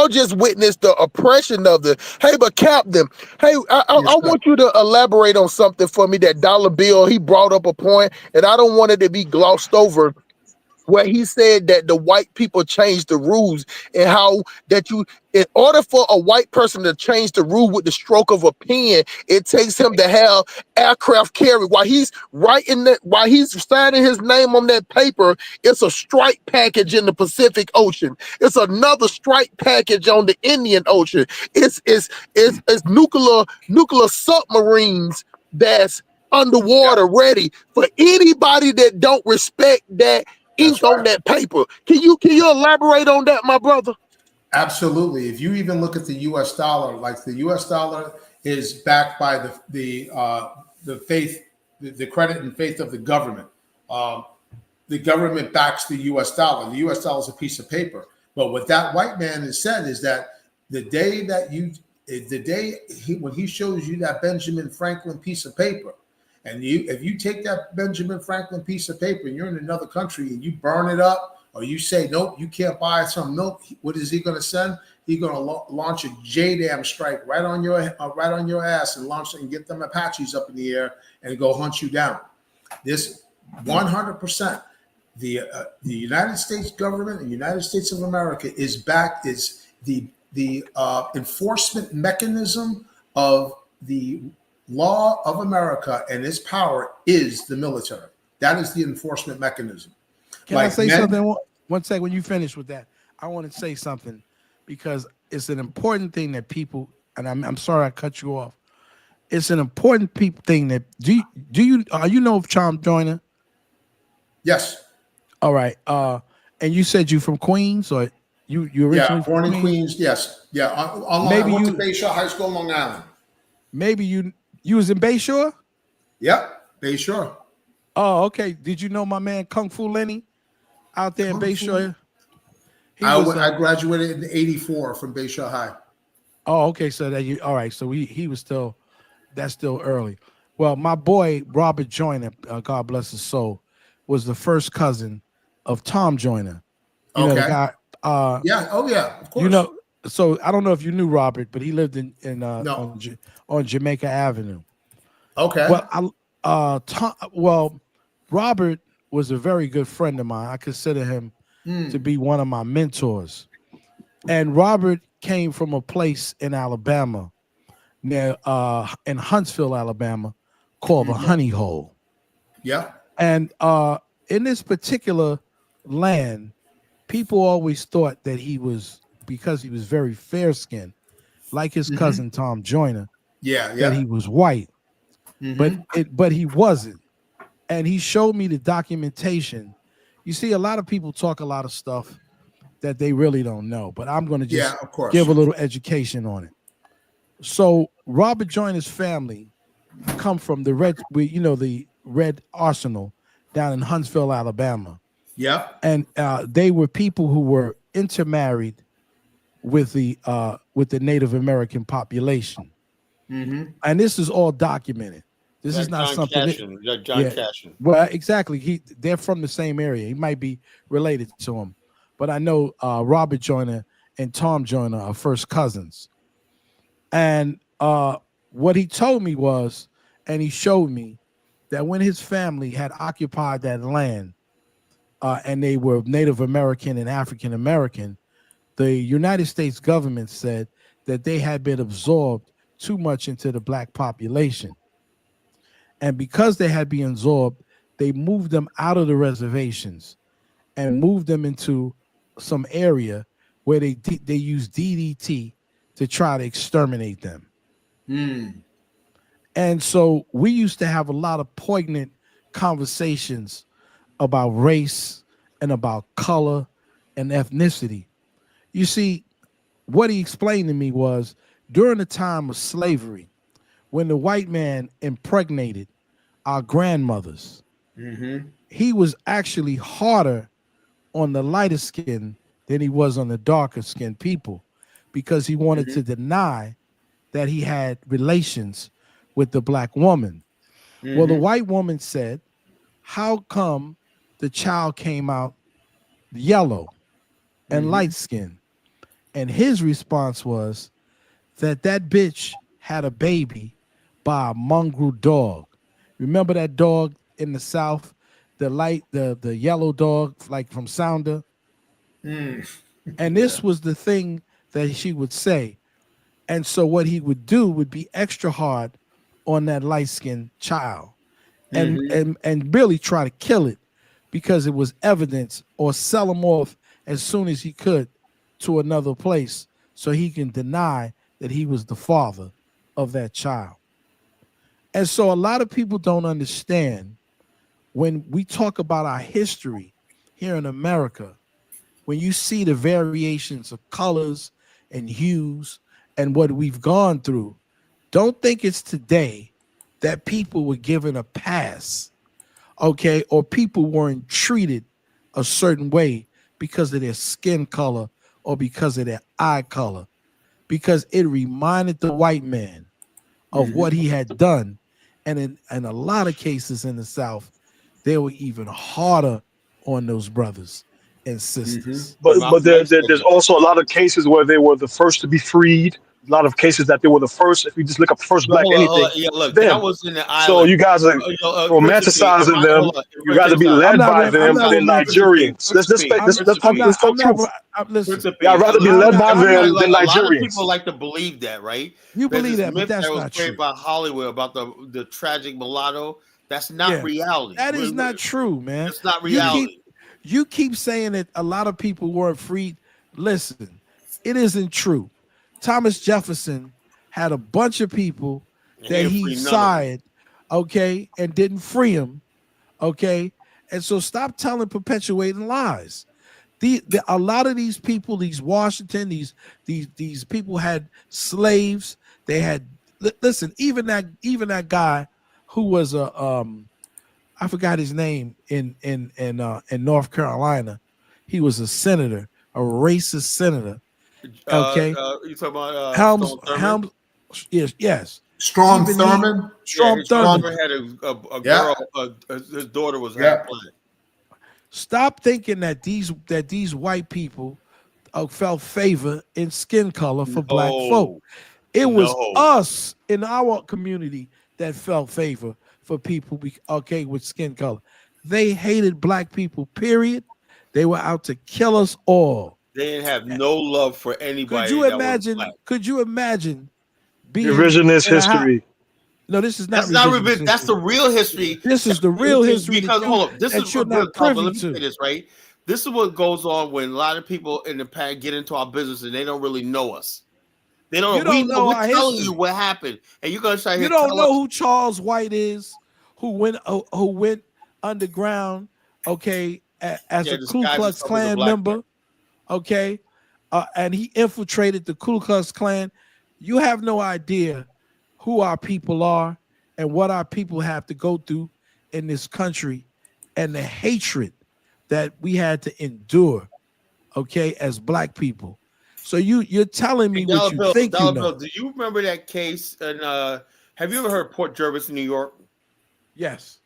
just witnessed the oppression of the. Hey, but Captain, hey, I want you to elaborate on something for me. That dollar bill, he brought up a point, and I don't want it to be glossed over. Where he said that the white people changed the rules, and how that in order for a white person to change the rule with the stroke of a pen, it takes him to have aircraft carrier. While he's writing that, while he's signing his name on that paper, it's a strike package in the Pacific Ocean. It's another strike package on the Indian Ocean. It's nuclear submarines that's underwater ready for anybody that don't respect that ink on that paper. Can you elaborate on that, my brother? Absolutely. If you even look at the U.S. dollar, like the U.S. dollar is backed by the faith, the credit and faith of the government. The government backs the U.S. dollar. The U.S. dollar is a piece of paper. But what that white man has said is that when he shows you that Benjamin Franklin piece of paper, and if you take that Benjamin Franklin piece of paper and you're in another country and you burn it up, or you say, nope, you can't buy some milk, what is he going to send? He's going to launch a JDAM strike right on your ass and launch and get them Apaches up in the air and go hunt you down. This 100%. The United States government, the United States of America is the enforcement mechanism of the law of America, and its power is the military. That is the enforcement mechanism. Can I say something? One second, when you finish with that, I want to say something because it's an important thing that people, and I'm sorry I cut you off. It's an important thing that do you know of Tom Joyner? Yes. All right. And you said you from Queens, or you originally born in Queens? Yes. Yeah. I went to Bayshore High School, Long Island. Maybe you was in Bayshore? Yep, Bayshore. Oh, okay. Did you know my man Kung Fu Lenny out there in Bayshore? I graduated in '84 from Bayshore High. Oh, okay. So all right. So he was that's still early. Well, my boy Robert Joyner, God bless his soul, was the first cousin of Tom Joyner. You know the guy. Yeah. Oh yeah. Of course. You know. So I don't know if you knew Robert, but he lived on Jamaica Avenue. Okay. Well, Robert was a very good friend of mine. I consider him to be one of my mentors. And Robert came from a place in Alabama, near in Huntsville, Alabama, called the Honey Hole. Yeah. And in this particular land, people always thought that because he was very fair-skinned, like his cousin Tom Joyner, that he was white. But he wasn't. And he showed me the documentation. You see, a lot of people talk a lot of stuff that they really don't know, but I'm going to just give a little education on it. So Robert Joyner's family come from the Red Arsenal down in Huntsville, Alabama. Yeah. And they were people who were intermarried with the Native American population. And this is all documented. This is not something John Cashin. Well, exactly. They're from the same area. He might be related to him. But I know Robert Joyner and Tom Joyner are first cousins. And what he told me was, and he showed me, that when his family had occupied that land, and they were Native American and African American, the United States government said that they had been absorbed too much into the black population. And because they had been absorbed, they moved them out of the reservations and moved them into some area where they used DDT to try to exterminate them. And so we used to have a lot of poignant conversations about race and about color and ethnicity. You see, what he explained to me was during the time of slavery, when the white man impregnated our grandmothers, he was actually harder on the lighter skin than he was on the darker skinned people, because he wanted to deny that he had relations with the black woman. Well, the white woman said, how come the child came out yellow and light skinned. And his response was that bitch had a baby by a mongrel dog. Remember that dog in the South, the yellow dog, like from Sounder? And this was the thing that she would say. And so what he would do would be extra hard on that light-skinned child and really try to kill it because it was evidence, or sell him off as soon as he could to another place so he can deny that he was the father of that child. And so a lot of people don't understand when we talk about our history here in America, when you see the variations of colors and hues and what we've gone through, don't think it's today that people were given a pass, okay, or people weren't treated a certain way because of their skin color or because of their eye color, because it reminded the white man of what he had done. And in a lot of cases in the South, they were even harder on those brothers and sisters. But there's also a lot of cases where they were the first to be freed. A lot of cases that they were the first. If you just look up first black anything, yeah, look, them. that was in the island. So you guys are romanticizing them. You rather be led by them than Nigerians. Let's talk truth. I'd rather be led by them than Nigerians. A lot of people like to believe that, right? You believe that, but that's that was not created true. by Hollywood about the tragic mulatto. That's not reality. That is not true, man. It's not reality. You keep saying that a lot of people weren't freed. Listen, it isn't true. Thomas Jefferson had a bunch of people that he sired, okay, and didn't free them, okay? And so stop perpetuating lies. A lot of these people, these Washington, these people had slaves. They had, listen, even that guy who was I forgot his name in North Carolina. He was a senator, a racist senator. Okay, you talking about Helms? Yes. Strom Thurmond. Strom Thurmond had a girl. His daughter was half black. Stop thinking that these white people felt favor in skin color for black folk. It was us in our community that felt favor for people, with skin color. They hated black people, period. They were out to kill us all. They didn't have no love for anybody. Could you imagine being revisionist history? No, this is not. That's the real history. This is the real history. Because hold up, this is you're not privy to. Let me say this, right? This is what goes on when a lot of people in the past get into our business and they don't really know us. They don't. We're telling you what happened, and you're gonna try. You don't know who Charles White is, who went underground, okay, as a Ku Klux Klan member. Okay, and he infiltrated the Ku Klux Klan. You have no idea who our people are and what our people have to go through in this country and the hatred that we had to endure, okay, as black people. So you're telling me what you think you know. Do you remember that case? And have you ever heard of Port Jervis, New York? Yes.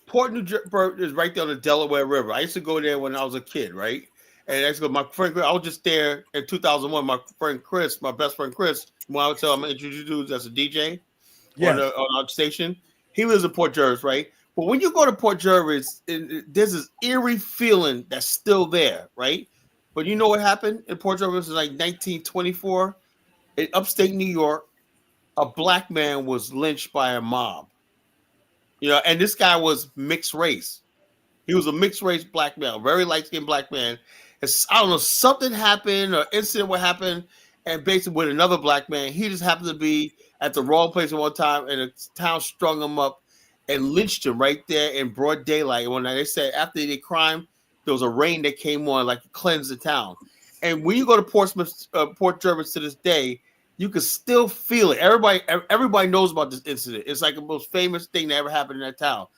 Port New Jervis is right there on the Delaware River. I used to go there when I was a kid, right? And actually, my friend, I was just there in 2001. My friend Chris, my best friend Chris, when I would tell him I introduced you as a DJ on our station, he lives in Port Jervis, right? But when you go to Port Jervis, there's this eerie feeling that's still there, right? But you know what happened in Port Jervis in like 1924? In upstate New York, a black man was lynched by a mob. And this guy was mixed race. He was a mixed race black man, very light-skinned black man. I don't know, something happened or incident what happened, and basically with another black man, he just happened to be at the wrong place at one time, and the town strung him up and lynched him right there in broad daylight. One night, they said after the crime, there was a rain that came on, like cleansed the town. And when you go to Port Jervis to this day, you can still feel it. Everybody knows about this incident. It's like the most famous thing that ever happened in that town.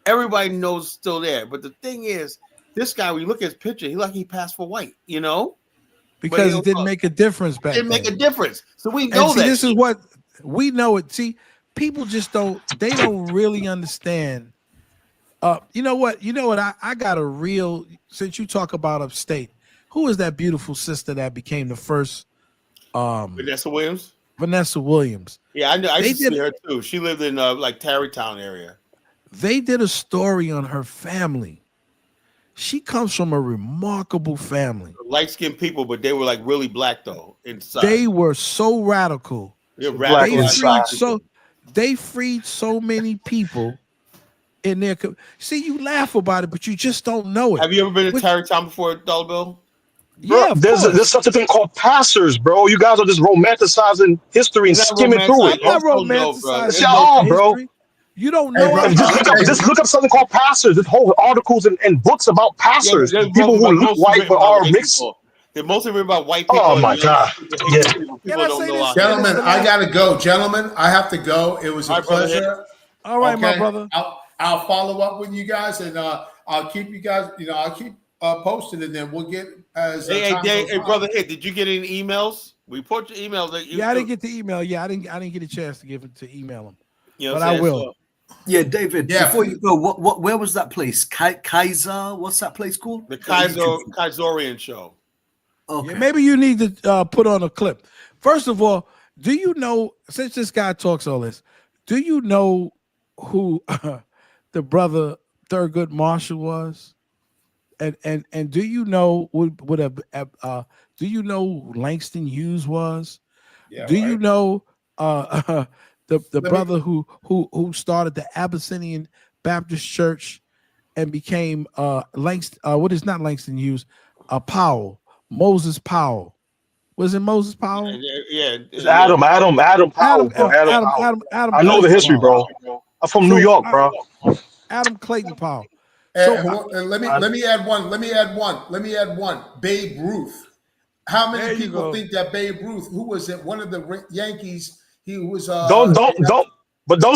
Everybody knows it's still there. But the thing is, this guy, when you look at his picture, he passed for white, Because it didn't make a difference back then. It didn't make a difference. So we know that. This is what we know it. See, people just don't really understand You know what? I got a real. Since you talk about upstate, who is that beautiful sister that became the first? Vanessa Williams. Vanessa Williams. Yeah, I know. I used to see her too. She lived in like Tarrytown area. They did a story on her family. She comes from a remarkable family. Light-skinned people, but they were like really black though inside. They were so radical. They freed so many people in their. See, you laugh about it, but you just don't know it. Have you ever been to Tarrytown before, Dollar Bill? Yeah, there's such a thing called passers, bro. You guys are just romanticizing history and skimming through it. Not romanticizing y'all, bro. You don't know. Hey, just look up something called passers. There's whole articles and books about passers. People who look white but are mixed. They're mostly written about white people. Oh my God! Yeah. Gentlemen, I gotta go. Gentlemen, I have to go. It was a pleasure. All right, my brother. I'll follow up with you guys, and I'll keep you guys. I'll keep posted, and then we'll get as. Hey, brother, did you get any emails? Report your emails. I didn't get the email. Yeah, I didn't get a chance to email them. You know but I will. Yeah, David. Yeah. Before you go, where was that place? Kaiser? What's that place called? The Kaiserian Show. Okay. Yeah, maybe you need to put on a clip. First of all, do you know? Since this guy talks all this, do you know who the brother Thurgood Marshall was? And do you know do you know who Langston Hughes was? Yeah, do you know the brother who started the Abyssinian Baptist Church and became Langston? What is not Langston Hughes? Powell, Moses Powell. Was it Moses Powell? Yeah. It's Adam Powell. Adam. I know the history, bro. I'm from New York, bro. Adam Clayton Powell. Let me add one. Babe Ruth. How many people think that Babe Ruth, who was at one of the Yankees, he was don't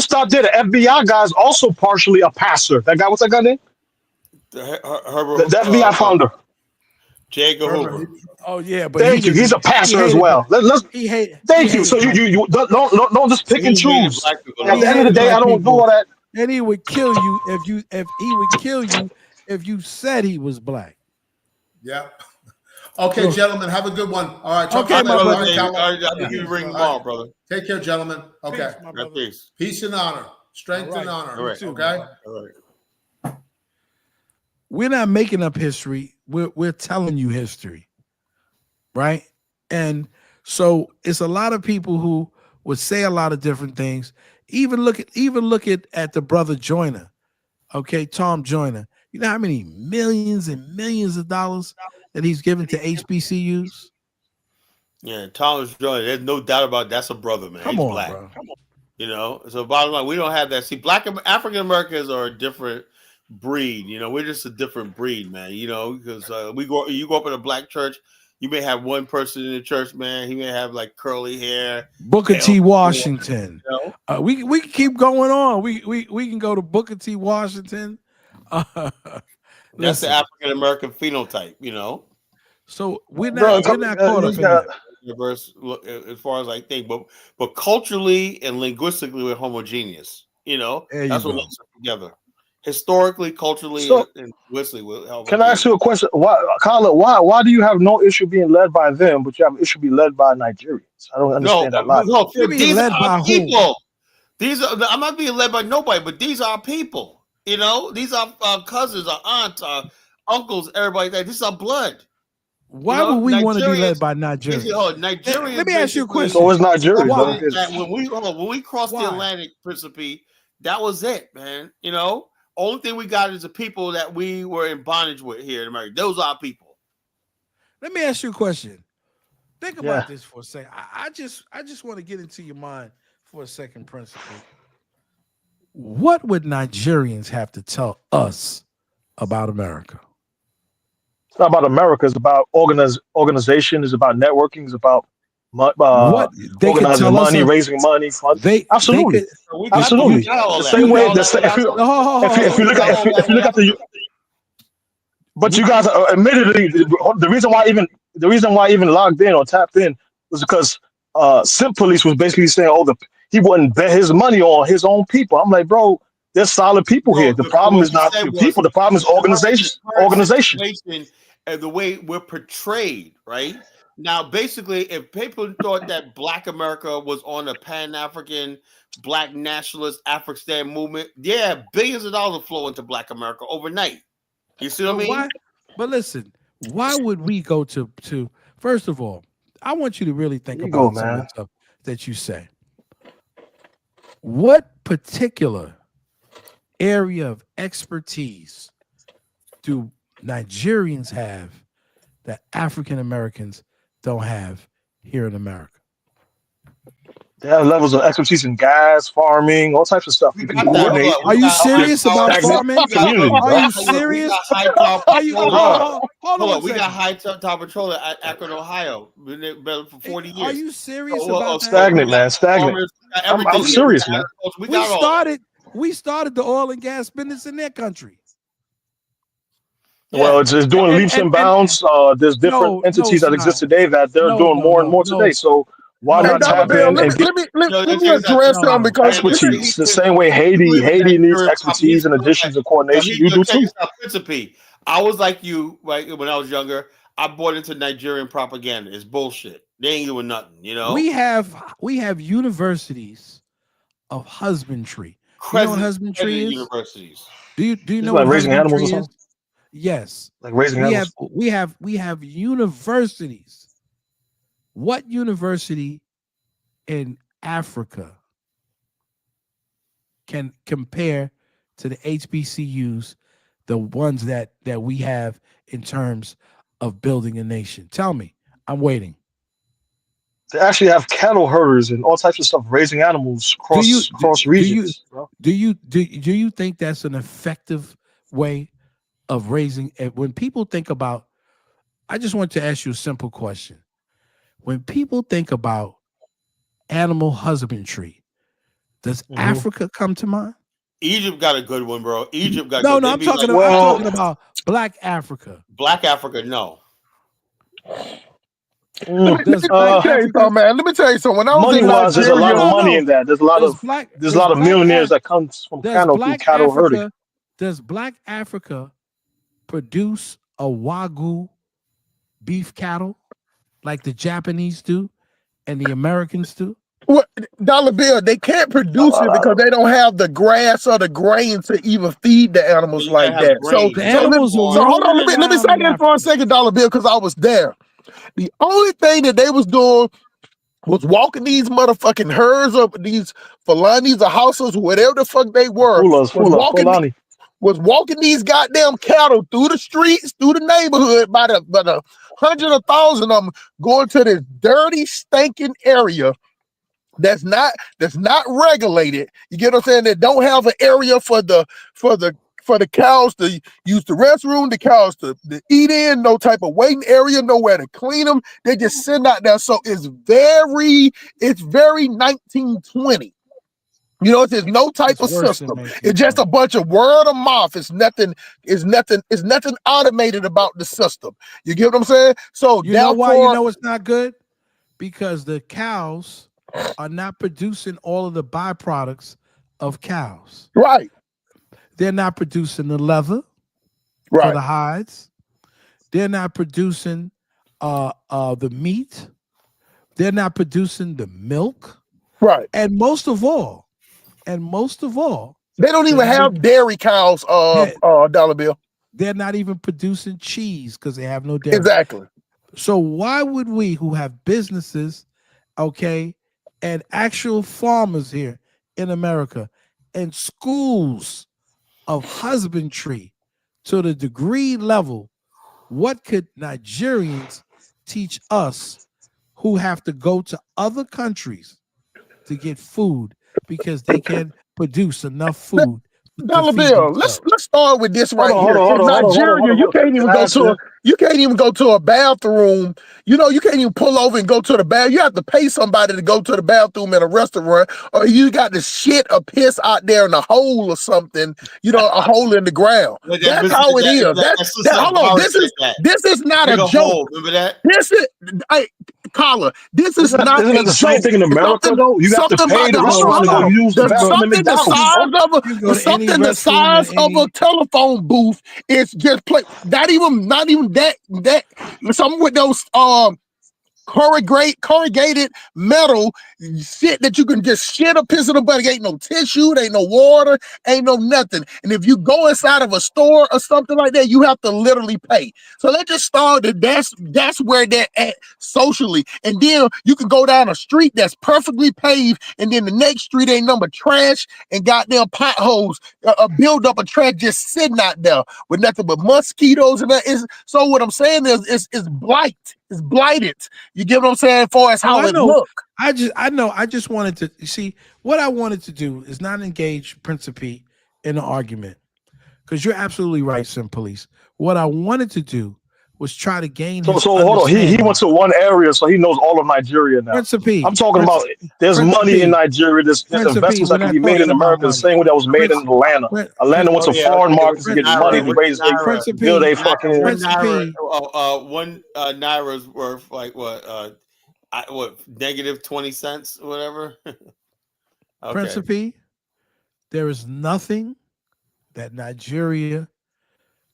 stop there. The FBI guy is also partially a passer. That guy, what's that guy name? The FBI founder. J. Hoover. Oh yeah, but thank you. He's a passer as well. Thank you. So you don't just pick and choose. At the end of the day, I don't do all that. And he would kill you if you said he was black. Yeah. Okay, gentlemen, have a good one. All right. Okay, my brother. I'll give you a ring tomorrow, brother. Take care, gentlemen. Okay. Peace and honor. Strength and honor. All right. Okay. All right. We're not making up history. We're telling you history, right? And so it's a lot of people who would say a lot of different things. Even look at the brother Joyner, okay, Tom Joyner. You know how many millions and millions of dollars that he's given to HBCUs? Yeah, Thomas Joyner. There's no doubt about that's a brother, man. He's black. Bro. You know, so bottom line, we don't have that. See, African Americans are a different breed. You know, we're just a different breed, man. You know, because you go up in a black church, you may have one person in the church, man. He may have like curly hair. Booker T. Washington. You know? We can keep going on. We can go to Booker T. Washington. That's the African American phenotype, you know. So we're not caught up in that. As far as I think, but culturally and linguistically, we're homogeneous. You know, that's what makes us together. Historically, culturally, and linguistically. Can I ask you a question? Why do you have no issue being led by them, but you have an issue being led by Nigerians? I don't understand that logic. No, these are people. I'm not being led by nobody, but these are people. You know, these are our cousins, our aunts, our uncles, everybody. This is our blood. Why would we want to be led by Nigerians? Nigerians. Let me ask you a question. So is Nigeria. When we crossed the Atlantic, Principe, that was it, man. You know, only thing we got is the people that we were in bondage with here in America. Those are our people. Let me ask you a question. Think about this for a second. I just want to get into your mind for a second, Principe. What would Nigerians have to tell us about America? It's not about America. It's about organization. It's about networking. It's about what they organizing money, raising money. Absolutely. The same way. If you look at the, but you guys are admittedly the reason why I even logged in or tapped in was because Simp Police was basically saying, he wouldn't bet his money on his own people. I'm like, bro, There's solid people here. The problem is not the people. The problem is organization. Organization. And the way we're portrayed, right? Now, basically, if people thought that Black America was on a Pan-African, Black nationalist Afghanistan movement, yeah, billions of dollars will flow into Black America overnight. You see what I mean? Why? But listen, why would we go to? First of all, I want you to really think about some of the stuff that you say. What particular area of expertise do Nigerians have that African Americans don't have here in America? They have levels of expertise in gas, farming, all types of stuff. You can coordinate. Are you serious about farming? Are you serious? Hold on. We got high top petroleum at Akron, Ohio. Been there for 40 years. Are you serious about that? Stagnant, man. Stagnant. I'm serious, man. We started the oil and gas business in their country. Well, it's doing leaps and bounds. There's different entities that exist today that they're doing more and more today. So why not tap in and get let me address them because expertise the same way Haiti needs expertise and additions and coordination. You do too. I was like you, right? When I was younger, I bought into Nigerian propaganda. It's bullshit. They ain't doing nothing, you know. We have universities of husbandry. You know what husbandry is? Universities. Do you know like what raising animals or something? Yes. Like raising animals. We have universities. What university in Africa can compare to the HBCUs, the ones that we have in terms of building a nation? Tell me. I'm waiting. They actually have cattle herders and all types of stuff, raising animals across regions. Do you think that's an effective way of raising? When people think about, I just want to ask you a simple question. When people think about animal husbandry, does Africa come to mind? Egypt got a good one, bro. Egypt got no. I'm talking about Black Africa. Black Africa, no. Let me tell you something, man. Let me tell you something. When I was in Nigeria, there's a lot of money in that. There's a lot of millionaires that comes from cattle herding. Does Black Africa produce a Wagyu beef cattle like the Japanese do and the Americans do? Well, Dollar Bill, they can't produce it because they don't have the grass or the grain to even feed the animals like that. So hold on, let me say that for a second, Dollar Bill, because I was there. The only thing that they was doing was walking these motherfucking herds up, these Fulanis or houses, whatever the fuck they were, was walking these goddamn cattle through the streets, through the neighborhood, by the 100 or 1,000 of them, going to this dirty, stinking area that's not regulated. You get what I'm saying? That don't have an area for the cows to use the restroom, the cows to eat in, no type of waiting area, nowhere to clean them. They just send out there. So it's very 1920. You know, there's no type of system. It's just a bunch of word of mouth. It's nothing automated about the system. You get what I'm saying? So you know why you know it's not good? Because the cows are not producing all of the byproducts of cows. Right. They're not producing the leather for the hides. They're not producing the meat. They're not producing the milk. Right. And most of all, they don't even have dairy cows, Dollar Bill. They're not even producing cheese because they have no dairy. Exactly. So why would we, who have businesses, and actual farmers here in America, and schools of husbandry to the degree level, what could Nigerians teach us who have to go to other countries to get food because they can't produce enough food? Dollar Bill, let's start with this right here. In Nigeria, you can't even go to a bathroom. You know, you can't even pull over and go to the bathroom. You have to pay somebody to go to the bathroom in a restaurant, or you got to shit or piss out there in a hole or something. You know, a hole in the ground. That's how it is. Hold on, this is not a joke. Remember that? This is Collar, this is not isn't a that the same joke. thing in America though? You have to pay the restaurant to go use the bathroom at Something the McDonald's. something the size of a telephone booth is just not even that something with those corrugated metal shit that you can just shit or piss in the butt. Ain't no tissue, ain't no water, ain't no nothing. And if you go inside of a store or something like that, you have to literally pay. So let's just start that that's where they're at socially. And then you can go down a street that's perfectly paved, and then the next street ain't number trash and goddamn potholes, build up a trash just sitting out there with nothing but mosquitoes and that. So what I'm saying is it's blight. It's blighted. You get what I'm saying? As far as how it look. I just wanted to see what I wanted to do is not engage Principe in an argument, because you're absolutely right, Sim Police. What I wanted to do was try to gain. So hold on. He went to one area, so he knows all of Nigeria now. Principe, I'm talking about there's money in Nigeria. There's investments that can be made in America the same way that was made in Atlanta. Atlanta went to foreign markets to get money to raise their build a fucking. One naira is worth like what negative 20 cents or whatever. Okay. Principe, there is nothing that Nigeria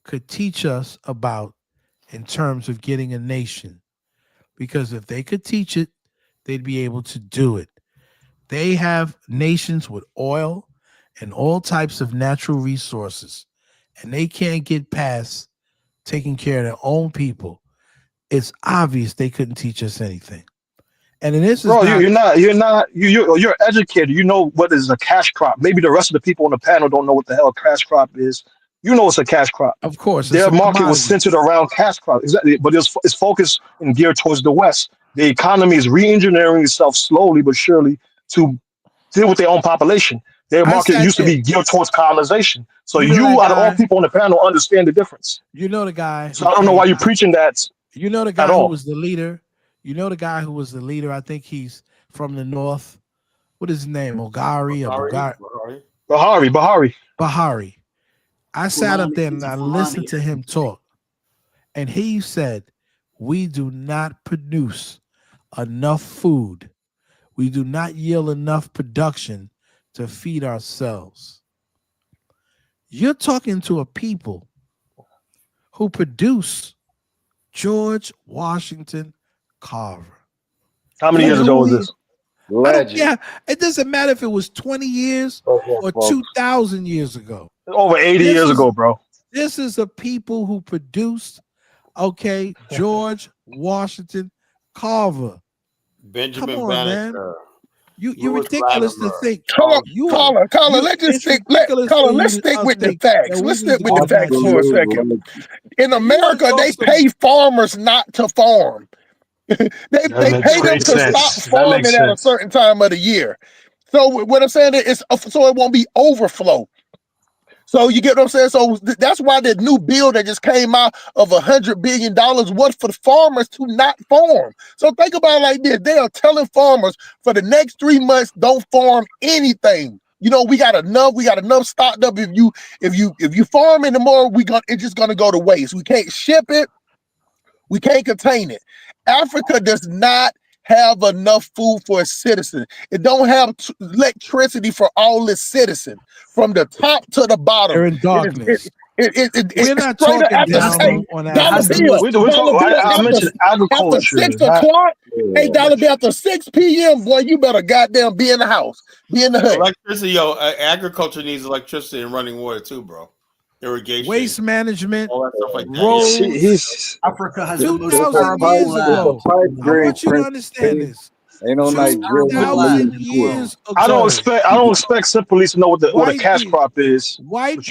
could teach us about in terms of getting a nation, because if they could teach it, they'd be able to do it. They have nations with oil and all types of natural resources, and they can't get past taking care of their own people. It's obvious they couldn't teach us anything. And in this, bro, you're educated. You know what is a cash crop. Maybe the rest of the people on the panel don't know what the hell a cash crop is. You know it's a cash crop. Of course. Their market was centered around cash crop. Exactly. But it's focused and geared towards the West. The economy is re-engineering itself slowly but surely to deal with their own population. Their market used to be geared towards colonization. So you out of all people on the panel understand the difference. You know the guy. So I don't know why you're preaching that. You know the guy who was the leader. You know the guy who was the leader. I think he's from the north. What is his name? Bahari. I sat up there and I listened to him talk, and he said, we do not produce enough food. We do not yield enough production to feed ourselves. You're talking to a people who produce George Washington Carver. How many years ago was this? Yeah, it doesn't matter if it was 20 years or 2,000 years ago. Over 80 years ago, bro. This is a people who produced, George Washington Carver. Benjamin Come on, Banneker. man. You're ridiculous to think. Caller, let's stick with the facts. Let's stick with the facts for a second. In America, they pay farmers not to farm. they pay them to stop farming at a certain time of the year. So what I'm saying is, so it won't be overflow. So you get what I'm saying? So that's why the new bill that just came out of $100 billion was for the farmers to not farm. So think about it like this. They are telling farmers for the next 3 months, don't farm anything. You know, we got enough stocked up. If you farm anymore, it's just gonna go to waste. We can't ship it, we can't contain it. Africa does not have enough food for its citizens. It don't have electricity for all its citizens, from the top to the bottom. They're in darkness. We're not talking down on I mentioned agriculture. After 6 o'clock, $8 after 6 p.m. Boy, you better goddamn be in the house, be in the hood. Electricity, agriculture needs electricity and running water too, bro. Irrigation, waste management, all that stuff like that. Roads. Africa has 2,000 years ago. I want you to understand this. Ain't no Nigeria. Years ago. I don't expect Simply to know what a cash crop is. White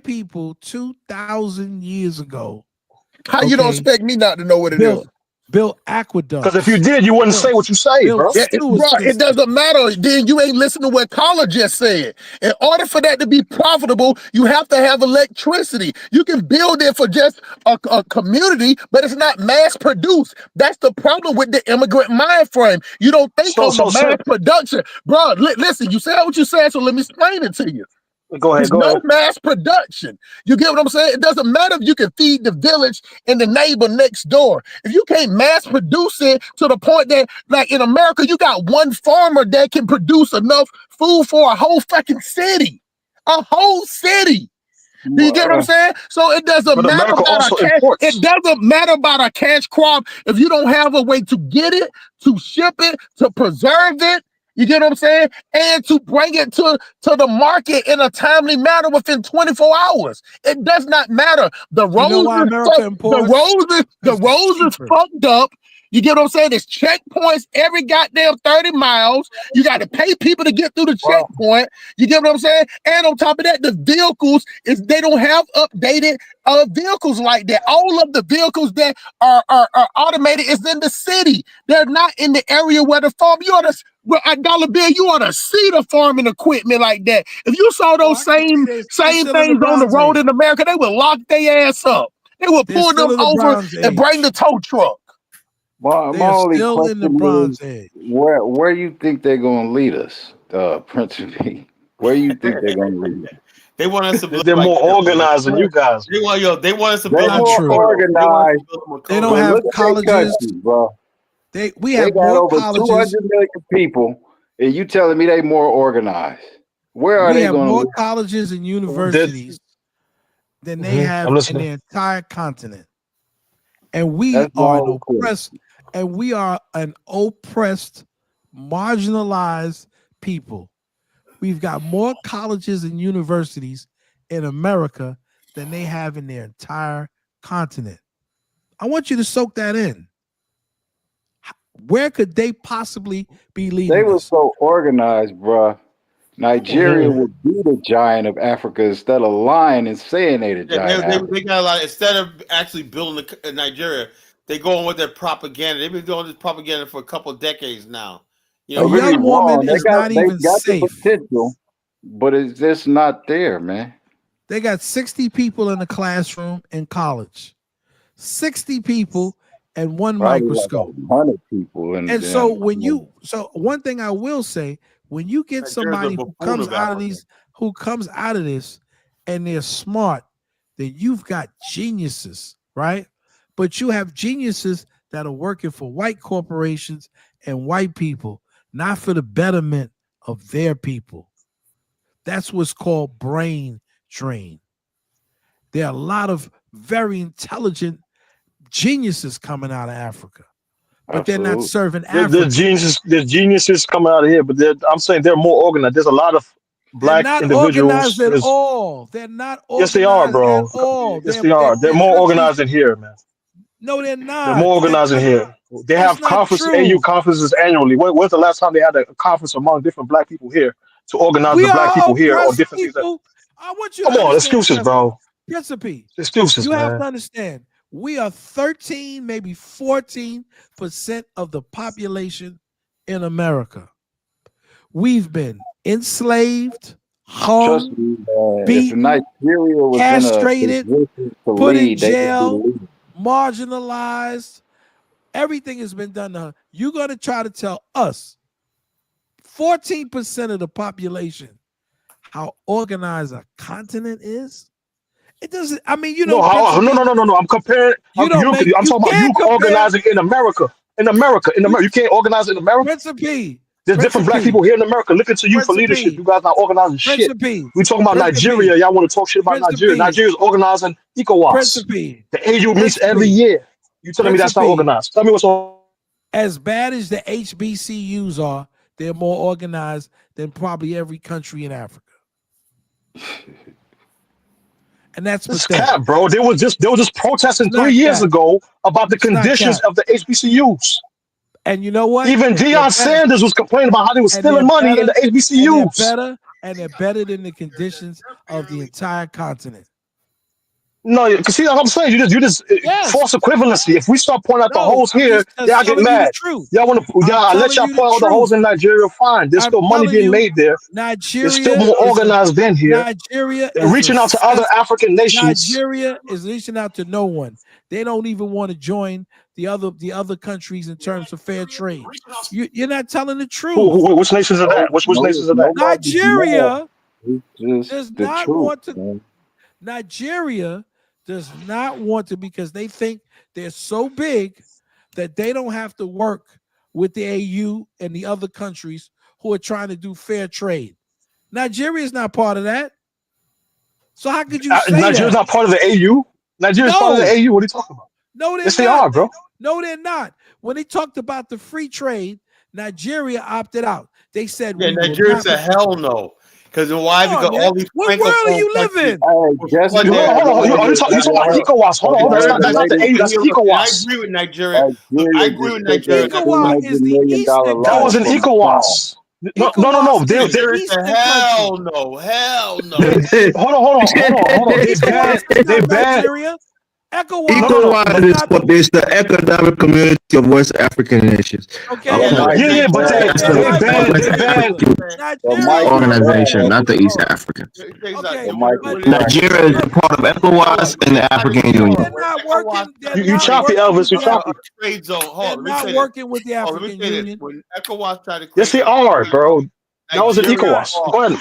people 2,000 years ago. How you don't expect me not to know what it is? Built aqueducts. Because if you did, you wouldn't say what you say, bro. It doesn't matter. Then you ain't listening to what Collar just said. In order for that to be profitable, you have to have electricity. You can build it for just a community, but it's not mass produced. That's the problem with the immigrant mind frame. You don't think of mass production. Bro, listen, you said what you said, so let me explain it to you. Go ahead. There's no mass production. You get what I'm saying? It doesn't matter if you can feed the village and the neighbor next door. If you can't mass produce it to the point that, like in America, you got one farmer that can produce enough food for a whole fucking city. A whole city. Do you get what I'm saying? So it doesn't But matter America about also a cash. imports. It doesn't matter about a cash crop if you don't have a way to get it, to ship it, to preserve it. You get what I'm saying? And to bring it to the market in a timely manner within 24 hours. It does not matter. The You know why America imports? The roses fucked up. You get what I'm saying? There's checkpoints every goddamn 30 miles. You got to pay people to get through the checkpoint. You get what I'm saying? And on top of that, the vehicles, they don't have updated vehicles like that. All of the vehicles that are automated is in the city. They're not in the area where the farm. You ought to, a dollar bill, you ought to see the farming equipment like that. If you saw those same things on the road in America, they would lock their ass up. They would pull them over and bring the tow truck. My only question is, where you think they're going to lead us, Prince and me? Where you think they're going to lead us? They want us to. They're more organized than you guys. They want us to. They're more organized. They don't have colleges, bro. We have got more over colleges. 200 million people, and you telling me they more organized? Where are they going? We have more colleges and universities than they have in the entire continent. And we are an oppressed, marginalized people. We've got more colleges and universities in America than they have in their entire continent. I want you to soak that in. Where could they possibly be leading? They were so organized, bruh. Nigeria would be the giant of Africa instead of lying and saying they the giant. They got a lot. Instead of actually building Nigeria, they go on with their propaganda. They've been doing this propaganda for a couple of decades now. You know, a young woman is not even safe. The potential, but it's just not there, man. They got 60 people in the classroom in college. 60 people and one microscope. Like 100 people. And so one thing I will say, when you get somebody who comes out of this and they're smart, then you've got geniuses, right? But you have geniuses that are working for white corporations and white people, not for the betterment of their people. That's what's called brain drain. There are a lot of very intelligent geniuses coming out of Africa, but they're not serving Africa. There's geniuses coming out of here, but I'm saying they're more organized. There's a lot of black individuals. They're not organized at all. They're not organized. Yes, they are, bro. At all. Yes, they are. They're more organized than here, man. No, they're not. They're more organized than here. They have AU conferences annually. When's the last time they had a conference among different black people here to organize the black people here on different things? I want you Come on, excuses, bro. Recipe. Excuses, man. You have to understand. We are 13, maybe 14% of the population in America. We've been enslaved, hung, beaten, castrated, put in jail, marginalized. Everything has been done to her. You're going to try to tell us, 14% of the population, how organized a continent is? It doesn't. I mean, you know. No. I'm comparing. I'm talking about you organizing in America. In America. You can't organize in America. Recipe. There's different black people here in America looking to you for leadership. You guys not organizing shit. We talking about Nigeria. Y'all want to talk shit about Nigeria. Nigeria's organizing ECOWAS. The AU meets every year. You telling me that's not organized? Tell me what's on. As bad as the HBCUs are, they're more organized than probably every country in Africa. And that's cap, bro. They were just protesting 3 years ago about the conditions of the HBCUs. And you know what? Even Deion Sanders was complaining about how they were stealing money in the HBCUs. And they're better than the conditions of the entire continent. No, because see what I'm saying? You just false equivalency. If we start pointing out the holes here, y'all get mad. Y'all want to let y'all point out the holes in Nigeria, fine. There's still money being made there. Nigeria is still more organized than here. Nigeria is reaching out to other African nations. Nigeria is reaching out to no one. They don't even want to join the other countries in terms of fair trade. You're not telling the truth. Which nations are that? Which nations are that? Nigeria. It's does just the not truth, want to. man. Nigeria does not want to because they think they're so big that they don't have to work with the AU and the other countries who are trying to do fair trade. Nigeria is not part of that. So how could you say Nigeria's that? not part of the AU. Nigeria's part of the AU. What are you talking about? No, they're Yes, not. they are, bro. No, they're not. When they talked about the free trade, Nigeria opted out. They said Nigeria said hell no. Because why? Because all these what world are you living? Hold on. You talking about ECOWAS? Hold on. That's not the AU. That's ECOWAS. I agree with Nigeria. Look, I agree with Nigeria. ECOWAS is the Eastern That was an ECOWAS. No. Nigeria said hell no. Hell no. Hold on. They banned Nigeria. ECOWAS is the Economic Community of West African Nations. Okay. Yeah, but they banned organization, not the East African. Okay. Nigeria is a part of ECOWAS and the African Union. They're not working. You choppy, Elvis. You choppy. Trade zone. They're not working with the African Union. When ECOWAS tried to yes, they are, bro. That was an ECOWAS. Go ahead.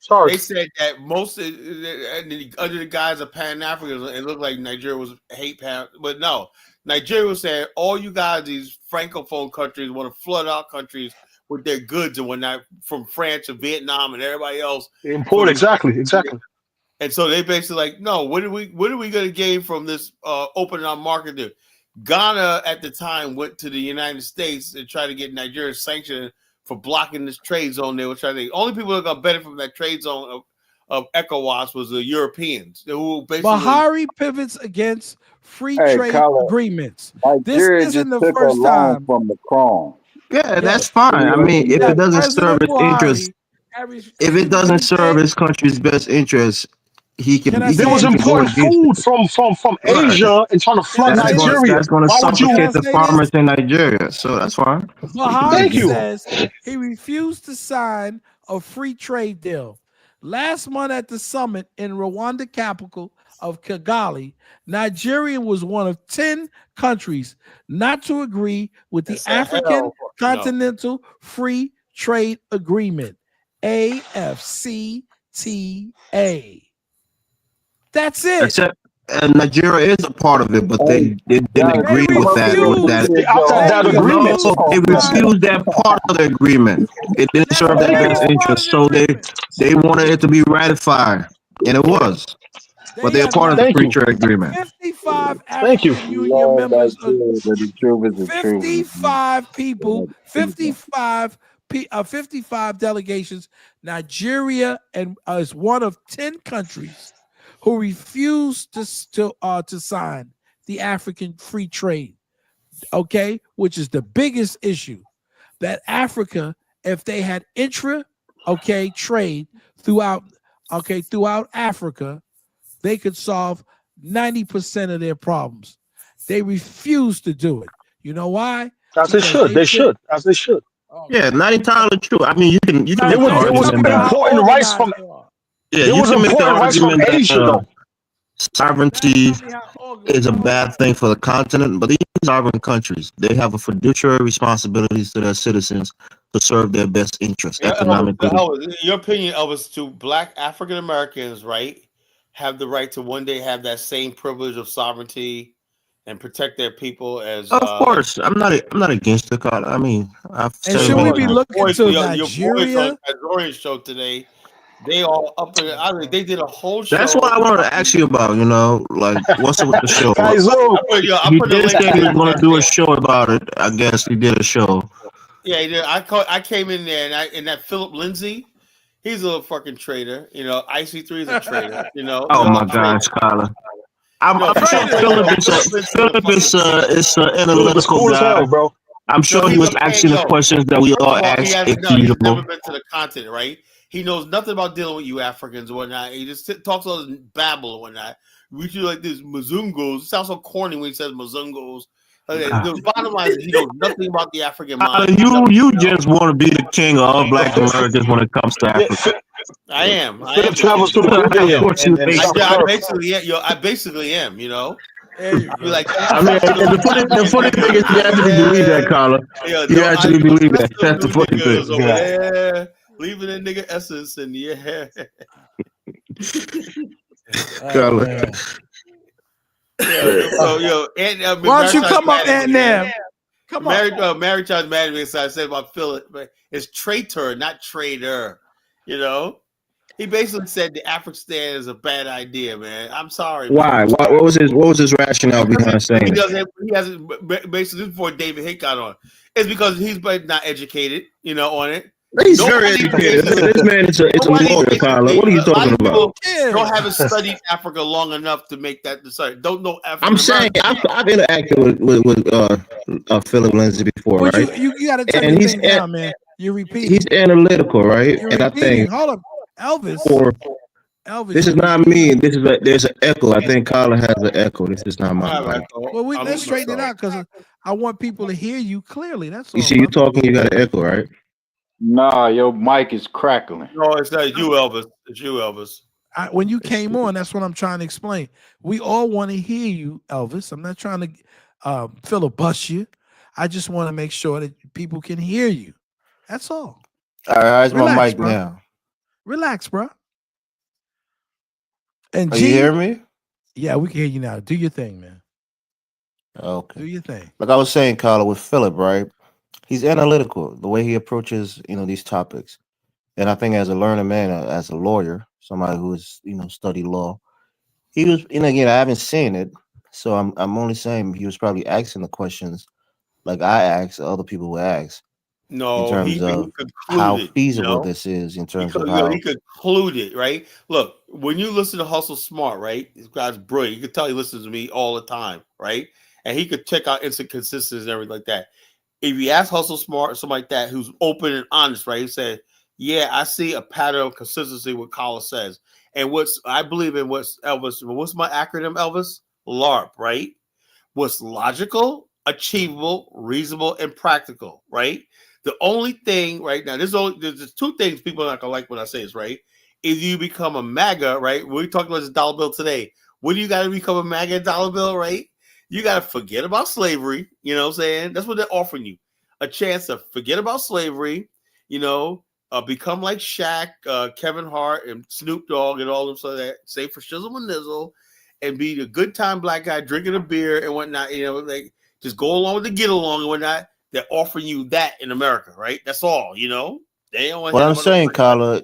Sorry. They said that most of under the guise of Pan-Africanism, it looked like Nigeria was hate Pan, but no. Nigeria was saying all you guys, these francophone countries, want to flood our countries with their goods and whatnot from France and Vietnam and everybody else. Import exactly. And so they basically like, no, what are we going to gain from this opening our market there? Ghana at the time went to the United States and tried to get Nigeria sanctioned for blocking this trade zone. They were trying to. Only people that got benefit from that trade zone of ECOWAS was the Europeans, who basically. Bahari pivots against free trade agreements. Nigeria this isn't the took first time from Macron. Yeah, that's fine. I mean, if it doesn't serve his interest, if it doesn't serve his country's best interest, he can. There was importing food from Asia and trying to flood Nigeria. That's going to suffocate the farmers in Nigeria. So that's fine. Bahari says he refused to sign a free trade deal. Last month at the summit in Rwanda capital of Kigali, Nigeria was one of 10 countries not to agree with the African Continental Free Trade Agreement, AFCTA. That's it. Except Nigeria is a part of it, but they didn't agree with that. agreement. They refused that part of the agreement. It didn't serve their best interest, so they wanted it to be ratified, and it was. But they're part of the free trade agreement. 55 African Union members. 55 people. 55 delegations. Nigeria is one of 10 countries who refused to sign the African free trade, which is the biggest issue. That Africa, if they had trade throughout Africa, they could solve 90% of their problems. They refuse to do it. You know why? As they should. They should. Yeah, not entirely true. I mean, you can. It was important rights from. Yeah, it was important rights from Asia, though. Sovereignty is a bad thing for the continent, but these sovereign countries, they have a fiduciary responsibilities to their citizens to serve their best interests economically. Elvis, your opinion, Elvis, to Black African Americans, right, have the right to one day have that same privilege of sovereignty and protect their people as. Of course, I'm not against the card. I mean, should we be looking to Nigeria? At Zorian's show today. They all up in it. I mean, they did a whole show. That's what I wanted to ask you about. Like, what's up with the show? He did say he was going to do a show about it. I guess he did a show. Yeah, he did. I came in there and that Philip Lindsay, he's a little fucking traitor. IC3 is a traitor. Oh my gosh, Kyler. I'm sure Philip is an analytical guy, bro. I'm sure he was asking the questions that we all ask. He's never been to the continent, right? He knows nothing about dealing with you Africans or whatnot. He just talks all this babble or whatnot. We do like this Mazungos. It sounds so corny when he says Mazungos. The bottom line is he knows nothing about the African mind. You just want to be the king of all Black Americans when it comes to Africa. I am. Philip travels to the Caribbean. I basically am. Like, I mean, the funny thing is you actually believe that, Carla. You actually believe that. That's the funny thing. Leaving that nigga essence in your hair. Why don't you come up, Aunt Nam? Come on. Mary John's mad at me. So I said about Philip, but it's traitor, not trader. You know, he basically said the Afghanistan is a bad idea, man. I'm sorry. Why? Man. What was his rationale behind saying it? He hasn't basically before David Hick got on. It's because he's not educated, on it. He's very educated. This man is a lawyer, Kyler. What are you talking about? Don't haven't studied Africa long enough to make that decision. Don't know Africa. I'm saying I've interacted with Philip Lindsay before, right? You got to tell me things down, man. You repeat. He's analytical, right? And I think hold up, Elvis. Elvis. This is not me. There's an echo. I think Kyler has an echo. This is not my mic. Well, let's straighten it out because I want people to hear you clearly. That's all. You see, you talking, you got an echo, right? Nah, your mic is crackling. No, it's not you, Elvis. It's you, Elvis. When you came on, that's what I'm trying to explain. We all want to hear you, Elvis. I'm not trying to filibuster you. I just want to make sure that people can hear you. That's all. All right, how's my mic bro. now? Relax, bro. And you hear me? Yeah, we can hear you now. Do your thing, man. Okay. Do your thing. Like I was saying, Carla, with Philip, right? He's analytical, the way he approaches, these topics. And I think as a learned man, as a lawyer, somebody who's, studied law, he was, again, I haven't seen it. So I'm only saying he was probably asking the questions like I asked, other people would ask. No, in terms of how feasible this is, in terms of how he concluded, right? Look, when you listen to Hustle Smart, right? This guy's brilliant. You can tell he listens to me all the time, right? And he could check out inconsistencies and everything like that. If you ask Hustle Smart or somebody like that who's open and honest, right? He said, yeah, I see a pattern of consistency what Colin says. And I believe in what's my acronym, Elvis? LARP, right? What's logical, achievable, reasonable, and practical, right? The only thing right now, there's two things people are not gonna like when I say this, right? If you become a MAGA, right? We talked about this dollar bill today. What do you got to become a MAGA dollar bill, right? You got to forget about slavery. You know what I'm saying? That's what they're offering you. A chance to forget about slavery, become like Shaq, Kevin Hart, and Snoop Dogg, and all them, so that say for shizzle and nizzle, and be the good time black guy drinking a beer and whatnot, just go along with the get along and whatnot. They're offering you that in America, right? That's all, They don't want. What I'm saying, Carla,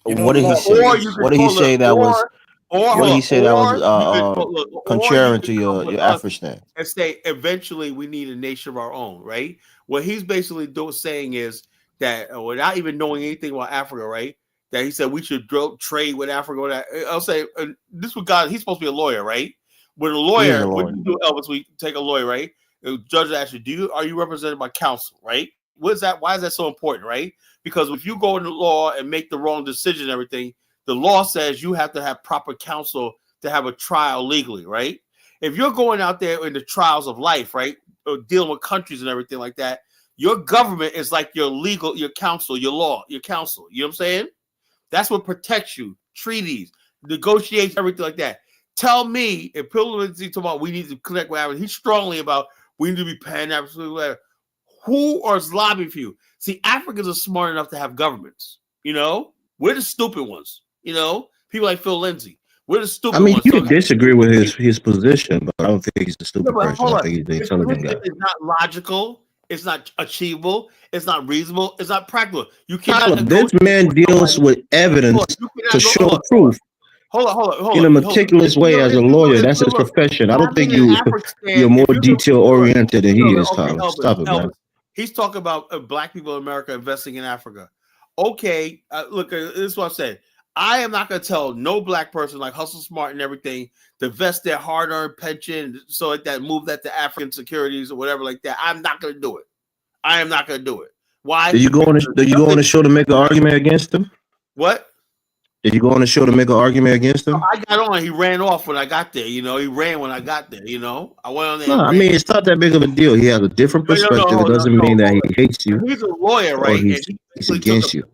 what did he say? What did he say that was? What did he say that was contrary to your Afghanistan? And say eventually we need a nation of our own, right? What he's basically saying is that without even knowing anything about Africa, right? That he said we should trade with Africa. I'll say this was God. He's supposed to be a lawyer, right? When a lawyer, when you do Elvis, we take a lawyer, right? The judge asks you, are you represented by counsel, right? What is that? Why is that so important, right? Because if you go into law and make the wrong decision and everything, the law says you have to have proper counsel to have a trial legally, right? If you're going out there in the trials of life, right, or dealing with countries and everything like that, your government is like your counsel, your law, your counsel. You know what I'm saying? That's what protects you. Treaties, negotiations, everything like that. Tell me if Pilgrimage talk about we need to connect with Africa. He's strongly about we need to be Pan-African. Who is lobbying for you? See, Africans are smart enough to have governments. We're the stupid ones. People like Phil Lindsay. We're the stupid ones. You can disagree with his position, but I don't think he's the stupid person. I think he's the intelligent guy. It's not logical. It's not achievable. It's not reasonable. It's not practical. You cannot. This man deals with evidence to show proof. Hold on. In a meticulous way as a lawyer. That's his profession. I don't think you're more detail oriented than he is, Tyler. Stop it, man. He's talking about black people in America investing in Africa. Okay, look, this is what I said. I am not going to tell no black person like Hustle Smart and everything to invest their hard-earned pension, so like that, move that to African securities or whatever like that. I'm not going to do it. I am not going to do it. Why? Did you go on the show to make an argument against him? What? Did you go on the show to make an argument against him? I got on. He ran off when I got there. He ran when I got there. I went on there. No, I mean, it's not that big of a deal. He has a different perspective. It doesn't mean that he hates you. He's a lawyer, right? He's against you.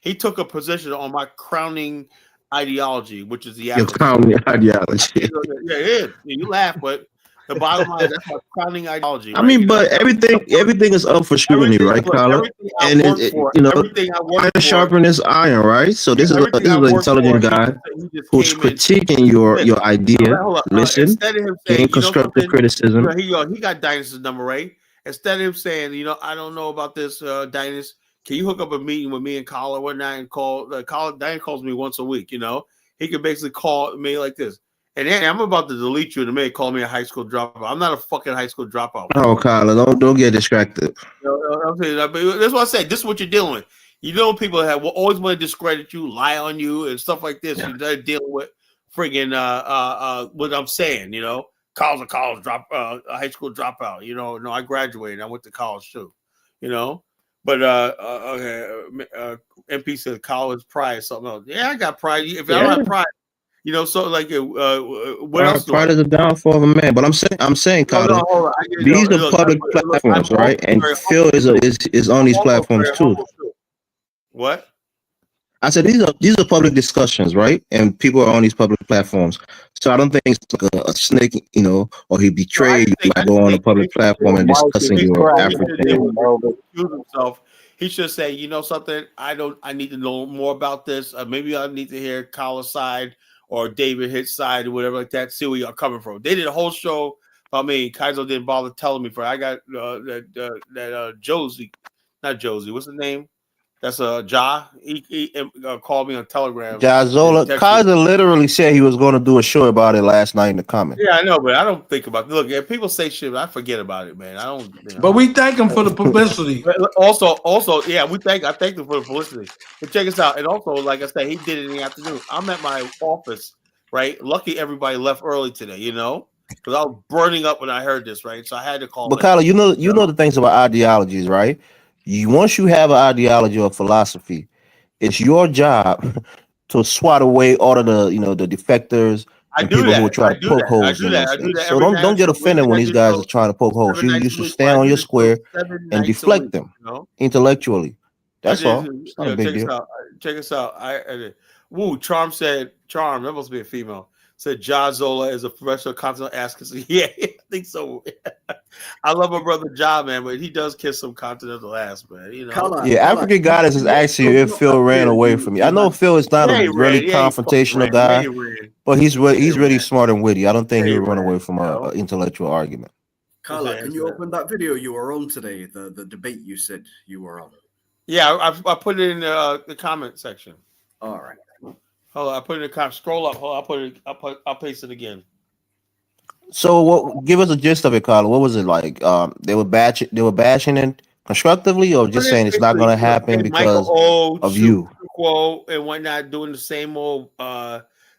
He took a position on my crowning ideology, which is the crowning ideology. Yeah, it is. You laugh, but The bottom line is that's my crowning ideology. I mean, but everything is up for scrutiny, right, Kyler? And everything I work iron for, sharpens iron, right? So this is an intelligent guy who's critiquing your idea. Listen, instead of him saying, gain constructive criticism. He got Dynas's number, right? Instead of him saying, I don't know about this, Dynas. Can you hook up a meeting with me and Colin one night and call? Dynas calls me once a week. He could basically call me like this. And then I'm about to delete you in a minute. Call me a high school dropout. I'm not a fucking high school dropout. Oh, Kyler, don't get distracted. That's what I said. This is what you're dealing with. People that will always want to discredit you, lie on you, and stuff like this. Yeah. You're dealing with friggin' what I'm saying. College a high school dropout. No, I graduated. I went to college too. But MP said college pride, something else. Yeah, I got pride. If I don't have pride. So like, what else? Pride is a downfall of a man. But I'm saying, Kyler, these are public platforms, right? And Phil is on these platforms too. What? I said these are public discussions, right? And people are on these public platforms. So I don't think it's like a snake, or he betrayed you by going on a public platform and discussing your African. He should say, something. I need to know more about this. Maybe I need to hear Kyle's side. Or David Hitt's side or whatever like that, see where y'all coming from. They did a whole show about me. Kaizo didn't bother telling me I got that Josie, not Josie. What's the name? That's Ja. He called me on Telegram. Jazola. Kaizo literally said he was going to do a show about it last night in the comments. Yeah, I know, but I don't think about it. Look, if people say shit, I forget about it, man. I don't. But we thank him for the publicity. Also, yeah, I thank him for the publicity. But check us out. And also, like I said, he did it in the afternoon. I'm at my office, right? Lucky everybody left early today, because I was burning up when I heard this, right? So I had to call. But Kyler, you know the things about ideologies, right? Once you have an ideology or philosophy, it's your job to swat away all of the the defectors and people who try to poke holes in those things. So don't get offended when these guys are trying to poke holes. You should stand on your square and deflect them intellectually. That's all. It's not a big deal. Check us out. Charm said, that must be a female. Said Ja Zola is a professional content asker. Yeah, I think so. I love my brother Ja, man, but he does kiss some continental ass, man. African Goddess is asking you if Phil ran away from you. I know Phil is not a really confrontational guy, but he's really smart and witty. I don't think he would run away from an intellectual argument. Carla, can you open that video you were on today? The debate you said you were on. Yeah, I put it in the comment section. All right. Hold on, I put it in the comment. Scroll up. Hold on, I'll paste it again. So, give us a gist of it, Carla. What was it like? They were bashing it constructively, or just saying it's not going to happen because of you, and whatnot, doing the same old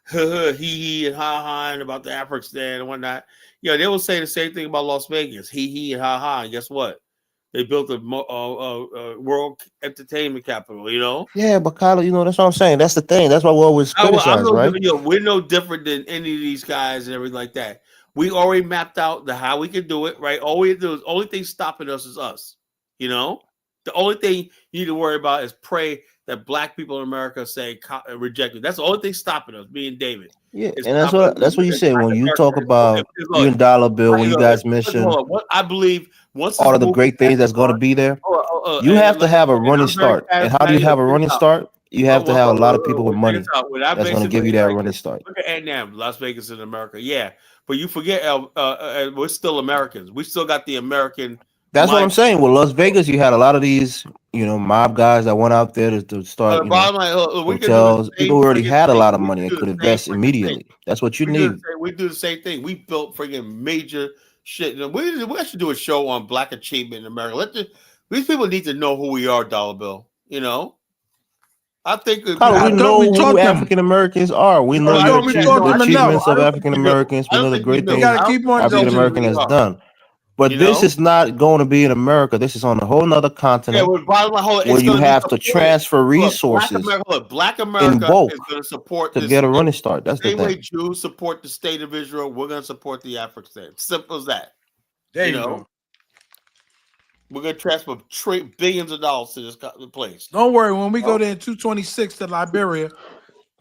he and ha ha and about the Afghanistan and whatnot. They will say the same thing about Las Vegas, he and ha ha. And guess what? They built a world entertainment capital, Yeah, but Kyler, that's what I'm saying. That's the thing. That's why we always criticize, right? We're no different than any of these guys and everything like that. We already mapped out how we can do it, right? All we do is only thing stopping us is us. The only thing you need to worry about is pray that black people in America say reject it. That's the only thing stopping us, me and David. Yeah, and that's what you said when you talk about you and Dollar Bill, when you guys mentioned. I believe once all of the great things that's going to be there, you have to have a running start. And how do you have a running start? You have to have a lot of people with money that's going to give you that running start. Look at Las Vegas in America, yeah, but you forget we're still Americans. We still got the American. That's what I'm saying. With Las Vegas, you had a lot of these, mob guys that went out there to start hotels. People who already had a lot of money and could invest immediately. That's what you need. We do the same thing. We built friggin' major shit. We should do a show on black achievement in America. These people need to know who we are, Dollar Bill. I think we know who African Americans are. We know the achievements of African Americans. We know the great things African American has done. But this is not going to be in America. This is on a whole nother continent where you have to transfer resources. Black America in bulk is going to support to get a running start. That's the same thing. way Jews support the state of Israel. We're going to support the African state. Simple as that. There you go. We're going to transfer billions of dollars to this place. Don't worry. When we go there in 226 to Liberia,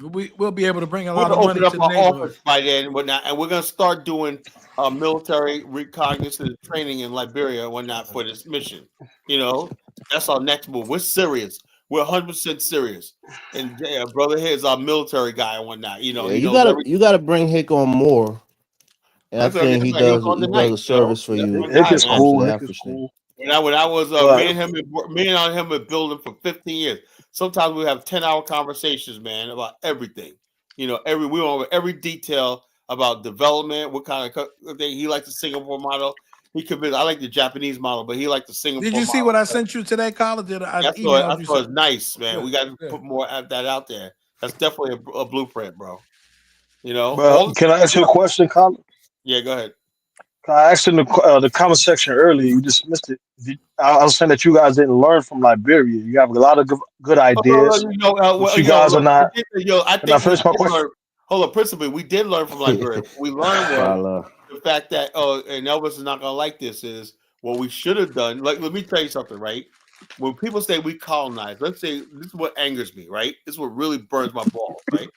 we'll be able to bring a We're lot of gonna money open up to the our neighborhood. office by then and whatnot, and we're gonna start doing military reconnaissance training in Liberia and whatnot for this mission. That's our next move. We're serious. We're 100% serious. And brother here is our military guy and whatnot. Yeah, He you knows gotta everything. you gotta bring Hick on more, and I That's what think he was on he tonight. does a service for That's you my Hick guy, is when it man. comes to cool. the Hick is African. cool. When I was But me and him been building for 15 years. Sometimes we have 10-hour conversations, man, about everything. We went over every detail about development, what kind of thing. He liked the Singapore model. I like the Japanese model, but he liked the Singapore Did you see model. what I sent you today, Carla? I I emailed you? thought it's nice, man. Good, We got to good. put more of that out there. That's definitely a blueprint, bro. But can I ask you a question, Colin? Yeah, go ahead. I asked in the comment section earlier. You just missed it. I was saying that you guys didn't learn from Liberia. You have a lot of good ideas, but you guys are not. I Can I think we finish my did question? learn. Hold on, principally, we did learn from Liberia. What we learned was the fact that and Elvis is not gonna like this, is what we should have done. Like, let me tell you something, right? When people say we colonized, let's say this is what angers me, right? This is what really burns my balls, right?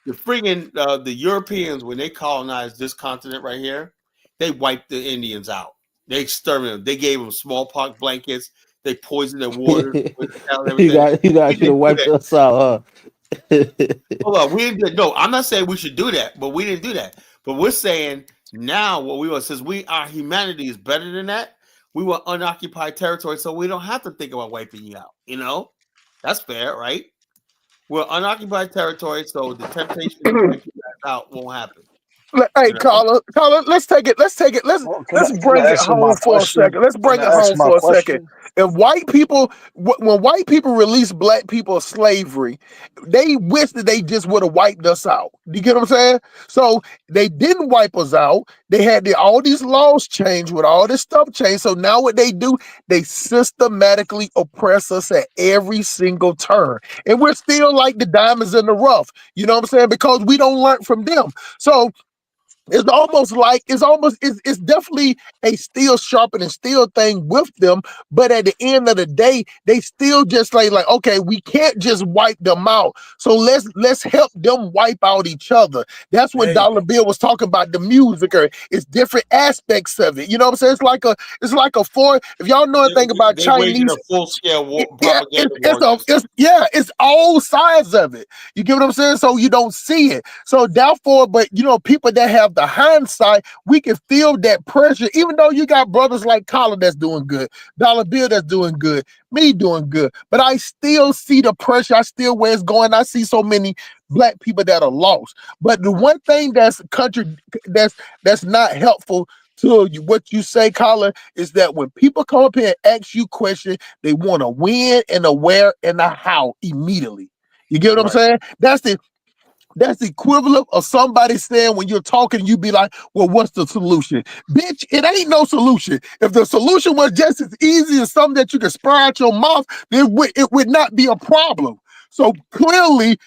The friggin' the Europeans, when they colonized this continent right here, they wiped the Indians out. They exterminated them. They gave them smallpox blankets. They poisoned their water. you guys should have wiped us out, huh? Hold on, we didn't. No, I'm not saying we should do that, but we didn't do that. But we're saying now what we want, since our humanity is better than that, we want unoccupied territory, so we don't have to think about wiping you out. That's fair, right? We're unoccupied territory, so the temptation to wipe you guys out won't happen. Hey, Carla, let's take it. Let's bring it home for a second. Let's bring it home for a second. If white people, when white people released black people of slavery, they wish that they just would have wiped us out. Do you get what I'm saying? So they didn't wipe us out. They had all these laws changed with all this stuff changed. So now what they do, they systematically oppress us at every single turn. And we're still like the diamonds in the rough. You know what I'm saying? Because we don't learn from them. So it's definitely a steel sharpening steel thing with them, but at the end of the day, they still just like okay, we can't just wipe them out. So let's help them wipe out each other. That's what Dollar Bill was talking about, the music, or it's different aspects of it. You know what I'm saying? It's like a four. If y'all know anything about Chinese, a full scale war, propaganda war. It's all sides of it. You get what I'm saying? So you don't see it. So therefore, but people that have the hindsight, we can feel that pressure, even though you got brothers like Colin that's doing good, Dollar Bill that's doing good, me doing good, but I still see the pressure. I still where it's going. I see so many black people that are lost. But the one thing that's not helpful to you, what you say, Colin, is that when people come up here and ask you questions, they want to win and the where and the how immediately. You get what I'm saying? That's the equivalent of somebody saying when you're talking, you be like, well, what's the solution? Bitch, it ain't no solution. If the solution was just as easy as something that you can spur out your mouth, then it would not be a problem. So clearly,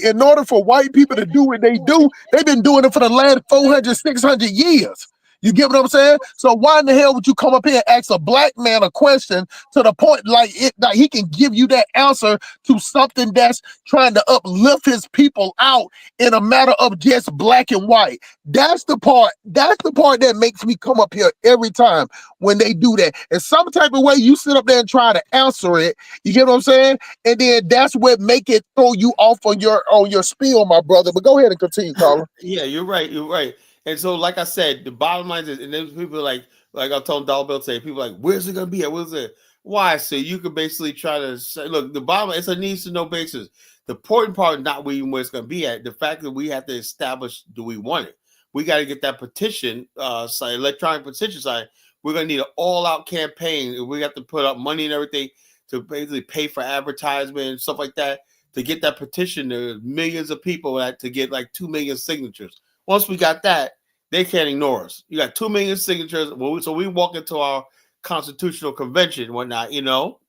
in order for white people to do what they do, they've been doing it for the last 400, 600 years. You get what I'm saying? So why in the hell would you come up here and ask a black man a question to the point like he can give you that answer to something that's trying to uplift his people out in a matter of just black and white? That's the part that makes me come up here every time when they do that. In some type of way, you sit up there and try to answer it. You get what I'm saying? And then that's what make it throw you off on your spiel, my brother. But go ahead and continue, Colin. Yeah, you're right. And so, like I said, the bottom line is, and then people like I told Dollar Bill today, people like, where's it gonna be at? Where's it? Why? So you can basically try to say, look, the bottom line, it's a needs to know basis. The important part is not where it's gonna be at. The fact that we have to establish, do we want it? We got to get that petition, electronic petition side. We're gonna need an all-out campaign. We have to put up money and everything to basically pay for advertisement and stuff like that to get that petition to millions of people to get like 2 million signatures. Once we got that, they can't ignore us. You got 2 million signatures. So we walk into our constitutional convention and whatnot, You know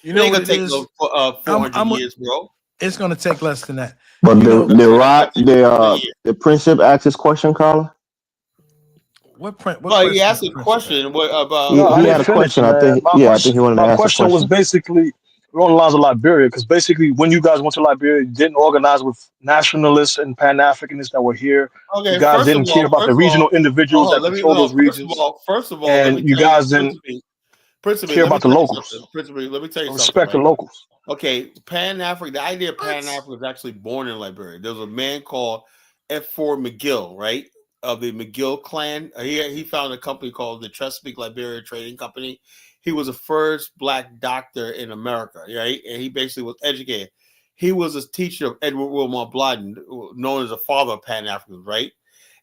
it ain't what gonna take is? 400 years, bro. It's gonna take less than that. But the Princip asked his question, Carla. What print? Well, he asked a question. What about? No, he had a question. I think he wanted to ask a question. My question was basically, along the lines of Liberia, because basically when you guys went to Liberia, you didn't organize with nationalists and Pan-Africanists that were here. You Okay, guys didn't care about the regional individuals that control those regions, first of all, let me and you tell you, guys didn't Principally, care let me about the tell you locals something. Principally, let me tell you or something, respect the right? locals. Okay, Pan-African, the idea of Pan-African was actually born in Liberia. There was a man called F4 McGill, right? Of the McGill clan. He founded a company called the Chesapeake Liberia Trading Company. He was the first black doctor in America, right? And he basically was educated. He was a teacher of Edward Wilmot Blyden, known as the father of Pan-Africans, right?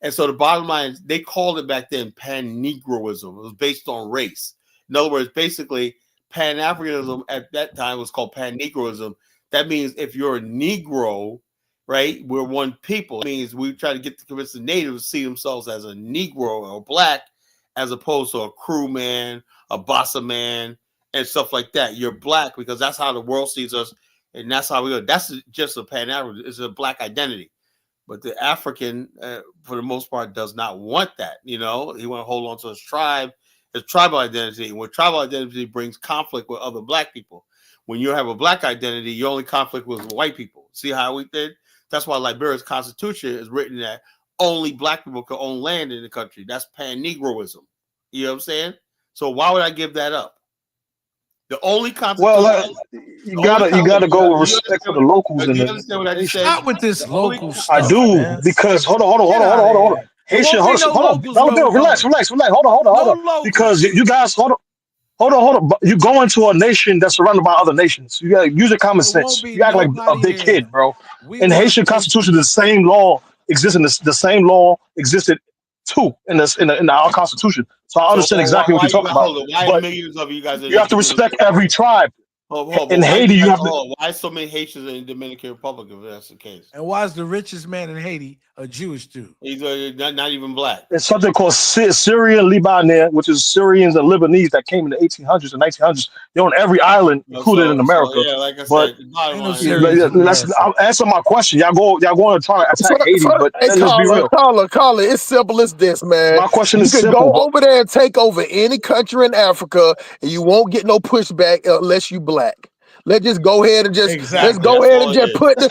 And so the bottom line is they called it back then Pan-Negroism. It was based on race. In other words, basically, Pan-Africanism at that time was called Pan-Negroism. That means if you're a Negro, right, we're one people. It means we try to get to convince the natives to see themselves as a Negro or black, as opposed to a crewman, a bossa man, and stuff like that. You're black because that's how the world sees us, and that's how we go. That's just a Pan-African. It's a black identity. But the African, for the most part, does not want that. You know, he want to hold on to his tribe, his tribal identity. And when tribal identity brings conflict with other black people, when you have a black identity, you only conflict with white people. See how we did? That's why Liberia's constitution is written that only black people can own land in the country. That's Pan-Negroism. You know what I'm saying? So why would I give that up? The only constitution. Well, you gotta go with respect for the locals. Do you understand what I just said? Not with this local stuff. I do, man. because hold on. Haitian, hold on, relax. Hold on. Because you guys, hold on. You go into a nation that's surrounded by other nations. You gotta use your common sense. You act like a big kid, bro. In the Haitian constitution, the same law exists. The same law existed too in our constitution. So I understand exactly what you're talking about. Why millions of you guys? You have to respect every tribe. In Haiti, you have to. Why so many Haitians in the Dominican Republic if that's the case? And why is the richest man in Haiti a Jewish dude? He's not even black. It's something called Syrian Lebanese, which is Syrians and Lebanese that came in the 1800s and 1900s. They're on every island, included in America. Yeah, like I but said, I'll answer my question. Y'all go and try to attack Haiti, but hey, let's be real. Carla, it's simple as this, man. My question is simple. You can go over there and take over any country in Africa, and you won't get no pushback unless you black. Let's just go ahead and just let's go ahead and just put the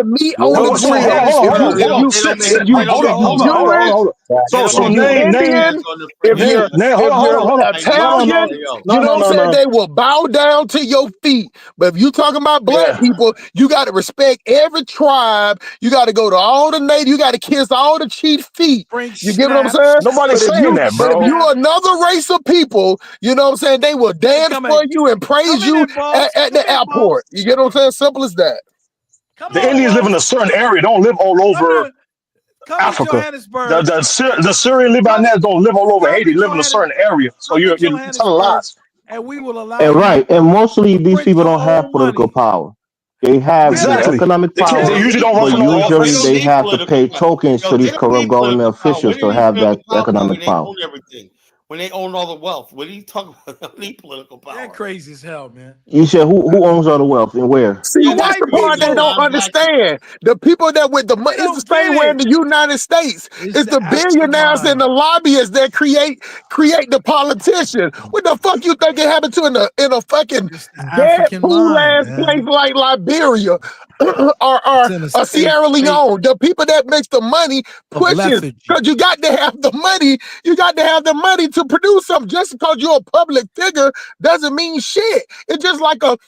meat on the grill. So name if you're Italian, you know what I'm saying? They will bow down to your feet. But if you talking about black people, you got to respect every tribe. You got to go to all the natives. You got to kiss all the chief feet. You get what I'm saying? Nobody's saying that, bro. But if you're another race of people, you know what I'm saying? They will dance for you and praise you at the airport. You get what I'm saying? Simple as that. The Indians live in a certain area. Don't live all over Africa. The Syrian Lebanese don't live all over Haiti. Live in a certain area. So you're telling lies. And we will allow. And right, and mostly these people don't have political power. They have economic power, they usually don't but usually they have to pay tokens to these corrupt government officials to have that economic power. When they own all the wealth, what are you talking about? They need political power. They're crazy as hell, man. You said who owns all the wealth and where? See, that's the part they don't understand. The people that with the money, it's the same way in the United States. It's the billionaires and the lobbyists that create the politicians. What the fuck you think it happened to in a fucking Deadpool ass place like Liberia or Sierra Leone? The people that makes the money pushes, because you got to have the money. You got to have the money to produce something. Just because you're a public figure doesn't mean shit. It's just like the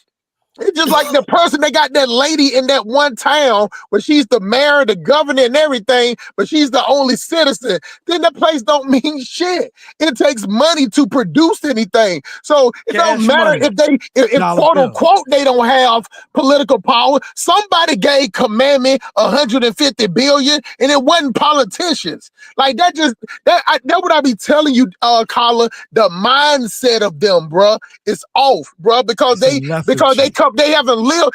person that got that lady in that one town where she's the mayor, the governor, and everything, but she's the only citizen. Then the place don't mean shit. It takes money to produce anything. So it don't matter if quote unquote they don't have political power. Somebody gave Commandment 150 billion, and it wasn't politicians. Like that what I be telling you, Carla. The mindset of them, bruh, is off, bruh, because they haven't lived.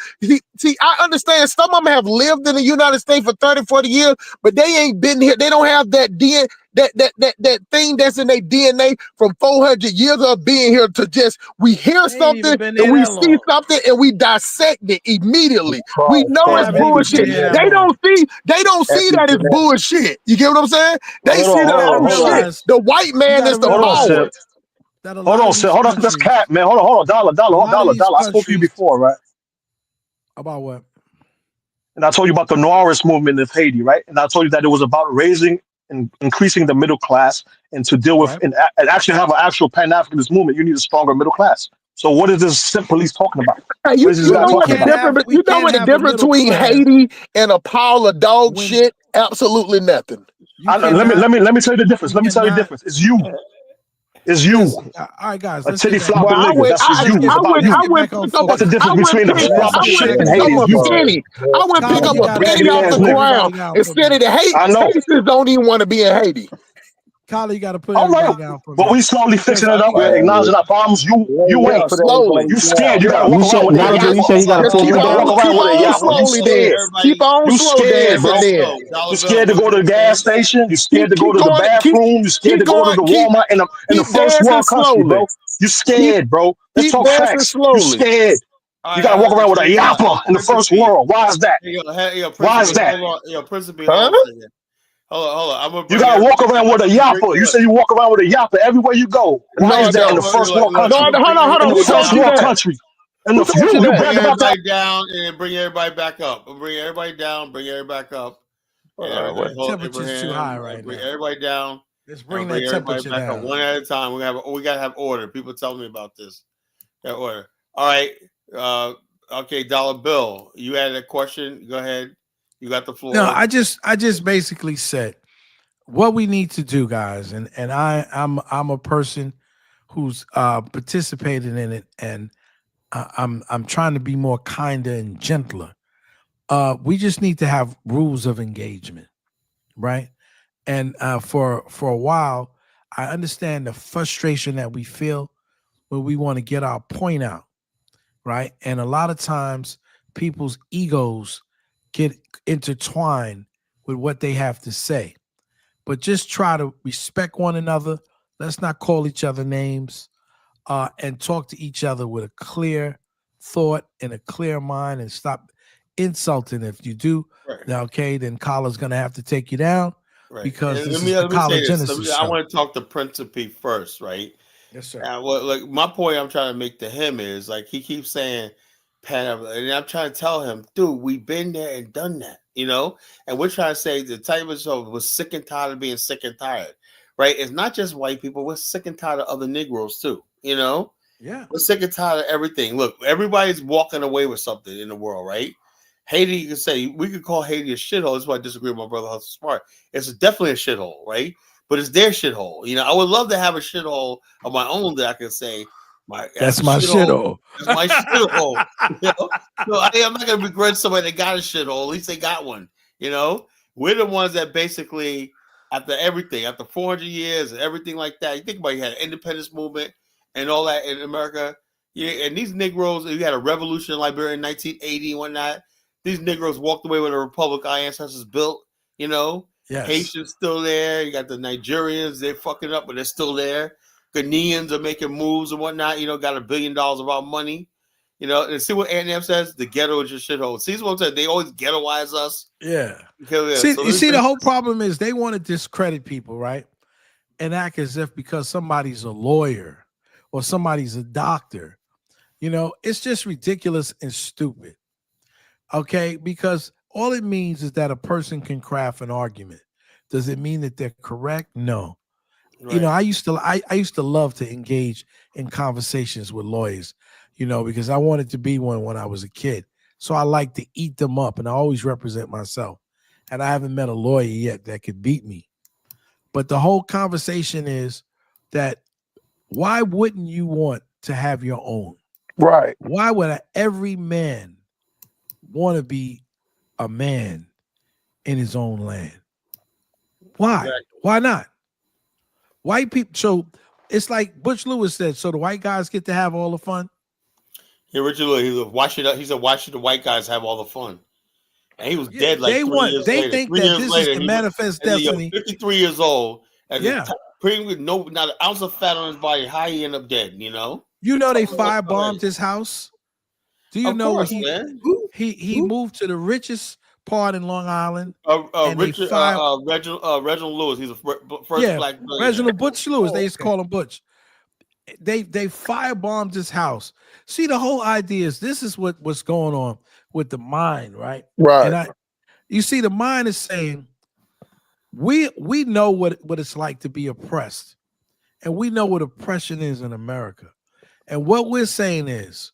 See, I understand some of them have lived in the United States for 30, 40 years, but they ain't been here. They don't have that DNA, that thing that's in their DNA from 400 years of being here to just, we hear something and we see something and we dissect it immediately. We know it's bullshit. They don't see that as bullshit. You get what I'm saying? They see that as shit. The white man is the power. that a Hold lot on, of these hold on. That's countries, cap, man. Hold on. Dollar. I spoke to you before, right? About what? And I told you about the Noirist movement of Haiti, right? And I told you that it was about raising and increasing the middle class, and to deal with Right. and actually have an actual Pan-Africanist movement, you need a stronger middle class. So what is this police talking about? Hey, What is this you guy know what talking the about? difference? we You know can't what the have a difference middle between class Haiti and a pile of dog when shit? Absolutely nothing. you Let me tell you the difference. you Let me tell you the cannot difference. It's you. It's you. listen. All right, guys, A let's titty get back on. Well, flopping niggas. That's it's Let's you. get It's about let's you. I get went back on pick up That's the focus. difference between the flopping Let's get shit back and on Haiti. Is you. focus. penny. I went pick Tyler, up you a gotta penny Raggedy off ass the put nigga. ground everybody down and for said me. it. I know. Haitians don't even want to be in Haiti. Tyler, you gotta put All right. everybody down for But me. we slowly Because fixing it up. We're acknowledging our problems. You Yeah, ain't. slowly. You scared. You Yeah, gotta walk You around said with that Dollar Bill. You yapper. said he got to just pull You them gotta walk down. around with a yapper. You Everybody, scared. keep on You slow scared, dancing. bro. Then You scared to go to the gas station. You scared to go keep to the going. bathroom. You scared Keep to go to going. the Walmart in the Keep first dancing world country, slowly. bro. You Keep scared, bro. Let's keep talk dancing facts. You slowly. scared. You gotta walk around with a yapper in the first Principe. world. Why is that? Yo, Why is Principe, that? hold on. Yo, Principe, hold Huh? on a second. Hold on. I'm gonna You bring gotta walk everybody. around with a yapper. You say you walk around with a yapper everywhere you go. Why No, is I that in the don't. first world Look, No, I'm country? gonna bring hold In on. the Who everybody first told you world down. that? country. Who told you You that? brag Bring about that. everybody down and then bring everybody back up. I'll bring everybody down, bring everybody back up. And What? hold temperature's too Abraham, high right bring now. everybody down, Let's and bring bring that everybody temperature back up down. one at a time. We gotta have order. People tell me about this. Got order. All right. Okay, Dollar Bill, you had a question. Go ahead. You got the floor. No, I just basically said what we need to do, guys, and I'm a person who's participated in it, and I'm trying to be more kinder and gentler. We just need to have rules of engagement, right? And for a while, I understand the frustration that we feel when we want to get our point out, right? And a lot of times, people's egos get intertwined with what they have to say. But just try to respect one another. Let's not call each other names, and talk to each other with a clear thought and a clear mind, and stop insulting. If you do, okay, then Kala's going to have to take you down, because And this is the let me say this. Genesis I show. want to talk to Principe first, right? Yes, sir. Like my point I'm trying to make to him is like he keeps saying and I'm trying to tell him, dude, we've been there and done that, and we're trying to say the type of show was sick and tired of being sick and tired, right? It's not just white people, we're sick and tired of other Negroes too, Yeah. we're sick and tired of everything. Look, everybody's walking away with something in the world, right? Haiti, you can say we could call Haiti a shithole. That's why I disagree with my brother Hustle Smart. It's definitely a shithole, right? But it's their shithole. I would love to have a shithole of my own that I can say, that's my shithole. That's my shithole. So I'm not gonna begrudge somebody that got a shithole. At least they got one. We're the ones that basically, after everything, after 400 years and everything like that, you think about it, you had an independence movement and all that in America. Yeah, and these Negroes, you had a revolution in Liberia in 1980 and whatnot. These Negroes walked away with a republic our ancestors built, Yes. Haitians still there. You got the Nigerians, they're fucking up, but they're still there. Ghanaians are making moves and whatnot, got $1 billion of our money. And see what Antnam says? The ghetto is your shithole. See what I'm saying? They always ghettoize us. Yeah. See, the whole problem is they want to discredit people, right? And act as if because somebody's a lawyer or somebody's a doctor, it's just ridiculous and stupid. Okay, because all it means is that a person can craft an argument. Does it mean that they're correct? No. Right. I used to love to engage in conversations with lawyers, because I wanted to be one when I was a kid. So I like to eat them up, and I always represent myself. And I haven't met a lawyer yet that could beat me. But the whole conversation is that why wouldn't you want to have your own? Right. Why would every man want to be a man in his own land? Why? Exactly. Why not? White people. So it's like Butch Lewis said. So the white guys get to have all the fun. Yeah, Richard Lewis. He said, "Why should the white guys have all the fun?" And he was dead like 3 years later. They think 3 that years this later, is the manifest destiny. 53 years old, and Yeah. pretty with not an ounce of fat on his body. How he end up dead? They firebombed his house. Do you know he moved to the richest part in Long Island? Reginald Lewis. He's the first black billionaire. Reginald Butch Lewis. They used to call him Butch. they firebombed his house. See, the whole idea is this is what's going on with the mind, right? Right. And you see, the mind is saying we know what it's like to be oppressed, and we know what oppression is in America. And what we're saying is,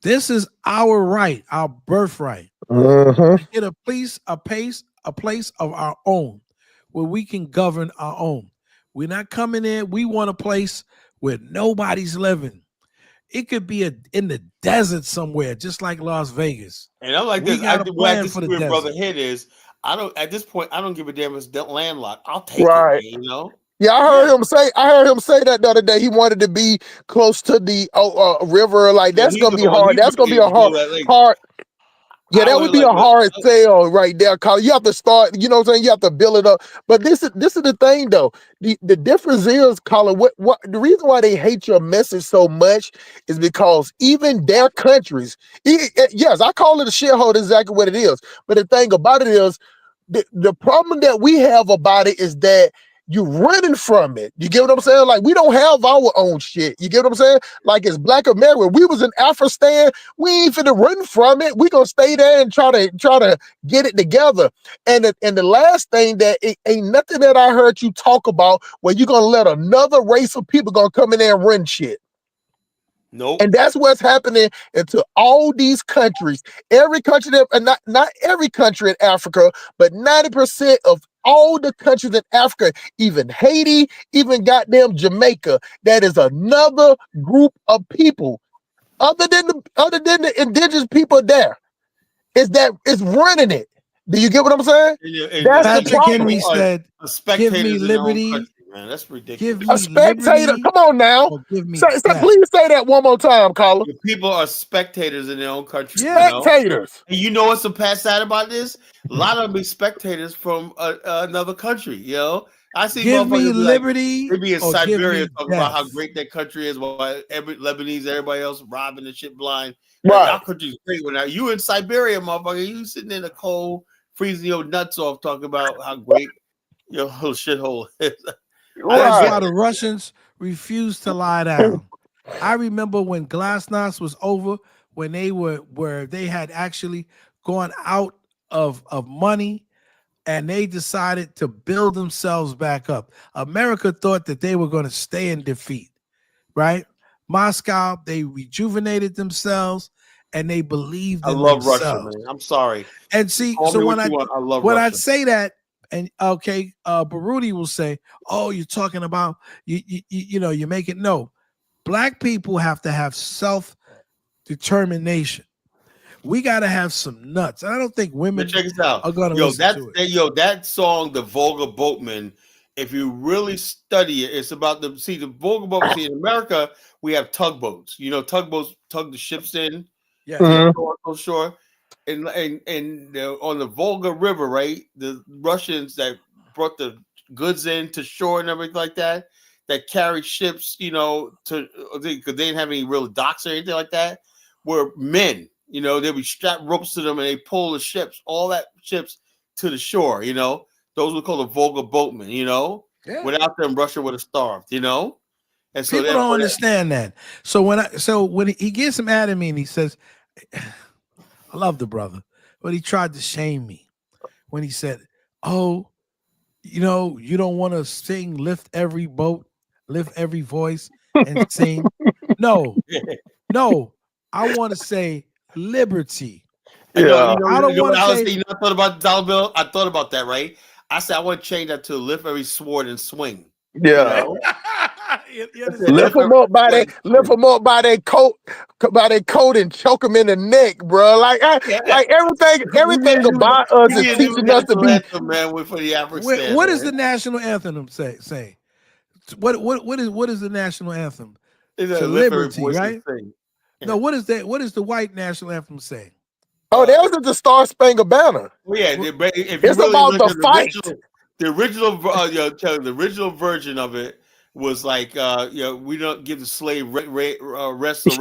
this is our right, our birthright, to get a place of our own, where we can govern our own. We're not coming in. We want a place where nobody's living. It could be in the desert somewhere, just like Las Vegas. And I'm like we this. got a plan for the desert. Brother Head is, I don't at this point. I don't give a damn if it's landlocked. I'll take it, man, you know. Yeah, I heard him say that the other day. He wanted to be close to the river. Like that's gonna be hard. That's gonna be a hard. Yeah, that would be a hard sell right there, Colin. You have to start, you know what I'm saying? You have to build it up. But this is the thing though. The difference is, Colin, what the reason why they hate your message so much is because even their countries, yes, I call it a shithole, exactly what it is. But the thing about it is, the problem that we have about it is that you're running from it. You get what I'm saying? Like, we don't have our own shit. You get what I'm saying? Like, as Black America, we was in Afghanistan, we ain't finna run from it. We gonna stay there and try to get it together. And the last thing that it ain't nothing that I heard you talk about where you're gonna let another race of people gonna come in there and run shit. Nope. And that's what's happening into all these countries. Every country that, not every country in Africa, but 90% of all the countries in Africa, even Haiti, even goddamn Jamaica, that is another group of people, other than the indigenous people there, is running it. Do you get what I'm saying? That's the problem. Henry said, "Give me liberty." Man, that's ridiculous. Give me a spectator. liberty, come on now. Please say that one more time, Carla. People are spectators in their own country. Spectators. And you know what's the past side about this? A lot of them be spectators from another country. You know, I see give me be liberty. Like, they be in Siberia talking about how great that country is, while everybody else robbing the shit blind. Right. Our country's great. When you in Siberia, motherfucker, you sitting in the cold, freezing your nuts off, talking about how great your whole shithole is. That's why the Russians refused to lie down. I remember when Glasnost was over, when they had actually gone out of money, and they decided to build themselves back up. America thought that they were going to stay in defeat, right? Moscow, they rejuvenated themselves, and they believed in themselves. I love Russia, man. I'm sorry. And see, so when I say that, and okay, Baruti will say, "Oh, you're talking about you know, you make it." No, Black people have to have self-determination. We got to have some nuts. And I don't think women check this out. are going to listen to it. That song, The Vulgar Boatman, if you really study it, it's about the Vulgar Boatman. See, in America, we have tugboats. You know, tugboats tug the ships in. Yeah. On shore. And on the Volga River, right? The Russians that brought the goods in to shore and everything like that carried ships, you know, because they didn't have any real docks or anything like that, were men. You know, they would strap ropes to them and they pull the ships, all that ships to the shore, you know. Those were called the Volga boatmen, you know. Yeah. Without them, Russia would have starved, you know. And so people don't understand that. So when he gets mad at me and he says, I love the brother, but he tried to shame me when he said, "Oh, you know, you don't want to sing, lift every boat, lift every voice, and sing." No, I want to say liberty. Yeah. I don't want to say. You know, I thought about the dollar bill. I thought about that, right? I said I want to change that to lift every sword and swing. Yeah. You know? Lift them up by their coat, and choke them in the neck, bro. Like everything about us is teaching us to be. Man, for the what does the national anthem say? What is the national anthem? To liberty, right? Yeah. No, what is that? What does the white national anthem say? Oh, that was the Star Spangled Banner. Well, yeah, it's really about the fight. The original version of it was like, we don't give the slave rest or refuge.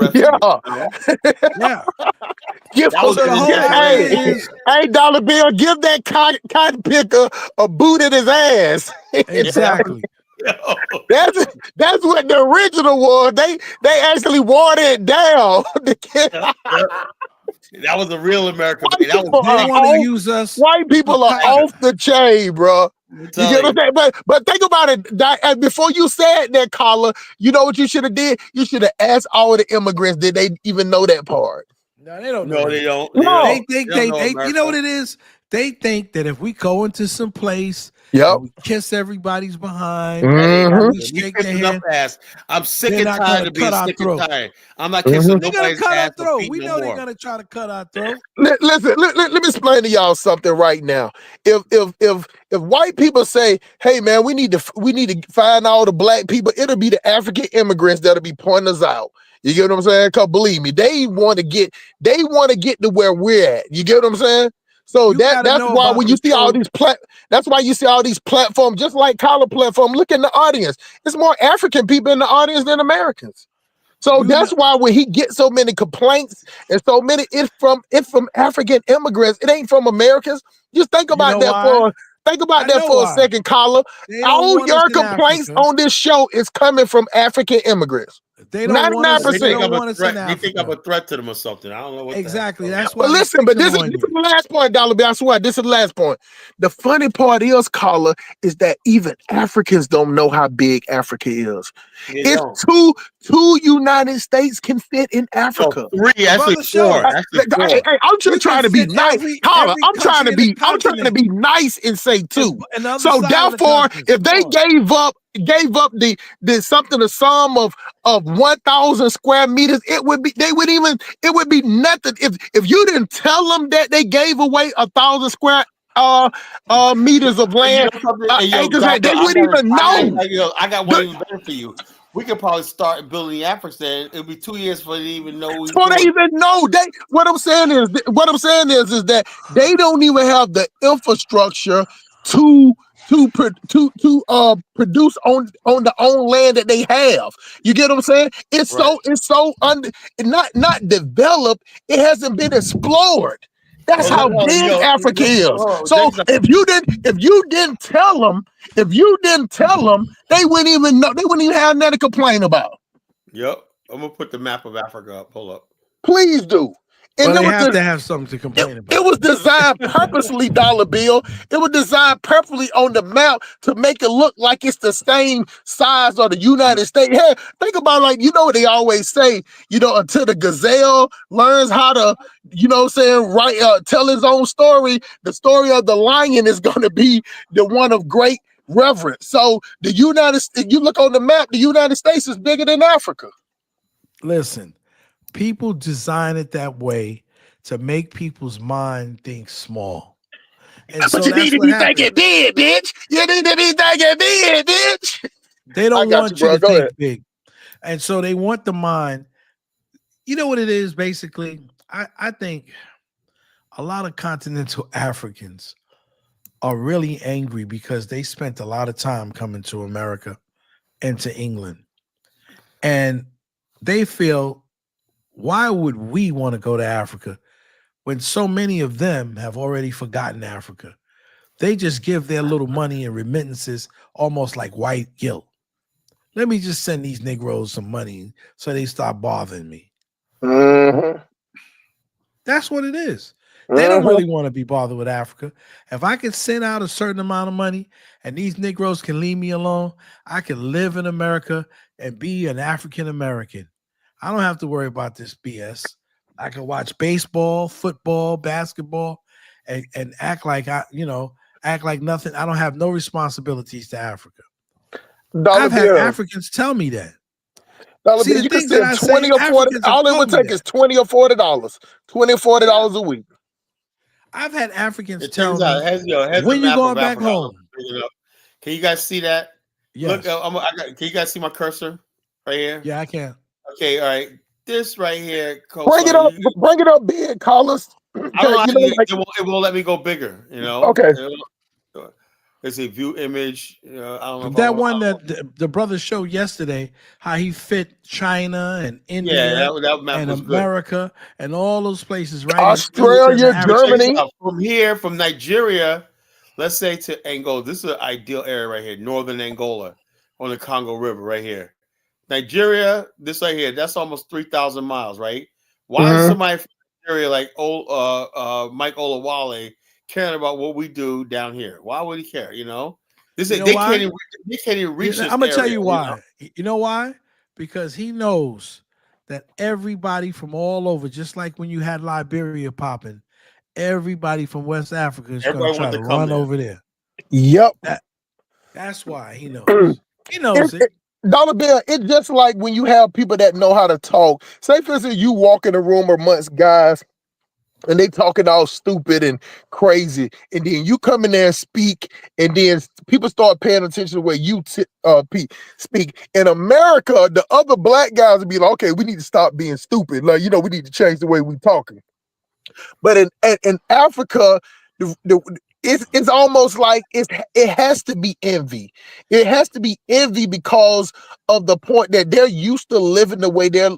Yeah. Hey, Dollar Bill, give that cotton picker a boot in his ass. Exactly. That's what the original was. They actually watered it down. That was a real America. White That people was They are want to off, use us. white people are off the chain, bro. You get what I'm saying? But think about it. Before you said that, Collar, you know what you should have did? You should have asked all the immigrants, did they even know that part? No, they don't know. No, that. they don't. They think they you know what it is? They think that if we go into some place, yep, we kiss everybody's behind, mm-hmm. we shake their hand. Ass. I'm sick and tired of being sick and tired. I'm not kissing nobody's ass or feet We no know more. they're gonna try to cut our throat. Listen, let me explain to y'all something right now. If white people say, "Hey man, we need to find all the black people," it'll be the African immigrants that'll be pointing us out. You get what I'm saying? Cause believe me, they want to get to where we're at. You get what I'm saying? So that's why when you see all these that's why you see all these platforms, just like Collar platform. Look in the audience. It's more African people in the audience than Americans. So that's why when he gets so many complaints and so many, it's from African immigrants. It ain't from Americans. Just think about that for a second, Collar. All your complaints on this show is coming from African immigrants. They don't 99%. They don't want us in Africa. They think I'm a threat to them or something. I don't know what exactly. The that's why. But listen, this is the last point, Dollar Bill. I swear, this is the last point. The funny part is, Collar, is that even Africans don't know how big Africa is. It's two United States can fit in Africa. No, 3, actually 4. Hey, I'm just trying to be nice, Collar. I'm trying to be nice and say 2. So therefore, if they gave up the something, a sum of 1,000 square meters, it would be nothing if you didn't tell them that they gave away 1,000 square meters of land. Acres, they wouldn't even know. I got one even better for you. We could probably start building the Africa. It'll be 2 years before they even know. Before they even know, what I'm saying is that they don't even have the infrastructure to produce on the own land that they have. You get what I'm saying? It's so not developed. It hasn't been explored. That's how big Africa is. So if you didn't tell them, they wouldn't even know. They wouldn't even have nothing to complain about. Yep, I'm gonna put the map of Africa up. Pull up. Please do. And they have to have something to complain about. It was designed purposely, Dollar Bill. It was designed purposely on the map to make it look like it's the same size of the United States. Hey, think about what they always say, until the gazelle learns how to, tell his own story, the story of the lion is going to be the one of great reverence. So you look on the map, the United States is bigger than Africa. Listen. People design it that way to make people's mind think small. And but you need to be thinking big, bitch. You need to be thinking big, bitch. They don't want you to think big. And so they want the mind. You know what it is, basically? I think a lot of continental Africans are really angry because they spent a lot of time coming to America and to England. And they feel, why would we want to go to Africa when so many of them have already forgotten Africa? They just give their little money and remittances almost like white guilt. Let me just send these Negroes some money so they stop bothering me. Mm-hmm. That's what it is. They don't really want to be bothered with Africa. If I can send out a certain amount of money and these Negroes can leave me alone, I can live in America and be an African American. I don't have to worry about this BS. I can watch baseball, football, basketball, and act like nothing. I don't have no responsibilities to Africa. I've had Africans tell me that. See, you can send 20 or 40. All it would take is $20 or $40. $20 or $40 a week. I've had Africans tell me when you going back home. Can you guys see that? Yes. Look, can you guys see my cursor right here? Yeah, I can. Okay, all right. This right here. Bring it up big, Carlos. I don't know. It won't let me go bigger. Okay. It's a view image. I don't know that one that the brother showed yesterday, how he fit China and India that map and was America good. and all those places, right? Australia, Germany. From here, from Nigeria, let's say to Angola. This is an ideal area right here, northern Angola. on the Congo River right here. Nigeria, this right here, that's almost 3,000 miles, right? Why is somebody from Nigeria like Mike Olawale caring about what we do down here? Why would he care? You know, they can't even reach this. I'm gonna tell you area, why. You know why? Because he knows that everybody from all over, just like when you had Liberia popping, everybody from West Africa is going to try to run over there. Yep. That's why he knows. He knows it. Dollar Bill, it's just like when you have people that know how to talk. Say, for instance, you walk in a room amongst guys and they talking all stupid and crazy, and then you come in there and speak, and then people start paying attention to the way you speak. In America, the other black guys would be like, okay, we need to stop being stupid. Like, you know, we need to change the way we talking. But in Africa, it's almost like it has to be envy. It has to be envy because of the point that they're used to living the way they're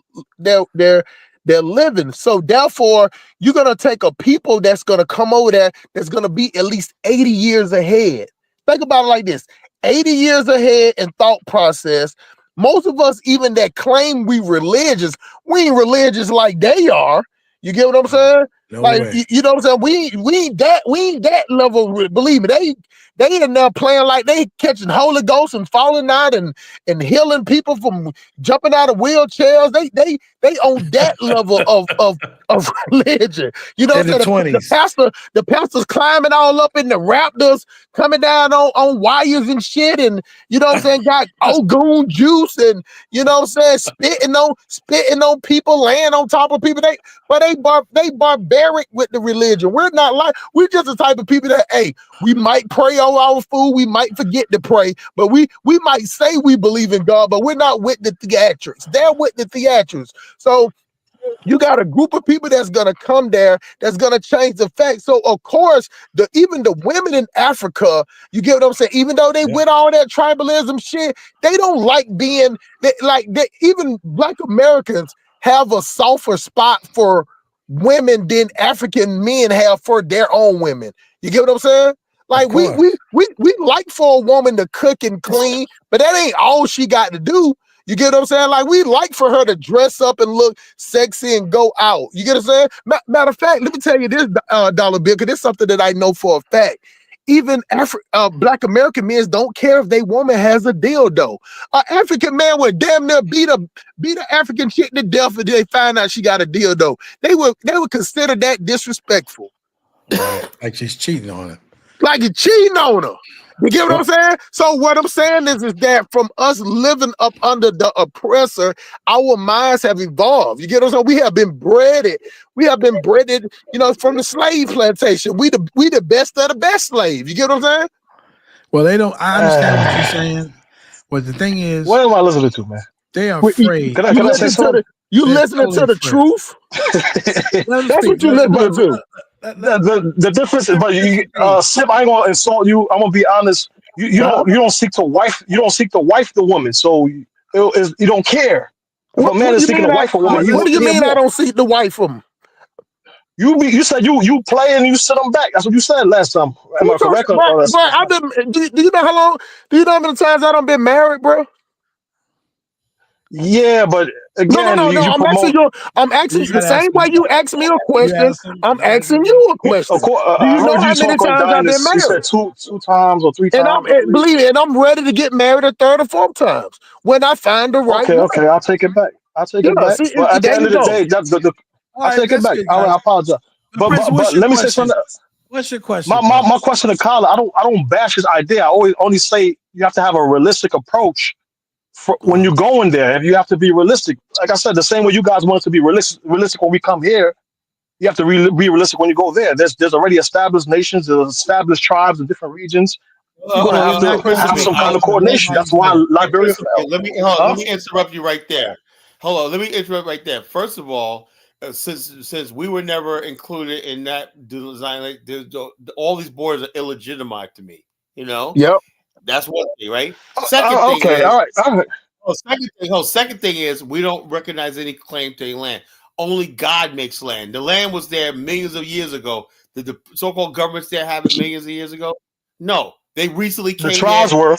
living. So therefore, you're gonna take a people that's gonna come over there that's gonna be at least 80 years ahead. Think about it like this: 80 years ahead in thought process. Most of us, even that claim we religious, we ain't religious like they are. You get what I'm saying? No like way. You know what I'm saying? We ain't that level. Believe me, they in there playing like they catching Holy Ghost and falling out and healing people from jumping out of wheelchairs. They on that level of religion. You know what I'm saying? The pastor's climbing all up in the Raptors, coming down on wires and shit, and you know what I'm saying, got Ogun juice, and you know what I'm saying, spitting on people, laying on top of people. They barbaric with the religion. We're not like, we're just the type of people that, hey, we might pray on our food, we might forget to pray, but we might say we believe in God, but we're not with the theatrics. They're with the theatrics. So you got a group of people that's gonna come there, that's gonna change the facts. So of course, even the women in Africa, you get what I'm saying, even though they with all that tribalism shit, they don't like being even Black Americans have a softer spot for women than African men have for their own women. You get what I'm saying? Like we like for a woman to cook and clean, but that ain't all she got to do. You get what I'm saying? Like, we like for her to dress up and look sexy and go out. You get what I'm saying? Matter of fact, let me tell you this, Dollar Bill, because it's something that I know for a fact. Even Black American men don't care if their woman has a dildo. An African man would damn near beat an African chick to death if they find out she got a dildo. They would consider that disrespectful. Right. Like she's cheating on her. Like you're cheating on her. You get what I'm saying? So what I'm saying is that from us living up under the oppressor, our minds have evolved. You get what I'm saying? We have been bred, you know, from the slave plantation. We the best of the best slave. You get what I'm saying? Well, they don't. I understand what you're saying. But the thing is, what am I listening to, man? They are afraid. Can I say something? You listening to the truth? That's what you listening to. The difference is, but Sip, I ain't gonna insult you. I'm gonna be honest. You don't seek to wife the woman, so you don't care. If a man is seeking to wife a woman, what do you mean I don't seek the wife from him? You said you play and you sit them back. That's what you said last time. Am I correct? Do you know how long? Do you know how many times I done been married, bro? Yeah, but again, no. I'm asking you the same way you asked me a question. I'm asking you a question. Do you know how many times I've been married? You said two times or three times. Believe me, and I'm ready to get married a third or fourth times when I find the right one. Okay, I'll take it back. See, but at the end of the day, I'll take it back. I apologize. But let me say something. What's your question? My question to Kyler, I don't bash his idea. I always only say you have to have a realistic approach when you're going there. If you have to be realistic, like I said, the same way you guys want to be realistic when we come here, you have to be realistic when you go there. There's already established nations, there's established tribes in different regions. You're going to have to have some kind of coordination. That's why Liberia. Let me interrupt you right there. Hold on, let me interrupt right there. First of all, since we were never included in that design, all these borders are illegitimate to me. You know. Yep. That's one thing, right? Second thing is, all right. Second thing is, we don't recognize any claim to any land. Only God makes land. The land was there millions of years ago. Did the so-called governments there have it millions of years ago? No, they recently came. The tribes were.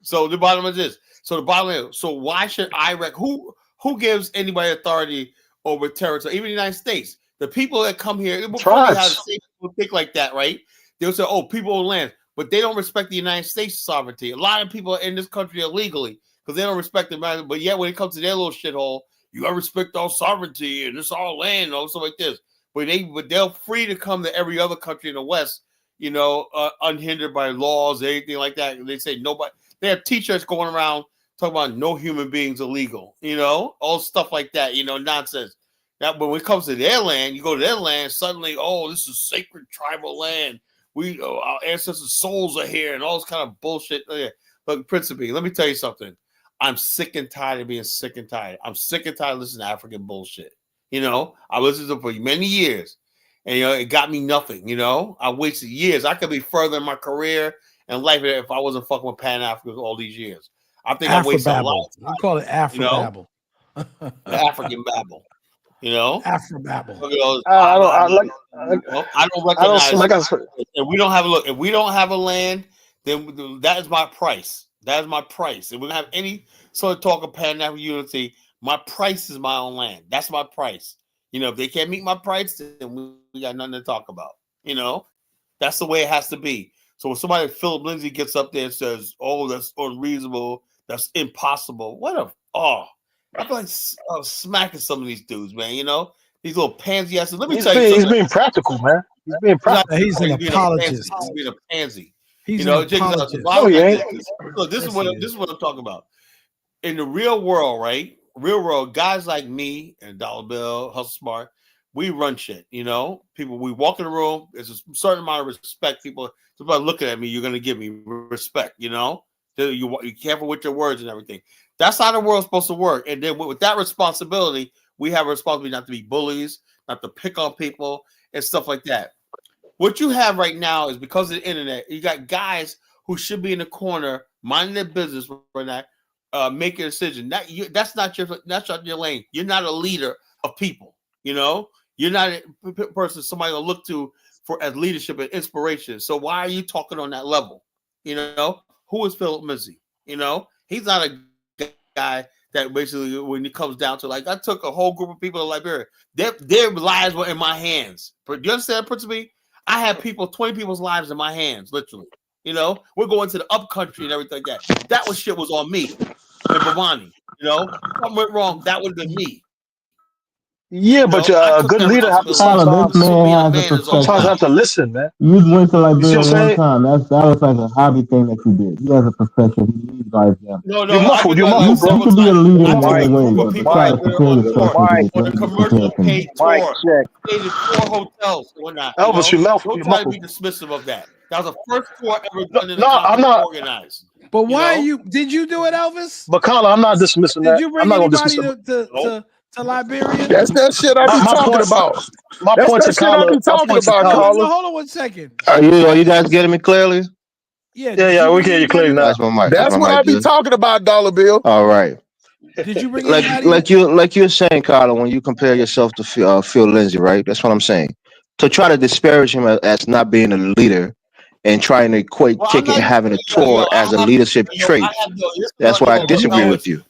So the bottom is this. So the bottom is, so why should Iraq, who gives anybody authority over territory, even the United States? The people that come here, before they have people think like that, right? They'll say, oh, people own land, but they don't respect the United States sovereignty. A lot of people in this country illegally because they don't respect the man. But yet when it comes to their little shithole, you gotta respect our sovereignty and it's our land and all stuff like this. But they're free to come to every other country in the West, unhindered by laws, anything like that. And they say nobody. They have T-shirts going around talking about no human beings illegal, all stuff like that, nonsense. Now, but when it comes to their land, you go to their land, suddenly, oh, this is sacred tribal land. Our ancestors' souls are here, and all this kind of bullshit. But Principe, let me tell you something. I'm sick and tired of being sick and tired. I'm sick and tired of listening to African bullshit. I listened to it for many years, and it got me nothing. I wasted years. I could be further in my career and life if I wasn't fucking with Pan Africans all these years. I think I wasted a lot of time. We call it Afro-babble. The African babble. Afro-babble. I don't recognize. If we don't have a look, if we don't have a land, then that is my price. That is my price. If we don't have any sort of talk of Pan African unity, my price is my own land. That's my price. If they can't meet my price, then we got nothing to talk about. That's the way it has to be. So when somebody, Philip Lindsay, gets up there and says, "Oh, that's unreasonable, that's impossible," I feel like smacking some of these dudes, man. These little pansy asses. Let me tell you something. He's being practical, man. He's being practical. He's an apologist. He's being a pansy. He's an apologist. Look, this is what I'm talking about. In the real world, right? Real world, guys like me and Dollar Bill, Hustle Smart, we run shit. People. We walk in the room. There's a certain amount of respect. People, somebody looking at me, you're gonna give me respect. You're careful with your words and everything. That's how the world's supposed to work. And then with that responsibility, we have a responsibility not to be bullies, not to pick on people and stuff like that. What you have right now is because of the internet, you got guys who should be in the corner minding their business right now, making a decision. That's not your lane. You're not a leader of people. You're not a person somebody will look to as leadership and inspiration. So why are you talking on that level? Who is Philip Lindsay? He's not a guy that basically, when it comes down to, like, I took a whole group of people to Liberia. Their lives were in my hands. But you understand, Principe? I had 20 people's lives in my hands, literally. We're going to the up country and everything like that. That shit was on me and Bhavani. Something went wrong, that would have been me. Yeah, but a good leader have to sometimes have to listen, man. You went to Liberia one time. That was like a hobby thing that you did. You as a profession, you lead by example. No, you're muffled. You could be a leader in Mike, way, but try to prepare yourself. On a commercial paid tour, stayed in 4 hotels and whatnot. Elvis, you muffled. Don't try to be dismissive of that. That was the first tour ever done in I'm not organized. But why did you do it, Elvis? But Carla, I'm not dismissing that. Did you bring anybody to Liberia? That's that shit I be talking about. My point to Carla. Hold on 1 second. Are you guys getting me clearly? Yeah, we can hear you clearly now. That's what I be talking about, Dollar Bill. All right. Did you bring like you're saying, Carla, when you compare yourself to Phil Lindsay, right? That's what I'm saying. To try to disparage him as not being a leader and trying to equate having a tour as a leadership trait. That's why I disagree with you.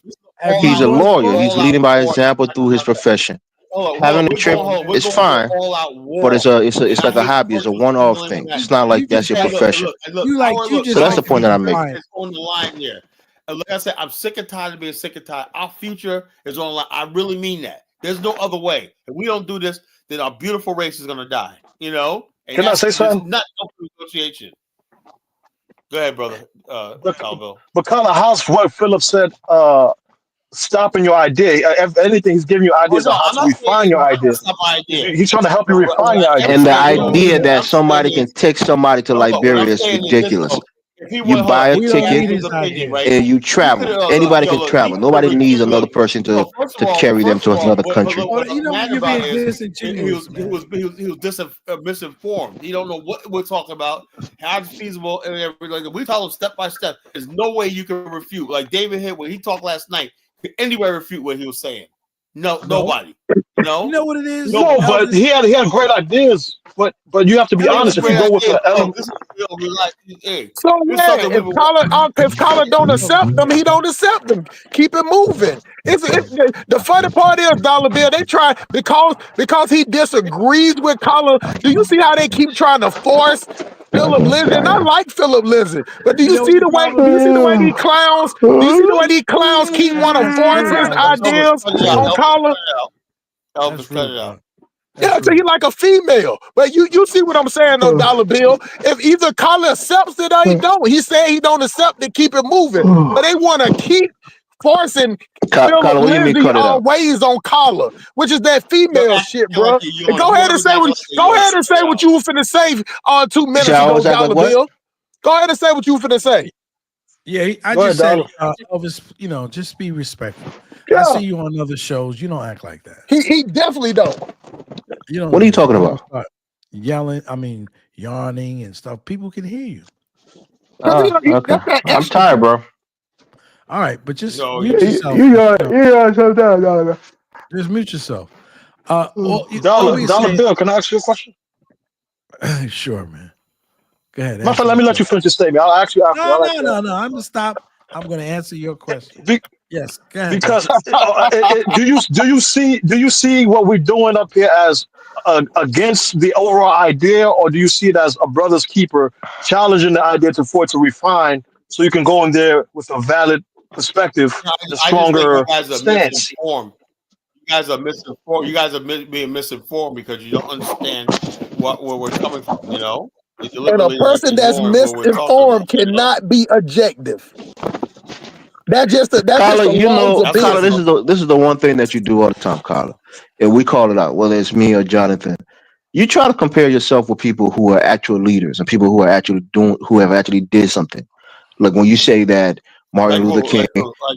He's a lawyer. He's leading by example through his profession. Having a trip is fine, but it's like a hobby. It's a one-off thing. It's not like that's your profession. So that's the point that I'm making. It's on the line here. And like I said, I'm sick and tired of being sick and tired. Our future is on the line. I really mean that. There's no other way. If we don't do this, then our beautiful race is gonna die. And can I say something? Not open negotiation. Go ahead, brother. Calvo. But Carla, how's what Philip said? Stopping your idea. If anything, he's giving you ideas on how to refine your idea. He's trying to help you refine your idea. And the idea that somebody can take somebody to Liberia is ridiculous. You buy a ticket and you travel. Anybody can travel. Nobody needs another person to carry them to another country. You're being disingenuous. He was misinformed. He don't know what we're talking about, how it's feasible, and everything. We tell him step by step. There's no way you can refute. Like David Hitt, when he talked last night, could anybody refute what he was saying? No, nobody. No, you know what it is. No, but he had great ideas. But you have to be honest. If you go with the element, so yeah, if Colin don't accept them, he don't accept them. Keep it moving. The funny part is, Dollar Bill, they try because he disagrees with Colin. Do you see how they keep trying to force Philip Lindsay? And I like Philip Lindsay, but do you see the way these clowns? Do you see the way these clowns keep wanting to force his ideas on Colin? Elvis, cut it out. Yeah, so he like a female. But you see what I'm saying, though, Dollar Bill. If either Colin accepts it or he don't. He said he don't accept it, keep it moving. But they want to keep forcing Philip Lindsay always on Colin, which is that female shit, bro. And go ahead and say what you were finna say 2 minutes ago, Dollar Bill. Go ahead and say what you were finna say. Yeah, I just said, Elvis, just be respectful. Yeah. I see you on other shows. You don't act like that. He definitely don't. What are you talking about? Yelling, yarning and stuff. People can hear you. Okay. I'm tired, bro. All right, but just mute yourself. Just mute yourself. Dollar Bill, can I ask you a question? Sure, man. Go ahead. My friend, let me let you finish your statement. I'll ask you after. No. I'm gonna stop. I'm gonna answer your question. Yes, go ahead. Because do you see what we're doing up here as against the overall idea, or do you see it as a brother's keeper challenging the idea for it to refine, so you can go in there with a valid perspective, a stronger stance? You guys are misinformed. You guys are being misinformed because you don't understand where we're coming from. And a person that's misinformed cannot be objective. That's just the Kyler, this is the one thing that you do all the time, Kyler. And we call it out, whether it's me or Jonathan. You try to compare yourself with people who are actual leaders and people who are who have actually did something. Like when you say that Martin Luther King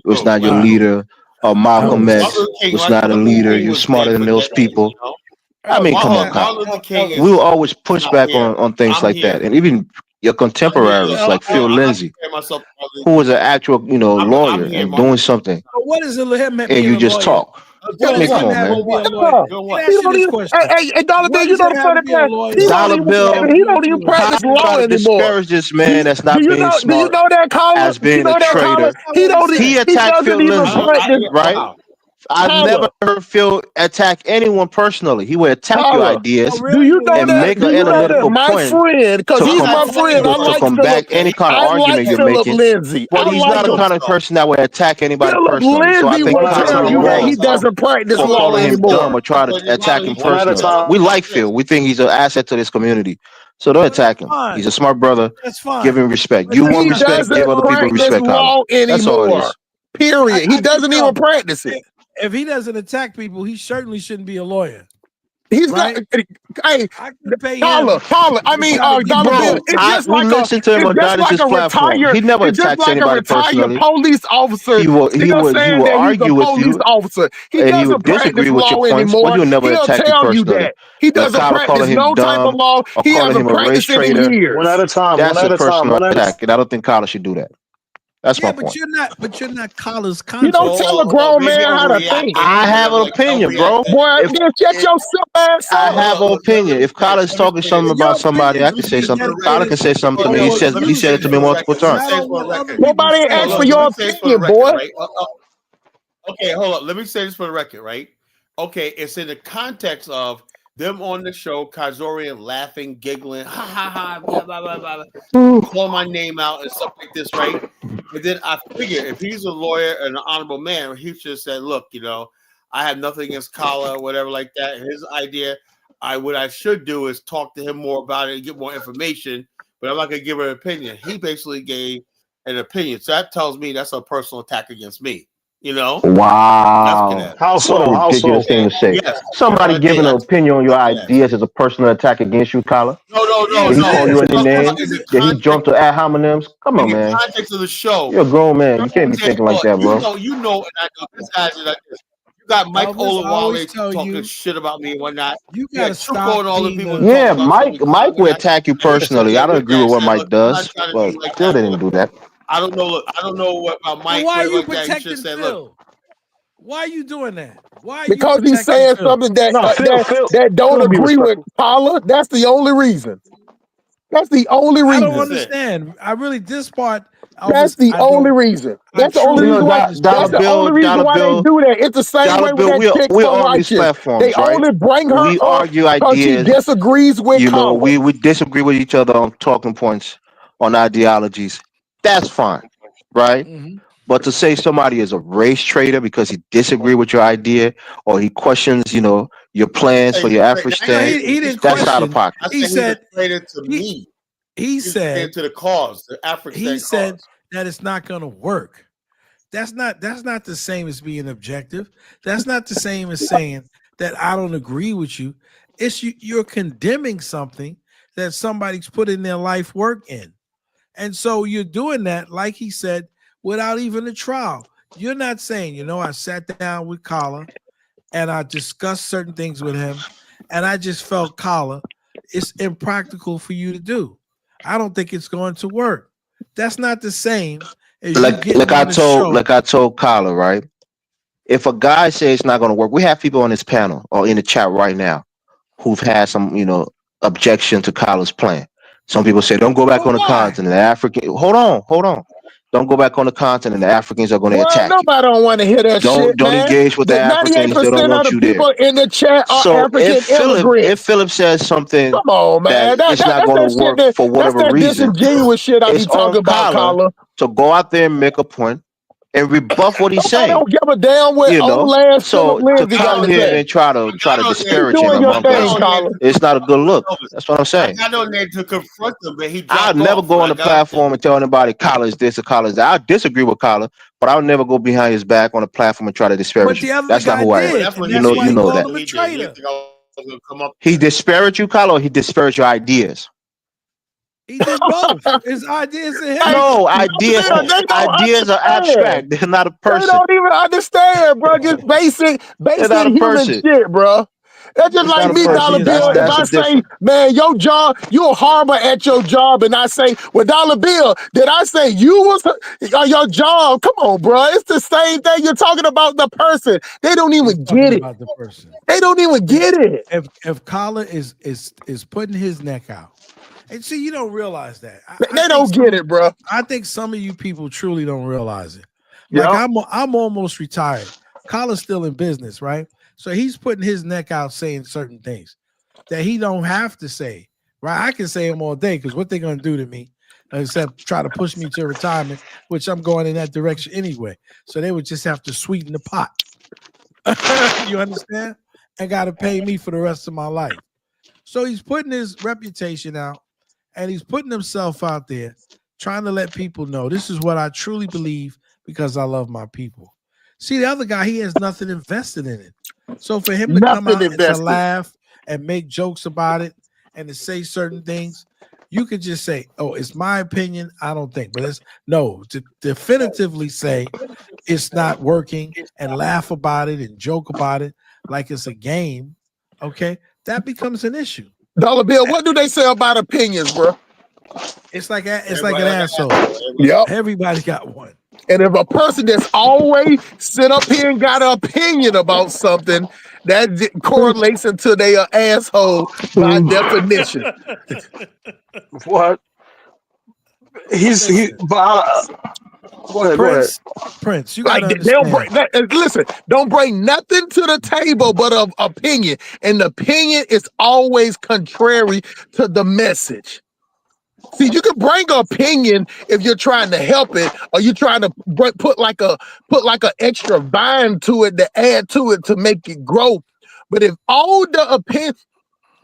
was not your leader, or Malcolm X was not a leader, you're smarter than those people. I mean, come on, Kyler. We will always push back on things like that. And even your contemporaries like Phil Lindsay, who was an actual, lawyer and doing something. What is it? And you just talk. I mean, come on, man. Hey, Dollar Bill, you know the funny part? Dollar Bill, he don't even practice law anymore. Discourage this man that's not being smart. Do you know that, Colin? As being a traitor. He attacked Phil Lindsay, right? I've never heard Phil attack anyone personally. He would attack your ideas do you know and make an analytical my point friend, because he's my friend. to combat any kind of argument you're making. Lindsay. But he's not the kind of person that would attack anybody personally. Lindsay So I think will tell you that he doesn't practice law calling him anymore. dumb or try to attack him personally. We like Phil. We think he's an asset to this community. So don't attack him. He's a smart brother. That's fine. Give him respect. You want respect, give other people respect. That's all it is. Period. He doesn't even practice it. If he doesn't attack people, he certainly shouldn't be a lawyer. He's right? Hey, Dollar. I mean, Dollar Bill. It's just like a retired. He never attacks anybody personally. Police officer. He will argue with you. Officer. He doesn't disagree with your points, but he'll never attack you personally. He doesn't practice no type of law. He hasn't practiced it in years. One at a time. That's a personal attack, and I don't think Colin should do that. That's my point. But you're not Colin's content. You don't tell a grown man how to think. I have an opinion, bro. Boy, shut your ass up. I have an opinion. If Colin's talking something about somebody, I can say something. Colin can say something to me. He said it to me multiple times. Nobody asked for your opinion, boy. Okay, hold up. Let me say this for the record, right? Okay, it's in the context of them on the show, Kazorian laughing, giggling, ha ha ha, blah, blah, blah, blah, call my name out and stuff like this, right? And then I figure if he's a lawyer and an honorable man, he should have said, look, I have nothing against Kala or whatever like that. And his idea, what I should do is talk to him more about it and get more information, but I'm not going to give an opinion. He basically gave an opinion. So that tells me that's a personal attack against me. Wow. How so? Ridiculous thing to say. Yes. Somebody giving an opinion on your ideas is a personal attack against you, Kyler. No. Did he call you any name? Did he jump to ad hominems? Come on, man. In the context of the show. You're a grown man. You can't be thinking like that, bro. And I know this guy's like this. You got Mike Olawale talking shit about me and whatnot. You got to stop all the people. Yeah, Mike will attack you personally. I don't agree with what Mike does, but still didn't do that. I don't know. I don't know what Mike. Why are you protecting Phil? Why are you doing that? Why are Because you he's saying Phil? something that No, that don't Phil be agree with respectful. Carla. That's the only reason. That's the only I don't reason. understand. I really this part, That's Elvis. the I only don't. reason. I That's the only truly reason why. don't Dollar That's understand. the only reason why they do that. It's the same way with that chick we're from on these Righteous. They platforms, right? only bring her We up argue because she ideas. disagrees with You know, Carla. we disagree with each other on talking points, on ideologies. That's fine, right? Mhm. But to say somebody is a race traitor because he disagree with your idea or he questions, your plans for your African No, stand, he didn't that's out of question. pocket. I He said he was said traded to he me. he He was traded said to the cause, the African he stand said cause. that it's not going to work. That's not the same as being objective. That's not the same as saying that I don't agree with you. It's you're condemning something that somebody's put in their life work in. And so you're doing that, like he said, without even a trial. You're not saying, I sat down with Carla and I discussed certain things with him, and I just felt, Carla, it's impractical for you to do. I don't think it's going to work. That's not the same as you getting on the show. Like I told Kyla, right? If a guy says it's not going to work, we have people on this panel or in the chat right now who've had some, objection to Kyla's plan. Some people say, don't go back But on the why? continent. The African, hold on. Don't go back on the continent. The Africans are going to Well, attack you. nobody don't want to hear that shit, Don't man. engage with the The Africans. They don't 98% of want the you there. people in the chat are So African if immigrants. Philip says something Come on, that man. it's not That's going to that shit. work for That's whatever that reason, disingenuous shit I be it's on talking about, Kyla Carla. to go out there and make a point and rebuff what he's Nobody saying. don't give a damn what You old know, ass Philip so to Lindsay got come to here say. and try to Keep disparage doing him your among thing, us, Carla. it's not a good look. That's what I'm I saying. got on there to confront him, but he I'll dropped never off go when on I the got up there. platform and tell anybody Kyla is this or Kyla is that. I disagree with Kyla, but I'll never go behind his back on the platform and try to disparage But you. the other That's not guy who I am. Well, did, that's and what he that's why You he did. know That's called that. him what a he did. He didn't traitor. think I was gonna come up He there. disparaged you, Kyla, or he disparaged your ideas. He did both. His ideas to him. Hey, No, ideas, they don't ideas are understand. abstract. They're not a They person. don't even understand, bro. Just basic They're not a human person. shit, bro. That's just It's like not a His me, Dollar person. ideas Bill. are If That's the I say, difference. man, your job, you're horrible at your job, and I say, well, Dollar Bill, did I say you was your job? Come on, bro. It's the same thing. You're talking about the person. They don't He's even talking get it. about the person. They don't even get it. If Kala is putting his neck out, and see, you don't realize that. They don't get it, bro. I think some of you people truly don't realize it. Like Yeah. I'm almost retired. Kala's still in business, right? So he's putting his neck out saying certain things that he don't have to say, right? I can say them all day because what they're gonna do to me, except try to push me to retirement, which I'm going in that direction anyway. So they would just have to sweeten the pot. You understand? And got to pay me for the rest of my life. So he's putting his reputation out and he's putting himself out there, trying to let people know this is what I truly believe because I love my people. See, the other guy, he has nothing invested in it. So for him to come Nothing out and to invested. laugh and make jokes about it and to say certain things, you could just say, oh, it's my opinion. I don't think, but it's no, to definitively say it's not working and laugh about it and joke about it like it's a game. Okay. That becomes an issue. Dollar Bill, what do they say about opinions, bro? It's like an Everybody asshole. Yep. Everybody got one. And if a person that's always sit up here and got an opinion about something, that correlates into their asshole by definition. What? Go ahead. Prince, you Like gotta they don't understand. listen, don't bring nothing to the table but of opinion. And the opinion is always contrary to the message. See, you can bring an opinion if you're trying to help it, or you're trying to put like a extra vine to it to add to it to make it grow. But if all the opinions,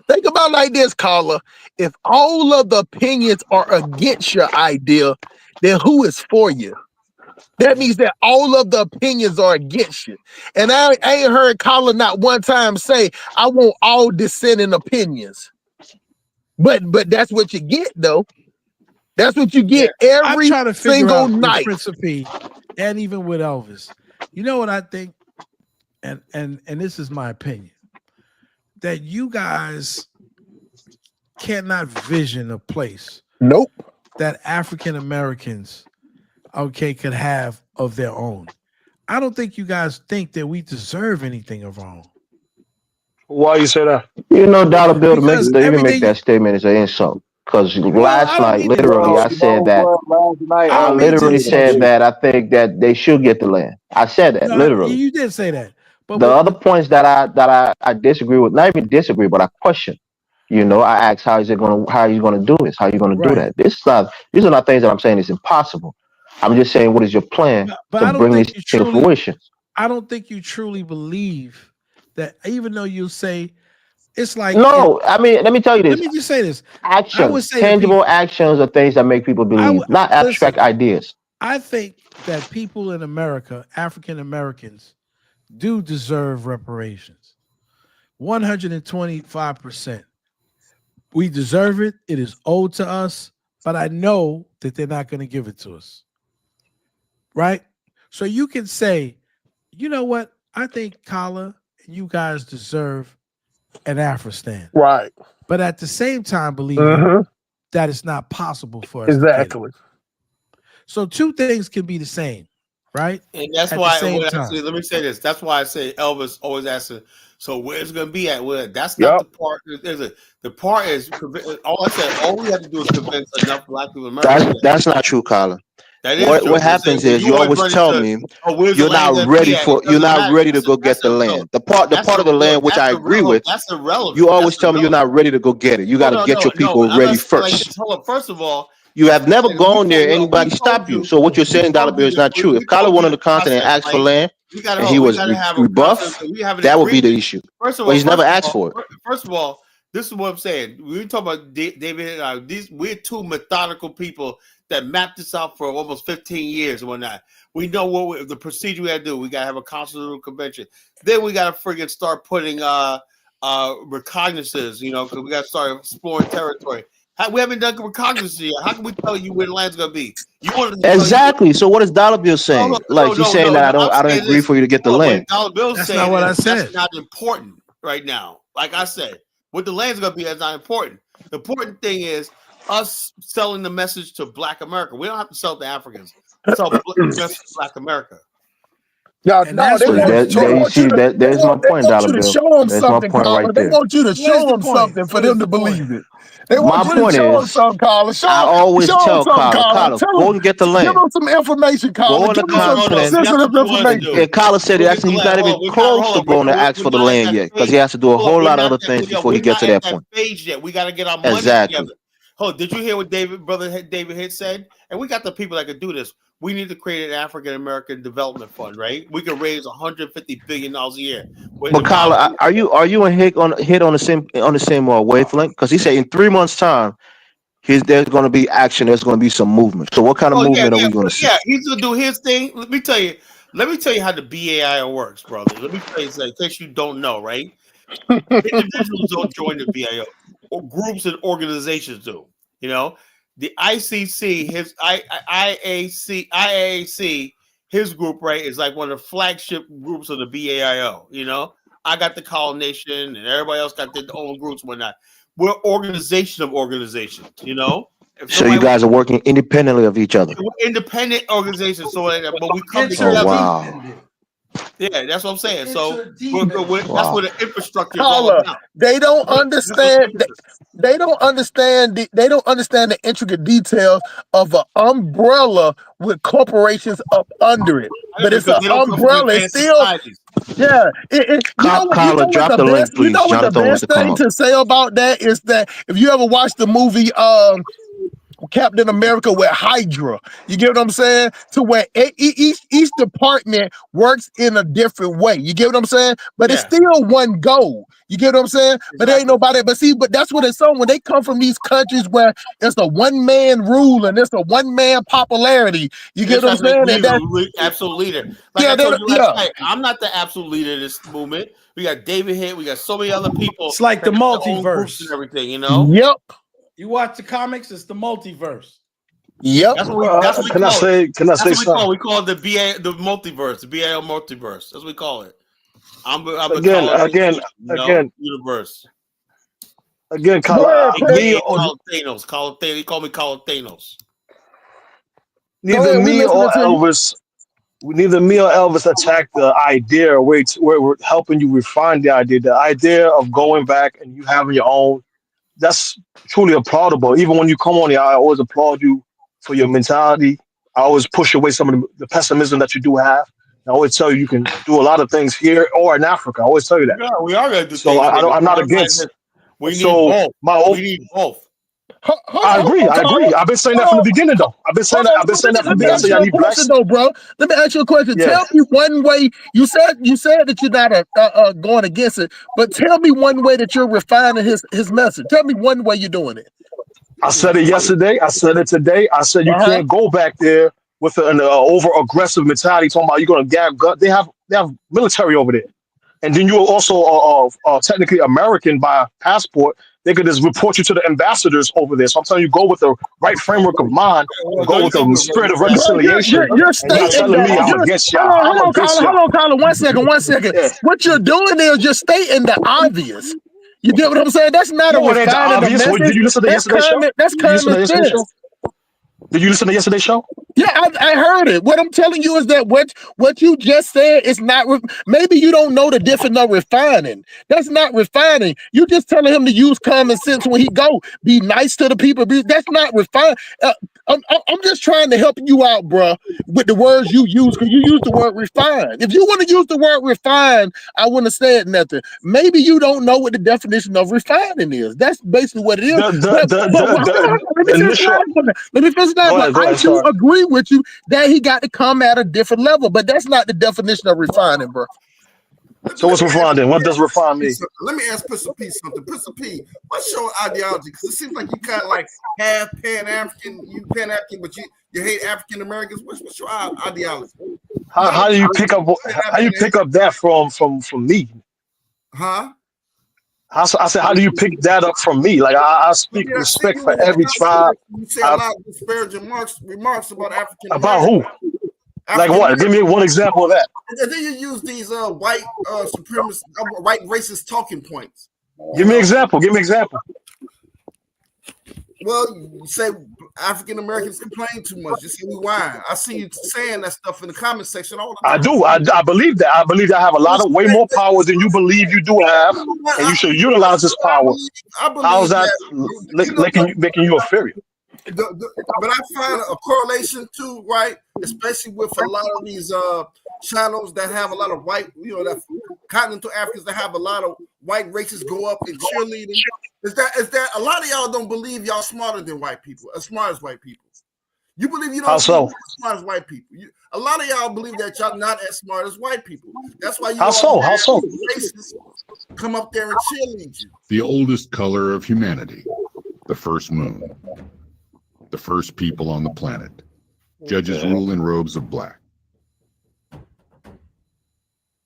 think about it like this, caller. If all of the opinions are against your idea, then who is for you? That means that all of the opinions are against you. And I ain't heard caller not one time say, I want all dissenting opinions. But that's what you get, though. That's what you get I'm every trying to figure single out with night. Prince of P and even with Elvis. You know what I think? And this is my opinion. That you guys cannot vision a place that African Americans, okay, could have of their own. I don't think you guys think that we deserve anything of wrong. Why you say that? You know, Dollar Bill, Because to even make that statement is an insult. Because last night, literally, I said that. I literally said that I think that they should get the land. I said that literally. You did say that. But the other points that I disagree with, not even disagree, but I question. You know, I asked how are you gonna do this? How are you gonna do that? These are not things that I'm saying is impossible. I'm just saying, what is your plan to bring these things to fruition? I don't think you truly believe that, even though you say it's like. No, I mean, let me tell you this. Let me just say this. Actions, tangible actions are things that make people believe, not abstract ideas. I think that people in America, African Americans, do deserve reparations. 125%. We deserve it. It is owed to us, but I know that they're not going to give it to us. Right? So you can say, you know what? I think Kala and you guys deserve an Afristan. Right. But at the same time, believe that it's not possible for us exactly. to get it. So two things can be the same, right? And that's why let me say this. That's why I say Elvis always asks, so where's it going to be at? Well, that's not the part. The part is, all I said, all we have to do is convince enough black people in America. That's not true, Colin. That is true. What happens is you always tell me you're not ready to go get the land. The part of the land which I agree with, that's irrelevant. You always tell me you're not ready to go get it. You got to get your people ready first. First of all, you have never gone there. Anybody stop you. So what you're saying, Dollar Bill, is not true. If Colin went on the continent and asked for land, and he was rebuffed, that would be the issue. First of all, but he's never asked for it. First of all, this is what I'm saying. We talk about David and I. We're two methodical people that mapped this out for almost 15 years and whatnot. We know the procedure we got to do. We got to have a constitutional convention. Then we got to friggin' start putting recognizances, because we got to start exploring territory. We haven't done recognizance yet. How can we tell you where the land's going to be? Exactly. So what is Dollar Bill saying? He's saying that I don't agree for you to get the land. Dollar Bill's that's saying not what I said. That's not important right now. Like I said, what the land's going to be is not important. The important thing is us selling the message to Black America. We don't have to sell it to Africans. Sell Black America. Yeah, there's my point, Dollar Bill. There's my point right there. They want you to show them something for them to believe it. They want you to show them something, Colin. I always tell Colin, go and get the land. Give them some information, Colin. Give them some sensitive information. Yeah, Colin said actually he's not even close to going to ask for the land yet because he has to do a whole lot of other things before he gets to that point. We got to get our money together. Oh, did you hear what Brother David Hitt said? And we got the people that could do this. We need to create an African American Development Fund, right? We could raise $150 billion a year. But Colin, are you and Hitt on the same wavelength? Because he said in 3 months' time, there's going to be action. There's going to be some movement. So what kind of movement are we going to see? Yeah, he's going to do his thing. Let me tell you how the BAI works, brother. Let me tell you in case you don't know, right? Individuals don't join the BAI. Or groups and organizations do. The ICC, his IAAC, his group, right, is like one of the flagship groups of the BAIO. I got the Call Nation, and everybody else got their own groups and whatnot. We're organization of organizations. So you guys are working independently of each other. We're independent organizations, but we come together. Oh, wow. Yeah, that's what I'm saying. So that's what the infrastructure is all about. They don't understand. They don't understand the intricate details of an umbrella with corporations up under it. But it's an umbrella. It's still, yeah. Carla, drop the link, please. The best thing to say about that is that if you ever watched the movie Captain America with Hydra, you get what I'm saying? To where each department works in a different way. You get what I'm saying? But it's still one goal. You get what I'm saying? Exactly. But there ain't nobody. But that's what it's on when they come from these countries where it's a one-man rule and it's a one-man popularity. You get what I'm saying? Absolute leader. Like I told you last night, I'm not the absolute leader of this movement. We got David Hitt. We got so many other people. It's like the multiverse and everything. Yep. You watch the comics, it's the multiverse. Yep. That's what can I say something? We call it the multiverse, the BAO multiverse. That's what we call it. Universe. Again, Thanos. He called me Thanos. Neither me or Elvis neither me or Elvis attacked the idea. We're helping you refine the idea. The idea of going back and you having your own. That's truly applaudable. Even when you come on here, I always applaud you for your mentality. I always push away some of the pessimism that you do have. I always tell you you can do a lot of things here or in Africa. I always tell you that. Yeah, we are going to do So things. I'm not against. We So need both. my We need both. I agree. I've been saying that from the beginning, though. I've been saying that from the beginning. I say I need blacks. Though, bro. Let me ask you a question. Yeah. Tell me one way. You said that you're not going against it, but tell me one way that you're refining his message. Tell me one way you're doing it. I said it yesterday. I said it today. I said you can't go back there with an over aggressive mentality. Talking about you're gonna gab gut. They have military over there, and then you're also technically American by passport. They could just report you to the ambassadors over there. So I'm telling you, go with the right framework of mind. Go with the spirit of reconciliation. You're stating telling me I'm against y'all. Hold on, Colin. One second. Yeah. What you're doing is you're stating the obvious. You get what I'm saying? That's not it ain't the obvious. Did you listen to yesterday's show? That's common sense. Did you listen to yesterday's show? Yeah, I heard it. What I'm telling you is that what you just said is not. Maybe you don't know the difference of refining. That's not refining. You just telling him to use common sense when he go. Be nice to the people. That's not refining. I'm just trying to help you out, bro, with the words you use, because you use the word refine. If you want to use the word refine, I wouldn't have said nothing. Maybe you don't know what the definition of refining is. That's basically what it is. Let me finish that. I do agree with you that he got to come at a different level, but that's not the definition of refining, bro. So what's refining? What does refine mean? Let me ask Pistol P something. Pistol P, what's your ideology? Because it seems like you kind of like half Pan-African, but you hate African Americans. What's your ideology? How do you pick up that from me? Huh? I said, how do you pick that up from me? Like I speak respect for every tribe. You say a lot of disparaging remarks about African Americans. About who? Like what? Give me one example of that. And then you use these white supremacist, white racist talking points. Give me an example. Well, you say African Americans complain too much. You see me whine. I see you saying that stuff in the comment section all the time. I do. I believe that. I believe I have a lot of way more power than you believe you do have, and you should utilize this power. How's that making you inferior? But I find a correlation too, right? Especially with a lot of these channels that have a lot of white, that continental Africans that have a lot of white races go up in cheerleading. Is that a lot of y'all don't believe y'all smarter than white people, as smart as white people? You believe you don't as smart as white people. A lot of y'all believe that y'all not as smart as white people. That's why you How so? racists come up there and cheerlead you. The oldest color of humanity, the first moon. The first people on the planet. Judges rule in robes of black.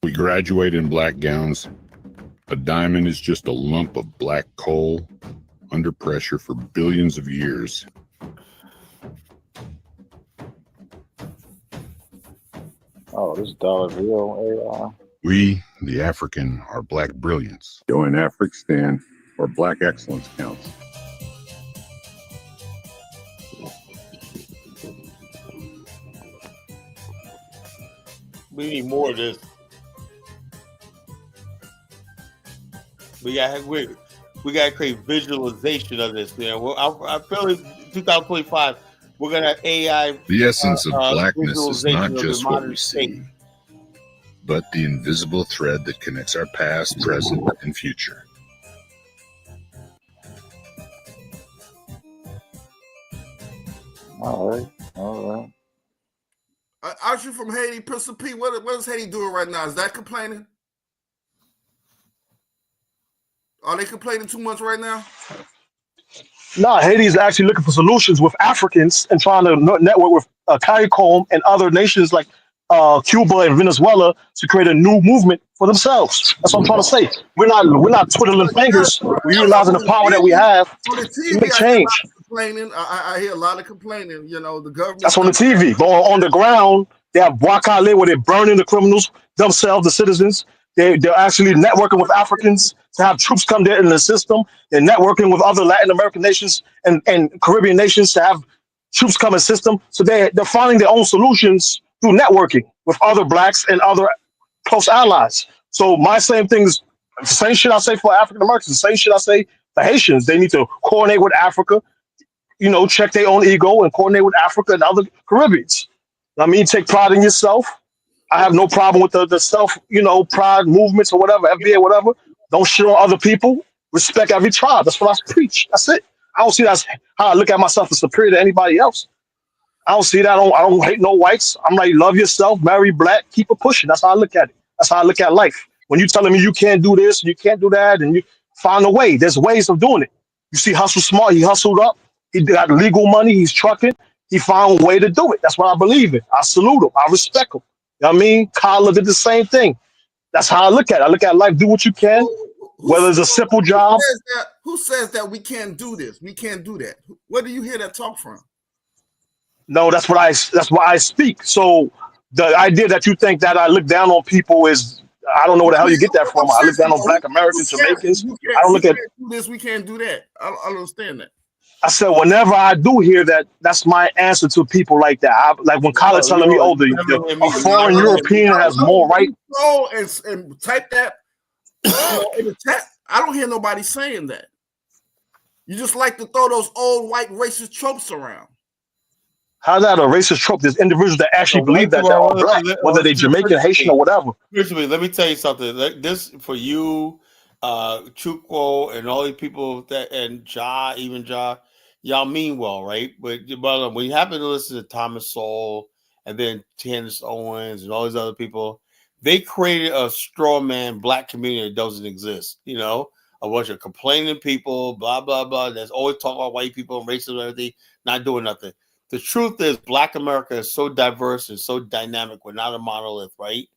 We graduate in black gowns. A diamond is just a lump of black coal under pressure for billions of years. Oh, this dollar bill AI. We, the African, are black brilliance. Join African or black excellence counts. We need more of this. We got to create visualization of this. Well, I feel in 2025 we're gonna have AI. The essence of blackness is not just what we see, but the invisible thread that connects our past, present, and future. All right. Archie from Haiti, Pistol P, what is Haiti doing right now? Is that complaining? Are they complaining too much right now? No, Haiti is actually looking for solutions with Africans and trying to network with CARICOM and other nations like Cuba and Venezuela to create a new movement for themselves. That's what I'm trying to say. We're not twiddling fingers. We're utilizing the power that we have to make change. I hear a lot of complaining. The government. That's on the TV. But on the ground, they have Boakale where they're burning the criminals themselves, the citizens. They're actually networking with Africans to have troops come there in the system. They're networking with other Latin American nations and Caribbean nations to have troops come in the system. So they're finding their own solutions through networking with other blacks and other close allies. So my same thing is the same shit I say for African Americans, the same shit I say for Haitians. They need to coordinate with Africa, check their own ego and coordinate with Africa and other Caribbeans. I mean, take pride in yourself. I have no problem with the self, pride movements or whatever, FBA, whatever. Don't shit on other people. Respect every tribe. That's what I preach. That's it. I don't see that's how I look at myself as superior to anybody else. I don't see that. I don't hate no whites. I'm like, love yourself, marry black, keep it pushing. That's how I look at it. That's how I look at life. When you telling me you can't do this, you can't do that, and you find a way. There's ways of doing it. You see Hustle Smart, he hustled up. He got legal money. He's trucking. He found a way to do it. That's what I believe in. I salute him. I respect him. You know what I mean? Kyla did the same thing. That's how I look at it. I look at life, do what you can, whether it's a simple job. Who says that we can't do this? We can't do that. Where do you hear that talk from? No, that's why I speak. So the idea that you think that I look down on people is, I don't know where the hell you get that from. I look down on Black Americans, Jamaicans. I don't look at do this, we can't do that. I don't understand that. I said, whenever I do hear that, that's my answer to people like that. Like when Kyla telling me, a foreign European has more right. And type that in the chat. I don't hear nobody saying that. You just like to throw those old white racist tropes around. How's that a rachist trope? There's individuals that actually believe that they're all black, whether they're Jamaican, Haitian, or whatever. Let me tell you something. This for you, Chukwu, and all these people and Ja, y'all mean well, right? But when you happen to listen to Thomas Sowell and then Candace Owens and all these other people, they created a straw man black community that doesn't exist. A bunch of complaining people, blah blah blah. That's always talking about white people and racism and everything, not doing nothing. The truth is, Black America is so diverse and so dynamic. We're not a monolith, right?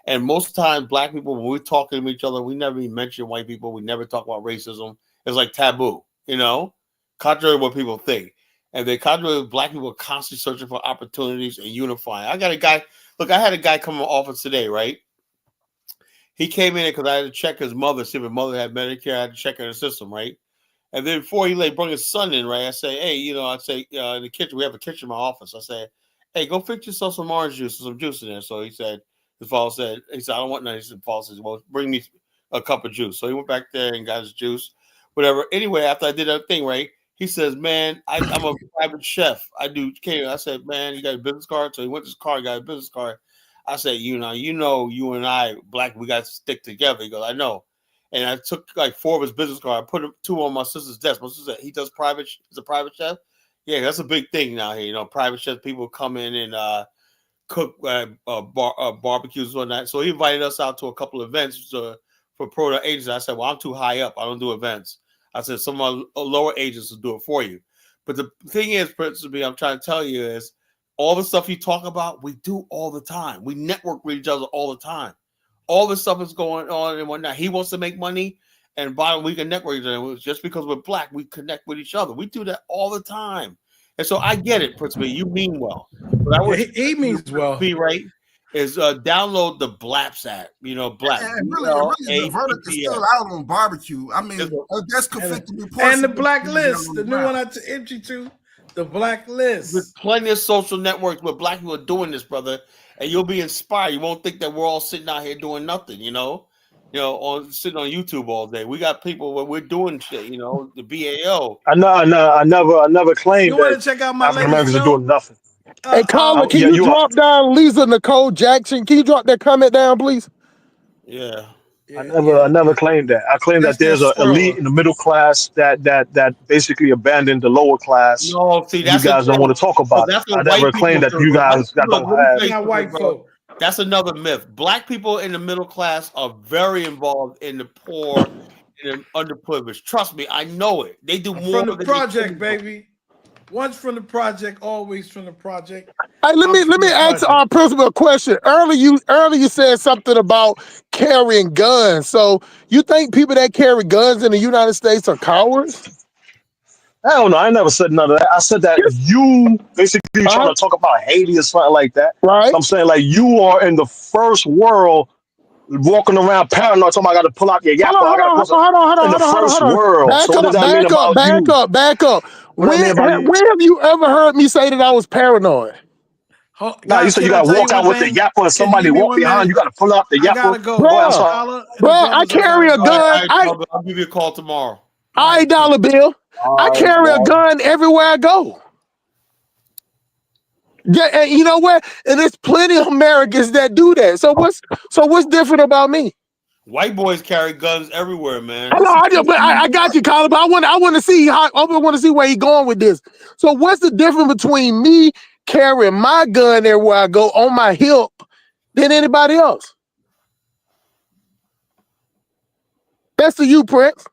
And most times, Black people, when we're talking to each other, we never even mention white people. We never talk about racism. It's like taboo, contrary to what people think. And they contrary to Black people constantly searching for opportunities and unifying. I had a guy come in my office today, right? He came in because I had to check his mother, see if his mother had Medicare. I had to check her system, right? And then before he bring his son in, right? I say, hey, in the kitchen, we have a kitchen in my office. I say, hey, go fix yourself some orange juice or some juice in there. So he said, his father said, I don't want none. He said, father says, well, bring me a cup of juice. So he went back there and got his juice, whatever. Anyway, after I did that thing, right? He says, man, I'm a private chef. I do catering. I said, man, you got a business card? So he went to his car, got a business card. I said, you and I, Black, we got to stick together. He goes, I know. And I took like 4 of his business cards. I put 2 on my sister's desk. My sister said, he's a private chef. Yeah, that's a big thing now here. Private chefs, people come in and cook barbecues and whatnot. So he invited us out to a couple of events for pro agents. I said, well, I'm too high up. I don't do events. I said, some of our lower agents will do it for you. But the thing is, principally, I'm trying to tell you is all the stuff you talk about, we do all the time. We network with each other all the time. All this stuff is going on and whatnot. He wants to make money, and we can network each other. Just because we're Black, we connect with each other. We do that all the time. And so I get it, principally. You mean well. But he means well. Be right. Is download the Blaps app. Black. And really, the verdict is still out on barbecue. I mean, that's conflicting reports. And the Blacklist, the new one I entry to, the Blacklist. There's plenty of social networks where Black people are doing this, brother. And you'll be inspired. You won't think that we're all sitting out here doing nothing, sitting on YouTube all day. We got people where we're doing shit, the BAO. I never claimed you want to check out my African Americans are doing nothing. Hey, Colin, can you drop down Lisa Nicole Jackson? Can you drop that comment down, please? Yeah. I never claimed that. I claim that there's an elite in the middle class that basically abandoned the lower class. No, see, that's you guys don't want to talk about it. I never claimed that you guys don't have. White folk. That's another myth. Black people in the middle class are very involved in the poor and the underprivileged. Trust me, I know it. They do more from the project, baby. Once from the project, always from the project. Hey, let me ask our principal a question. Earlier you said something about carrying guns. So you think people that carry guns in the United States are cowards? Hell no, I never said none of that. I said that if you basically trying to talk about Haiti or something like that. Right. So I'm saying like you are in the first world walking around paranoid, talking about I got to pull out your yappa. Hold on. In the first world. Back up. When have you ever heard me say that I was paranoid? Nah, you said you gotta walk out with the yapper and somebody walk behind. You gotta pull out the yapper. I gotta go. Boy, I'm sorry. Bro, I carry a gun. I'll give you a call tomorrow. Dollar bill. I carry a gun everywhere I go. Yeah, and you know what? And there's plenty of Americans that do that. So what's different about me? White boys carry guns everywhere, man. I got you, Colin. But I want to see where he's going with this. So what's the difference between me carrying my gun everywhere I go on my hip than anybody else? That's to you, Prince.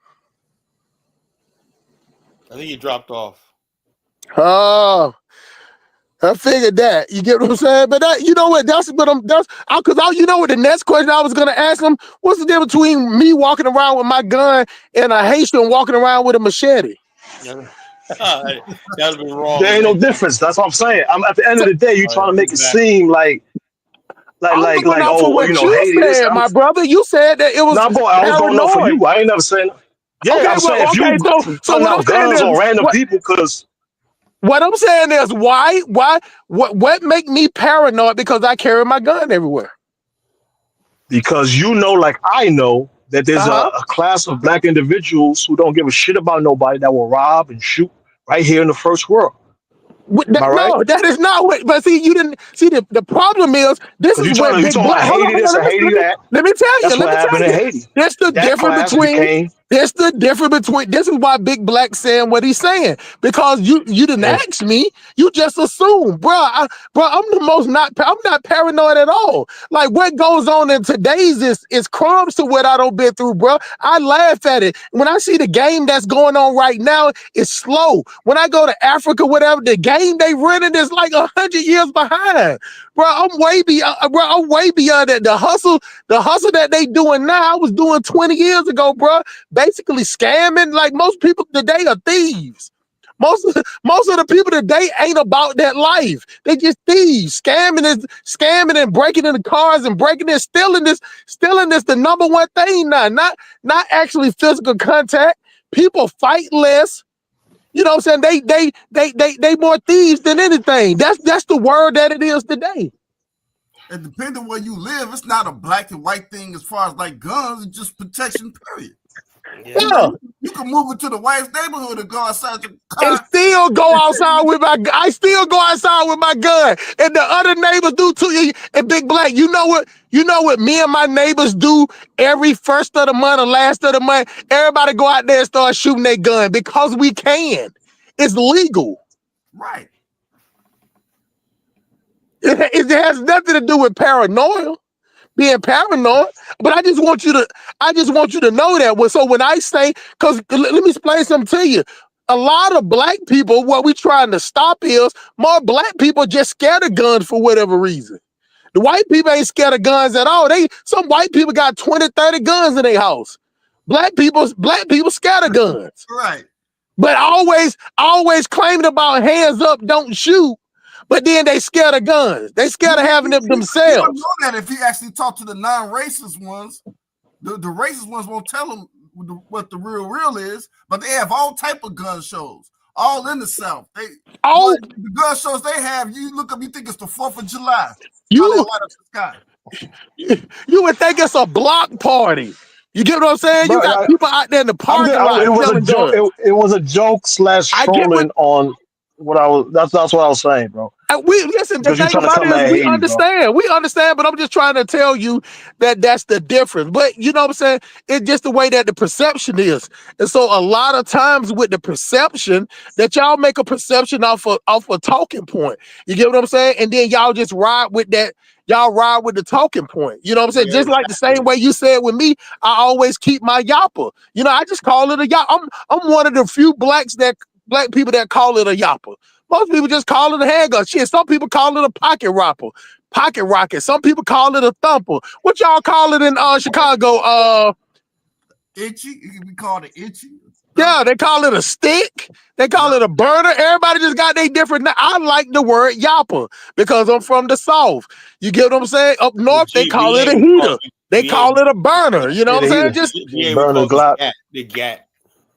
I think you dropped off. Oh, I figured that. You get what I'm saying? But you know what? Because you know what? The next question I was gonna ask him: what's the difference between me walking around with my gun and a Haitian walking around with a machete? That'd be wrong. There ain't no difference. That's what I'm saying. At the end of the day, you're trying to make it seem like Haiti. Said, my brother, you said that it was. I was going off for you. I ain't never saying. Yeah, okay, I'm saying if you putting out guns on random people, because. What I'm saying is, what make me paranoid because I carry my gun everywhere? Because you know, like I know, that there's a class of black individuals who don't give a shit about nobody that will rob and shoot right here in the first world. No, that is not what. But see, you didn't see the problem is this is where big black. Haiti this and Haiti that. Let me tell you. That's what happened in Haiti. That's the difference between. This is why Big Black saying what he's saying, because you didn't ask me, you just assume, bro. I'm not paranoid at all. Like what goes on in today's is crumbs to what I don't been through, bro. I laugh at it when I see the game that's going on right now. It's slow. When I go to Africa, whatever, the game they running is like 100 years behind, bro. I'm way beyond that. The hustle that they doing now, I was doing 20 years ago, bro. Basically scamming. Like most people today are thieves. Most of the people today ain't about that life. They just thieves, scamming and breaking into cars and breaking and stealing this the number one thing now. Not actually physical contact. People fight less. You know what I'm saying? They more thieves than anything. That's the word that it is today. And depending on where you live, it's not a black and white thing as far as like guns. It's just protection, period. Yeah. You can move into the wife's neighborhood and go outside your car. And still go outside with my gun. I still go outside with my gun. And the other neighbors do too. And Big Black, you know what me and my neighbors do every first of the month or last of the month? Everybody go out there and start shooting their gun because we can. It's legal. Right. It has nothing to do with paranoia. Being paranoid, but I just want you to know that. So when I say, because let me explain something to you. A lot of black people, what we trying to stop is more black people just scared of guns for whatever reason. The white people ain't scared of guns at all. Some white people got 20, 30 guns in their house. Black people scared of guns. Right. But always claiming about hands up, don't shoot. But then they scared of guns. They scared of having them themselves. You don't know that if you actually talk to the non-racist ones, the racist ones won't tell them what the real is, but they have all type of gun shows, all in the South. The gun shows they have, you look up, you think it's the 4th of July. You would think it's a block party. You get what I'm saying? You got people out there in the parking lot. It was a joke / trolling on what I was. That's what I was saying, bro. Listen, the thing about it is we understand. We understand, but I'm just trying to tell you that that's the difference. But you know what I'm saying? It's just the way that the perception is. And so a lot of times with the perception that y'all make a perception off a talking point. You get what I'm saying? And then y'all just ride with that. Y'all ride with the talking point. You know what I'm saying? Just like the same way you said with me, I always keep my yapper. You know, I just call it a yapper. I'm one of the few black people that call it a yapper. Most people just call it a handgun. Shit, some people call it a pocket rocket. Some people call it a thumper. What y'all call it in Chicago? Itchy. We call it itchy. Yeah, they call it a stick. They call it a burner. Everybody just got their different. I like the word yapper because I'm from the South. You get what I'm saying? Up north, they call it a heater. They call it a burner. You know what I'm saying? Just burner Glock. The gat.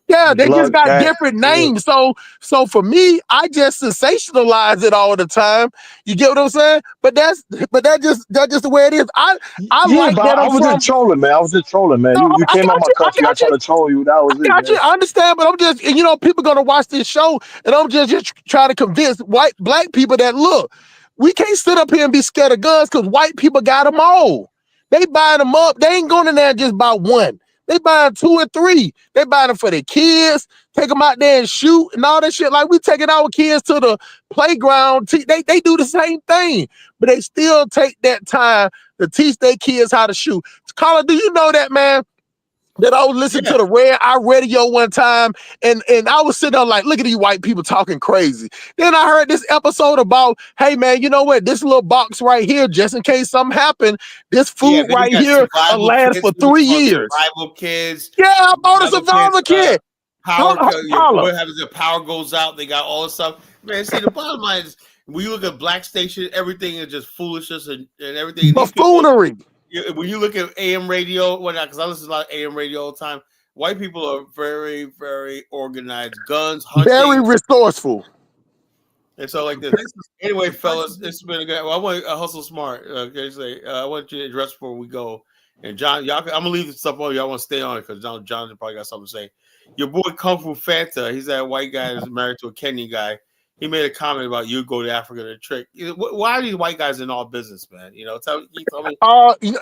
Yeah, they just Blood got cat. different names. So for me, I just sensationalize it all the time. You get what I'm saying? But that's just the way it is. I Yeah, like but that I I'm was just from. trolling, man. I was just trolling, man. No, You I came out got my you. I country. I got tried you. to troll you. That I was it, got you. man. I understand, but I'm just, and people gonna watch this show, and I'm just trying to convince black people that look, we can't sit up here and be scared of guns because white people got them all. They buying them up. They ain't going in there and just buy one. They buying 2 or 3. They buying them for their kids. Take them out there and shoot and all that shit. Like we taking our kids to the playground. They do the same thing, but they still take that time to teach their kids how to shoot. Carla, do you know that, man? That I was listening to the Red Eye Radio one time, and I was sitting there like, look at these white people talking crazy. Then I heard this episode about, hey man, you know what? This little box right here, just in case something happened, this food then right you got here will survival last kids. for 3 years. Survival kids. Yeah, I bought a Survival survivor kit. Power. Paula. What happens if power goes out? They got all this stuff. Man, see, the bottom line is when you look at Black Station, everything is just foolishness and everything. Buffoonery. When you look at AM radio, whatnot, because I listen to a lot of AM radio all the time. White people are very, very organized. Guns, hunting, very resourceful. And so, like this. Anyway, fellas, it's been a good. Well, I want hustle smart. Okay, say I want you to address before we go. And John, y'all, I'm gonna leave this stuff on. Y'all want to stay on it because John probably got something to say. Your boy Kung Fu Fanta, he's that white guy that's married to a Kenyan guy. He made a comment about you go to Africa to trick. Why are these white guys in all business, man? Tell me.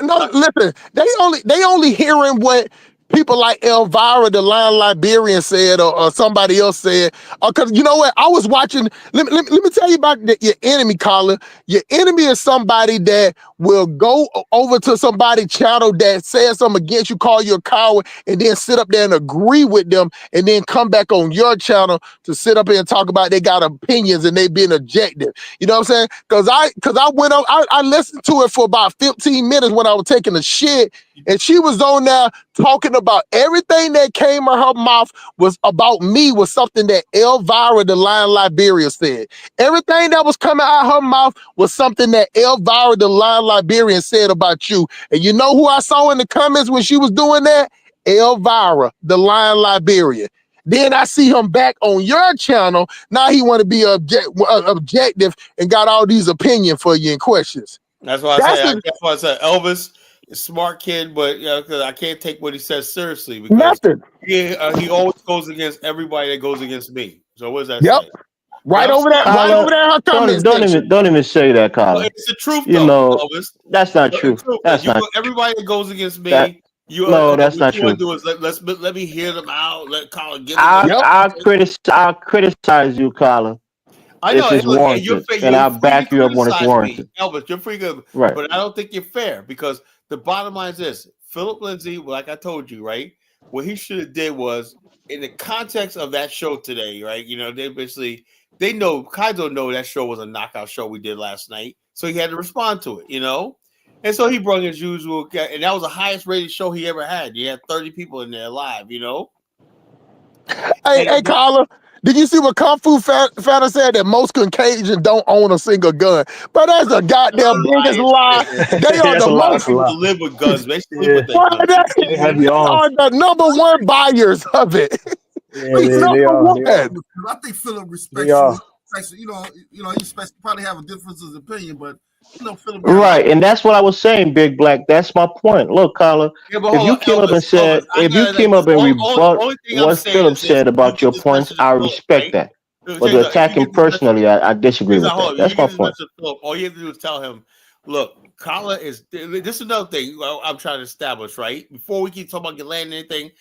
No, listen. They only hearing what people like Elvira, the Lion Liberian, said, or somebody else said. Because you know what? I was watching. Let me tell you about your enemy, Colin. Your enemy is somebody that will go over to somebody's channel that says something against you, call you a coward, and then sit up there and agree with them, and then come back on your channel to sit up here and talk about they got opinions and they being objective. You know what I'm saying? Because I went on, I listened to it for about 15 minutes when I was taking a shit, and she was on there talking about everything that came out her mouth was about me was something that Elvira, the Lion Liberia, said. Everything that was coming out her mouth was something that Elvira, the Lion Liberian, said about you. And you know who I saw in the comments when she was doing that? Elvira, the Lion Liberian. Then I see him back on your channel. Now he want to be objective and got all these opinions for you and questions. That's why I said Elvis is a smart kid, but because I can't take what he says seriously because he always goes against everybody that goes against me. So what does that say? Right over there, her comment section. Don't even say that, Colin. It's the truth, though, Elvis. That's not true. That's not everybody that goes against me. That's not true. What you want to do is let me hear them out. Let Colin give them. I'll criticize you, Colin. I know it's warranted, and I'll back you up when it's warranted. Elvis, you're free good, right? But I don't think you're fair because the bottom line is this: Philip Lindsay, like I told you, right? What he should have did was in the context of that show today, right? They know Kaido know that show was a knockout show we did last night, so he had to respond to it, And so he brought his usual, and that was the highest rated show he ever had. He had 30 people in there live, Hey, Carla, did you see what Kung Fu Fanta said that most Caucasians don't own a single gun? But that's a goddamn biggest lie. They are the most people live with guns. They sleep with they are the number one buyers of it. They are. I think Philip respects you. He probably have a difference of opinion, but Philip. Right, and that's what I was saying, Big Black. That's my point. Look, Colin, if you came up and said, if you came up and rebut what Philip said about your points, I respect that. But to attack him personally, I disagree with that. That's my point. All you have to do is tell him, look, Colin is. This is another thing I'm trying to establish, right? Before we keep talking about land and anything,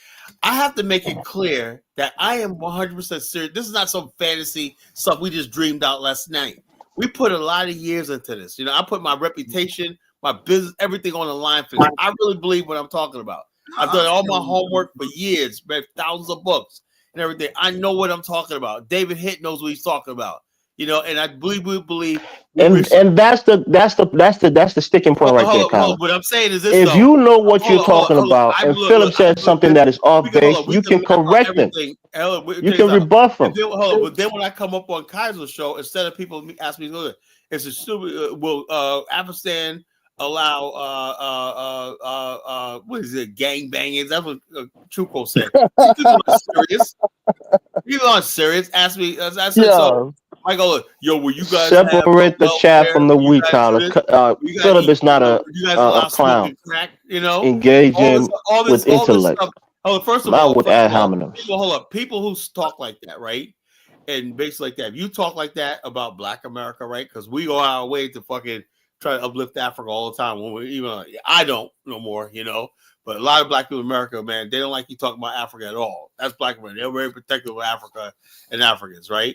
I have to make it clear that I am 100% serious. This is not some fantasy stuff we just dreamed out last night. We put a lot of years into this. I put my reputation, my business, everything on the line for this. I really believe what I'm talking about. I've done all my homework for years, read thousands of books and everything. I know what I'm talking about. David Hitt knows what he's talking about. And I believe. And that's the sticking point right there, Colin. What I'm saying is this: if you know what you're talking about, and Philip says something that is off base, you can correct them. You can rebuff them. But then when I come up on Kaiser's show, instead of people ask me, "It's a stupid will Afghanistan allow what is it, gang bangings? That's what Chuko said. See, these are serious. These are serious. Ask me. I said so. I go, yo, will you guys separate the chaff from the wheat, Tyler? Philip is not a clown. Crack, you know, engaging with intellect. Stuff. Oh, first of not all, with ad hominems. People who talk like that, right? And basically like that. If you talk like that about Black America, right? Because we go our way to fucking try to uplift Africa all the time. When we even I don't no more, you know. But a lot of Black people in America, man, they don't like you talking about Africa at all. That's Black men. They're very protective of Africa and Africans, right?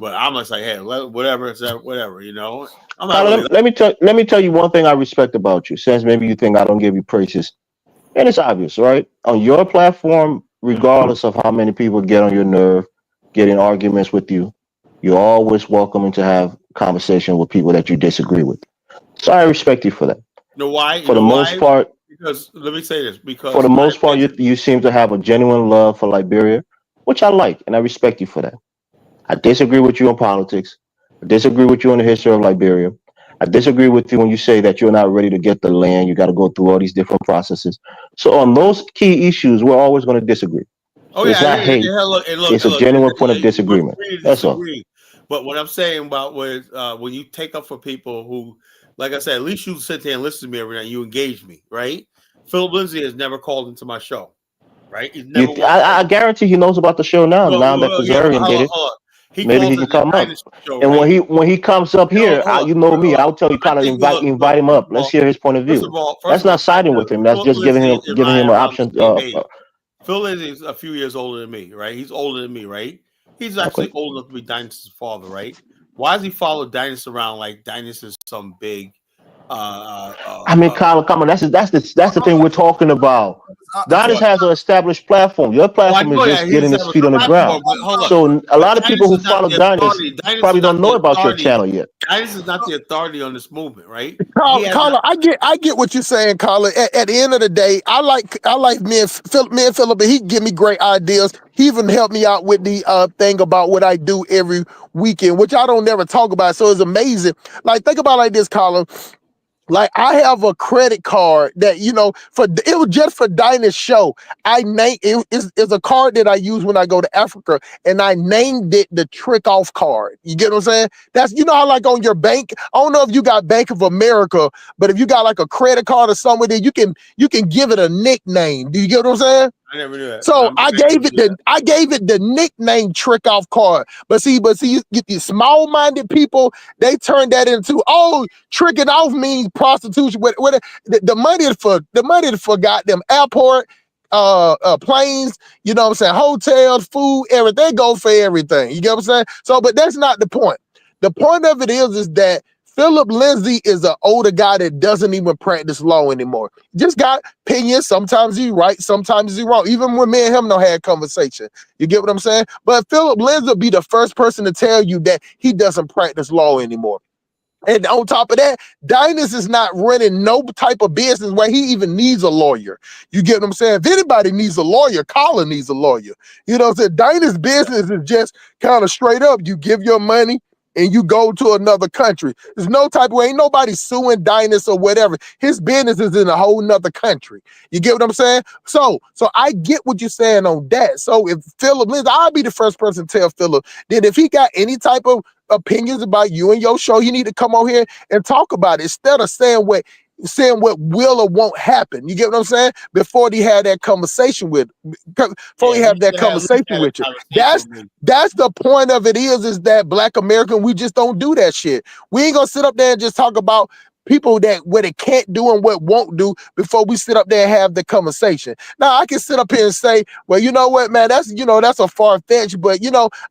But I'm just like, hey, whatever, whatever, you know. Let me tell you one thing I respect about you. Since maybe you think I don't give you praises, and it's obvious, right? On your platform, regardless of how many people get on your nerve, get in arguments with you, you're always welcome to have conversation with people that you disagree with. So I respect you for that. You know why? For the most part, because let me say this. Because for the most part, you seem to have a genuine love for Liberia, which I like, and I respect you for that. I disagree with you on politics. I disagree with you on the history of Liberia. I disagree with you when you say that you're not ready to get the land. You got to go through all these different processes. So on those key issues, we're always going to disagree. Oh, so it's not hate. It's a genuine point of disagreement. That's all. But what I'm saying about when you take up for people who, like I said, at least you sit there and listen to me every night. You engage me, right? Philip Lindsay has never called into my show, right? He's never. I guarantee he knows about the show now. Now that Kazarian did it. Maybe he can come up. Show, and right? when he comes up here, you know me, I'll tell you, kind of invite him up. Let's hear his point of view. That's not siding with him. That's just giving him an option. Phil is a few years older than me, right? He's older than me, right? He's actually old enough to be Dynas's father, right? Why does he follow Dynas around like Dynas is some big? I mean, Colin, come on. That's the thing we're talking about. Dynas has an established platform. Your platform is just getting his feet on the ground. So a lot of people who follow Dynas probably don't know about your channel yet. Dynas is not the authority on this movement, right? Colin, I get what you're saying, Colin. At the end of the day, I like me and Philip, and he give me great ideas. He even helped me out with the thing about what I do every weekend, which I don't never talk about. So it's amazing. Like, think about it like this, Colin. Like, I have a credit card that, you know, it was just for Dynas' show. I named it's a card that I use when I go to Africa, and I named it the Trick Off card. You get what I'm saying? That's, you know how like on your bank, I don't know if you got Bank of America, but if you got like a credit card or somewhere, then you can give it a nickname. Do you get what I'm saying? I never knew that. So I gave it the nickname Trick Off card. But see, you get these small-minded people, they turn that into, tricking off means prostitution. The money for goddamn airport, planes, you know what I'm saying, hotels, food, everything go for everything. You get what I'm saying? So, but that's not the point. The point of it is that Philip Lindsay is an older guy that doesn't even practice law anymore. Just got opinions. Sometimes he's right, sometimes he's wrong. Even when me and him don't have conversation. You get what I'm saying? But Philip Lindsay will be the first person to tell you that he doesn't practice law anymore. And on top of that, Dynas is not running no type of business where he even needs a lawyer. You get what I'm saying? If anybody needs a lawyer, Colin needs a lawyer. You know what I'm saying? Dynas' business is just kind of straight up. You give your money and you go to another country. There's no type of way. Ain't nobody suing Dynas or whatever. His business is in a whole nother country. You get what I'm saying? So I get what you're saying on that. So if Philip Lindsay, I'll be the first person to tell Philip that if he got any type of opinions about you and your show, you need to come on here and talk about it instead of saying what will or won't happen. You get what I'm saying? Before he had that conversation with you. That's the point of it is that Black American, we just don't do that shit. We ain't gonna sit up there and just talk about people that what it can't do and what won't do before we sit up there and have the conversation. Now I can sit up here and say, well, you know what, man, that's a far-fetched, but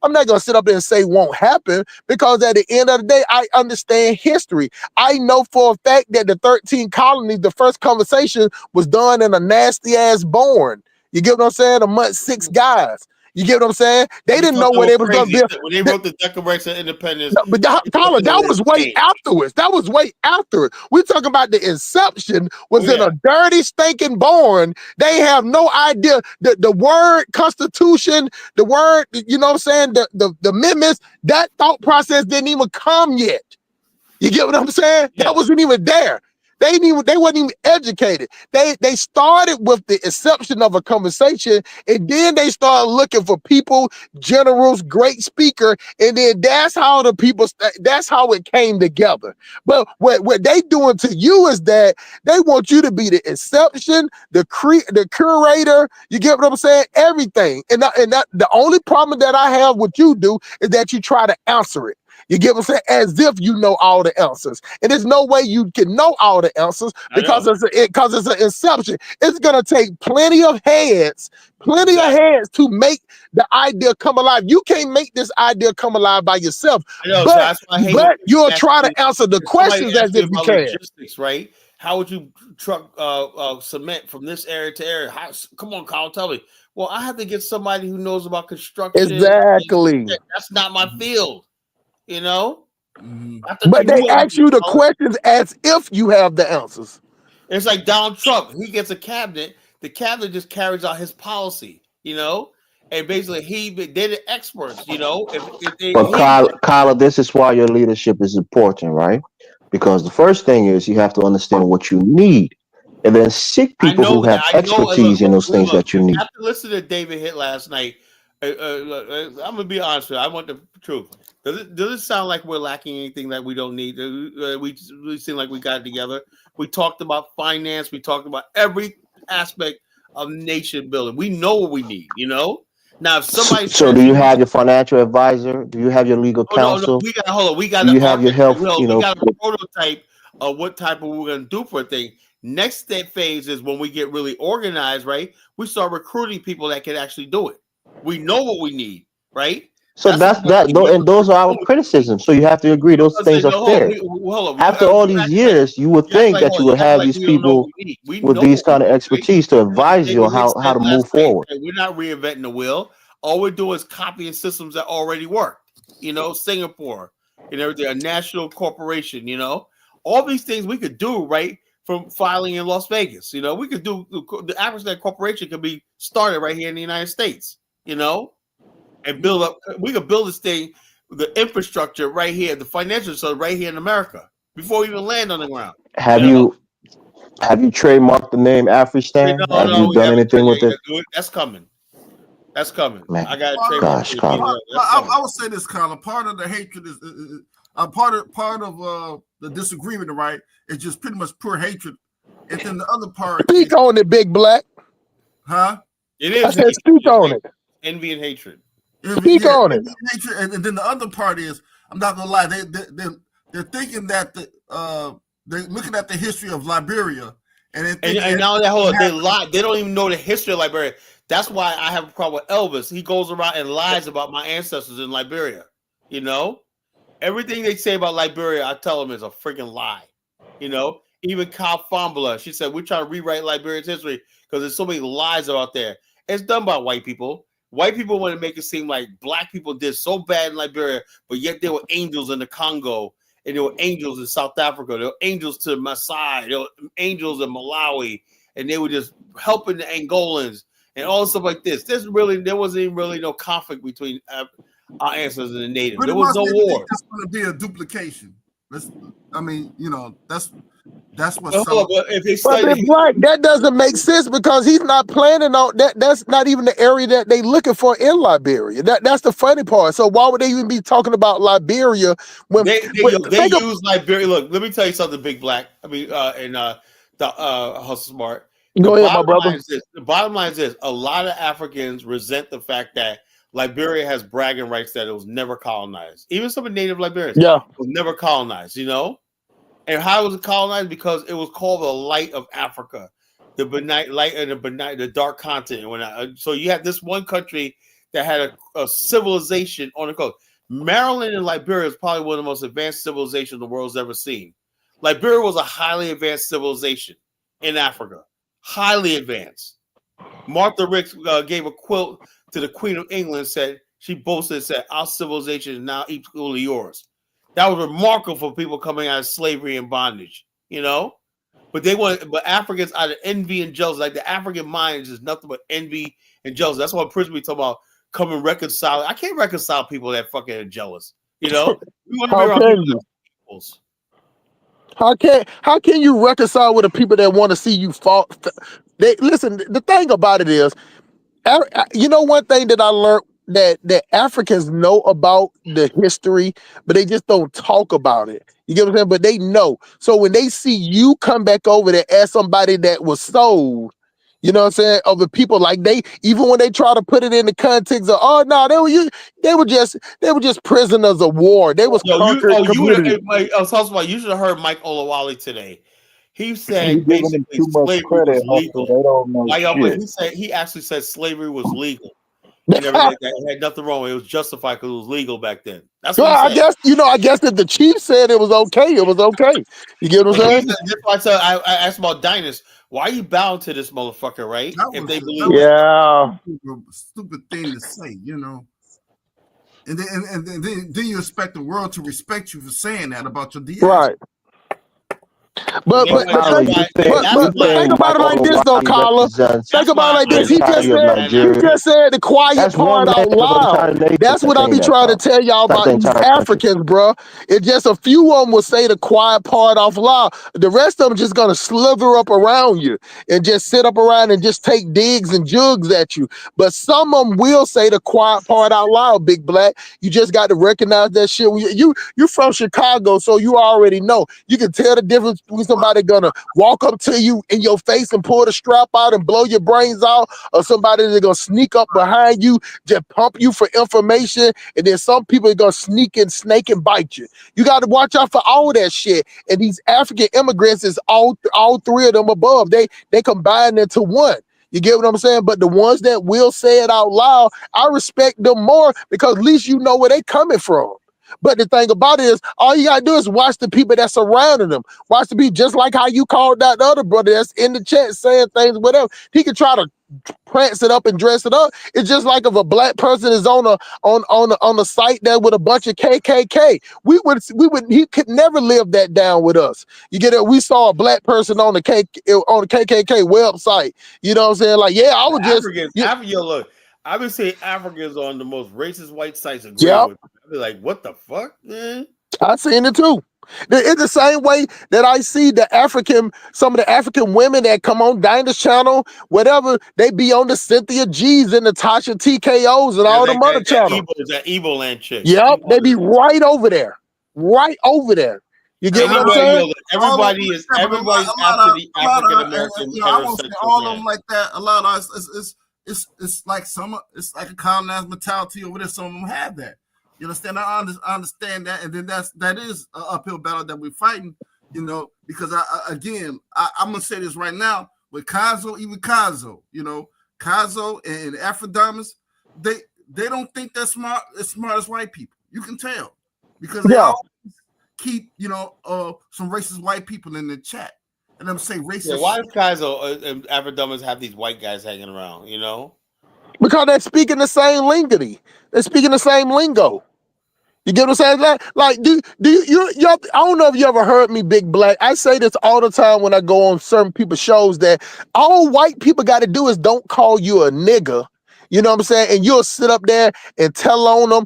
I'm not gonna sit up there and say won't happen, because at the end of the day, I understand history. I know for a fact that the 13 colonies, the first conversation was done in a nasty ass barn. You get what I'm saying? Among 6 guys. You get what I'm saying? They didn't know what they was going to build. When they wrote the Declaration of Independence. No, but Colin, that was way afterwards. That was way after. We're talking about the inception was in a dirty, stinking barn. They have no idea. The word Constitution, the word, you know what I'm saying? The amendments, that thought process didn't even come yet. You get what I'm saying? Yeah. That wasn't even there. They wasn't even educated. They started with the exception of a conversation, and then they started looking for people, generals, great speaker, and then that's how that's how it came together. But what they doing to you is that they want you to be the exception, the curator. You get what I'm saying? Everything. And that the only problem that I have with you is that you try to answer it. You get what I'm saying? As if you know all the answers. And there's no way you can know all the answers because it's an inception. It's going to take plenty of heads to make the idea come alive. You can't make this idea come alive by yourself. But you'll try to answer the questions as if you can. Logistics, right? How would you truck cement from this area to area? Come on, Kyle, tell me. Well, I have to get somebody who knows about construction. Exactly. That's not my field. You know, but they ask you the questions as if you have the answers. It's like Donald Trump. He gets a cabinet. The cabinet just carries out his policy. You know, and basically they're the experts. You know, but Kyla, this is why your leadership is important, right? Because the first thing is you have to understand what you need, and then seek people who have expertise in those things that you need. After listening to David Hitt last night, I'm gonna be honest with you. I want the truth. Does it sound like we're lacking anything that we don't need? We seem like we got it together. We talked about finance. We talked about every aspect of nation building. We know what we need. You know. Now, if somebody so do you have your financial advisor? Do you have your legal counsel? No, we got hold on. We got. Do you have your health? We got a prototype of what type of we're gonna do for a thing. Next step phase is when we get really organized. Right, we start recruiting people that can actually do it. We know what we need. Right. So that's that, and those are our criticisms. So you have to agree those things are fair. After all these years, you would think that you would have these people with these kind of expertise to advise you on how to move forward. We're not reinventing the wheel. All we're doing is copying systems that already work. You know, Singapore and everything, a national corporation. You know, all these things we could do right from filing in Las Vegas. You know, we could do the average net corporation could be started right here in the United States. You know. And build up. We could build this thing, the infrastructure right here, the financial stuff right here in America before we even land on the ground. Have you trademarked the name Afristan? Have you done anything with it? That's coming. That's coming. Man, I got to trademark. I would say this, Colin. Part of the hatred is part of the disagreement, right? It's just pretty much pure hatred, and then the other part. Speak on it, Big Black. Huh? It is. I said speak on it. Envy and hatred. Speak on it. And then the other part is, I'm not gonna lie, they're thinking that they're looking at the history of Liberia, and now that they lie. They don't even know the history of Liberia. That's why I have a problem with Elvis. He goes around and lies about my ancestors in Liberia. You know, everything they say about Liberia, I tell them is a freaking lie. You know, even Kyle Fambula, she said we're trying to rewrite Liberia's history because there's so many lies out there. It's done by white people. White people want to make it seem like black people did so bad in Liberia, but yet there were angels in the Congo, and there were angels in South Africa. There were angels to Maasai. There were angels in Malawi, and they were just helping the Angolans and all stuff like this. There wasn't even really no conflict between our ancestors and the natives. There was no war. It's going to be a duplication. That's what's that doesn't make sense because he's not planning on that. That's not even the area that they looking for in Liberia. That's the funny part. So why would they even be talking about Liberia when they use Liberia? Look, let me tell you something, Big Black. I mean, Hustle Smart. Go ahead, my brother. The bottom line is this: a lot of Africans resent the fact that Liberia has bragging rights that it was never colonized. Even some of the native Liberians, it was never colonized. You know. And how was it colonized? Because it was called the light of Africa, the light and the dark continent. So you had this one country that had a civilization on the coast. Maryland and Liberia is probably one of the most advanced civilizations the world's ever seen. Liberia was a highly advanced civilization in Africa, highly advanced. Martha Ricks gave a quote to the Queen of England. Said our civilization is now equal to yours. That was remarkable for people coming out of slavery and bondage, you know. But Africans out of envy and jealousy, like the African mind is just nothing but envy and jealousy. That's why Prince we talk about coming reconcile. I can't reconcile people that fucking are jealous, you know. We want to be around people. How can you reconcile with the people that want to see you fall? They listen. The thing about it is, you know, one thing that I learned that Africans know about the history, but they just don't talk about it. You get what I'm saying? But they know. So when they see you come back over there as somebody that was sold, you know what I'm saying, of the people, like even when they try to put it in the context of, oh no, they were just prisoners of war. They was conquered community. You should have heard Mike Olawale today. He You said giving them basically too much slavery credit, was Hustle. legal. They don't know shit. He actually said slavery was legal and everything. That had nothing wrong. It was justified because it was legal back then. That's what Well, he said. I guess if the chief said it was okay, it was okay. You get what I'm saying? That's why I said I asked about Dinus. Why are you bound to this motherfucker, right? If they believe stupid thing to say, you know. And then you expect the world to respect you for saying that about your diaspora. Right. But think about it like this though, Carla. Think about it like this. He just said the quiet part out loud. That's what I be trying to tell y'all about these Africans, bro. It's just a few of them will say the quiet part off loud. The rest of them just gonna slither up around you and just sit up around and just take digs and jugs at you. But some of them will say the quiet part out loud, Big Black. You just got to recognize that shit. You're from Chicago, so you already know. You can tell the difference between somebody gonna walk up to you in your face and pull the strap out and blow your brains out, or somebody that's gonna sneak up behind you, just pump you for information, and then some people are gonna sneak and snake and bite you. You got to watch out for all that shit. And these African immigrants is all three of them above. They combine into one. You get what I'm saying? But the ones that will say it out loud, I respect them more because at least you know where they coming from. But the thing about it is, all you gotta do is watch the people that surrounding them. Watch the people, just like how you called out the other brother that's in the chat saying things, whatever. He could try to prance it up and dress it up. It's just like if a black person is on a site that with a bunch of KKK, he could never live that down with us. You get it? We saw a black person on the KKK website. You know what I'm saying? Like, yeah, I was look, I've been seeing Africans on the most racist white sites agree with me. I'd be like, what the fuck, man? I seen it too. It's the same way that I see some of the African women that come on Dinah's channel, whatever, they be on the Cynthia G's and the Tasha TKOs and all the other channels. That evil land chick. Yep, they be right over there. Right over there. You get what I'm saying? Everybody's after the African American heterosexual all of them like that. A lot of it's like a colonized mentality over there. Some of them have that. You understand? I understand that, and then that is an uphill battle that we're fighting. You know, because I'm gonna say this right now with Kazo, even Kazo, you know, Kazo and Afrodamas, they don't think they're smart as white people. You can tell because they always keep some racist white people in the chat, and I'm saying racist. Yeah, why does Kazo and Afrodamas have these white guys hanging around? You know, because they're speaking the same lingo. They're speaking the same lingo. You get what I'm saying? Like, do you I don't know if you ever heard me, Big Black. I say this all the time when I go on certain people's shows that all white people got to do is don't call you a nigga. You know what I'm saying? And you'll sit up there and tell on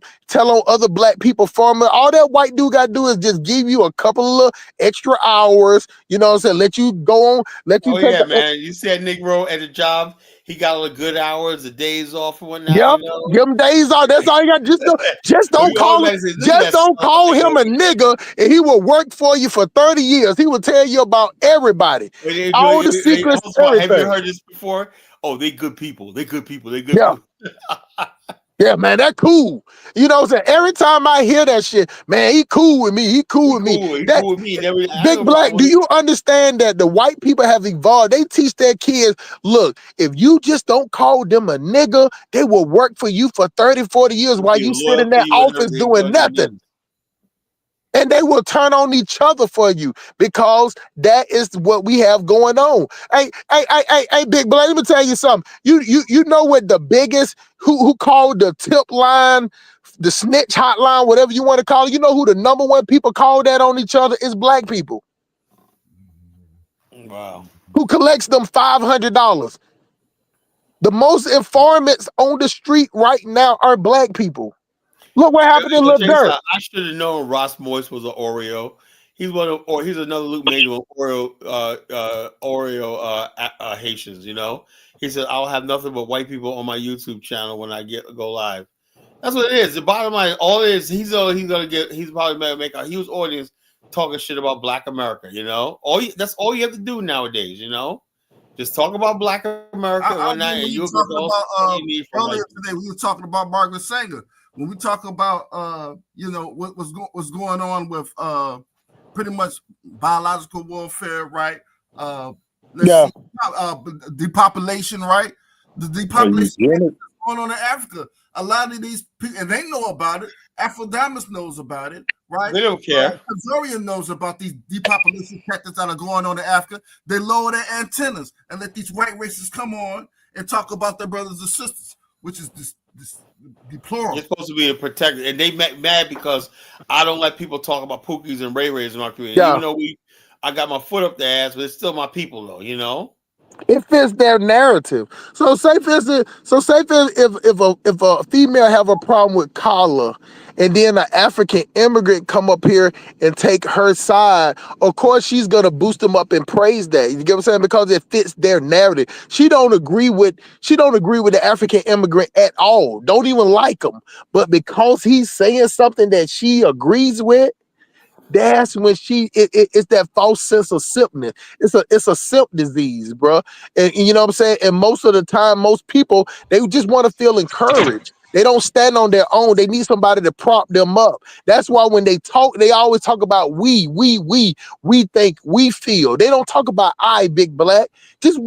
other black people from it. All that white dude got to do is just give you a couple of extra hours. You know what I'm saying? Let you go on. Man. You said Negro at a job. He got all the good hours, the days off, and whatnot. Yep, you know? Give him days off. That's all you got. Just don't call him. Just don't call him a nigga, and he will work for you for 30 years. He will tell you about everybody, all the secrets. Have you heard this before? Oh, they good people. They good people. They good people. Yeah, man, that cool. You know what I'm saying? Every time I hear that shit, man, he cool with me. He cool with me. Big Black, do you understand that the white people have evolved? They teach their kids, look, if you just don't call them a nigga, they will work for you for 30, 40 years while you sit in that office doing nothing. And they will turn on each other for you because that is what we have going on. Hey, Big Black, let me tell you something. You know what the biggest, who called the tip line, the snitch hotline, whatever you want to call it, you know who the number one people call that on each other is black people. Wow. Who collects them $500. The most informants on the street right now are black people. Look what happened in Lil Durk. I should have known Ross Moist was an Oreo. he's one of, or he's another Luke Mangum of Oreo Haitians. You know, he said, "I'll have nothing but white people on my YouTube channel when I go live." That's what it is. The bottom line, all it is, he's probably gonna make a huge audience talking shit about Black America. You know, that's all you have to do nowadays. You know, just talk about Black America and whatnot, and you'll get all you need from earlier today. We were talking about Margaret Sanger. When we talk about what's going on with pretty much biological warfare, right? Depopulation, right? The depopulation going on in Africa. A lot of these people, and they know about it. Afrodamus knows about it, right? They don't care. Kazarian knows about these depopulation tactics that are going on in Africa. They lower their antennas and let these white races come on and talk about their brothers and sisters, which is this deplorable. You're supposed to be a protector, and they mad because I don't let people talk about Pookies and Ray Rays in my community. Even though I got my foot up their ass, but it's still my people, though. You know. It fits their narrative. So say for instance, if a female have a problem with color, and then an African immigrant come up here and take her side, of course she's gonna boost them up and praise that. You get what I'm saying? Because it fits their narrative. She don't agree with the African immigrant at all. Don't even like him. But because he's saying something that she agrees with, that's when it's that false sense of simpness. It's a simp disease, bro. And you know what I'm saying? And most of the time, most people, they just want to feel encouraged. They don't stand on their own. They need somebody to prop them up. That's why when they talk, they always talk about we think, we feel. They don't talk about I, Big Black. Just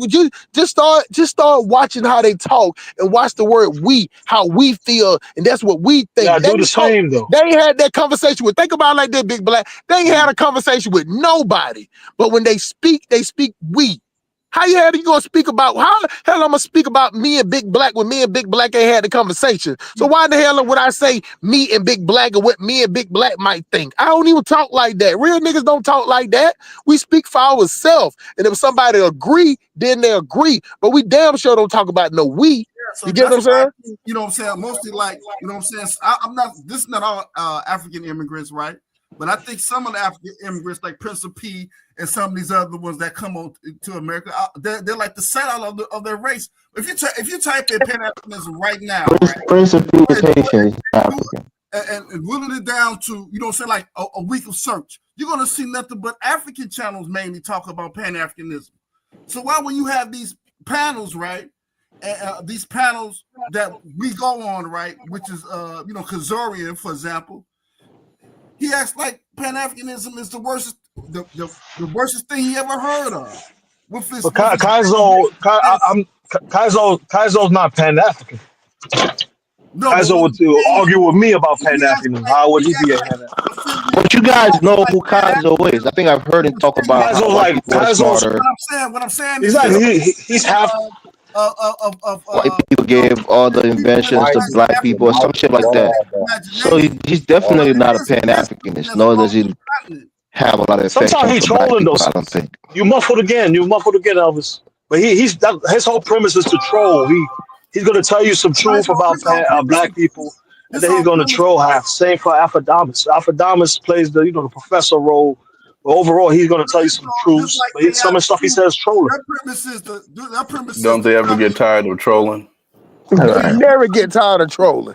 start watching how they talk and watch the word we, how we feel, and that's what we think. Yeah, do the same though. They had that conversation with. Think about it like this, Big Black. They ain't had a conversation with nobody, but when they speak we. How you gonna speak about? How the hell I'm gonna speak about me and Big Black when me and Big Black ain't had the conversation? So why the hell would I say me and Big Black and what me and Big Black might think? I don't even talk like that. Real niggas don't talk like that. We speak for ourselves, and if somebody agree, then they agree. But we damn sure don't talk about no we. So you get what I'm saying? You know what I'm saying? Mostly like, you know what I'm saying? I'm not. This is not all African immigrants, right? But I think some of the African immigrants, like Prince of P and some of these other ones that come on to America, they're like the set-out of their race. If you type in Pan-Africanism right now, Prince of P is Haitian, African. And whittle it down to, you know what I'm saying, like a week of search, you're going to see nothing but African channels mainly talk about Pan-Africanism. So why when you have these panels, right, these panels that we go on, right, which is, Kazarian, for example, he acts like Pan-Africanism is the worst thing he ever heard of. Kaizo's not Pan-African. No, Kaizo would argue with me about Pan-Africanism. How would he be a Pan-African? But you guys know who Kaizo is. I think I've heard him talk about Kaizo's like Kaizo's. What I'm saying exactly. He's half. White people gave all the inventions to black people or some shit like that. So he's definitely not a Pan-Africanist, nor does he have a lot of affection Sometimes he's for black trolling people, those. I don't think. You muffled again, Elvis. But his whole premise is to troll. He's going to tell you some truth about black people, and then he's going to troll half. Same for Afrodamus. Afrodamus plays the professor role. But overall, he's going to tell you some truths. But some of the stuff he says trolling. Don't they ever get tired of trolling? They never get tired of trolling.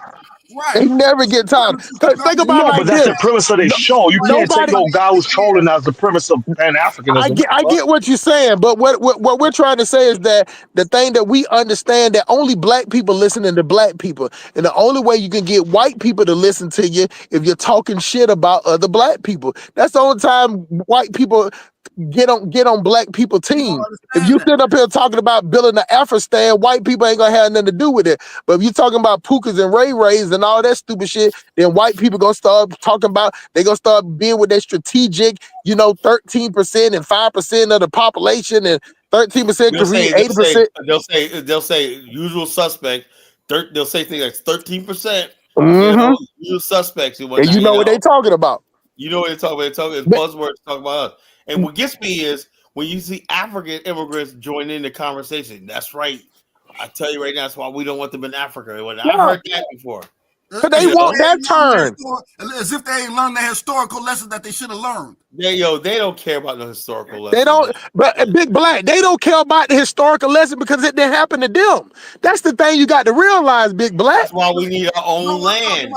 Right. They never get tired. Think about but that's the premise of their show. You can't take no guy who's trolling as the premise of Pan-Africanism. I get what you're saying, but what we're trying to say is that the thing that we understand that only black people listening to black people, and the only way you can get white people to listen to you if you're talking shit about other black people. That's the only time white people get on black people team. If you sit up here talking about building the Afristan, white people ain't gonna have nothing to do with it. But if you talking about Pookas and Ray Rays and all that stupid shit, then white people gonna start talking about, they gonna start being with their strategic, 13% and 5% of the population and 13% could read 80%. They'll say usual suspect. They'll say things like 13%. Usual suspects and whatnot. And you know what they talking about. You know what they're talking about. It's buzzwords talking about us. And what gets me is when you see African immigrants join in the conversation. That's right. I tell you right now, that's why we don't want them in Africa. I heard that before. But they want that turn. As if they ain't learned the historical lesson that they should have learned. They don't care about the historical lesson. They don't, but Big Black, they don't care about the historical lesson because it didn't happen to them. That's the thing you got to realize, Big Black. That's why we need our own land.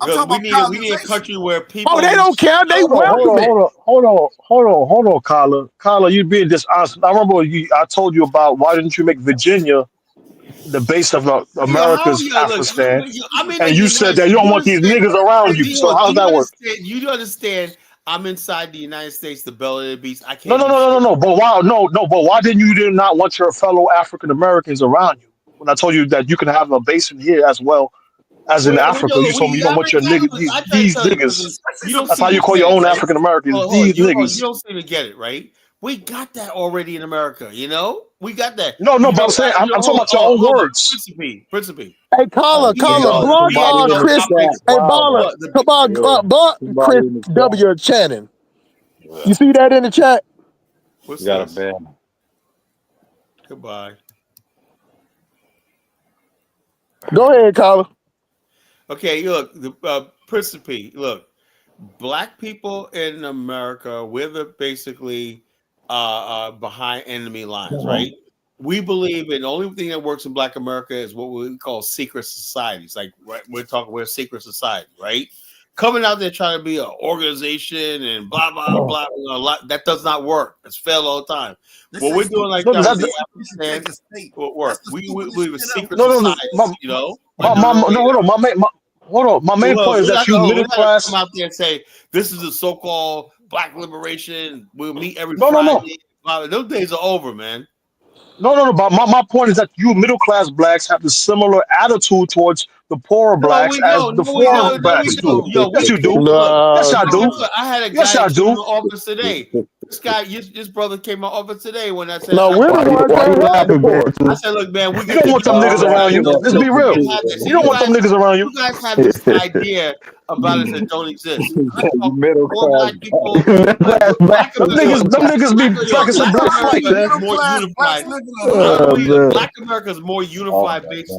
We need a country where people. Oh, they don't care. They welcome it. Hold on, Kyla. Kyla, you being dishonest. I remember I told you about why didn't you make Virginia the base of America's Afghanistan, and you said that you don't want these niggas around you. So how's that work? You do understand? I'm inside the United States, the belly of the beast. I can't. No. But why? But why did not want your fellow African Americans around you? When I told you that you can have a base in here as well as in Africa, you told me you don't want your niggas. These niggas. That's how you call your own African Americans. These niggas. You don't seem to get it, right? We got that already in America. You know, we got that. No, but I'm saying I'm talking about your own words. Principe. Hey, caller, blog Chris. Hey, baller, come on, Chris W. Channing. You see that in the chat? What's got a ban. Goodbye. Go ahead, caller. Okay, look, the Principe. Look, black people in America, we're basically behind enemy lines, right? We believe in the only thing that works in Black America is what we call secret societies. Like we're a secret society, right? Coming out there trying to be an organization and blah blah blah. That does not work. It's failed all the time. What we're doing like that will work. We believe in secret societies, you know. Hold on. My main point is that you middle class. Come out there and say this is a so-called Black liberation. We'll meet every Friday. No. Those days are over, man. No. But my point is that you middle class blacks have the similar attitude towards the poorer blacks as the foreign blacks do. Yes, you do. Yes, I do. I had a guy in the office today. This brother came in my office today when I said, "No, we're the ones that I said, look, man, you don't want them niggas around you. Let's be real. You don't want them niggas around you. You guys have this idea about it that don't exist. Middle class. Them niggas be practicing black flight, man. More unified. Black America is more unified, based,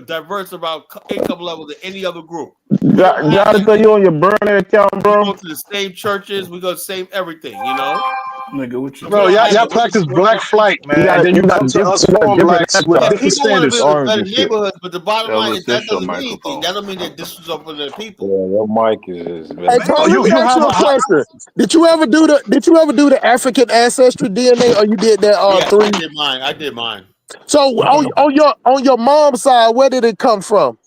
diverse about income level than any other group. Jonathan, you on your burner account, bro? We go to the same churches. We go to the same everything, you know? Nigga, what you bro, y'all practice black flight, man. And then you come to us foreign blacks with different standards. People want to live in better neighborhoods, but the bottom line is that doesn't mean anything. That don't mean that this is up for the people. Yeah, your mic is. Hey, Tom, you have a question. Did you ever do the African ancestry DNA, or you did that 3? I did mine. So on your mom's side, where did it come from?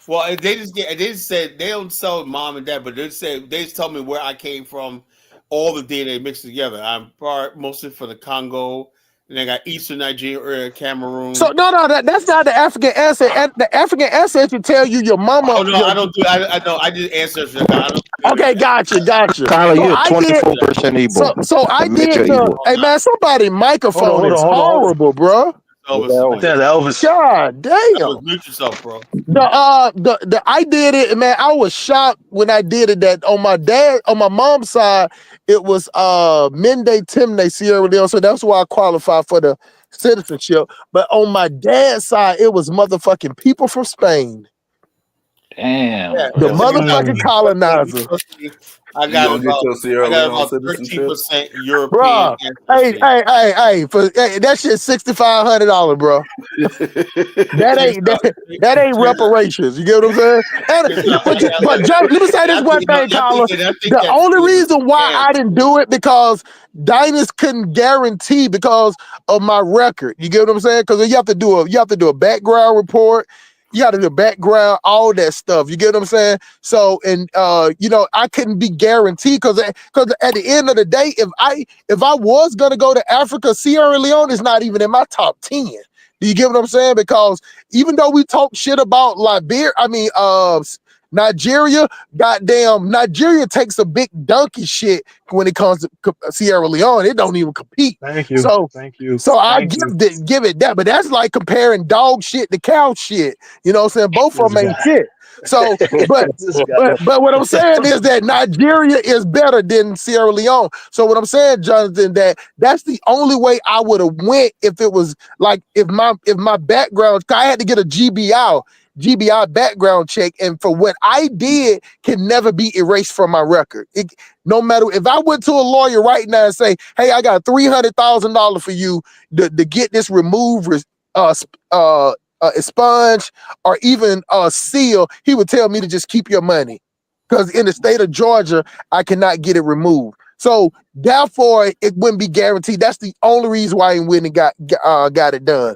Well, they just said they don't sell mom and dad, but they just tell me where I came from. All the DNA mixed together. I'm mostly from the Congo, and I got Eastern Nigeria, Cameroon. So that's not the African ancestry. The African ancestry tell you your mama. Oh no, I don't do. I know. I did ancestry. Okay, gotcha. Tyler, you're 24% Igbo. So I did. Hey man, somebody microphone is horrible, bro. Elvis. God damn. Mute yourself, bro. The I did it, man. I was shocked when I did it. That on my mom's side, it was Mende Timne Sierra Leone. So that's why I qualified for the citizenship. But on my dad's side, it was motherfucking people from Spain. Damn. Yeah, the motherfucking colonizer. I got about 13% European. Bro, hey, that shit $6,500, bro. that ain't reparations. You get what I'm saying? But Joe, let me say this one thing, Colin. The only reason why I didn't do it because Dynas couldn't guarantee because of my record. You get what I'm saying? Because you have to do a background report. You got to do background, all that stuff. You get what I'm saying? So, and I couldn't be guaranteed because at the end of the day, if I was gonna go to Africa, Sierra Leone is not even in my top 10. Do you get what I'm saying? Because even though we talk shit about Nigeria, goddamn, Nigeria takes a big donkey shit when it comes to Sierra Leone. It don't even compete. Thank you. Thank you. So I give it that, but that's like comparing dog shit to cow shit. You know what I'm saying? Both of them ain't shit. So, but what I'm saying is that Nigeria is better than Sierra Leone. So what I'm saying, Jonathan, that's the only way I would have went if it was like if my background, I had to get a GBI. GBI background check, and for what I did can never be erased from my record. No matter if I went to a lawyer right now and say, "Hey, I got $300,000 for you to get this removed, expunged, or even seal," he would tell me to just keep your money, because in the state of Georgia, I cannot get it removed. So therefore, it wouldn't be guaranteed. That's the only reason why I went and got it done.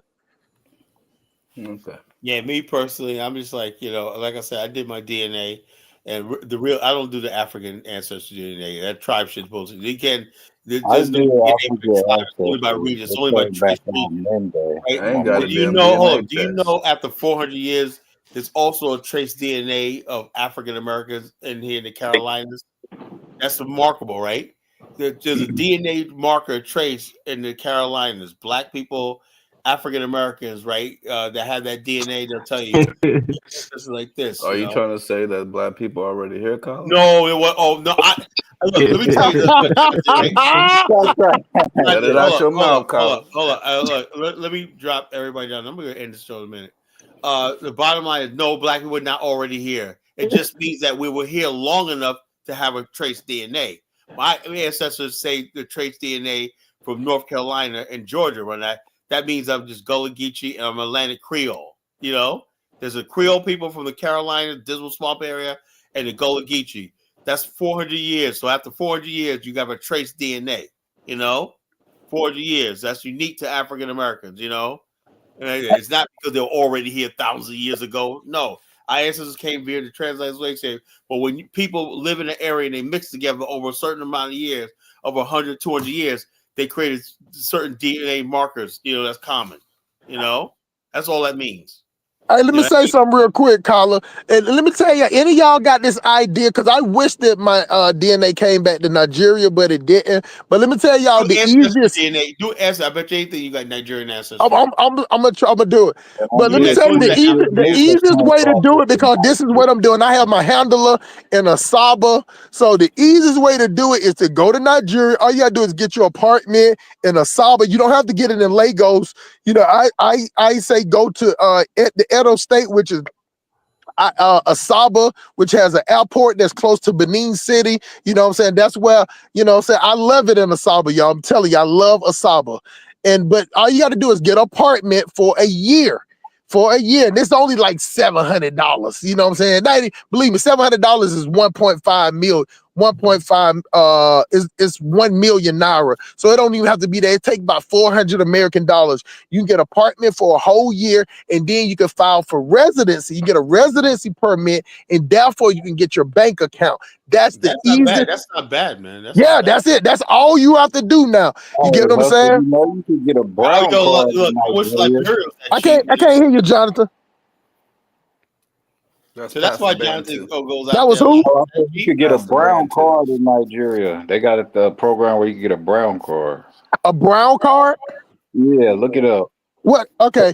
Okay. Yeah, me personally, I'm just like, like I said, I did my DNA, and I don't do the African ancestry DNA. That tribe shit's bullshit. You can, there's no DNA only by region. It's only by trace region. Right? I ain't got a Do you damn know? DNA Do you know after 400 years, there's also a trace DNA of African Americans in here in the Carolinas? That's remarkable, right? There's a DNA marker trace in the Carolinas. Black people, African Americans, right? That have that DNA, they'll tell you it's like this. Are you trying to say that black people already here, Colin? No, it was. Oh no! Look, let me tell you this. Get it out your mouth, Colin. Hold on. Look, let me drop everybody down. I'm going to end the show in a minute. The bottom line is no, black people are not already here. It just means that we were here long enough to have a trace DNA. My ancestors say the trace DNA from North Carolina and Georgia. When that means I'm just Gullah Geechee and I'm Atlantic Creole. There's a Creole people from the Carolina, Dismal Swamp area, and the Gullah Geechee. That's 400 years. So after 400 years, you got a trace DNA. 400 years. That's unique to African Americans. And it's not because they were already here thousands of years ago. No, our ancestors came here to translate. But when people live in an area and they mix together over a certain amount of years, over 100, 200 years, they created certain DNA markers. That's common. That's all that means. Hey, let me say something real quick, Carla. And let me tell you, any of y'all got this idea, because I wish that my DNA came back to Nigeria, but it didn't. But let me tell y'all the easiest DNA. Do answer. I bet you anything you got Nigerian ancestry. I'm gonna do it. But let me tell you the easiest way to do it, because this is what I'm doing. I have my handler and a Saba. So the easiest way to do it is to go to Nigeria. All you gotta do is get your apartment in a Saba. You don't have to get it in Lagos. I say go to the Edo State, which is Asaba, which has an airport that's close to Benin City. You know what I'm saying? That's where, I love it in Asaba, y'all. I'm telling you, I love Asaba. But all you got to do is get an apartment for a year. And it's only like $700. You know what I'm saying? Believe me, $700 is 1.5 mil. 1.5 is 1 million naira. So it don't even have to be there. It take about $400 American dollars. You can get an apartment for a whole year, and then you can file for residency. You get a residency permit, and therefore you can get your bank account. That's easiest. That's not bad, man. That's it. That's all you have to do now. You get what I'm saying? You can get a brown card. I can't hear you, Jonathan. That's why Jonathan goes out. That was who? You could get a brown card in Nigeria. They got the program where you can get a brown card. A brown card? Yeah, look it up. What? Okay.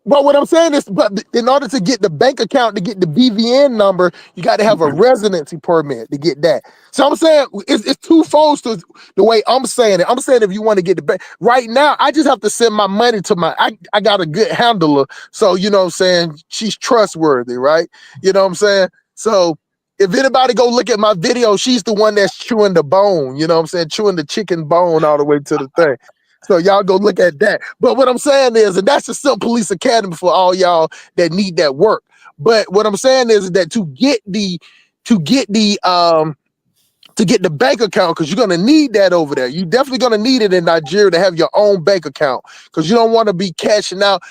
But what I'm saying is, but in order to get the bank account, to get the BVN number, you got to have a residency permit to get that. So I'm saying it's twofold to the way I'm saying it. I'm saying if you want to get the bank right now, I just have to send my money to I got a good handler. So, you know what I'm saying? She's trustworthy, right? You know what I'm saying? So if anybody go look at my video, she's the one that's chewing the bone, you know what I'm saying? Chewing the chicken bone all the way to the thing. So y'all go look at that. But what I'm saying is, and that's the Simple Police Academy for all y'all that need that work. But what I'm saying is that to get the bank account, because you're gonna need that over there. You're definitely gonna need it in Nigeria to have your own bank account, because you don't want to be cashing out,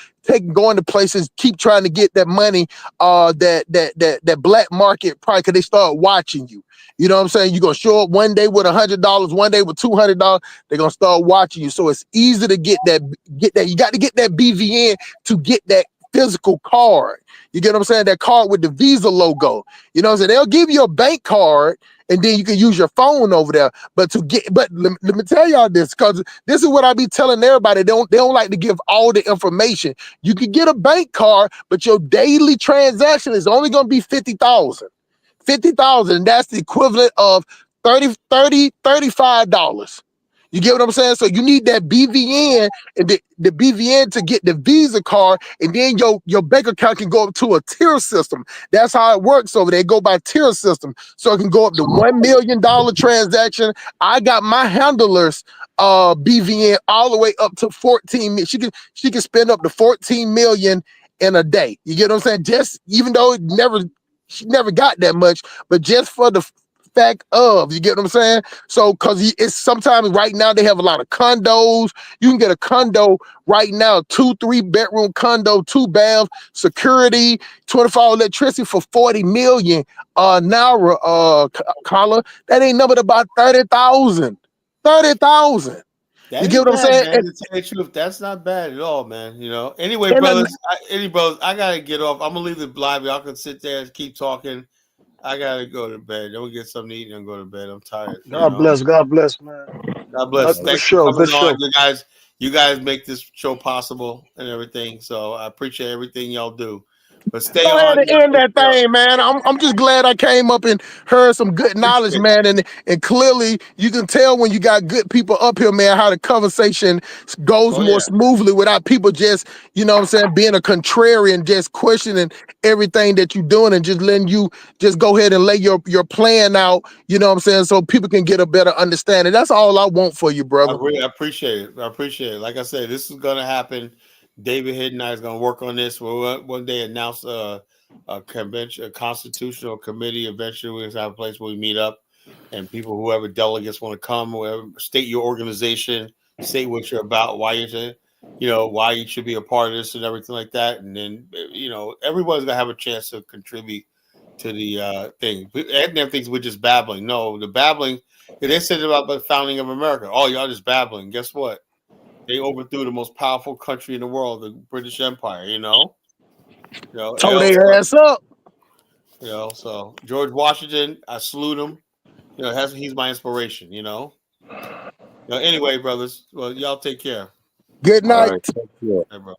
going to places, keep trying to get that money, that black market, probably because they start watching you. You know what I'm saying? You're gonna show up one day with $100, one day with $200. They're gonna start watching you. So it's easy to get that. You got to get that BVN to get that physical card. You get what I'm saying? That card with the Visa logo. You know what I'm saying? They'll give you a bank card, and then you can use your phone over there. But let me tell y'all this, because this is what I be telling everybody. They don't like to give all the information. You can get a bank card, but your daily transaction is only gonna be $50,000. $50,000, and that's the equivalent of $35. You get what I'm saying? So you need that BVN and the BVN to get the Visa card, and then your bank account can go up to a tier system. That's how it works over there. They go by tier system. So it can go up to $1 million transaction. I got my handlers BVN all the way up to 14 million. She can spend up to 14 million in a day. You get what I'm saying? Just even though she never got that much, but just for the fact of, you get what I'm saying? So because it's sometimes right now they have a lot of condos. You can get a condo right now, 2-3 bedroom condo, 2 baths, security, 24 electricity for 40 million now, Carla. That ain't nothing about 30,000. 30,000. That You get ain't what I'm bad, saying? man. To tell you the truth, that's not bad at all, man. Anyway, brothers, I gotta get off. I'm gonna leave the live. Y'all can sit there and keep talking. I gotta go to bed. Then we get something to eat and go to bed. I'm tired. God bless, man. God bless. Good Thanks show, for coming good on, show. You guys make this show possible and everything. So I appreciate everything y'all do. But stay Go ahead on. and end that thing, man. I'm just glad I came up and heard some good knowledge, man. And clearly you can tell when you got good people up here, man, how the conversation goes more smoothly without people just, you know what I'm saying, being a contrarian, just questioning everything that you're doing and just letting you just go ahead and lay your plan out, you know what I'm saying, so people can get a better understanding. That's all I want for you, brother. I appreciate it. I appreciate it. Like I said, this is going to happen. David Hidd and I is going to work on this. We'll one day announce a convention, a constitutional committee. Eventually, we're going to have a place where we meet up, and people, whoever delegates want to come, whoever, state your organization, state what you're about, why you should, why you should be a part of this and everything like that. And then, everyone's going to have a chance to contribute to the thing. Ed thinks we're just babbling. No, the babbling. They said about the founding of America. Oh, y'all just babbling. Guess what? They overthrew the most powerful country in the world, the British Empire. Told their ass up. So George Washington, I salute him. He's my inspiration. Anyway, brothers. Well, y'all take care. Good night. All right, take care. Hey, bro.